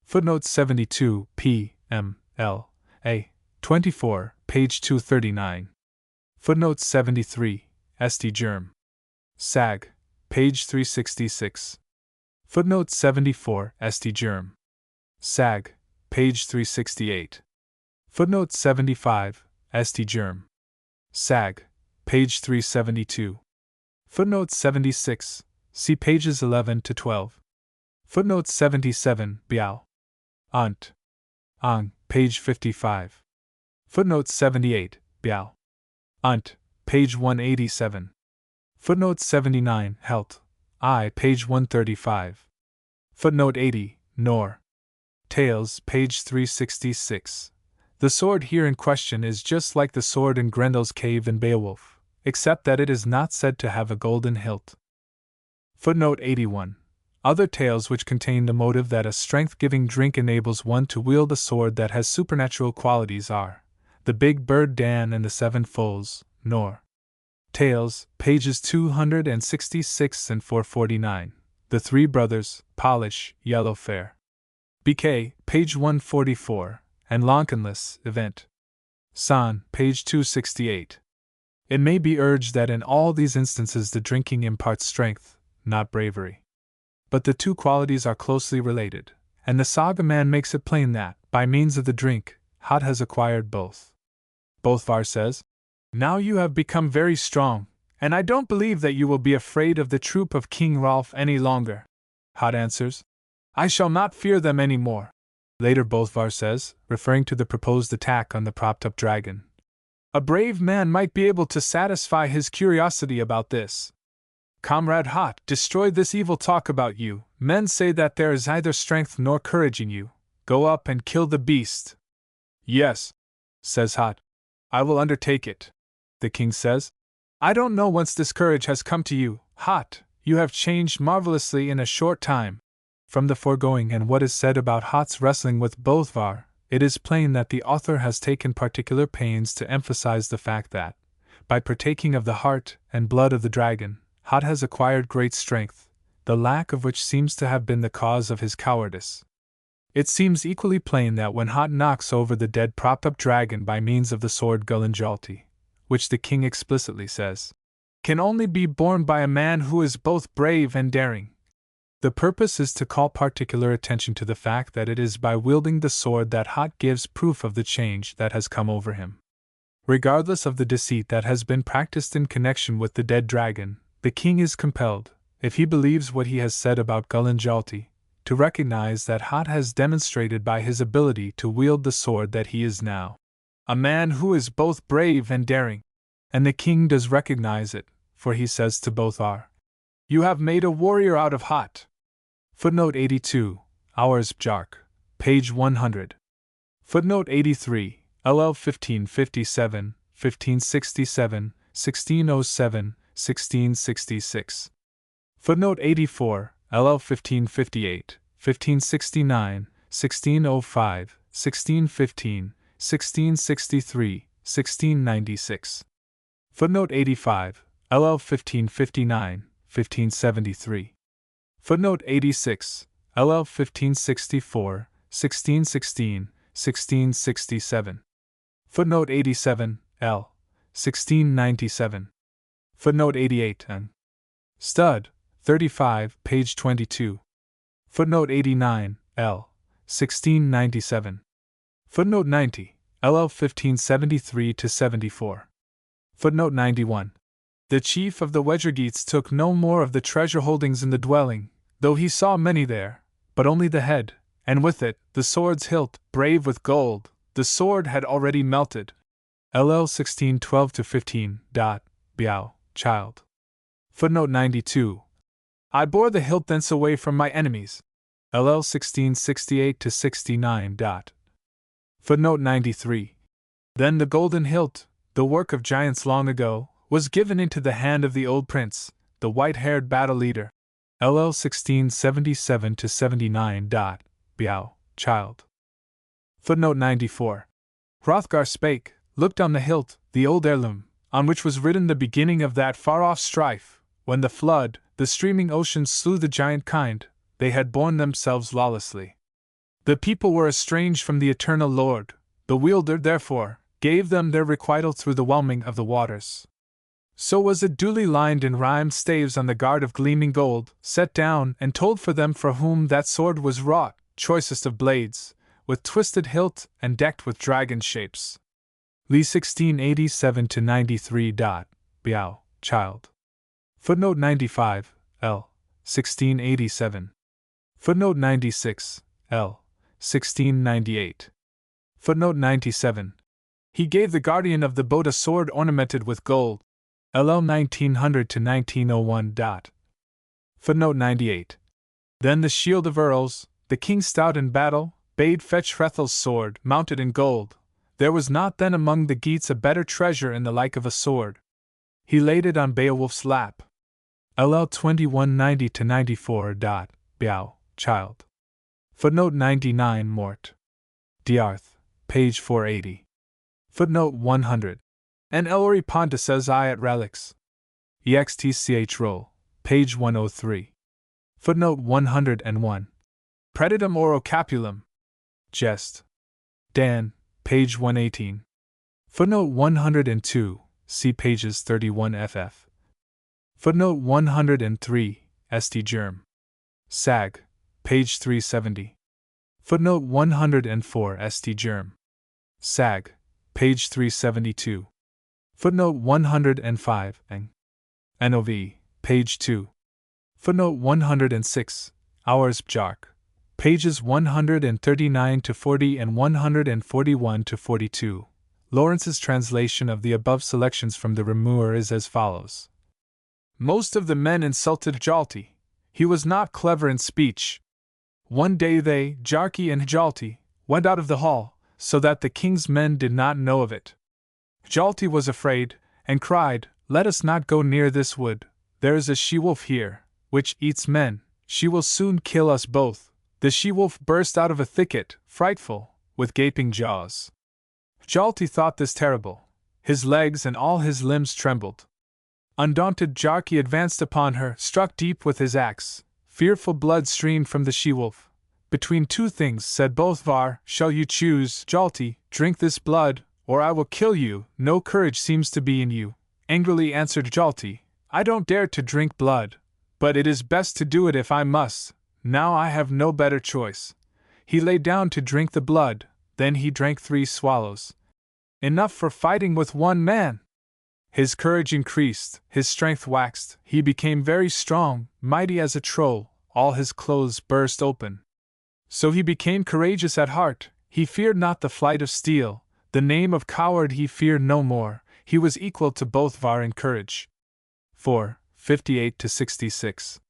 Footnote 72, p. m. l. a. 24, page 239. Footnote 73, St. Germ. Sag, page 366. Footnote 74, St. Germ. Sag, page 368. Footnote 75, St. Germ. Sag, page 372. Footnote 76, see pages 11 to 12. Footnote 77, Biao. Unt. Ang, page 55. Footnote 78, Biao. Unt, page 187. Footnote 79, Helt. I, page 135. Footnote 80, Nor. Tales, page 366. The sword here in question is just like the sword in Grendel's cave in Beowulf, except that it is not said to have a golden hilt. Footnote 81. Other tales which contain the motive that a strength-giving drink enables one to wield a sword that has supernatural qualities are The Big Bird Dan and the Seven Foals, Nor. Tales, pages 266 and 449. The Three Brothers, Polish, Yellow Fair. BK, page 144, and Lonkenless, Event. San, page 268. It may be urged that in all these instances the drinking imparts strength, not bravery. But the two qualities are closely related, and the saga man makes it plain that, by means of the drink, Hot has acquired both. Bolvar says, "Now you have become very strong, and I don't believe that you will be afraid of the troop of King Hrólf any longer." Hot answers, "I shall not fear them any more." Later Bolvar says, referring to the proposed attack on the propped-up dragon, "A brave man might be able to satisfy his curiosity about this. Comrade Hot, destroy this evil talk about you. Men say that there is neither strength nor courage in you. Go up and kill the beast." "Yes," says Hot, "I will undertake it." The king says, "I don't know whence this courage has come to you, Hot. You have changed marvelously in a short time." From the foregoing and what is said about Hot's wrestling with Bolvar, it is plain that the author has taken particular pains to emphasize the fact that, by partaking of the heart and blood of the dragon, Hot has acquired great strength, the lack of which seems to have been the cause of his cowardice. It seems equally plain that when Hot knocks over the dead propped-up dragon by means of the sword Gullinjalti, which the king explicitly says, can only be borne by a man who is both brave and daring, the purpose is to call particular attention to the fact that it is by wielding the sword that Hot gives proof of the change that has come over him. Regardless of the deceit that has been practiced in connection with the dead dragon, the king is compelled, if he believes what he has said about Gullinjalti, to recognize that Hot has demonstrated by his ability to wield the sword that he is now a man who is both brave and daring. And the king does recognize it, for he says to Bolvar, "You have made a warrior out of Hot." Footnote 82, Hours Bjark, page 100. Footnote 83, LL 1557, 1567, 1607, 1666. Footnote 84, LL 1558, 1569, 1605, 1615, 1663, 1696. Footnote 85, LL 1559, 1573. Footnote 86, LL 1564, 1616, 1667. Footnote 87, L. 1697. Footnote 88 and Stud, 35, page 22. Footnote 89, L. 1697. Footnote 90, LL 1573-74. Footnote 91. The chief of the Wedgergeats took no more of the treasure holdings in the dwelling, though he saw many there, but only the head, and with it, the sword's hilt, brave with gold. The sword had already melted. LL 1612-15. Beow, child. Footnote 92. I bore the hilt thence away from my enemies. LL 1668-69. Footnote 93. Then the golden hilt, the work of giants long ago, was given into the hand of the old prince, the white-haired battle leader. LL 1677-79. Beow, child. Footnote 94. Hrothgar spake, looked on the hilt, the old heirloom, on which was written the beginning of that far-off strife, when the flood, the streaming oceans slew the giant kind, they had borne themselves lawlessly. The people were estranged from the eternal Lord, the wielder, therefore, gave them their requital through the whelming of the waters. So was it duly lined in rhymed staves on the guard of gleaming gold, set down and told for them for whom that sword was wrought, choicest of blades, with twisted hilt and decked with dragon shapes. Lee 1687-93. Beow, child. Footnote 95, L. 1687. Footnote 96, L. 1698. Footnote 97. He gave the guardian of the boat a sword ornamented with gold. LL 1900-1901. Footnote 98. Then the shield of earls, the king stout in battle, bade fetch Hrethel's sword, mounted in gold. There was not then among the Geats a better treasure in the like of a sword. He laid it on Beowulf's lap. LL 2190-94. Beow, child. Footnote 99. Mort. Diarth, page 480. Footnote 100. And Ellery Ponta says I at Relics. EXTCH roll, page 103. Footnote 101. Preditum oro capulum. Jest. Dan, page 118. Footnote 102. see pages 31 ff. Footnote 103, St. Germ. Sag, page 370. Footnote 104 St. Germ. Sag, page 372. Footnote 105 NOV, page 2. Footnote 106, Hrólfs Bjark, pages 139 to 40 and 141 to 42. Lawrence's translation of the above selections from the Rimur is as follows. Most of the men insulted Hjalti. He was not clever in speech. One day they, Bjarki and Hjalti, went out of the hall, so that the king's men did not know of it. Hjalti was afraid, and cried, "Let us not go near this wood. There is a she-wolf here, which eats men. She will soon kill us both." The she-wolf burst out of a thicket, frightful, with gaping jaws. Hjalti thought this terrible. His legs and all his limbs trembled. Undaunted Bjarki advanced upon her, struck deep with his axe. Fearful blood streamed from the she-wolf. "Between two things," said Bolthvar, "shall you choose, Hjalti, drink this blood, or I will kill you." "No courage seems to be in you," angrily answered Hjalti. "I don't dare to drink blood, but it is best to do it if I must. Now I have no better choice." He lay down to drink the blood, then he drank 3 swallows. Enough for fighting with one man! His courage increased, his strength waxed, he became very strong, mighty as a troll, all his clothes burst open. So he became courageous at heart, he feared not the flight of steel, the name of coward he feared no more, he was equal to Bolthvar in courage. 4. 58-66.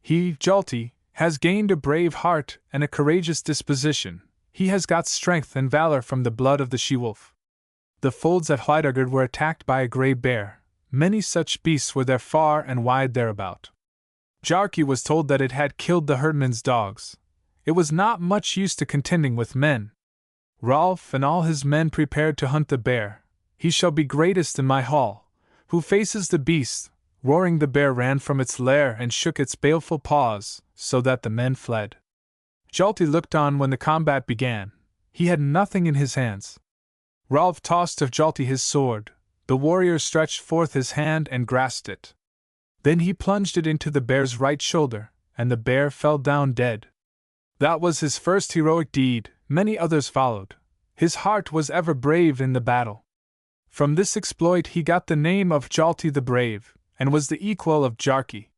He, Hjalti, has gained a brave heart and a courageous disposition. He has got strength and valor from the blood of the she-wolf. The folds at Hlidagard were attacked by a grey bear. Many such beasts were there far and wide thereabout. Bjarki was told that it had killed the herdman's dogs. It was not much use to contending with men. Hrólf and all his men prepared to hunt the bear. "He shall be greatest in my hall. Who faces the beast?" Roaring, the bear ran from its lair and shook its baleful paws, so that the men fled. Hjalti looked on when the combat began. He had nothing in his hands. Hrólf tossed to Hjalti his sword. The warrior stretched forth his hand and grasped it. Then he plunged it into the bear's right shoulder, and the bear fell down dead. That was his first heroic deed. Many others followed. His heart was ever brave in the battle. From this exploit he got the name of Hjalti the Brave, and was the equal of Bjarki.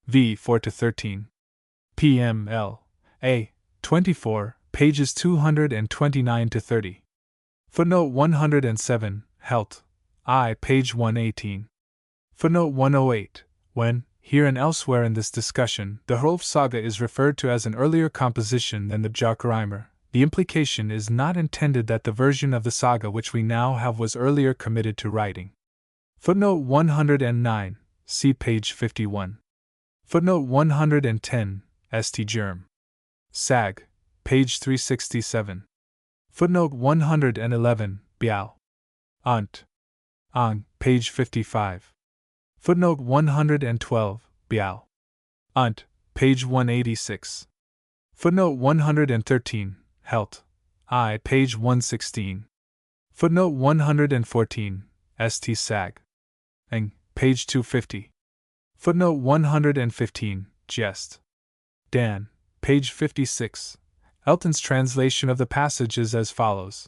V. 4-13. P.M.L. A. 24, pages 229-30. Footnote 107, Helt. I. page 118. Footnote 108. When, here and elsewhere in this discussion, the Hrólfs Saga is referred to as an earlier composition than the Bjarkarímur, the implication is not intended that the version of the saga which we now have was earlier committed to writing. Footnote 109, see page 51. Footnote 110, St. Germ. Sag, page 367. Footnote 111, Bial. Unt. Ang, page 55. Footnote 112, Bial. Unt, page 186. Footnote 113, Helt. I. page 116. Footnote 114, St. Sag. Eng, page 250. Footnote 115, Jest. Dan, page 56. Elton's translation of the passage is as follows.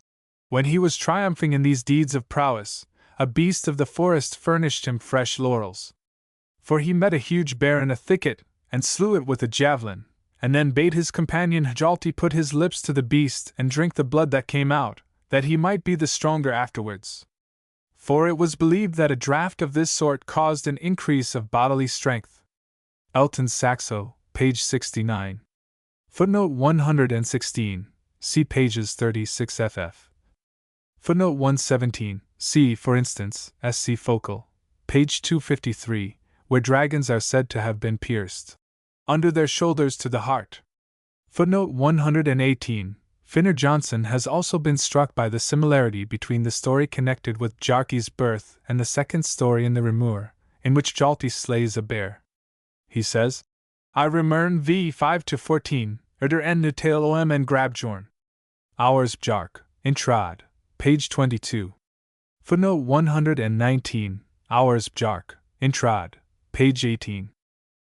When he was triumphing in these deeds of prowess, a beast of the forest furnished him fresh laurels. For he met a huge bear in a thicket, and slew it with a javelin, and then bade his companion Hjalti put his lips to the beast and drink the blood that came out, that he might be the stronger afterwards. For it was believed that a draught of this sort caused an increase of bodily strength. Elton Saxo, page 69. Footnote 116, see pages 36 ff. Footnote 117, see, for instance, Sc. Focal, page 253, where dragons are said to have been pierced under their shoulders to the heart. Footnote 118, Finnur Johnson has also been struck by the similarity between the story connected with Bjarki's birth and the second story in the Rimur, in which Hjalti slays a bear. He says, I Rimurn v. 5-14, en Nutail om en Grabjorn. Hrólfs Bjark, Intrad, page 22. Footnote 119, Hours Bjark, Intrad, page 18.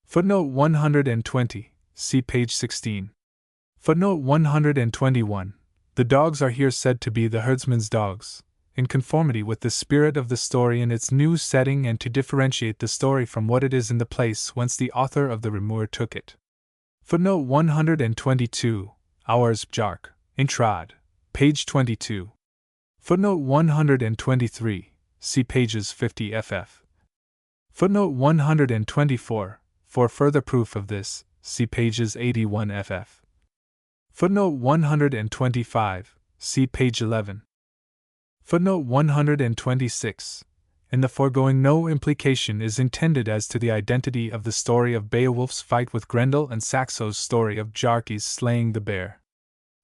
Footnote 120, see page 16. Footnote 121, the dogs are here said to be the herdsman's dogs, in conformity with the spirit of the story in its new setting and to differentiate the story from what it is in the place whence the author of the Rimur took it. Footnote 122, Hours Bjark, Intrad, page 22. Footnote 123, see pages 50 ff. Footnote 124, for further proof of this, see pages 81 ff. Footnote 125, see page 11. Footnote 126. In the foregoing no implication is intended as to the identity of the story of Beowulf's fight with Grendel and Saxo's story of Bjarki's slaying the bear.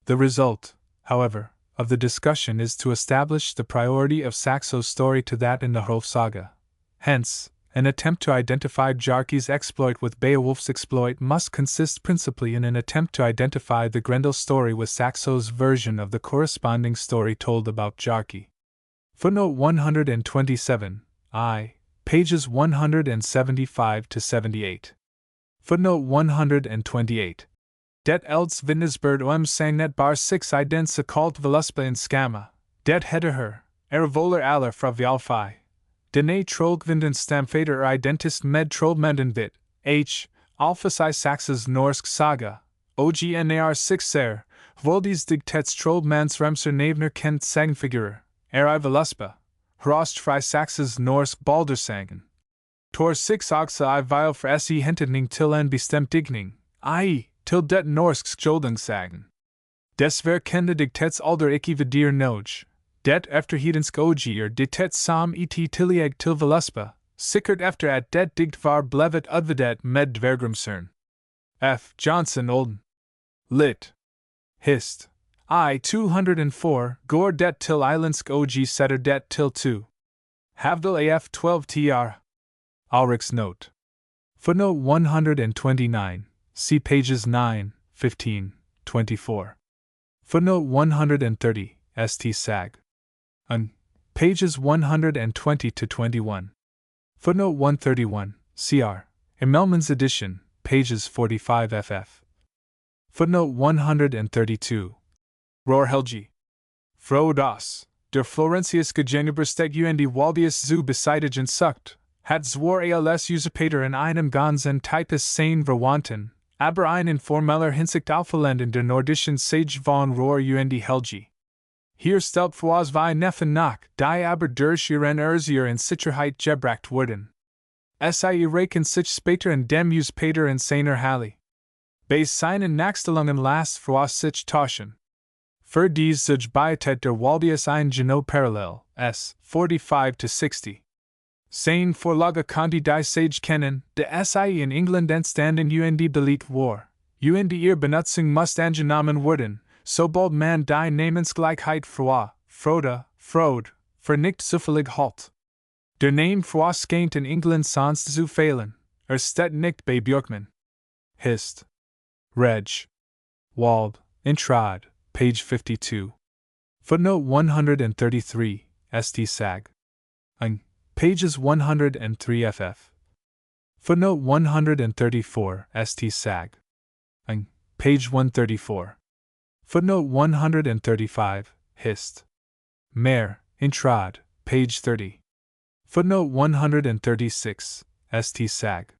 The result, however, of the discussion is to establish the priority of Saxo's story to that in the Hrólfs Saga. Hence, an attempt to identify Bjarki's exploit with Beowulf's exploit must consist principally in an attempt to identify the Grendel story with Saxo's version of the corresponding story told about Bjarki. Footnote 127, pages 175 to 78. Footnote 128. Det elds vittnesbörd sagnet bar 6 I den så kallt Veluspa in Skamma, det heter her, voler aller fra Vialfi. Dene trollgvinden stamfader identist med trollmenden vit, alphas I Saxas Norsk Saga, ognar 6 voldis digtets trollmans remser navner kent sagnfigurer, I Veluspa, hrost fri Saxas Norsk baldersangen. Tor 6 oxa I vial for se hentedning till en bestemt digning, i.e., till det Norsk skjoldingsagen. Desver kende digtets alder ikke vidir noj. Det efter hedensk ogier ditet sam et tillieg til Veluspa, sikkert efter at det digt var blevet udvidet med dvergrimsern. F. Johnson Olden. Lit. Hist. I 204 går det til islandsk og setter det til 2. Havdal af 12 tr. Ulrich's note. Footnote 129, see pages 9, 15, 24. Footnote 130, St. Sag. Pages 120 to 21. Footnote 131, cr. In Melman's edition, pages 45 ff. Footnote 132. Rohr Helgi. Frodas, der Florentius Gegenübersteg und Waldius zu beseitigen sucht, hat zwar als Usurpator in einem ganzen Typus sein verwandten, aber einen formeller Hinsicht auffallend der nordischen Sage von Rohr und Helgi. Hier stellt voraus wie Neffen nach, die aber durch ihren Erzier in Sicherheit gebracht wurden. Sie reichen sich später in dem Usurpator in seiner Halle. Bei seinen Nachstellungen las voraus sich tauschen. Für dies sich bietet der Waldius ein Geno parallel, s. 45 to 60. Sein Vorlage konnte die Sage kennen, de SI in England entstanden und beliebt war, und ihr Benutzung must angenommen werden, sobald man die Namensgleichheit Frode, vernicht zufällig halt. Der Name scheint in England sonst zu fehlen, steht nicht bei Björkman. Hist. Reg. Wald, Intrad, page 52. Footnote 133, St. Sag. Pages 103 ff. Footnote 134, St. Sag. Page 134. Footnote 135, Hist. Mare, Intrad, page 30. Footnote 136, St. Sag.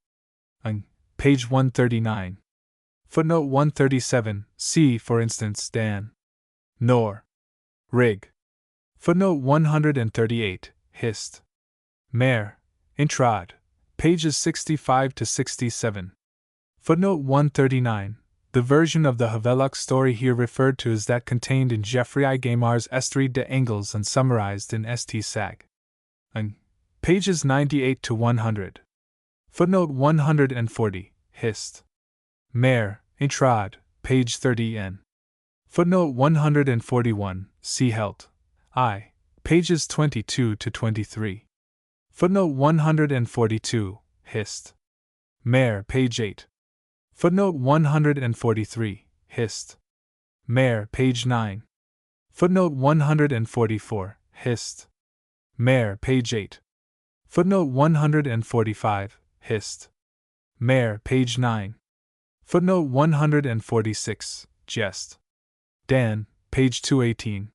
Page 139. Footnote 137, see, for instance, Dan. Nor. Rig. Footnote 138, Hist. Mare, Intrad, pages 65 to 67. Footnote 139. The version of the Havelock story here referred to is that contained in Geoffrey I. Gaymar's Estrid de Engels and summarized in St. Sag. Pages 98 to 100. Footnote 140, Hist. Mare, Intrad, page 30n. Footnote 141, see Helt. I. Pages 22 to 23. Footnote 142, Hist. Mare, page 8. Footnote 143, Hist. Mare, page 9. Footnote 144, Hist. Mare, page 8. Footnote 145, Hist. Mare, page 9. Footnote 146, Jest. Dan, page 218.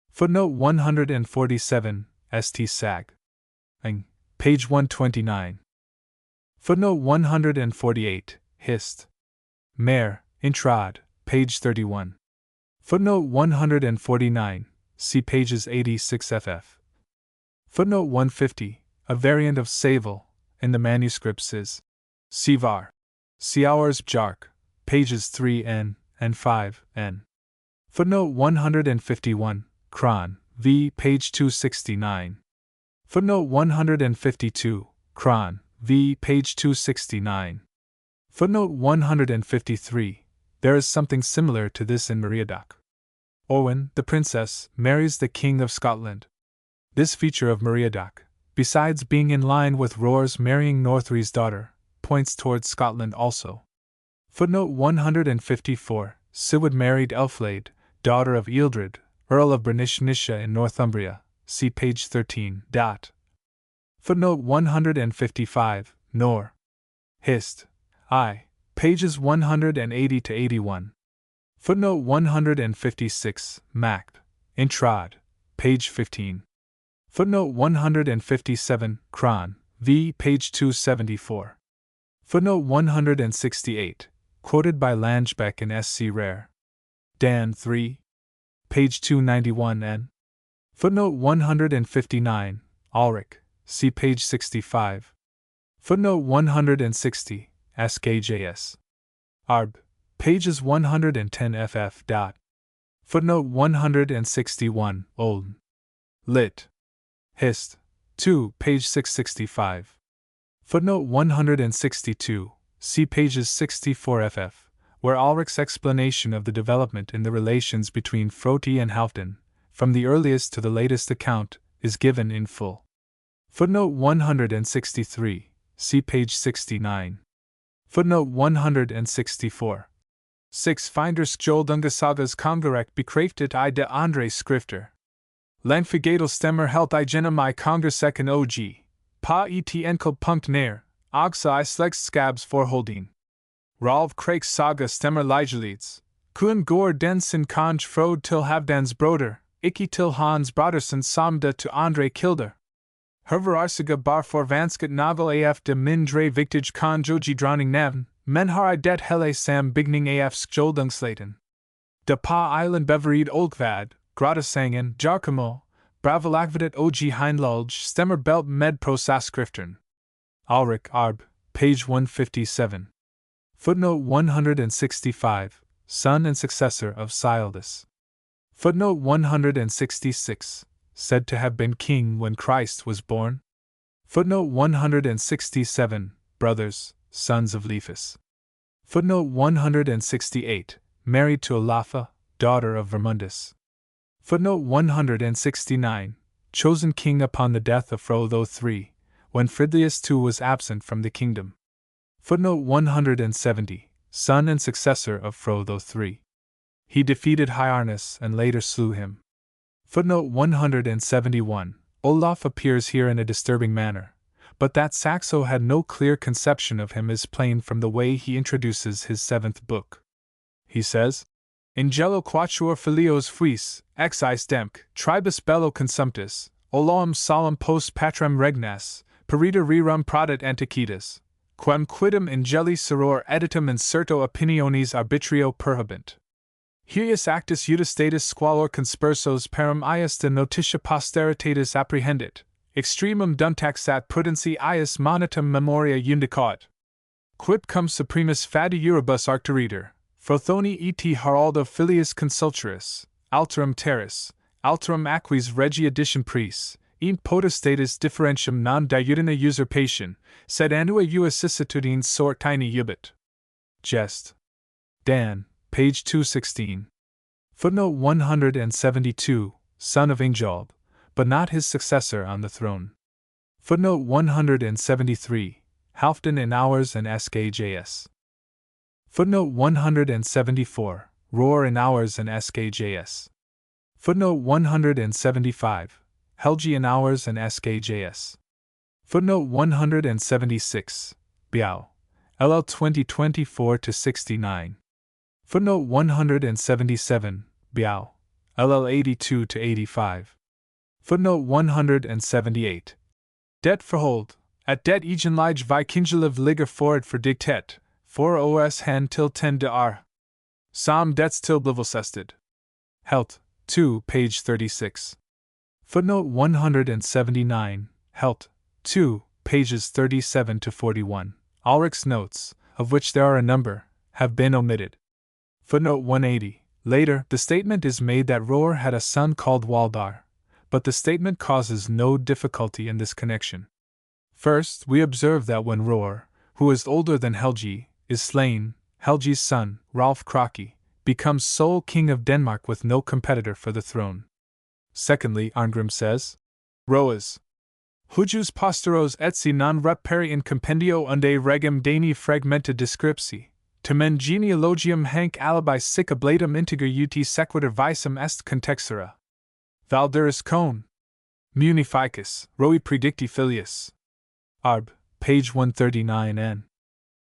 Footnote 147, St. Sag. Ing, page 129. Footnote 148, Hist. Mare, Intrad, page 31. Footnote 149, see pages 86 ff. Footnote 150, a variant of Savel, in the manuscripts is Sivar. Siaurs Bjark, pages 3n and 5n. Footnote 151, Kron, v. page 269. Footnote 152, Kron, v. page 269. Footnote 153, there is something similar to this in Meriadoc. Owen, the princess, marries the King of Scotland. This feature of Meriadoc, besides being in line with Roar's marrying Northry's daughter, points towards Scotland also. Footnote 154, Siward married Elflade, daughter of Ealdred, Earl of Bernish-Nisha in Northumbria, see page 13. Footnote 155, Nor. Hist. I. Pages 180 to 81. Footnote 156, Mac. Intrad. Page 15. Footnote 157, Kron, v. page 274. Footnote 168, quoted by Langebeck and S.C. Rare. Dan 3. Page 291 n. Footnote 159, Ulrich, see page 65. Footnote 160, SKJS. Arb, pages 110 ff. Footnote 161, Olden. Lit. Hist. 2, page 665. Footnote 162, see pages 64 ff, where Ulrich's explanation of the development in the relations between Froti and Halfdan, from the earliest to the latest account, is given in full. Footnote 163, see page 69. Footnote 164. 6 Finder Skjoldunga Sagas Kongerek bekraftet I de Andre Skrifter. Langfigadel stemmer helt igenom I Kongersekken og. Pa et enkel punkt ner, Ogsa I slechts skabs forholding. Ralv Krakes Saga stemmer ligelids. Kun går den sin konj frode til Havdans broder, ikke til Hans Brodersen samda to Andre Kilder. Herverarsiga bar for vansket novel af de mindre vigtig konjoji dronning navn, men har I det hele sam bigning af skjoldungslaten. De pa island beverid olkvad, grottasangen, jarkamo, bravelakvadet og heinlulj stemmer belt med prosaskriften. Ulrich Arb, page 157. Footnote 165, son and successor of Sildus. Footnote 166, said to have been king when Christ was born. Footnote 167, brothers, sons of Lephus. Footnote 168, married to Olaffa, daughter of Vermundus. Footnote 169, chosen king upon the death of Frollo III, when Fridlius II was absent from the kingdom. Footnote 170, son and successor of Frollo III. He defeated Hярnus and later slew him. Footnote 171, Olaf appears here in a disturbing manner, but that Saxo had no clear conception of him is plain from the way he introduces his 7th book. He says, Ingelo quatuor filios fuis, ex eis demc, tribus bello consumptus, oloam solum post patrem regnas, perita rerum prodit antiquitas, quem quidem ingeli seror editum inserto opiniones arbitrio perhabent. Hius actus iudistatus squalor conspersos parum ius de notitia posteritatis apprehendit, extremum duntaxat prudency ius monetum memoria undicaut. Quip cum supremus fadi uribus arctoriter, Frothoni et Haraldo filius consulturis, alterum terris, alterum aquis regi addition pris, int potestatis differentium non diudina usurpation, sed annua vicissitudines sort tiny ubit. Jest. Dan, page 216. Footnote 172, son of Ingjalb, but not his successor on the throne. Footnote 173, Halfdan in Hours and SKJS. Footnote 174, Roar in Hours and SKJS. Footnote 175, Helgi and Hours and SKJS. Footnote 176. Biao. LL 2024-69. Footnote 177. Biao. LL 82-85. Footnote 178. Det Forhold. At det Egenlige Vikingeliv ligger forud for diktet, for os han til 10 de ar. Som dets tilblivelsested. Helt, 2, page 36. Footnote 179. Helt, 2, pages 37-41. Ulrich's notes, of which there are a number, have been omitted. Footnote 180. Later, the statement is made that Roar had a son called Waldar, but the statement causes no difficulty in this connection. First, we observe that when Roar, who is older than Helgi, is slain, Helgi's son, Hrólfs Kraka, becomes sole king of Denmark with no competitor for the throne. Secondly, Arngrim says, Roas. Hujus posteros etsi non reperi in compendio unde regem Dani fragmenta descripsi, tamen genealogium hanc alibi sic ablatum integer ut sequitur visum est contextura. Valderis cone. Munificus, roi predicti filius. Arb, page 139 n.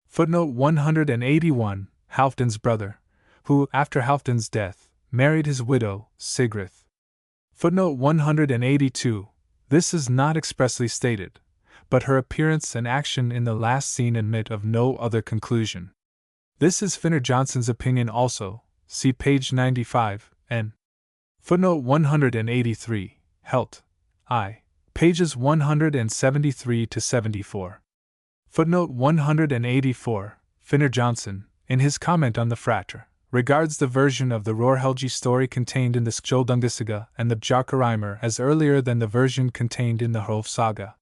Footnote 181, Halfdan's brother, who, after Halfdan's death, married his widow, Sigrith. Footnote 182, this is not expressly stated, but her appearance and action in the last scene admit of no other conclusion. This is Finnur Johnson's opinion also, see page 95, n. Footnote 183, Helt, I. Pages 173-74. Footnote 184, Finnur Johnson, in his comment on the Frater, regards the version of the Roar-Helgi story contained in the Skjoldungasaga and the Bjarkarímur as earlier than the version contained in the Hrólfs Saga.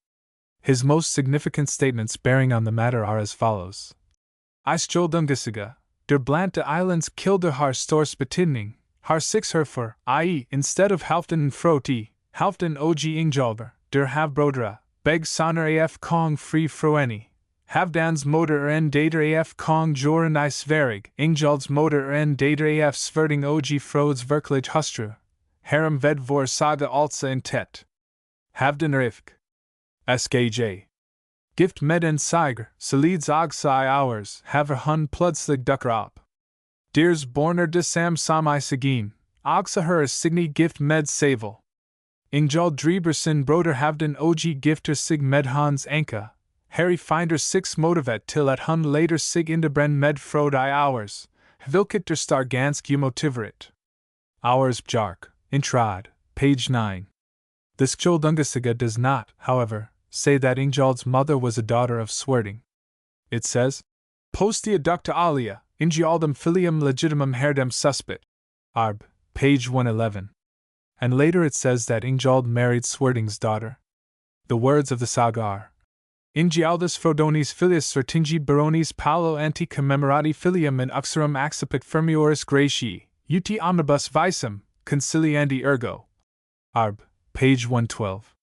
His most significant statements bearing on the matter are as follows. I Skjoldungasaga, der blant de islands kilder har stor spetidning, har six herfor, i.e., instead of Halfdan and Froti, Halfdan og Ingjaldur, der havbrodra, beg soner af kong fri froeni. Havdans motor en dater af kong joren I sverig, Ingjalds motor en dater af sverting og frods verklig hustru. Harem ved vor saga also in tet. Havdan rifk. Skj. Gift med en siger, solids ogsai hours, haver hun pludselig dukker op. Deers borner de sam samai sagin, ogsa her signi gift med savel. Ingjald Driebersen broder Havdan og gifter sig med hans anka, Harry finder 6 motivet til at hun later sig indebren med frod I hours, hvilket der star gansk umotiverit. Hours Bjark, Intrad, page 9. The Skjoldungasaga does not, however, say that Ingjald's mother was a daughter of Swerding. It says, Postia ducta alia, Ingjaldum filium legitimum herdem suspit. Arb, page 111. And later it says that Ingjald married Swerding's daughter. The words of the saga are, Ingjaldus Frodonis filius certingi baronis paulo anti commemorati filium in uxorum accipit fermioris gratii, ut omnibus visum, conciliandi ergo. Arb, page 112.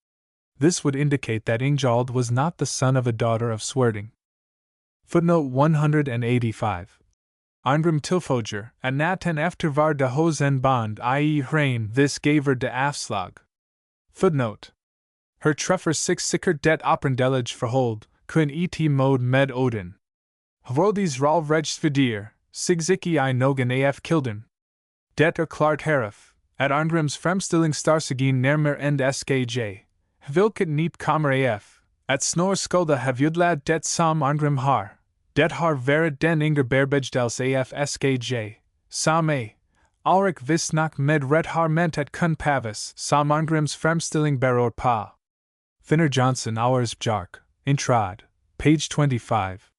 This would indicate that Ingjald was not the son of a daughter of Swerding. Footnote 185. Arngrim Tilfoger, at naten eftervar de hosen bond i.e. hrein this gaver de afslag. Footnote. Her treffer 6 sikker det oprendelige forhold, kun et mode med Odin. Hvordis ralvregsvidir, sigziki I nogan af kilden. Det klart herif, at Arngrims fremstilling starsigin nærmer end skj. Hvilket niet kommer af, at snor skulda havudlad det som Arngrim har. Det har været den inger berbedels af skj, som Ulrich visnak med ret har ment at kun pavis, som Arngrims fremstilling beror pa. Finnur Johnson Hours Bjark, Intrad, page 25.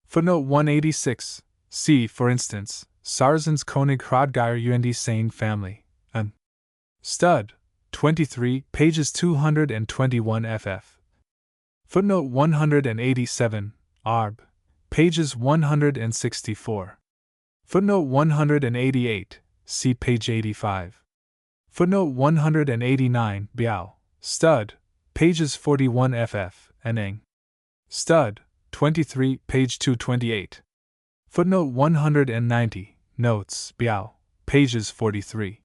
Footnote 186. See, for instance, Sarzens Konig Hrodgeir und Sane family, un. Stud, 23, pages 221 ff. Footnote 187, Arb, pages 164. Footnote 188, see page 85. Footnote 189, Biao, Stud, pages 41 ff, and Eng. Stud, 23, page 228. Footnote 190, Notes, Biao, pages 43.